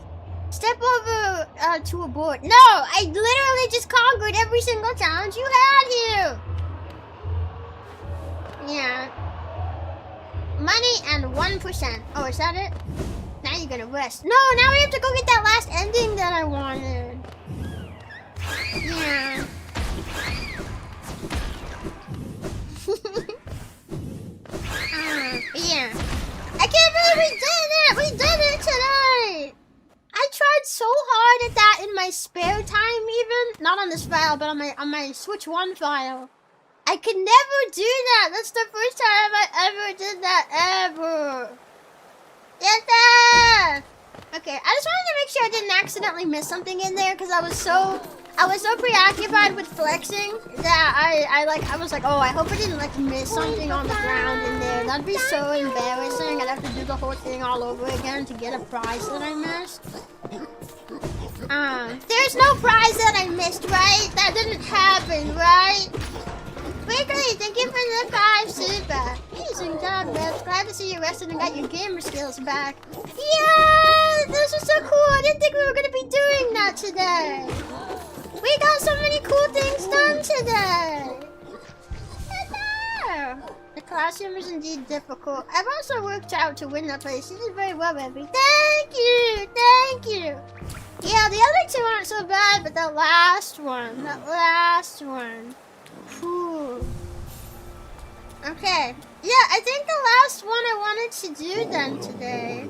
Step over to a board. No, I literally just conquered every single challenge you had here. Yeah. Money and 1%. Oh, is that it? Now you're gonna rest. No, now we have to go get that last ending that I wanted. Yeah. Yeah. I can't believe we did it! We did it tonight! I tried so spare time even, not on this file, but on my Switch 1 file. I could never do that. That's the first time I ever did that ever. Yes. Okay, I just wanted to make sure I didn't accidentally miss something in there because I was so preoccupied with flexing that I was like, oh, I hope I didn't like miss something on the ground in there. That'd be so embarrassing. I'd have to do the whole thing all over again to get a prize that I missed. There's no prize that I missed, right? That didn't happen, right? Wiggly, thank you for the 5 super. Amazing job, Rebs. Glad to see you rested and got your gamer skills back. Yeah, this is so cool. I didn't think we were gonna be doing that today. We got so many cool things done today. Hello. The Colosseum is indeed difficult. I've also worked out to win that place. You did very well, Rebbi. Thank you. Thank you. Yeah, the other 2 aren't so bad, but that last one. Whew. Okay. Yeah, I think the last one I wanted to do then today.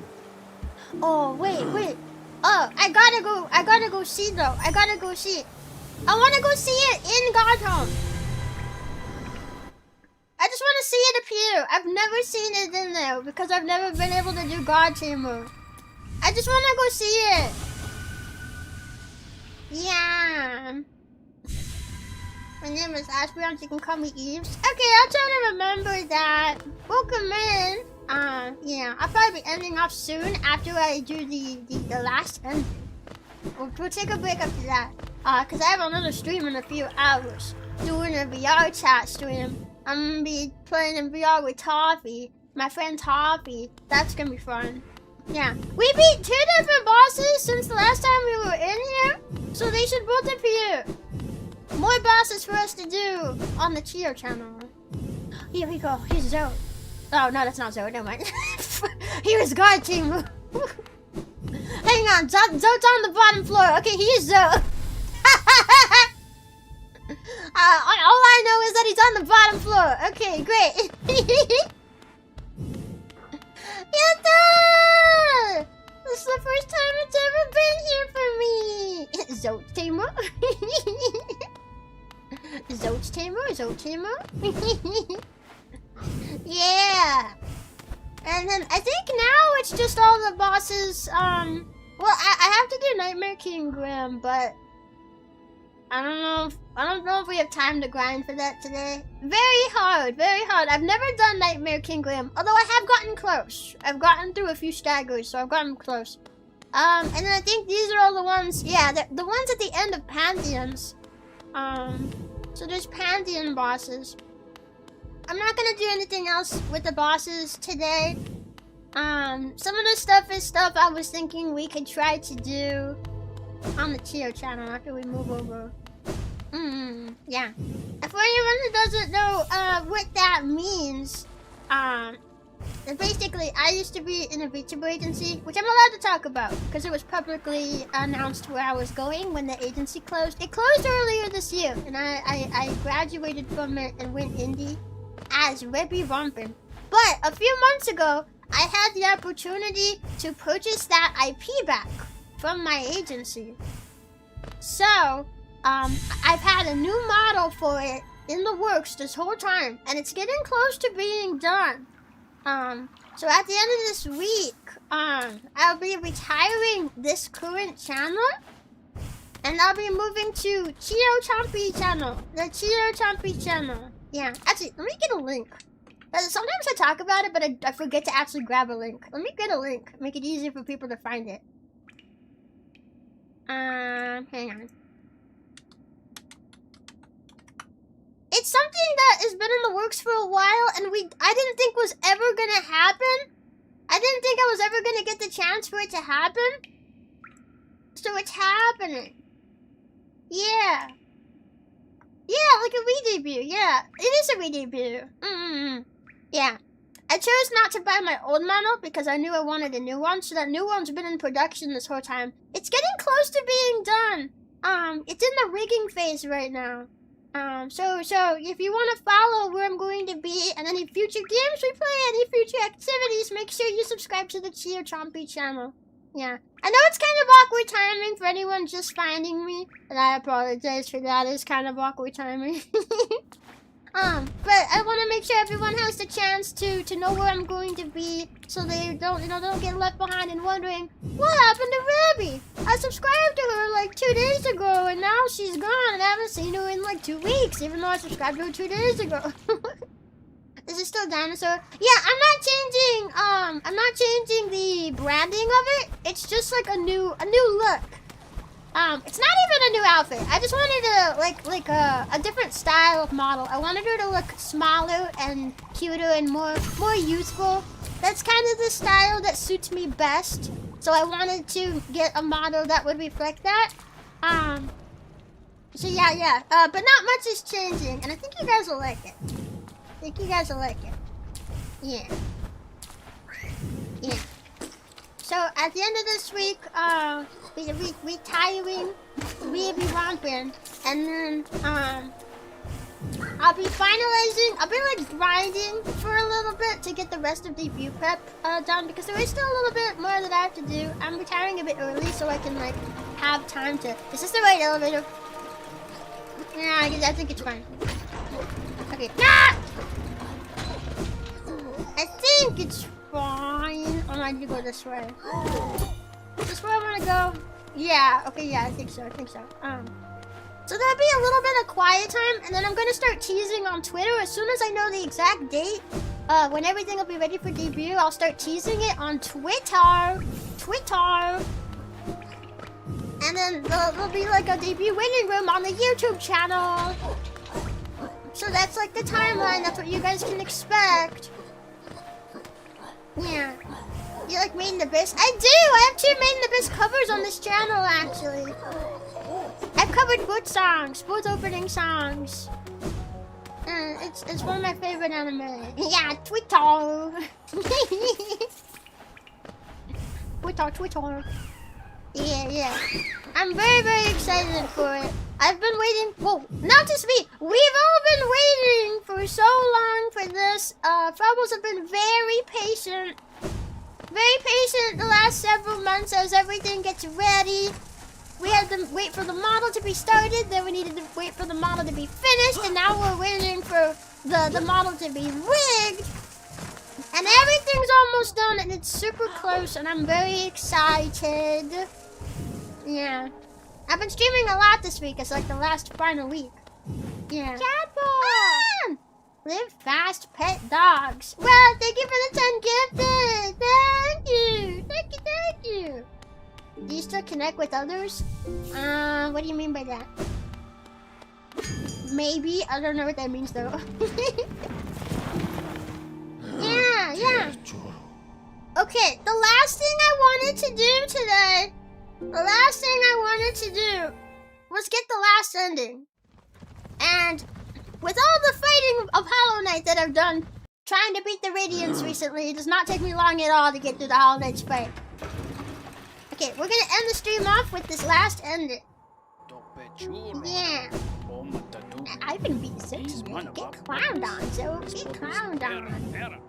Oh, wait. Oh, I gotta go see though. I wanna go see it in Godhome. I just wanna see it appear. I've never seen it in there because I've never been able to do God Chamber. I just wanna go see it. Yeah. My name is Ashburn, so you can call me Eves. Okay, I'll try to remember that. Welcome in. Yeah, I'll probably be ending off soon after I do the last end. We'll take a break after that. Cause I have another stream in a few hours. Doing a VR chat stream. I'm gonna be playing in VR with Toffee. My friend Toffee. That's gonna be fun. Yeah. We beat 2 different bosses since the last time we were in here. So they should both appear. More bosses for us to do on the Chio channel. Here we go. Here's Zoe. Oh, no, that's not Zoe. Never mind. Here's God Team. Hang on. Zoe's on the bottom floor. Okay, here's Zoe. All I know is that he's on the bottom floor. Okay, great. Yatta! This is the first time it's ever been here for me. Zoe Tamer. Zoe Tamer. Yeah. And then I think now it's just all the bosses. Well, I have to do Nightmare King Grim, but I don't know if we have time to grind for that today. Very hard. I've never done Nightmare King Grim, although I have gotten close. I've gotten through a few staggers, so I've gotten close. And then I think these are all the ones, yeah, the ones at the end of Pantheons. So there's Pantheon bosses. I'm not gonna do anything else with the bosses today. Some of the stuff is stuff I was thinking we could try to do on the Chio channel after we move over. Yeah. And for anyone who doesn't know what that means, basically I used to be in a VTuber agency, which I'm allowed to talk about because it was publicly announced where I was going when the agency closed. It closed earlier this year, and I graduated from it and went indie as Rebbi Rompin. But a few months ago, I had the opportunity to purchase that IP back from my agency. So, I've had a new model for it in the works this whole time, and it's getting close to being done. So at the end of this week, I'll be retiring this current channel, and I'll be moving to Chio Chompy channel, the Chio Chompy channel. Yeah, actually, let me get a link. Sometimes I talk about it, but I forget to actually grab a link. Let me get a link, make it easier for people to find it. Hang on. It's something that has been in the works for a while, and I didn't think was ever gonna happen. I didn't think I was ever gonna get the chance for it to happen. So it's happening. Yeah. Yeah, like a re-debut. Yeah, it is a re-debut. Yeah. I chose not to buy my old model because I knew I wanted a new one, so that new one's been in production this whole time. It's getting close to being done. It's in the rigging phase right now. So if you want to follow where I'm going to be and any future games we play, any future activities, make sure you subscribe to the Chio Chompy channel. Yeah. I know it's kind of awkward timing for anyone just finding me, and I apologize for that. It's kind of awkward timing. But I want to make sure everyone has the chance to know where I'm going to be, so they don't, they don't get left behind and wondering, what happened to Rebbi? I subscribed to her like 2 days ago, and now she's gone, and I haven't seen her in like 2 weeks, even though I subscribed to her 2 days ago. Is it still dinosaur? Yeah, I'm not changing the branding of it. It's just like a new look. It's not even a new outfit. I just wanted to like a different style of model. I wanted her to look smaller and cuter and more youthful. That's kind of the style that suits me best. So I wanted to get a model that would reflect that. So yeah. But not much is changing, and I think you guys will like it. Yeah. So at the end of this week, we tiring Rompin, and then I'll be like grinding for a little bit to get the rest of the view prep done, because there is still a little bit more that I have to do. I'm retiring a bit early so I can like have time to. Is this the right elevator? Yeah, I think it's fine. Okay. Ah! I think it's fine. I might go this way. Is this where I want to go? Yeah. Okay. Yeah, I think so. So there'll be a little bit of quiet time, and then I'm gonna start teasing on Twitter as soon as I know the exact date. When everything will be ready for debut, I'll start teasing it on Twitter. And then there'll be like a debut waiting room on the YouTube channel. So that's like the timeline. That's what you guys can expect. Yeah. You like Made in Abyss? I do! I have 2 Made in Abyss covers on this channel, actually. I've covered both opening songs. It's one of my favorite anime. Yeah, Twitter. Twitter. Yeah. I'm very excited for it. I've been waiting. Whoa, not just me. We've all been waiting for so long for this. Frobbles have been very patient the last several months as everything gets ready. We had to wait for the model to be started, then we needed to wait for the model to be finished, and now we're waiting for the model to be rigged. And everything's almost done, and it's super close, and I'm very excited. Yeah. I've been streaming a lot this week. It's like the last final week. Yeah. Catball! Live fast, pet dogs. Well, thank you for the 10 gifted. Thank you. Do you still connect with others? What do you mean by that? Maybe. I don't know what that means though. Yeah. Okay, the last thing I wanted to do today, was get the last ending. And with all the fighting of Hollow Knight that I've done, trying to beat the Radiance recently, it does not take me long at all to get through the Hollow Knight's fight. Okay, we're gonna end the stream off with this last ending. Yeah. I've been beat 6. Get clowned on, Joe. Get clowned on.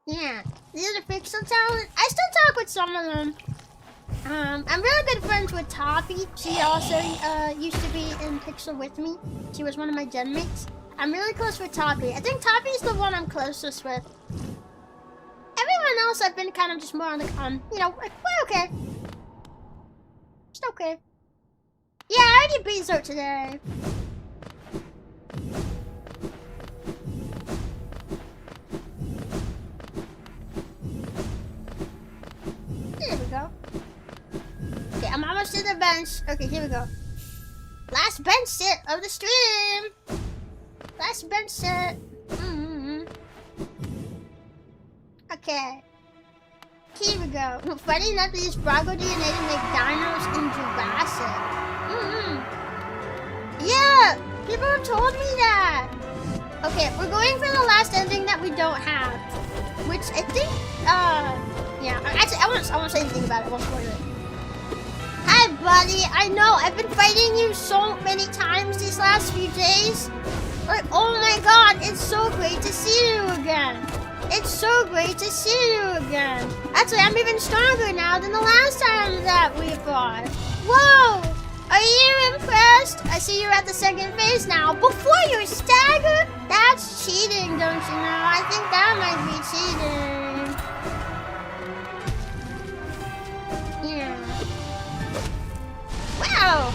Yeah. The other Pixel talent, I still talk with some of them. I'm really good friends with Toppy. She also used to be in Pixel with me. She was one of my gen mates. I'm really close with Toppy. I think Toppy's the one I'm closest with. Everyone else I've been kind of just more on the we're okay. Just okay. Yeah, I already beat Zoe today. There we go. Okay, I'm almost to the bench. Okay, here we go. Last bench sit of the stream. Last bench sit. Okay. Here we go. Freddy Nutley used Brago DNA to make dinos in Jurassic. Yeah! People have told me that. Okay, we're going for the last ending that we don't have. Which I think, yeah. Actually, I won't say anything about it. I won't spoil it. Hi, buddy. I know, I've been fighting you so many times these last few days. Like, oh my god, it's so great to see you again. It's so great to see you again. Actually, I'm even stronger now than the last time that we fought. Whoa! Are you impressed? I see you're at the second phase now. Before you stagger? That's cheating, don't you know? I think that might be cheating. Yeah. Wow!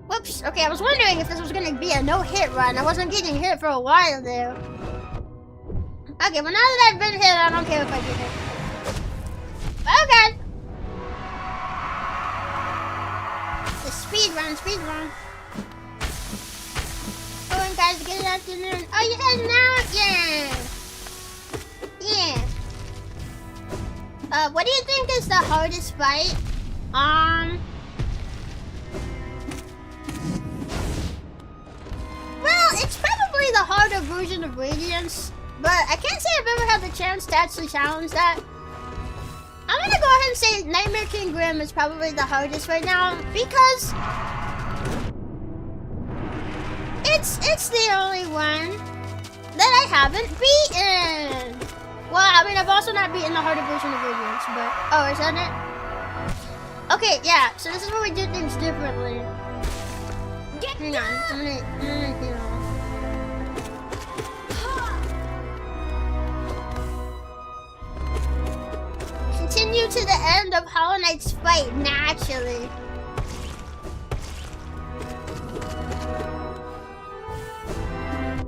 Whoops. Okay, I was wondering if this was gonna be a no-hit run. I wasn't getting hit for a while there. Okay, well now that I've been hit, I don't care if I get hit. Okay. The speed run, speed run. Come on, guys, get it afternoon. Oh, you heading out? Yeah. Yeah. What do you think is the hardest fight? Well, it's probably the harder version of Radiance, but I can't say I've ever had the chance to actually challenge that. I'm gonna go ahead and say Nightmare King Grim is probably the hardest right now, because it's the only one that I haven't beaten. Well, I mean, I've also not beaten the harder version of Radiance, but... Oh, is that it? Okay, yeah, so this is where we do things differently. Hang on, I'm gonna heal. Continue to the end of Hollow Knight's fight naturally.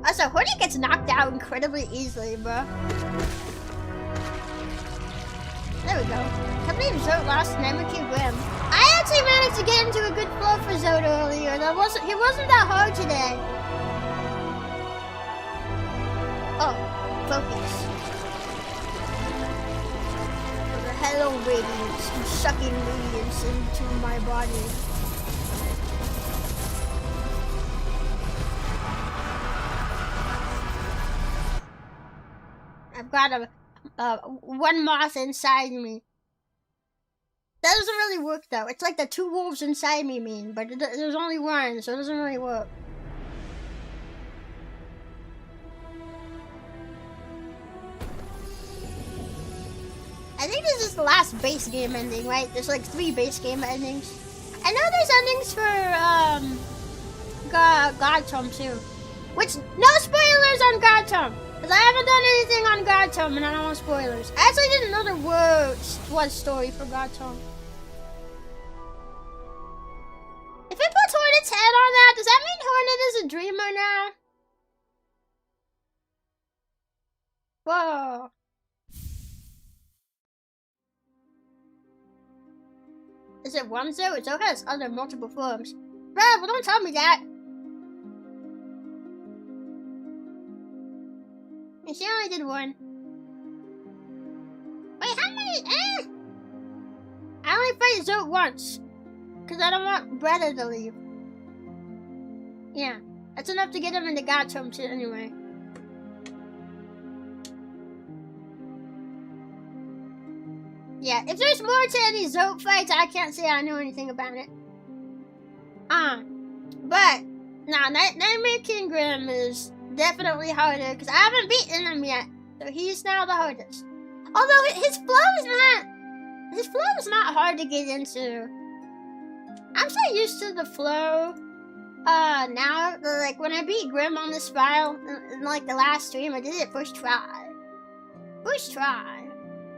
Also, Horny gets knocked out incredibly easily, bro. There we go. I believe Zote lost Nightmare King Grim. I actually managed to get into a good flow for Zote earlier. He wasn't that hard today. Oh, focus. Hello, Radiance. I'm sucking Radiance into my body. I've got one moth inside me. That doesn't really work though. It's like the two wolves inside me mean, but there's only one, so it doesn't really work. I think this is the last base game ending, right? There's like 3 base game endings. I know there's endings for God Tome too. Which, no spoilers on God Tome! Because I haven't done anything on God Tome and I don't want spoilers. I actually didn't know there was story for God Tome. If it puts Hornet's head on that, does that mean Hornet is a dreamer now? Whoa. Is it one Zote? Zote has other multiple forms. Bruh, well don't tell me that. And she only did one. Wait, how many? I only fight Zote once. Because I don't want Bretta to leave. Yeah, that's enough to get him into God Tome too anyway. Yeah, if there's more to any Zote fights, I can't say I know anything about it. But, nah, Nightmare King Grim is definitely harder, because I haven't beaten him yet. So he's now the hardest. Although his flow is not hard to get into. I'm so used to the flow, now, like, when I beat Grim on this file, in like, the last stream, I did it first try. First try.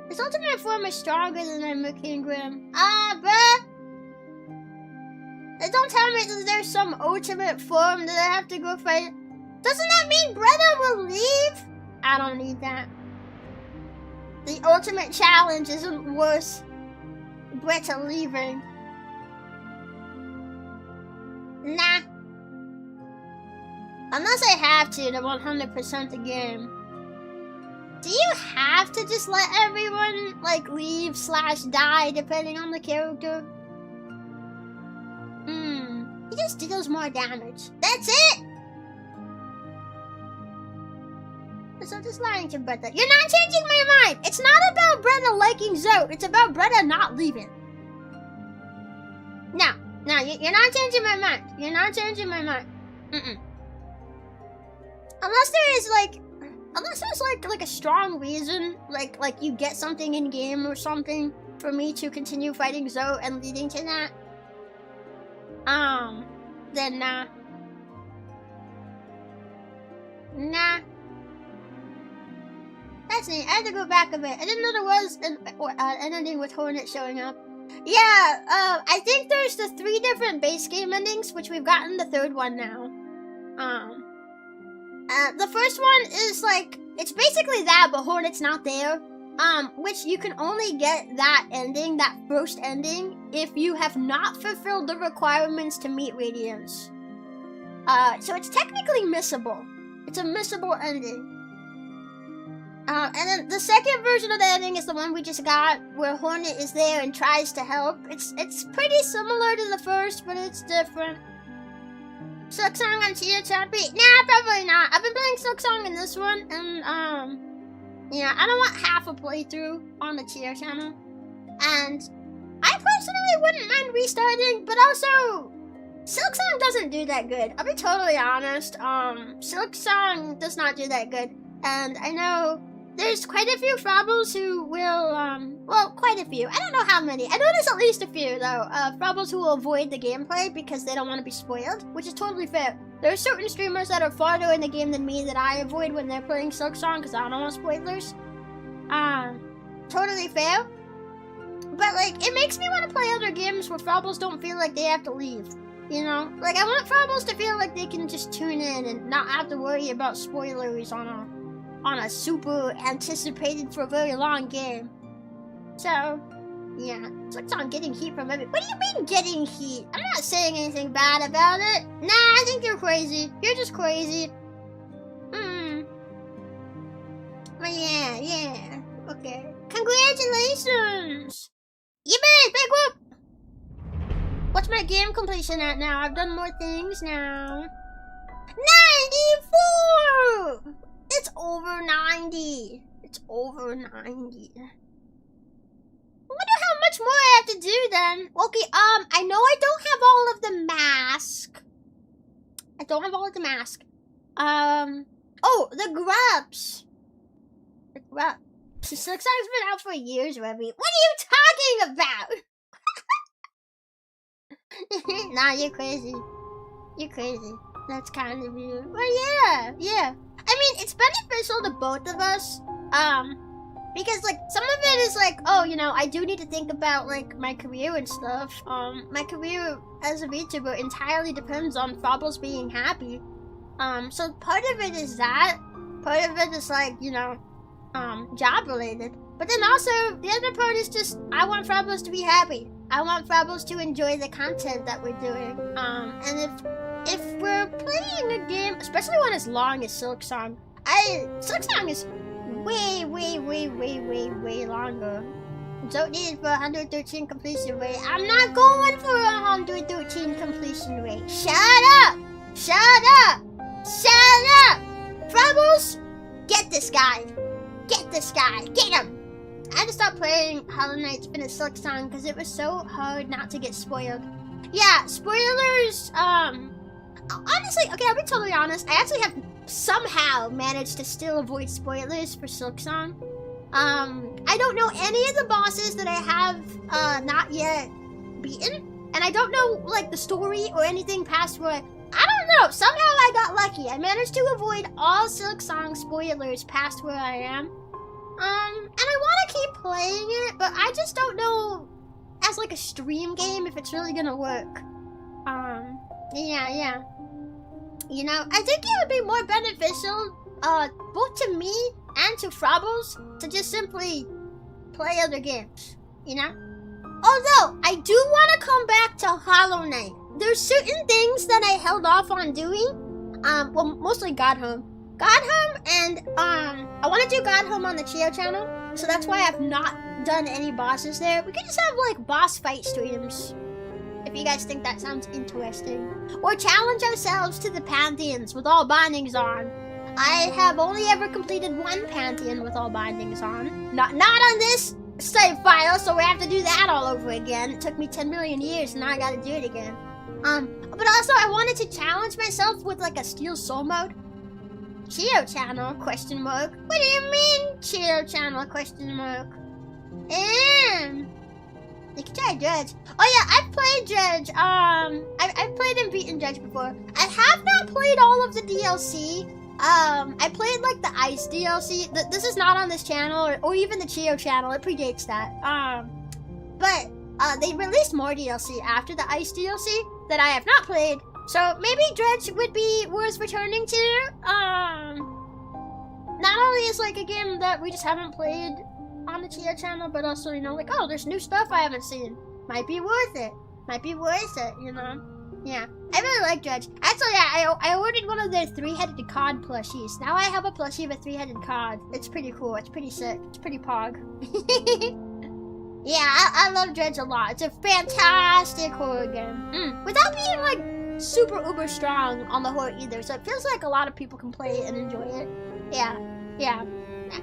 His ultimate form is stronger than Nightmare King Grim. Bruh. Don't tell me that there's some ultimate form that I have to go fight. Doesn't that mean Bretta will leave? I don't need that. The ultimate challenge isn't worth Bretta leaving. Nah. Unless I have to 100% the game. Do you have to just let everyone, like, leave / die depending on the character? He just deals more damage. That's it! So just lying to Bretta. You're not changing my mind! It's not about about Brenna liking Zoe. It's about Brenna not leaving. No, you're not changing my mind. You're not changing my mind. Unless there's like a strong reason, like you get something in game or something for me to continue fighting Zoe and leading to that. Then nah. That's neat. I had to go back a bit. I didn't know there was an ending with Hornet showing up. Yeah, I think there's the 3 different base game endings, which we've gotten the 3rd one now. The first one is like, it's basically that, but Hornet's not there. Which you can only get that ending, that first ending, if you have not fulfilled the requirements to meet Radiance. So it's technically missable. It's a missable ending. And then the second version of the ending is the one we just got, where Hornet is there and tries to help. It's pretty similar to the first, but it's different. Silksong on Chia Chappy? Nah, probably not. I've been playing Silksong in this one, and yeah, I don't want half a playthrough on the Chia channel. And I personally wouldn't mind restarting, but also Silksong doesn't do that good. I'll be totally honest. Silksong does not do that good, and I know there's quite a few Frobbles who will, well, quite a few. I don't know how many. I know there's at least a few, though, Frobbles who will avoid the gameplay because they don't want to be spoiled, which is totally fair. There are certain streamers that are farther in the game than me that I avoid when they're playing Silksong because I don't want spoilers. Totally fair. But, like, it makes me want to play other games where Frobbles don't feel like they have to leave. You know? Like, I want Frobbles to feel like they can just tune in and not have to worry about spoilers on a super anticipated for a very long game. So, yeah. Silksong getting heat from every— What do you mean getting heat? I'm not saying anything bad about it. Nah, I think you're crazy. You're just crazy. But yeah. Okay. Congratulations! Yippee! Big whoop! What's my game completion at now? I've done more things now. 94! It's over 90. It's over 90. I wonder how much more I have to do then. Okay, I know I don't have all of the mask. I don't have all of the mask. Oh, the grubs. The grubs. Silksong's been out for years, Rebbi. What are you talking about? Nah, you're crazy. You're crazy. That's kind of you. Well, yeah. I mean, it's beneficial to both of us. Because, like, some of it is like, oh, you know, I do need to think about, like, my career and stuff. My career as a VTuber entirely depends on Frobbles being happy. So part of it is that. Part of it is, like, you know, job related. But then also, the other part is just, I want Frobbles to be happy. I want Frobbles to enjoy the content that we're doing. And if we're playing a game, especially one as long as Silksong, Silksong is way longer. Don't need it for 113 completion rate. I'm not going for 113 completion rate. Shut up! Shut up! Shut up! Frobbles, get this guy. Get this guy. Get him! I had to stop playing Hollow Knight to finish Silksong because it was so hard not to get spoiled. Yeah, spoilers, honestly, okay, I'll be totally honest. I actually have somehow managed to still avoid spoilers for Silksong. I don't know any of the bosses that I have, not yet beaten. And I don't know, like, the story or anything past where I don't know. Somehow I got lucky. I managed to avoid all Silksong spoilers past where I am. And I want to keep playing it, but I just don't know, as, like, a stream game, if it's really gonna work. Yeah. You know, I think it would be more beneficial, both to me and to Frobbles to just simply play other games, you know? Although, I do want to come back to Hollow Knight. There's certain things that I held off on doing, well, mostly God Home. God Home and, I want to do God Home on the Chia channel, so that's why I've not done any bosses there. We could just have, like, boss fight streams. If you guys think that sounds interesting. Or challenge ourselves to the Pantheons with all bindings on. I have only ever completed one Pantheon with all bindings on. Not on this save file, so we have to do that all over again. It took me 10 million years, and now I gotta do it again. But also I wanted to challenge myself with like a Steel Soul mode. Chio channel, question mark. What do you mean, Chio channel, question mark? You can try Dredge. Oh yeah, I've played Dredge. I've played and beaten Dredge before. I have not played all of the DLC. I played like the Ice DLC. This is not on this channel or even the Chio channel. It predates that. But they released more DLC after the Ice DLC that I have not played. So maybe Dredge would be worth returning to. Not only is like a game that we just haven't played on the Chio channel, but also, you know, like, oh, there's new stuff I haven't seen. Might be worth it. Might be worth it, you know? Yeah. I really like Dredge. Actually, I ordered one of their 3-headed cod plushies. Now I have a plushie of a 3-headed cod. It's pretty cool. It's pretty sick. It's pretty pog. Yeah, I love Dredge a lot. It's a fantastic horror game. Without being, like, super uber strong on the horror either. So it feels like a lot of people can play it and enjoy it. Yeah.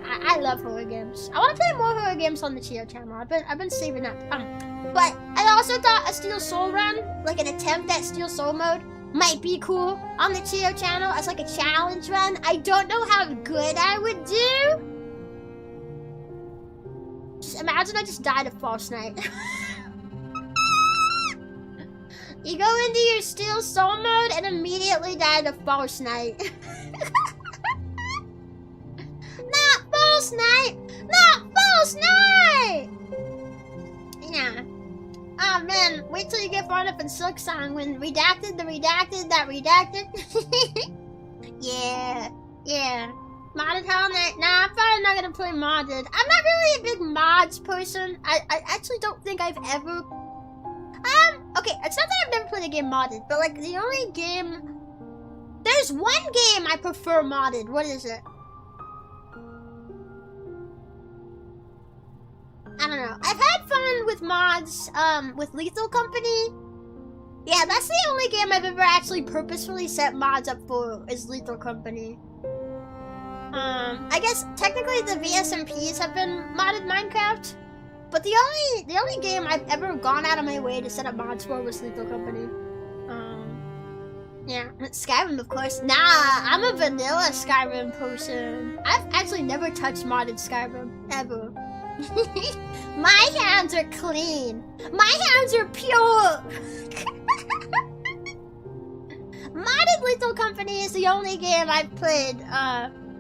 I love horror games. I want to play more horror games on the Chio channel. I've been saving up. But I also thought a Steel Soul run, like an attempt at Steel Soul mode, might be cool on the Chio channel as like a challenge run. I don't know how good I would do. Just imagine I just died of False Night. You go into your Steel Soul mode and immediately died of False Night. Not False Night! Not False Night! Yeah. Oh man, wait till you get far enough in Silk Song when redacted, the redacted, that redacted. Yeah. Modded Hell Knight. Nah, I'm probably not gonna play modded. I'm not really a big mods person. I actually don't think I've ever... okay, it's not that I've never played a game modded, but like the only game... There's one game I prefer modded. What is it? I don't know. I've had fun with mods, with Lethal Company. Yeah, that's the only game I've ever actually purposefully set mods up for, is Lethal Company. I guess technically the VSMPs have been modded Minecraft, but the only game I've ever gone out of my way to set up mods for was Lethal Company. Yeah, Skyrim, of course. Nah, I'm a vanilla Skyrim person. I've actually never touched modded Skyrim, ever. My hands are clean. My hands are pure. Modded Lethal Company is the only game I've played,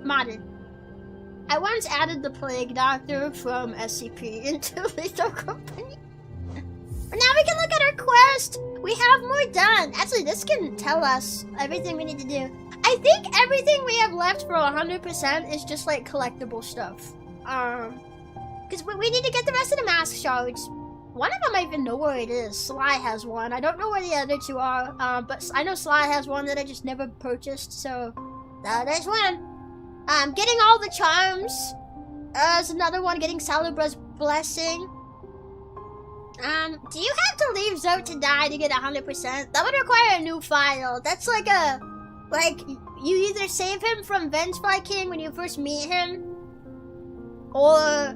modded. I once added the Plague Doctor from SCP into Lethal Company. But now we can look at our quest. We have more done. Actually, this can tell us everything we need to do. I think everything we have left for 100% is just like collectible stuff. Because we need to get the rest of the mask shards. One of them I even know where it is. Sly has one. I don't know where the other two are. But I know Sly has one that I just never purchased. So there's one. Getting all the charms. There's another one. Getting Celebra's blessing. Do you have to leave Zoe to die to get 100%? That would require a new file. That's like a... Like, you either save him from Vengefly King when you first meet him, or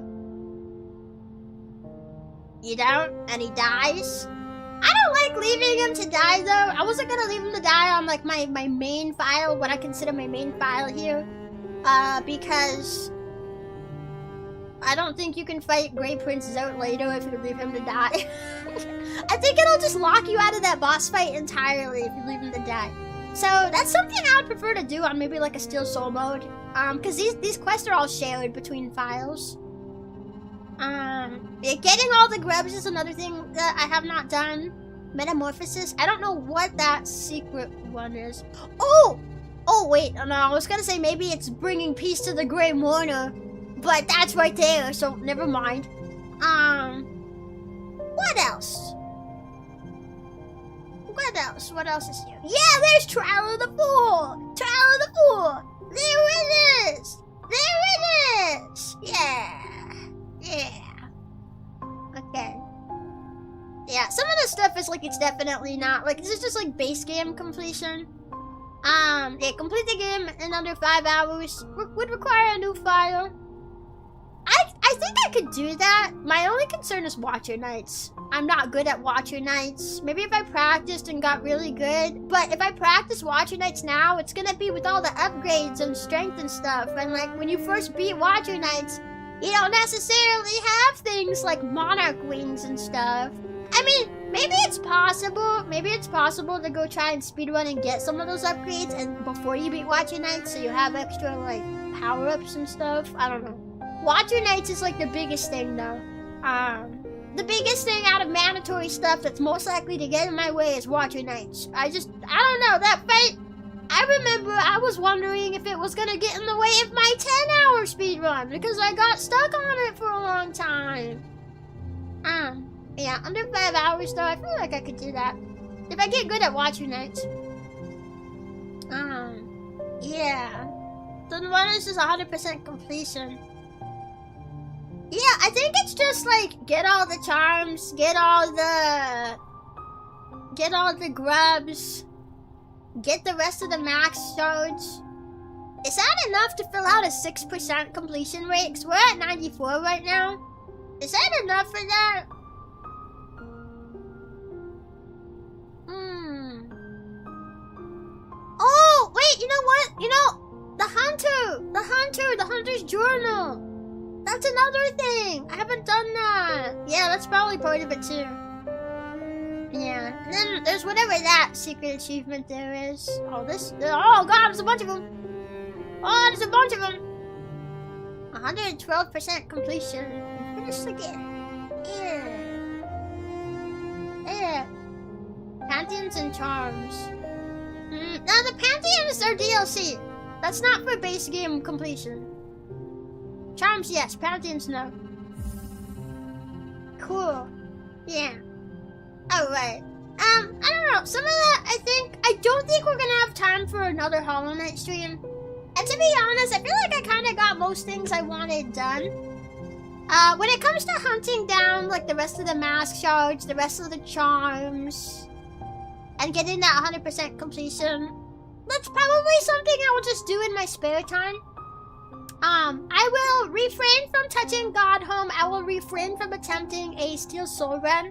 you don't, and he dies. I don't like leaving him to die, though. I wasn't gonna leave him to die on, like, my main file, what I consider my main file here, because I don't think you can fight Grey Prince Zote later if you leave him to die. I think it'll just lock you out of that boss fight entirely if you leave him to die. So that's something I would prefer to do on maybe like a Steel Soul mode. Because these quests are all shared between files. Getting all the grubs is another thing that I have not done. Metamorphosis. I don't know what that secret one is. Oh, wait. No, I was gonna say maybe it's bringing peace to the Grey Mourner. But that's right there, so never mind. What else? What else is here? Yeah, there's Trial of the Four! Trial of the Four! There it is! Yeah. Okay. Yeah, some of the stuff is like, it's definitely not, like, this is just like base game completion. Yeah, complete the game in under 5 hours. Would require a new file. I think I could do that. My only concern is Watcher Nights. I'm not good at Watcher Nights. Maybe if I practiced and got really good. But if I practice Watcher Nights now, it's gonna be with all the upgrades and strength and stuff. And like, when you first beat Watcher Nights, you don't necessarily have things like Monarch Wings and stuff. I mean, maybe it's possible. Maybe it's possible to go try and speedrun and get some of those upgrades and before you beat Watcher Nights, so you have extra like power-ups and stuff. I don't know. Watcher Nights is like the biggest thing though. The biggest thing out of mandatory stuff that's most likely to get in my way is Watcher Nights. I don't know, that fight, I remember I was wondering if it was gonna get in the way of my 10-hour speedrun because I got stuck on it for a long time. Yeah, under 5 hours though, I feel like I could do that. If I get good at Watcher Nights. Yeah. Then one is just 100% completion. Yeah, I think it's just like, get all the charms, get all the grubs, get the rest of the max shards. Is that enough to fill out a 6% completion rate? Because we're at 94 right now. Is that enough for that? Oh, wait, you know what? You know, the hunter's journal. That's another thing. I haven't done that. Yeah, that's probably part of it too. Yeah. And then there's whatever that secret achievement there is. Oh, oh god, there's a bunch of them. Oh, there's a bunch of them. 112% completion. Finish the game. Yeah. Pantheons and charms. Now the Pantheons are DLC. That's not for base game completion. Charms, yes. Pantheons, no. Cool. Yeah. Alright. I don't know. Some of that, I don't think we're gonna have time for another Hollow Knight stream. And to be honest, I feel like I kind of got most things I wanted done. When it comes to hunting down, like, the rest of the mask shards, the rest of the charms, and getting that 100% completion, that's probably something I will just do in my spare time. I will refrain from touching Godhome. I will refrain from attempting a Steel Soul run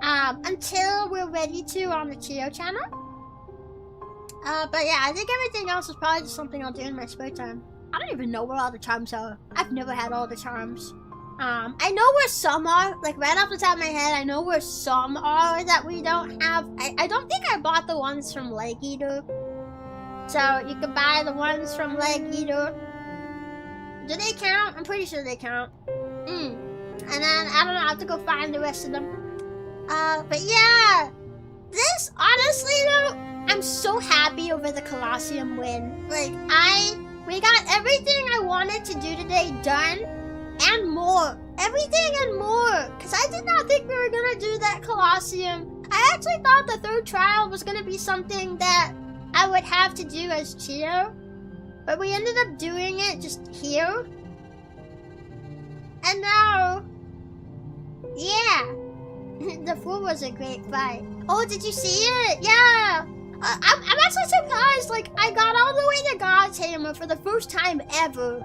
until we're ready to on the Chio channel. But yeah, I think everything else is probably just something I'll do in my spare time. I don't even know where all the charms are. I've never had all the charms. I know where some are, like right off the top of my head, I know where some are that we don't have. I don't think I bought the ones from Leg Eater. So you can buy the ones from Leg Eater. Do they count? I'm pretty sure they count. And then, I don't know, I have to go find the rest of them. But yeah, this, honestly though, I'm so happy over the Colosseum win. Like, we got everything I wanted to do today done, and more. Everything and more. Because I did not think we were going to do that Colosseum. I actually thought the third trial was going to be something that I would have to do as Chio. But we ended up doing it just here. And now, yeah. The 4 was a great fight. Oh, did you see it? Yeah. I'm actually surprised. Like, I got all the way to God's Hammer for the first time ever.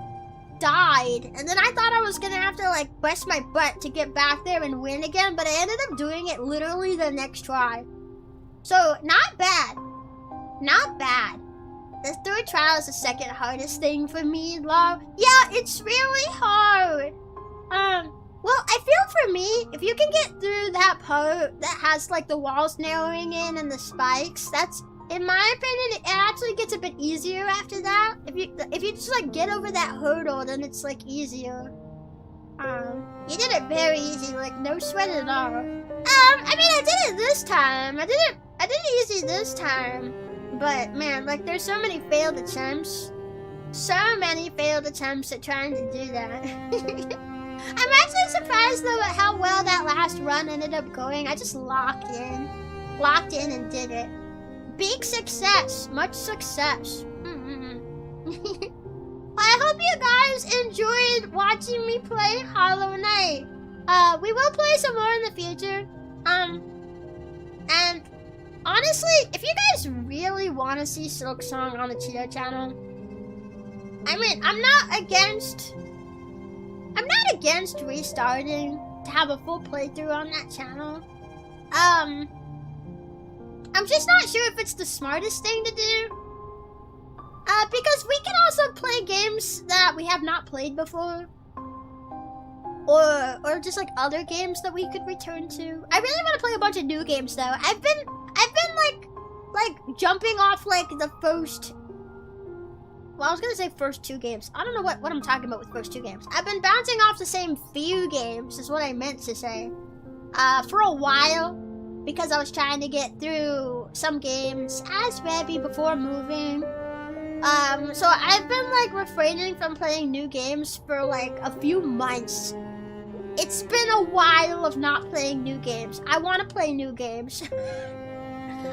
Died. And then I thought I was gonna have to, like, bust my butt to get back there and win again. But I ended up doing it literally the next try. So, not bad. Not bad. The third trial is the second hardest thing for me, love. Yeah, it's really hard. Well, I feel for me, if you can get through that part that has, like, the walls narrowing in and the spikes, that's, in my opinion, it actually gets a bit easier after that. If you just, like, get over that hurdle, then it's, like, easier. You did it very easy, like, no sweat at all. I mean, I did it this time. I did it easy this time. But, man, like, there's so many failed attempts. So many failed attempts at trying to do that. I'm actually surprised, though, at how well that last run ended up going. I just locked in and did it. Big success. Much success. I hope you guys enjoyed watching me play Hollow Knight. We will play some more in the future. And honestly, if you guys really want to see Silk Song on the Cheetah channel, I mean, I'm not against restarting to have a full playthrough on that channel. I'm just not sure if it's the smartest thing to do. Because we can also play games that we have not played before. Or just like other games that we could return to. I really want to play a bunch of new games though. I've been like jumping off like the first, well, I was gonna say first 2 games. I don't know what I'm talking about with first 2 games. I've been bouncing off the same few games, is what I meant to say, for a while, because I was trying to get through some games as Rebbi before moving. So I've been like refraining from playing new games for like a few months. It's been a while of not playing new games. I want to play new games.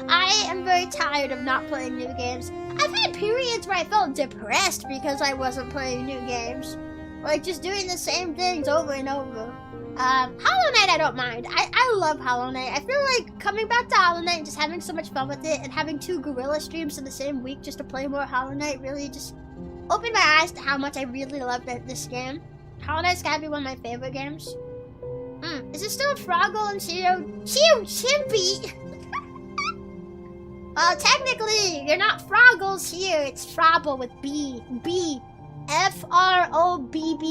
I am very tired of not playing new games. I've had periods where I felt depressed because I wasn't playing new games. Like just doing the same things over and over. Hollow Knight I don't mind. I love Hollow Knight. I feel like coming back to Hollow Knight and just having so much fun with it and having 2 gorilla streams in the same week just to play more Hollow Knight really just opened my eyes to how much I really love this game. Hollow Knight's gotta be one of my favorite games. Is it still Froggle and Chimpy? Technically, you're not Froggles here. It's Frobble with B. F-R-O-B-B-L-E.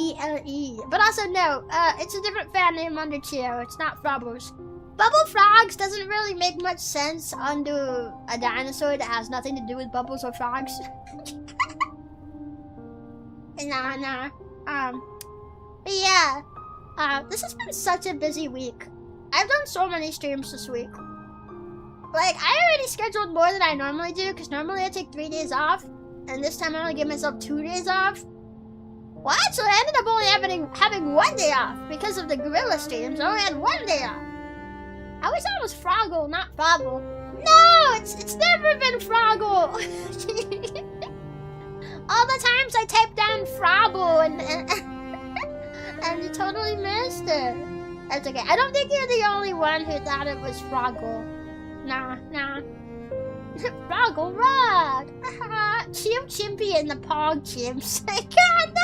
But also, no, it's a different fan name under Chio. It's not Frobbles. Bubble Frogs doesn't really make much sense under a dinosaur that has nothing to do with bubbles or frogs. Nah. But yeah, this has been such a busy week. I've done so many streams this week. Like, I already scheduled more than I normally do, because normally I take 3 days off, and this time I only give myself 2 days off. Well, actually, I ended up only having 1 day off, because of the gorilla streams. I only had 1 day off. I always thought it was Froggle, not Frobble. No, it's never been Froggle. All the times I typed down Frobble, and you totally missed it. That's okay. I don't think you're the only one who thought it was Froggle. Nah. Froggle Rock! Chimpy and the Pog Chimps. God, no!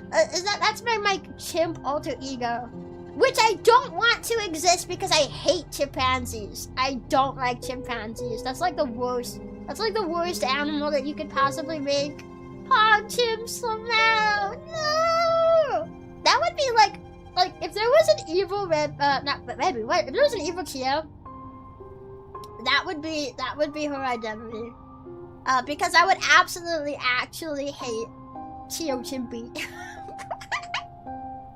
That's my chimp alter ego. Which I don't want to exist because I hate chimpanzees. I don't like chimpanzees. That's like the worst. That's like the worst animal that you could possibly make. Pog Chimps, no! That would be like if there was an evil not Rebbi, what? If there was an evil Chio, that would be her identity. Because I would actually hate Chio Chimpy.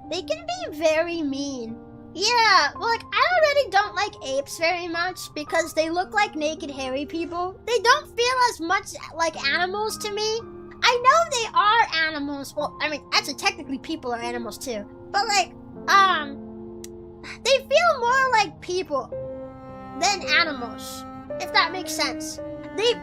They can be very mean. Yeah, well, like, I already don't like apes very much because they look like naked hairy people. They don't feel as much like animals to me. I know they are animals. Well, I mean, actually, technically people are animals too. But like, they feel more like people than animals, if that makes sense. The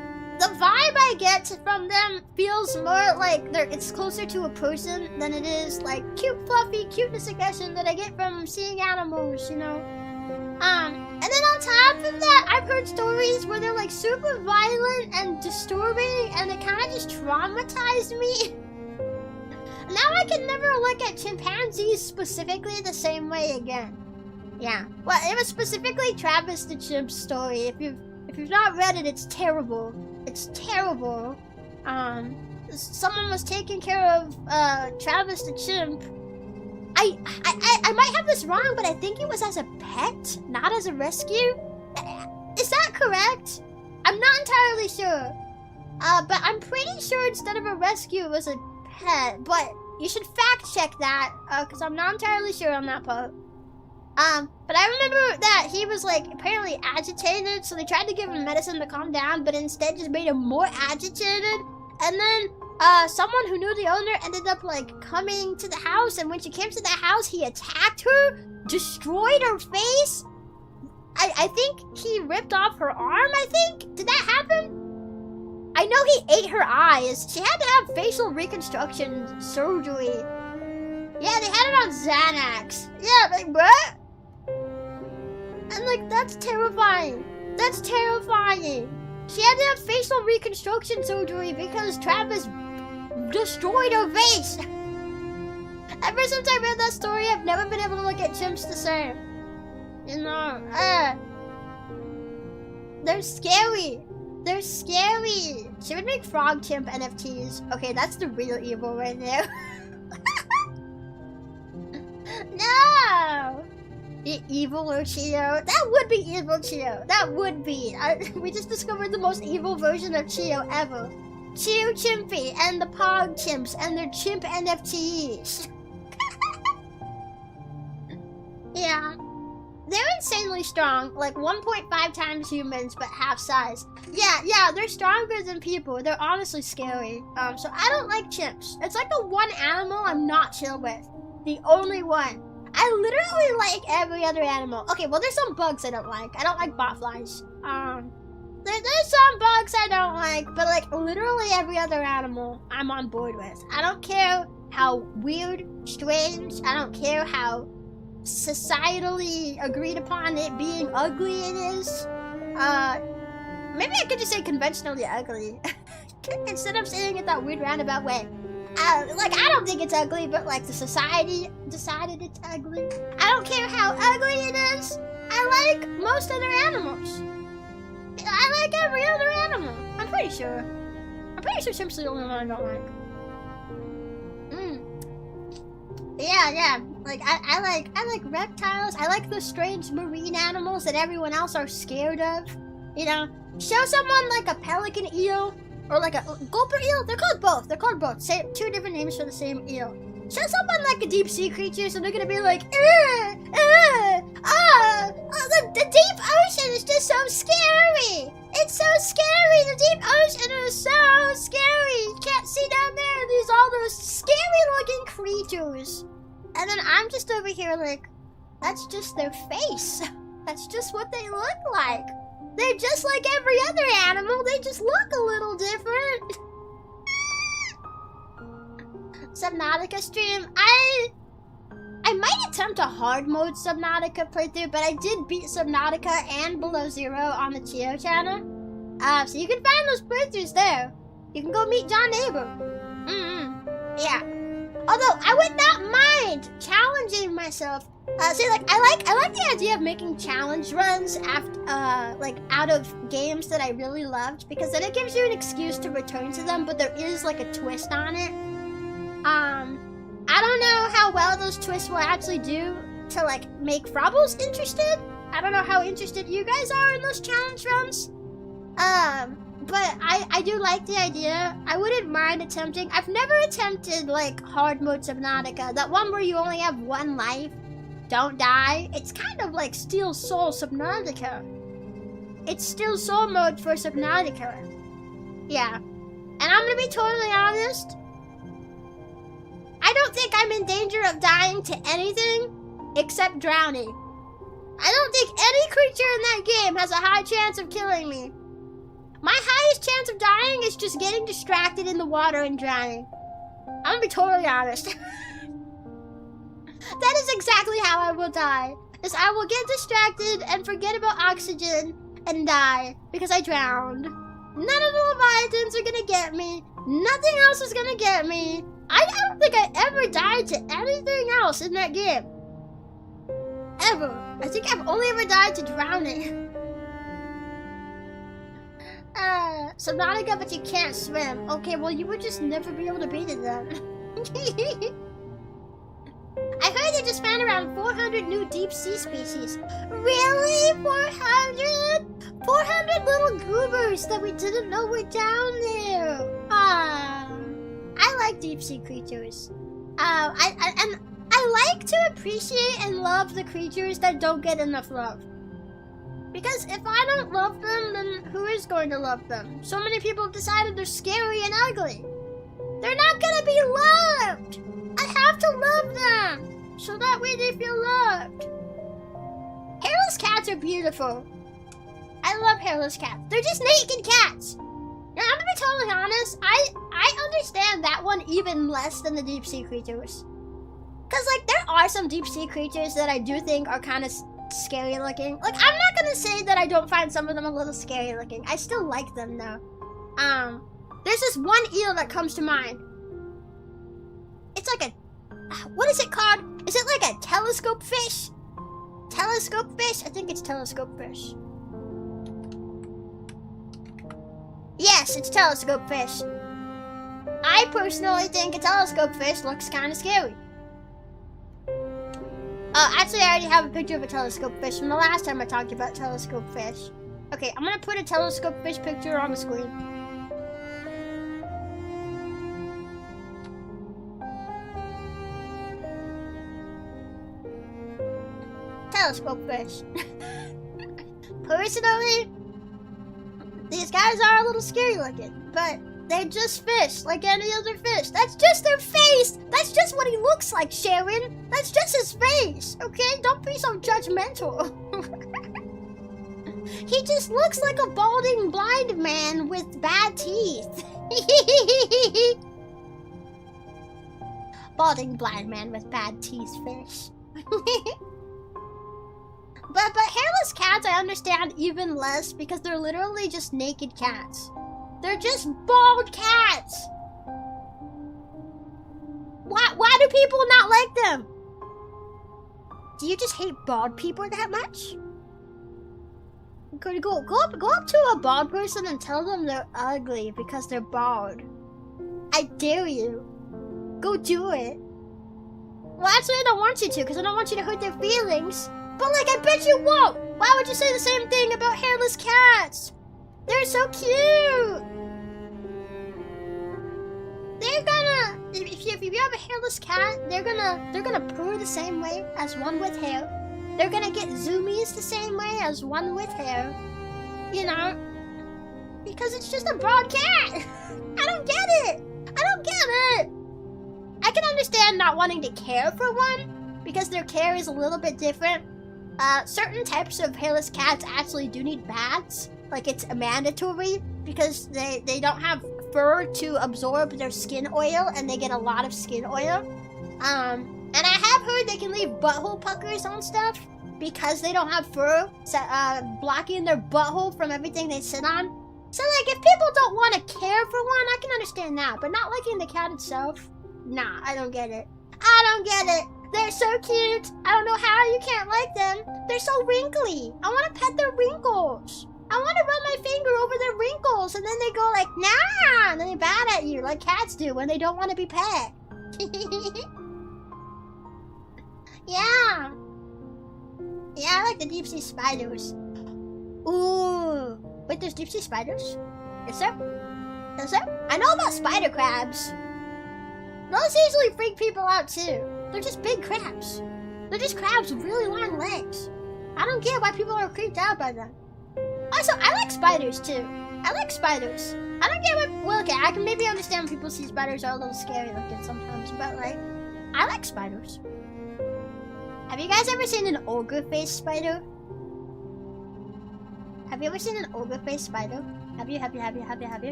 vibe I get from them feels more like it's closer to a person than it is like cute, fluffy cuteness aggression that I get from seeing animals, you know? And then on top of that, I've heard stories where they're like super violent and disturbing and it kind of just traumatized me. Now I can never look at chimpanzees specifically the same way again. Yeah. Well, it was specifically Travis the Chimp's story. If you've not read it, it's terrible. It's terrible. Someone was taking care of Travis the Chimp. I might have this wrong, but I think it was as a pet, not as a rescue. Is that correct? I'm not entirely sure. But I'm pretty sure instead of a rescue, it was a pet. But you should fact check that, because I'm not entirely sure on that part. But I remember that he was like apparently agitated, so they tried to give him medicine to calm down, but instead just made him more agitated. And then someone who knew the owner ended up like coming to the house, and when she came to the house, he attacked her, destroyed her face. I think he ripped off her arm, I think. Did that happen? I know he ate her eyes. She had to have facial reconstruction surgery. Yeah, they had it on Xanax. Yeah, like, what? And And like, that's terrifying. That's terrifying. She had to have facial reconstruction surgery because Travis destroyed her face. Ever since I read that story, I've never been able to look at chimps the same. You know, they're scary. They're scary. She would make frog chimp NFTs. Okay, that's the real evil right there. No! Evil Chio. That would be evil Chio. That would be. We just discovered the most evil version of Chio ever. Chio Chimpy and the Pog Chimps and their chimp NFTs. Yeah. They're insanely strong, like 1.5 times humans, but half size. Yeah, they're stronger than people. They're honestly scary. So I don't like chimps. It's like the one animal I'm not chill with. The only one. I literally like every other animal. Okay, well, there's some bugs I don't like. I don't like botflies. There's some bugs I don't like, but like literally every other animal I'm on board with. I don't care how weird, strange, I don't care how societally agreed upon it being ugly it is. Maybe I could just say conventionally ugly instead of saying it that weird roundabout way. Like, I don't think it's ugly, but like the society decided it's ugly. I don't care how ugly it is. I like most other animals. I like every other animal. I'm pretty sure chimps are the only one I don't like. Yeah. Like I like reptiles. I like the strange marine animals that everyone else are scared of. You know, show someone like a pelican eel or like a gulper eel. They're called both. Same, two different names for the same eel. Show someone like a deep sea creature, so they're gonna be like, the deep ocean is just so scary. It's so scary. The deep ocean is so scary. You can't see down there. There's all those scary looking creatures. And then I'm just over here like, that's just their face. That's just what they look like. They're just like every other animal. They just look a little different. Subnautica stream. I might attempt a hard mode Subnautica playthrough, but I did beat Subnautica and Below Zero on the Chio channel. So you can find those playthroughs there. You can go meet John Neighbor. Yeah. Although I would not mind challenging myself. See, like I like the idea of making challenge runs after, like out of games that I really loved, because then it gives you an excuse to return to them, but there is like a twist on it. I don't know how well those twists will actually do to like make Frobbles interested. I don't know how interested you guys are in those challenge runs. But I do like the idea. I wouldn't mind attempting. I've never attempted like hard mode Subnautica. That one where you only have one life. Don't die. It's kind of like Steel Soul Subnautica. It's Steel Soul mode for Subnautica. Yeah. And I'm gonna be totally honest. I don't think I'm in danger of dying to anything except drowning. I don't think any creature in that game has a high chance of killing me. My highest chance of dying is just getting distracted in the water and drowning. I'm gonna be totally honest. That is exactly how I will die. Is I will get distracted and forget about oxygen and die because I drowned. None of the Leviathans are gonna get me. Nothing else is gonna get me. I don't think I ever died to anything else in that game. Ever. I think I've only ever died to drowning. Subnautica, but you can't swim. Okay, well, you would just never be able to beat it then. I heard they just found around 400 new deep sea species. Really? 400? 400 little goobers that we didn't know were down there. I like deep sea creatures. I like to appreciate and love the creatures that don't get enough love. Because if I don't love them, then who is going to love them? So many people have decided they're scary and ugly. They're not gonna be loved. I have to love them, so that way they feel loved. Hairless cats are beautiful. I love hairless cats. They're just naked cats. Now, I'm gonna be totally honest. I understand that one even less than the deep sea creatures. Cause like there are some deep sea creatures that I do think are kind of scary looking. Like, I'm not gonna say that I don't find some of them a little scary looking. I still like them though. There's this one eel that comes to mind. It's like a, what is it called? Is it like a telescope fish? Telescope fish? I think it's telescope fish. Yes, it's telescope fish. I personally think a telescope fish looks kind of scary. Actually, I already have a picture of a telescope fish from the last time I talked about telescope fish. Okay, I'm gonna put a telescope fish picture on the screen. Telescope fish. Personally, these guys are a little scary looking, but they're just fish, like any other fish. That's just their face. That's just what he looks like, Sharon. That's just his face, okay? Don't be so judgmental. He just looks like a balding blind man with bad teeth. Balding blind man with bad teeth fish. But hairless cats I understand even less because they're literally just naked cats. They're just bald cats. Why do people not like them? Do you just hate bald people that much? Go up to a bald person and tell them they're ugly because they're bald. I dare you. Go do it. Well, actually, I don't want you to because I don't want you to hurt their feelings. But like, I bet you won't. Why would you say the same thing about hairless cats? They're so cute. They're gonna, if you have a hairless cat, they're gonna purr the same way as one with hair. They're gonna get zoomies the same way as one with hair. You know, because it's just a broad cat. I don't get it. I don't get it. I can understand not wanting to care for one because their care is a little bit different. Certain types of hairless cats actually do need baths. Like, it's mandatory because they don't have fur to absorb their skin oil and they get a lot of skin oil. And I have heard they can leave butthole puckers on stuff because they don't have fur blocking their butthole from everything they sit on. So, like, if people don't want to care for one, I can understand that. But not liking the cat itself? Nah, I don't get it. I don't get it. They're so cute. I don't know how you can't like them. They're so wrinkly. I want to pet their wrinkles. I want to run my finger over their wrinkles and then they go like, nah, and then they bat at you like cats do when they don't want to be pet. Yeah. Yeah, I like the deep sea spiders. Ooh. Wait, there's deep sea spiders? Is there? Is there? I know about spider crabs. Those usually freak people out too. They're just big crabs. They're just crabs with really long legs. I don't get why people are creeped out by them. Also, I like spiders too. I like spiders. I don't get why. Well, okay, I can maybe understand when people see spiders are a little scary looking sometimes, but like, I like spiders. Have you guys ever seen an ogre-faced spider? Have you ever seen an ogre-faced spider? Have you?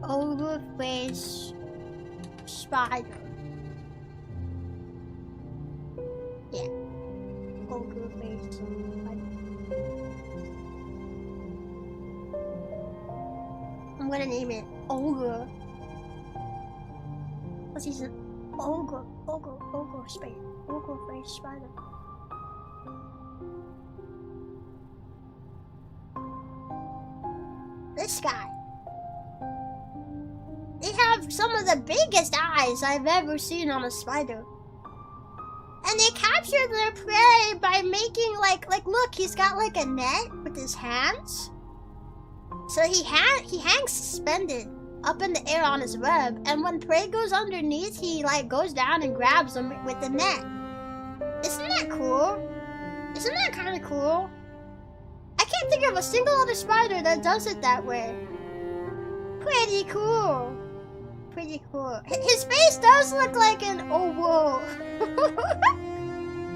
Ogre-faced spider. Yeah. Ogre-faced spider. I'm gonna name it Ogre. What's his name? Ogre spider. Ogre-faced spider. This guy. They have some of the biggest eyes I've ever seen on a spider. And they capture their prey by making like look, he's got like a net with his hands. So he hangs suspended up in the air on his web, and when prey goes underneath, he like goes down and grabs them with the net. Isn't that cool? Isn't that kind of cool? I can't think of a single other spider that does it that way. Pretty cool. Pretty cool. His face does look like an oh whoa.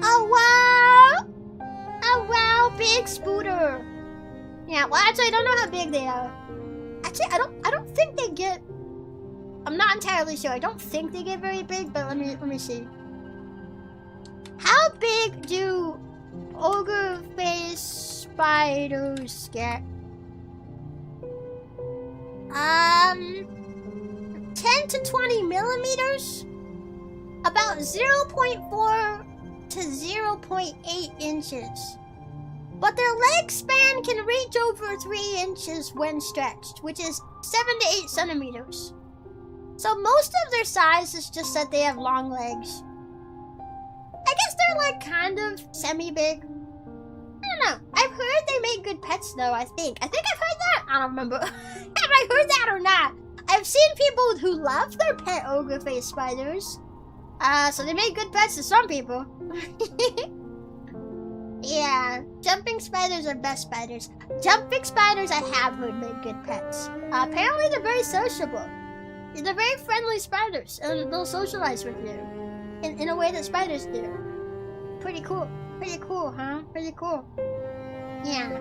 Oh wow. Oh wow, big spooter. Yeah, well actually I don't know how big they are. Actually I don't think they get, I'm not entirely sure. I don't think they get very big, but let me see. How big do ogre face spiders get? 10 to 20 millimeters? About 0.4 to 0.8 inches. But their leg span can reach over 3 inches when stretched, which is 7 to 8 centimeters. So most of their size is just that they have long legs. I guess they're like kind of semi-big. I don't know. I've heard they make good pets though, I think. I've heard that. I don't remember. Have I heard that or not? I've seen people who love their pet ogre face spiders. So they make good pets to some people. Yeah, jumping spiders are best spiders. Jumping spiders I have heard make good pets. Apparently they're very sociable. They're very friendly spiders, and they'll socialize with you in a way that spiders do. Pretty cool. Pretty cool, huh? Pretty cool. Yeah.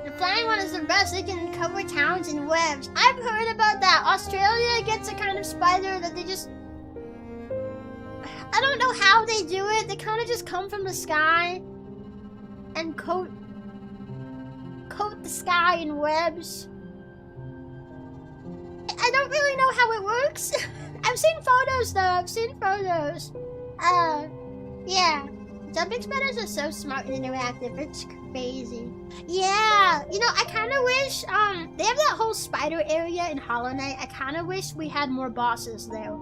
The flying one is the best. They can cover towns in webs. I've heard about that. Australia gets a kind of spider that they just... I don't know how they do it. They kind of just come from the sky and coat the sky in webs. I don't really know how it works. I've seen photos though. I've seen photos. Yeah. Jumping spiders are so smart and interactive. It's crazy. Yeah. You know, I kind of wish, they have that whole spider area in Hollow Knight. I kind of wish we had more bosses there.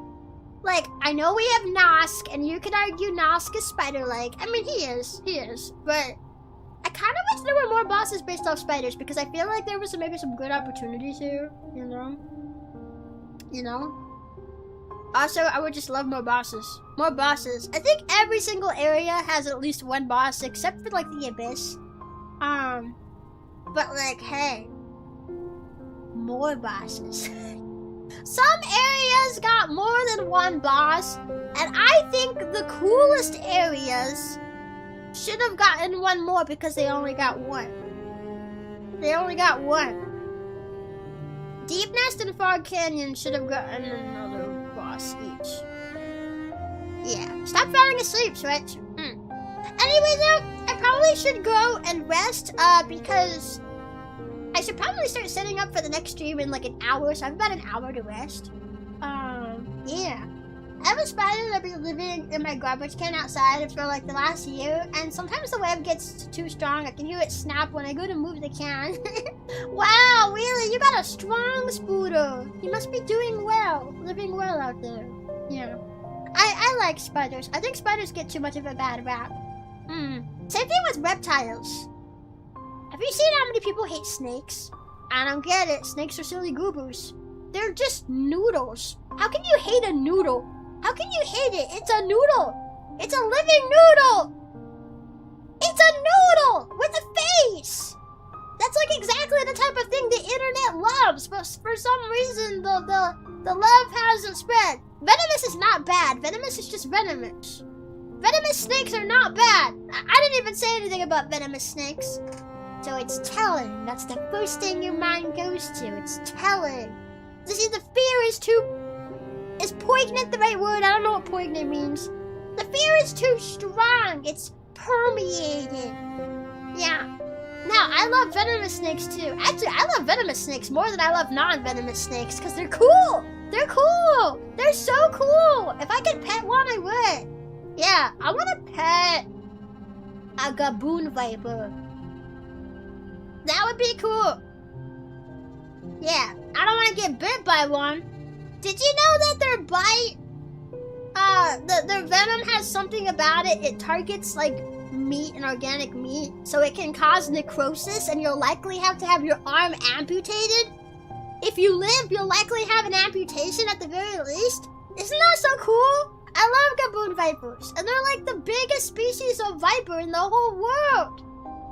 Like, I know we have Nosk, and you could argue Nosk is spider-like. I mean, he is. But I kind of wish there were more bosses based off spiders, because I feel like there was maybe some good opportunities here, you know? Also, I would just love more bosses. More bosses. I think every single area has at least one boss, except for, like, the Abyss. But, like, hey. More bosses. Some areas got more than one boss, and I think the coolest areas should have gotten one more because they only got one. Deep Nest and Fog Canyon should have gotten another boss each. Yeah. Stop falling asleep, Switch. Anyway, though, I probably should go and rest, because I should probably start setting up for the next stream in like an hour, so I have about an hour to rest. Yeah. I have a spider that's been living in my garbage can outside for like the last year, and sometimes the web gets too strong. I can hear it snap when I go to move the can. Wow, really? You got a strong spooder. You must be doing well, living well out there. Yeah. I like spiders. I think spiders get too much of a bad rap. Same thing with reptiles. Have you seen how many people hate snakes? I don't get it. Snakes are silly goobers. They're just noodles. How can you hate a noodle? How can you hate it? It's a noodle. It's a living noodle. It's a noodle with a face. That's like exactly the type of thing the internet loves, but for some reason the love hasn't spread. Venomous is not bad. Venomous is just venomous. Venomous snakes are not bad. I didn't even say anything about venomous snakes. So it's telling. That's the first thing your mind goes to. It's telling. You see, the fear is too... Is poignant the right word? I don't know what poignant means. The fear is too strong. It's permeated. Yeah. Now, I love venomous snakes too. Actually, I love venomous snakes more than I love non-venomous snakes because they're cool. They're cool. They're so cool. If I could pet one, I would. Yeah, I want to pet a gaboon viper. That would be cool. Yeah, I don't want to get bit by one. Did you know that their bite, their venom has something about it? It targets like meat and organic meat, so it can cause necrosis, and you'll likely have to have your arm amputated. If you live, you'll likely have an amputation at the very least. Isn't that so cool? I love gaboon vipers, and they're like the biggest species of viper in the whole world.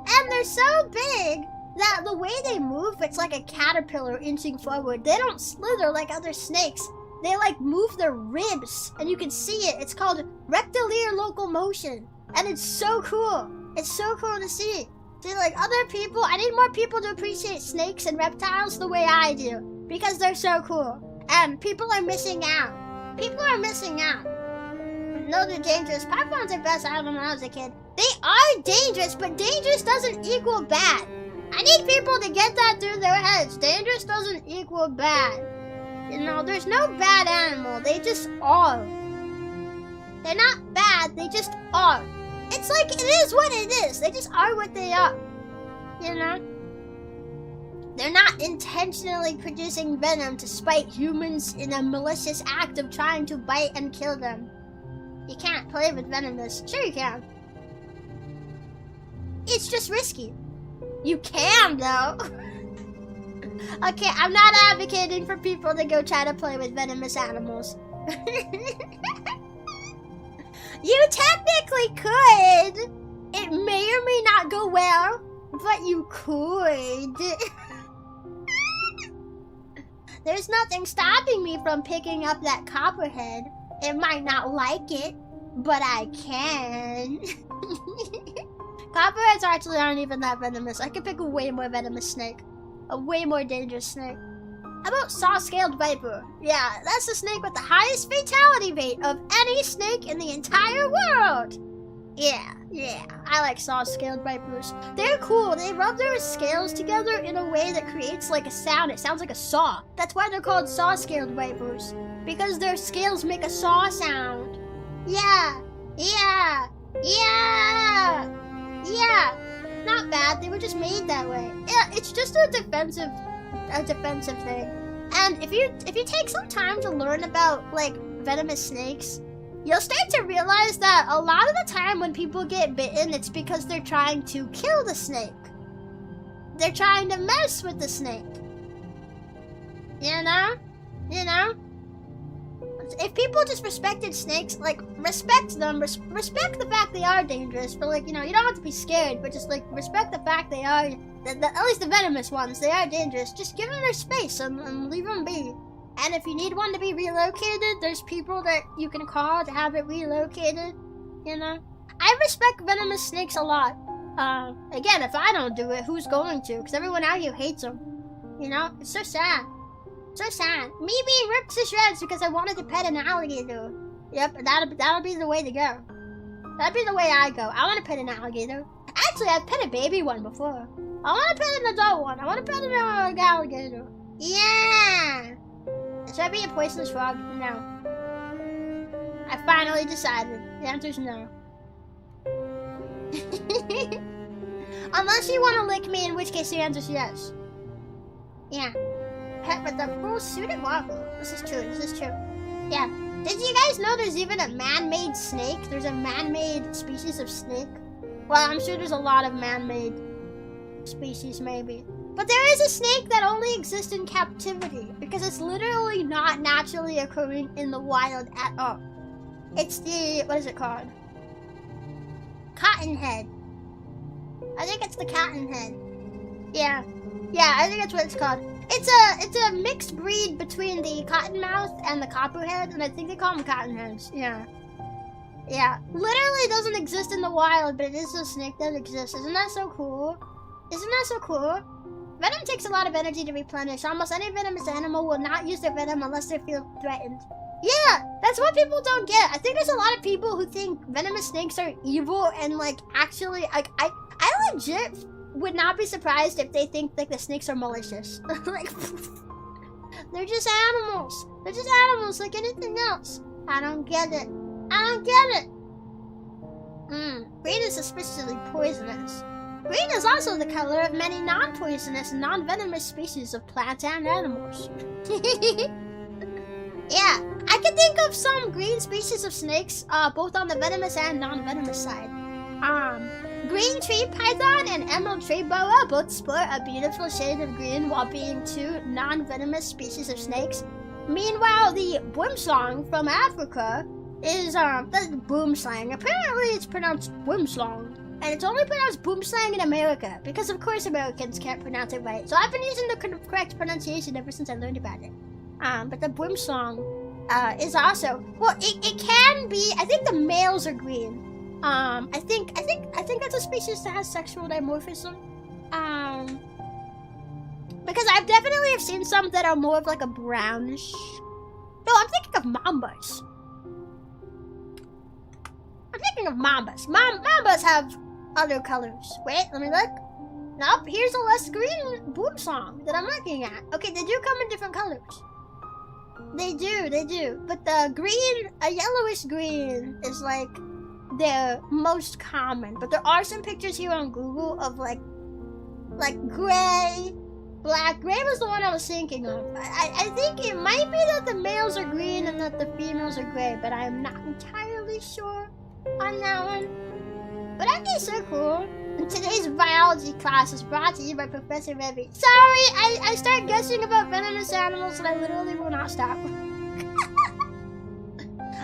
And they're so big that the way they move, it's like a caterpillar inching forward. They don't slither like other snakes. They like move their ribs, and you can see it. It's called rectilinear locomotion, and it's so cool. It's so cool to see. See, like other people, I need more people to appreciate snakes and reptiles the way I do, because they're so cool. And people are missing out. People are missing out. didn't know they're dangerous. Pythons are best. I don't know when I was a kid. They are dangerous, but dangerous doesn't equal bad. I need people to get that through their heads. Dangerous doesn't equal bad. You know, there's no bad animal. They just are. They're not bad. They just are. It's like it is what it is. They just are what they are. You know? They're not intentionally producing venom to spite humans in a malicious act of trying to bite and kill them. You can't play with venomous. Sure you can. It's just risky. You can, though. Okay, I'm not advocating for people to go try to play with venomous animals. You technically could. It may or may not go well, but you could. There's nothing stopping me from picking up that copperhead. It might not like it, but I can. Copperheads actually aren't even that venomous. I could pick a way more venomous snake. A way more dangerous snake. How about saw-scaled viper? Yeah, that's the snake with the highest fatality rate of any snake in the entire world. Yeah, I like saw-scaled vipers. They're cool. They rub their scales together in a way that creates like a sound. It sounds like a saw. That's why they're called saw-scaled vipers. Because their scales make a saw sound. Yeah. Not bad. They were just made that way. Yeah, it's just a defensive thing. And if you take some time to learn about like venomous snakes, you'll start to realize that a lot of the time when people get bitten, it's because they're trying to kill the snake. They're trying to mess with the snake. You know? If people just respected snakes, like, respect them, respect the fact they are dangerous, but, like, you know, you don't have to be scared, but just, like, respect the fact they are, at least the venomous ones, they are dangerous. Just give them their space and leave them be. And if you need one to be relocated, there's people that you can call to have it relocated, you know? I respect venomous snakes a lot. Again, if I don't do it, who's going to? Because everyone out here hates them, you know? It's so sad. So sad. Me being ripped to shreds because I wanted to pet an alligator. Yep, that'll be the way to go. That'd be the way I go. I want to pet an alligator. Actually, I've pet a baby one before. I want to pet an adult one. I want to pet an alligator. Yeah. Should I be a poisonous frog? No. I finally decided. The answer's no. Unless you want to lick me, in which case the answer's yes. Yeah. Pet with a full suit of waffle. This is true. Yeah. Did you guys know there's even a man-made snake? There's a man-made species of snake. Well, I'm sure there's a lot of man-made species, maybe. But there is a snake that only exists in captivity because it's literally not naturally occurring in the wild at all. It's the, what is it called? Cottonhead. I think it's the cottonhead. Yeah, I think that's what it's called. It's a mixed breed between the cottonmouth and the copperhead, and I think they call them cottonheads. Yeah. Literally doesn't exist in the wild, but it is a snake that exists. Isn't that so cool? Venom takes a lot of energy to replenish. Almost any venomous animal will not use their venom unless they feel threatened. Yeah, that's what people don't get. I think there's a lot of people who think venomous snakes are evil, and like actually, like I legit would not be surprised if they think like the snakes are malicious. Like, they're just animals. They're just animals like anything else. I don't get it. Green is suspiciously poisonous. Green is also the color of many non-poisonous and non-venomous species of plants and animals. Yeah, I can think of some green species of snakes, both on the venomous and non-venomous side. Green tree python and emerald tree boa both sport a beautiful shade of green while being two non-venomous species of snakes. Meanwhile, the boomslang from Africa is the boomslang. Apparently, it's pronounced boomslang, and it's only pronounced boomslang in America because, of course, Americans can't pronounce it right. So I've been using the correct pronunciation ever since I learned about it. But the boomslang is also, well, it can be. I think the males are green. I think that's a species that has sexual dimorphism. Because I've definitely have seen some that are more of like a brownish. No, I'm thinking of mambas. thinking of mambas. Mambas have other colors. Wait, let me look. Nope, here's a less green boob song that I'm looking at. Okay, they do come in different colors. They do. But the green, a yellowish green is like the most common. But there are some pictures here on Google of like gray, black. Gray was the one I was thinking of. I think it might be that the males are green and that the females are gray, but I'm not entirely sure on that one. But that'd be so cool. And today's biology class is brought to you by Professor Rebbi. Sorry, I start guessing about venomous animals and I literally will not stop.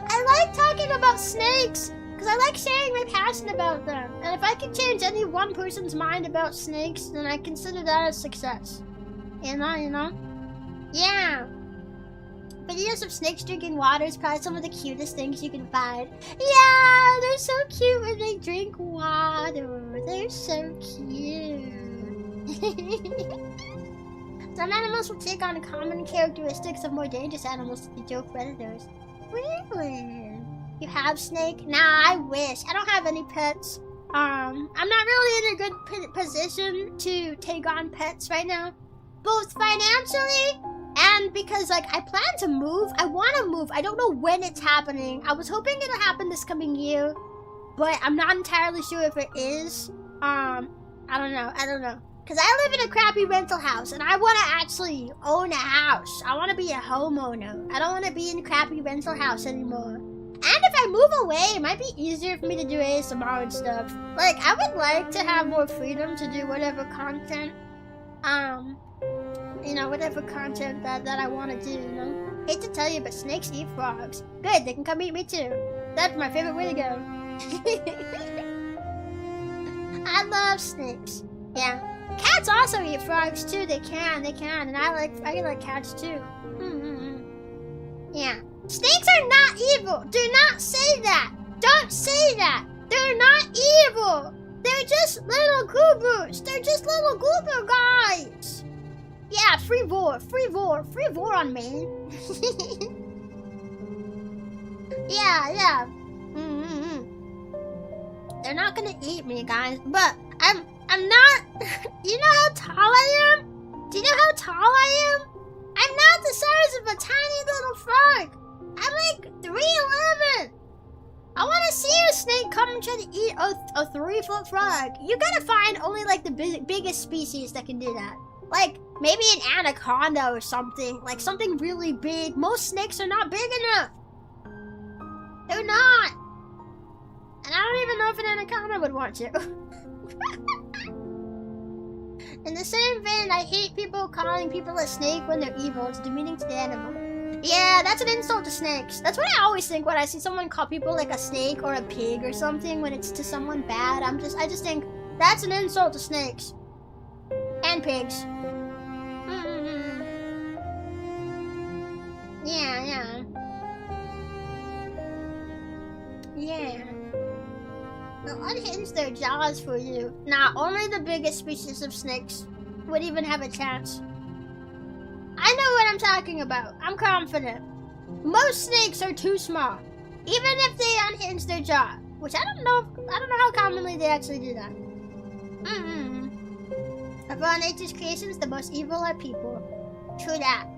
I like talking about snakes because I like sharing my passion about them. And if I can change any one person's mind about snakes, then I consider that a success. You know? Yeah. Videos of snakes drinking water is probably some of the cutest things you can find. Yeah, they're so cute when they drink water. They're so cute. Some animals will take on common characteristics of more dangerous animals to be joke predators. Really? You have snake? Nah, I wish. I don't have any pets. I'm not really in a good position to take on pets right now. Both financially and because, like, I plan to move. I want to move. I don't know when it's happening. I was hoping it'll happen this coming year, but I'm not entirely sure if it is. I don't know. Because I live in a crappy rental house, and I want to actually own a house. I want to be a homeowner. I don't want to be in a crappy rental house anymore. And if I move away, it might be easier for me to do ASMR and stuff. Like, I would like to have more freedom to do whatever content, you know, whatever content that I want to do, you know? Hate to tell you, but snakes eat frogs. Good, they can come eat me too. That's my favorite way to go. I love snakes. Yeah. Cats also eat frogs too. They can, and I like cats too. Yeah. Snakes are not evil. Do not say that. Don't say that. They're not evil. They're just little goobers. They're just little goober guys. Yeah, free vor on me. Yeah. They're not gonna eat me, guys, but I'm not. You know how tall I am? Do you know how tall I am? I'm not the size of a tiny little frog. I'm like 3'11". I want to see a snake come and try to eat a 3-foot frog. You gotta find only like the biggest species that can do that. Like maybe an anaconda or something. Like something really big. Most snakes are not big enough. They're not. And I don't even know if an anaconda would want to. In the same vein, I hate people calling people a snake when they're evil. It's demeaning to the animal. Yeah, that's an insult to snakes. That's what I always think when I see someone call people like a snake or a pig or something when it's to someone bad. I just think that's an insult to snakes. And pigs. Yeah. They'll unhinge their jaws for you. Nah, only the biggest species of snakes would even have a chance. I know what I'm talking about. I'm confident. Most snakes are too small, even if they unhinge their jaw, which I don't know how commonly they actually do that. Of all nature's creations, the most evil are people. True that.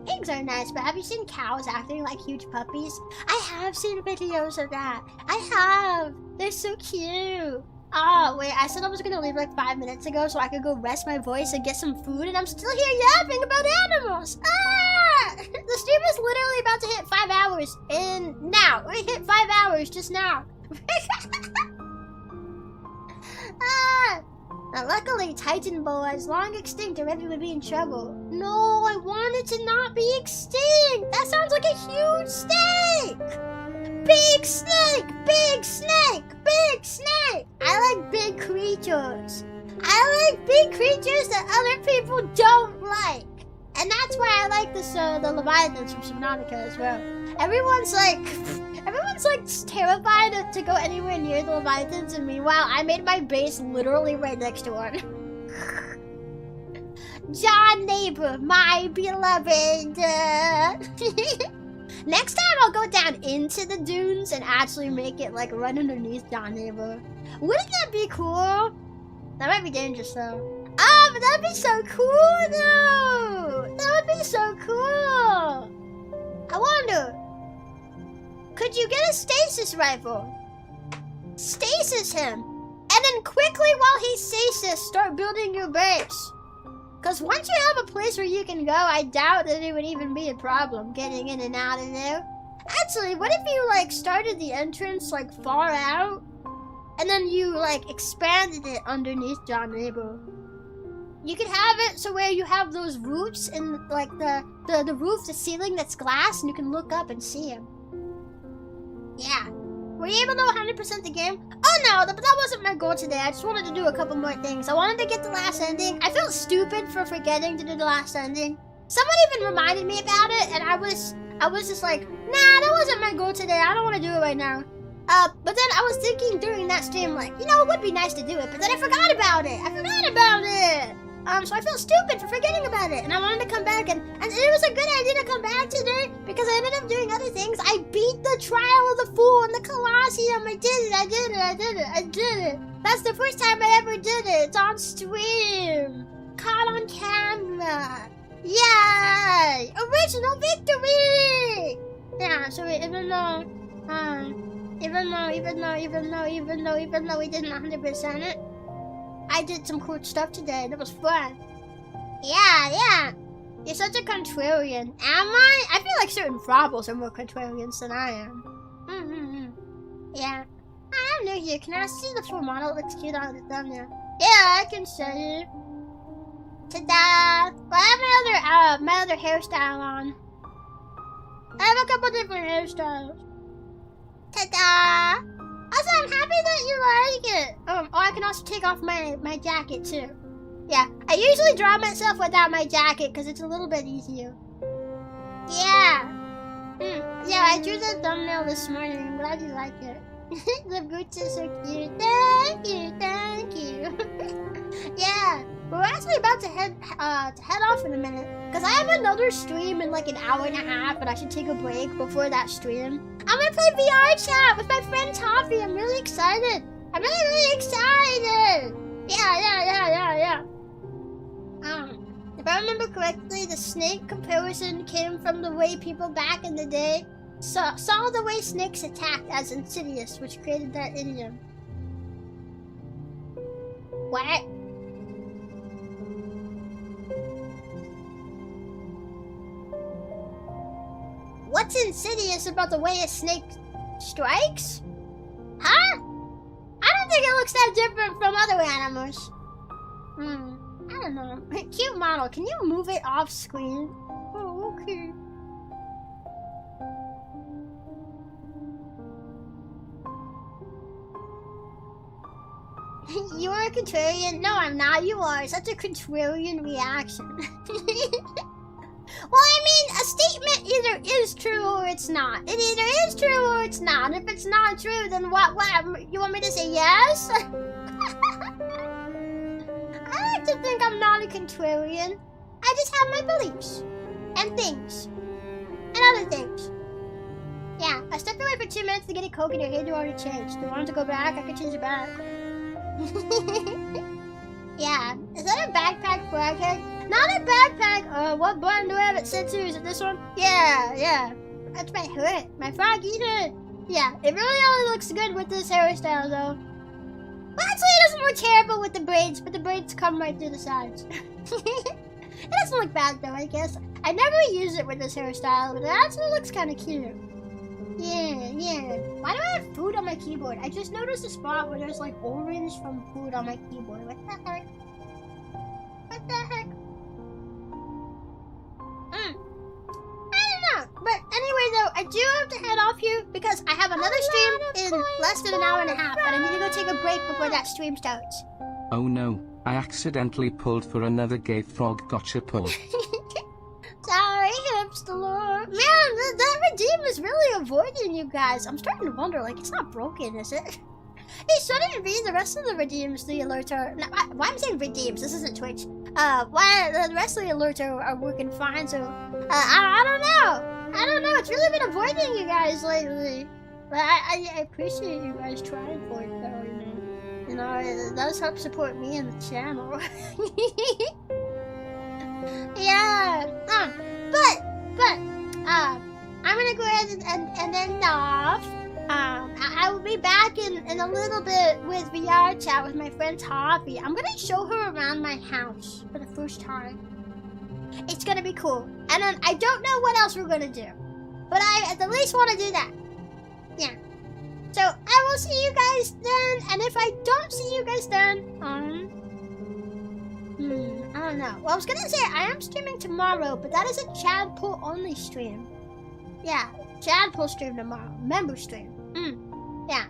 Pigs are nice, but have you seen cows acting like huge puppies? I have seen videos of that. I have. They're so cute. Oh, wait, I said I was gonna leave like 5 minutes ago so I could go rest my voice and get some food, and I'm still here yapping about animals. Ah! The stream is literally about to hit 5 hours, and now. It hit 5 hours just now. Now, luckily, Titan Boa is long extinct or Rebbi would be in trouble. No, I want it to not be extinct. That sounds like a huge snake. Big snake, big snake, big snake. I like big creatures. I like big creatures that other people don't like. And that's why I like this, the Leviathans from Subnautica as well. Everyone's like terrified to go anywhere near the Leviathans, and meanwhile, I made my base literally right next to one. John Neighbor, my beloved. Next time I'll go down into the dunes and actually make it like run underneath John Neighbor. Wouldn't that be cool? That might be dangerous though. Oh, but that'd be so cool though! That would be so cool! I wonder, could you get a stasis rifle? Stasis him! And then quickly while he's stasis, start building your base. Cause once you have a place where you can go, I doubt that it would even be a problem getting in and out of there. Actually, what if you like started the entrance like far out? And then you like expanded it underneath John Neighbor. You could have it so where you have those roofs and like the roof, the ceiling that's glass, and you can look up and see him. Yeah. Were you able to 100% the game? Oh no, but that wasn't my goal today. I just wanted to do a couple more things. I wanted to get the last ending. I felt stupid for forgetting to do the last ending. Someone even reminded me about it, and I was just like, nah, that wasn't my goal today. I don't want to do it right now. But then I was thinking during that stream, like, you know, it would be nice to do it, but then I forgot about it. So I felt stupid for forgetting about it, and I wanted to come back, and it was a good idea to come back today, because I ended up doing other things. I beat the Trial of the Fool in the Colosseum. I did it. That's the first time I ever did it. It's on stream. Caught on camera. Yay! Original victory! Yeah, so even though we didn't 100% it, I did some cool stuff today, and it was fun. Yeah. You're such a contrarian. Am I? I feel like certain Frobbles are more contrarians than I am. Yeah. I'm new here. Can I see the full model? It looks cute on the thumbnail. Yeah, I can show you. Ta-da! Well, I have my other hairstyle on. I have a couple different hairstyles. Ta-da! Also, I'm happy that you like it. Oh, I can also take off my jacket too. Yeah, I usually draw myself without my jacket because it's a little bit easier. Yeah. Yeah, I drew the thumbnail this morning. I'm glad you like it. The boots are so cute. Thank you. Yeah, we're actually about to head off in a minute because I have another stream in like an hour and a half, but I should take a break before that stream. I'm gonna play VR chat with my friend Toffee. I'm really excited. I'm really excited. Yeah. If I remember correctly, the snake comparison came from the way people back in the day saw the way snakes attacked as insidious, which created that idiom. What? What's insidious about the way a snake strikes? Huh? I don't think it looks that different from other animals. I don't know. Cute model. Can you move it off screen? Oh, okay. You are a contrarian? No, I'm not. You are. Such a contrarian reaction. Well, I mean, a statement either is true or it's not. It either is true or it's not. If it's not true, then what? You want me to say yes? I like to think I'm not a contrarian. I just have my beliefs. And things. And other things. Yeah, I stepped away for 2 minutes to get a Coke and your hair already changed. Do you want to go back? I can change it back. Yeah. Is that a backpack flag head? Not a backpack. What button do I have it set to? Is it this one? Yeah. That's my hood. My frog eater. Yeah, it really only looks good with this hairstyle though. Well, actually it doesn't look terrible with the braids, but the braids come right through the sides. It doesn't look bad though, I guess. I never use it with this hairstyle, but it actually looks kind of cute. Yeah. Why do I have food on my keyboard? I just noticed a spot where there's like orange from food on my keyboard. What the heck? I don't know. But anyway though, I do have to head off here because I have another stream in less than an hour and a half, and I need to go take a break before that stream starts. Oh no, I accidentally pulled for another gay frog gotcha pull. Sorry, hipster lord. Man, that redeem is really avoiding you guys. I'm starting to wonder, like, it's not broken, is it? It shouldn't be. The rest of the redeems, the alerts are... Why am I saying redeems? This isn't Twitch. Why the rest of the alerts are working fine, so... I don't know. I don't know, it's really been avoiding you guys lately. But I appreciate you guys trying for it though, you know. You know, it does help support me and the channel. Yeah. I'm gonna go ahead and end off. I will be back in a little bit with VR chat with my friend Toffee. I'm gonna show her around my house for the first time. It's gonna be cool. And then I don't know what else we're gonna do, but I at least want to do that. Yeah. So I will see you guys then. And if I don't see you guys then, I don't know. Well, I was gonna say I am streaming tomorrow, but that is a Chadpool only stream. Yeah, Chadpool stream tomorrow. Member stream. Yeah.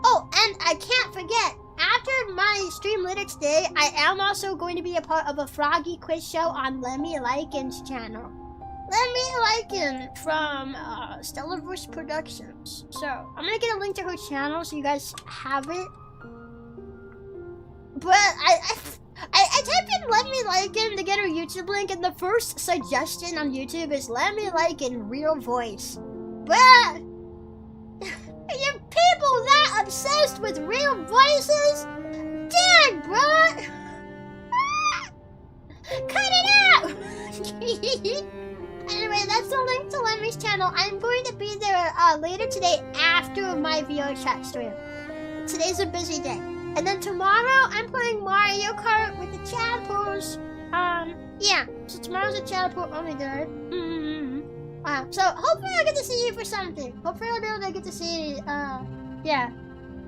Oh, and I can't forget, after my stream later today, I am also going to be a part of a Froggy quiz show on Lemmy Lycan's channel. Lemmy Lycan from Stellarverse Productions. So, I'm gonna get a link to her channel so you guys have it. But I typed in Lemmy Lycan to get her YouTube link, and the first suggestion on YouTube is Lemmy Lycan real voice. But you people that obsessed with real voices? Dang, bruh! Cut it out! Anyway, that's the link to Lemmy's channel. I'm going to be there later today after my VR chat stream. Today's a busy day. And then tomorrow, I'm playing Mario Kart with the Chadpools. Yeah. So tomorrow's a Chadpool only day. So hopefully I'll get to see you for something. Hopefully I'll be able to get to see, yeah.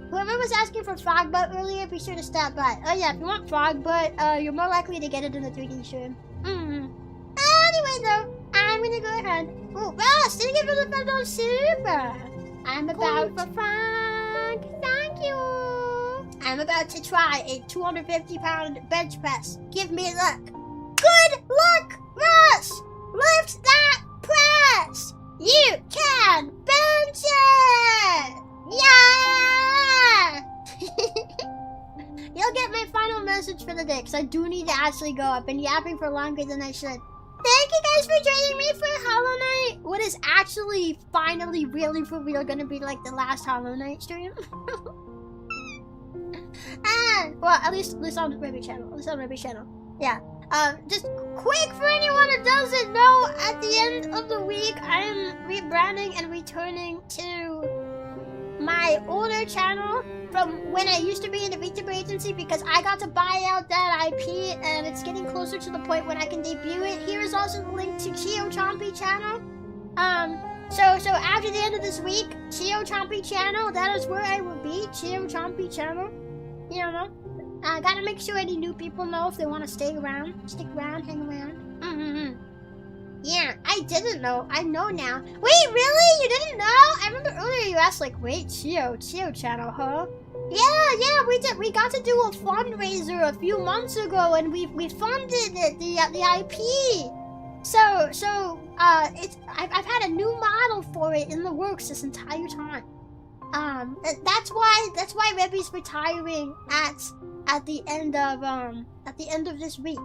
Whoever was asking for Frogbutt earlier, be sure to stop by. Oh yeah, if you want Frogbutt, you're more likely to get it in the 3D stream. Anyway though, I'm gonna go ahead. Oh, Ross, thank you for the $5 super. I'm about to Frog. Thank you. I'm about to try a 250-pound bench press. Give me luck. Good luck, Ross! Lift that press! You can bench it! Yeah! You'll get my final message for the day, because I do need to actually go. I've been yapping for longer than I should. Thank you guys for joining me for Hollow Knight. What is actually, finally, really, for real, gonna be like the last Hollow Knight stream. And, well, at least on the Rebbi channel. Yeah. Just quick for anyone who doesn't know, at the end of the week, I am rebranding and returning to my older channel from when I used to be in the VTuber agency, because I got to buy out that IP and it's getting closer to the point when I can debut it. Here is also the link to Chio Chompy channel. So after the end of this week, Chio Chompy channel, that is where I will be. Chio Chompy channel. You know, I gotta make sure any new people know if they want to stick around, hang around. Yeah, I didn't know. I know now. Wait, really? You didn't know? I remember earlier you asked, like, wait, Chio channel, huh? Yeah, we did. We got to do a fundraiser a few months ago, and we funded it, the IP. So I've had a new model for it in the works this entire time. That's why Rebbi's retiring at the end of this week.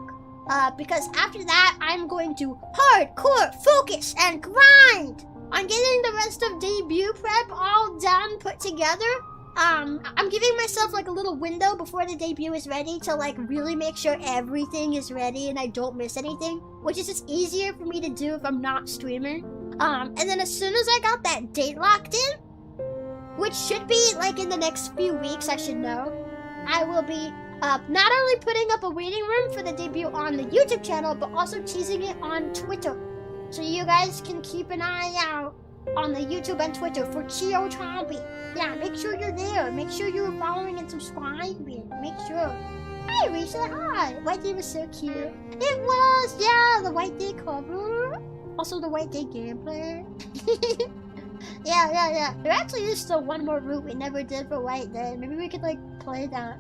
Because after that, I'm going to hardcore focus and grind on getting the rest of debut prep all done, put together. I'm giving myself like a little window before the debut is ready to like really make sure everything is ready and I don't miss anything, which is just easier for me to do if I'm not streaming. And then as soon as I got that date locked in, which should be like in the next few weeks, I should know, I will be not only putting up a waiting room for the debut on the YouTube channel, but also teasing it on Twitter. So you guys can keep an eye out on the YouTube and Twitter for Chio Chompy. Yeah, make sure you're there. Make sure you're following and subscribing. Make sure. Hey, Risa, hi. White Day was so cute. It was, yeah, the White Day cover. Also the White Day gameplay. Yeah. There actually is still one more route we never did for White Day. Maybe we could, like, play that.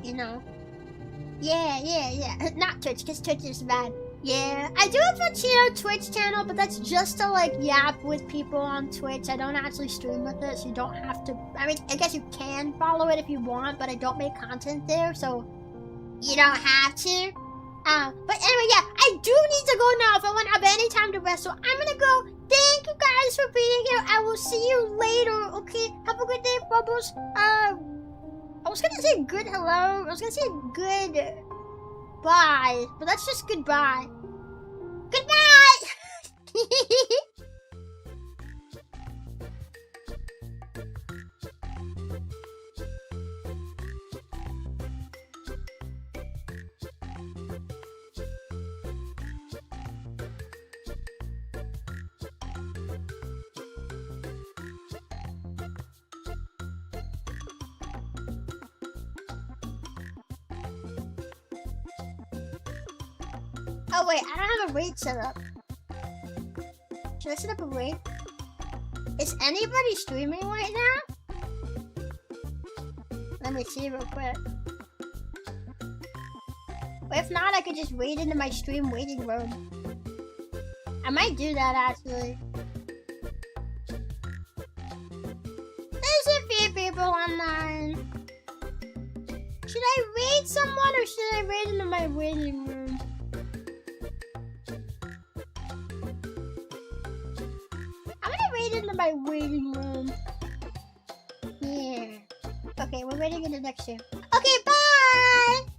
You know? Yeah. Not Twitch, because Twitch is bad. Yeah, I do have a Chio Twitch channel, but that's just to, like, yap with people on Twitch. I don't actually stream with it, so you don't have to... I mean, I guess you can follow it if you want, but I don't make content there, so you don't have to. But anyway, yeah, I do need to go now if I want to have any time to rest. So I'm gonna go. Thank you guys for being here. I will see you later. Okay, have a good day, Bubbles. I was gonna say good hello. I was gonna say good bye, but that's just goodbye. Goodbye. Oh wait, I don't have a rate set up. Should I set up a rate? Is anybody streaming right now? Let me see real quick. Or if not, I could just wait into my stream waiting room. I might do that actually. There's a few people online. Should I raid someone or should I raid into my waiting room? Into my waiting room. Yeah. Okay, we're waiting in the next room. Okay, bye!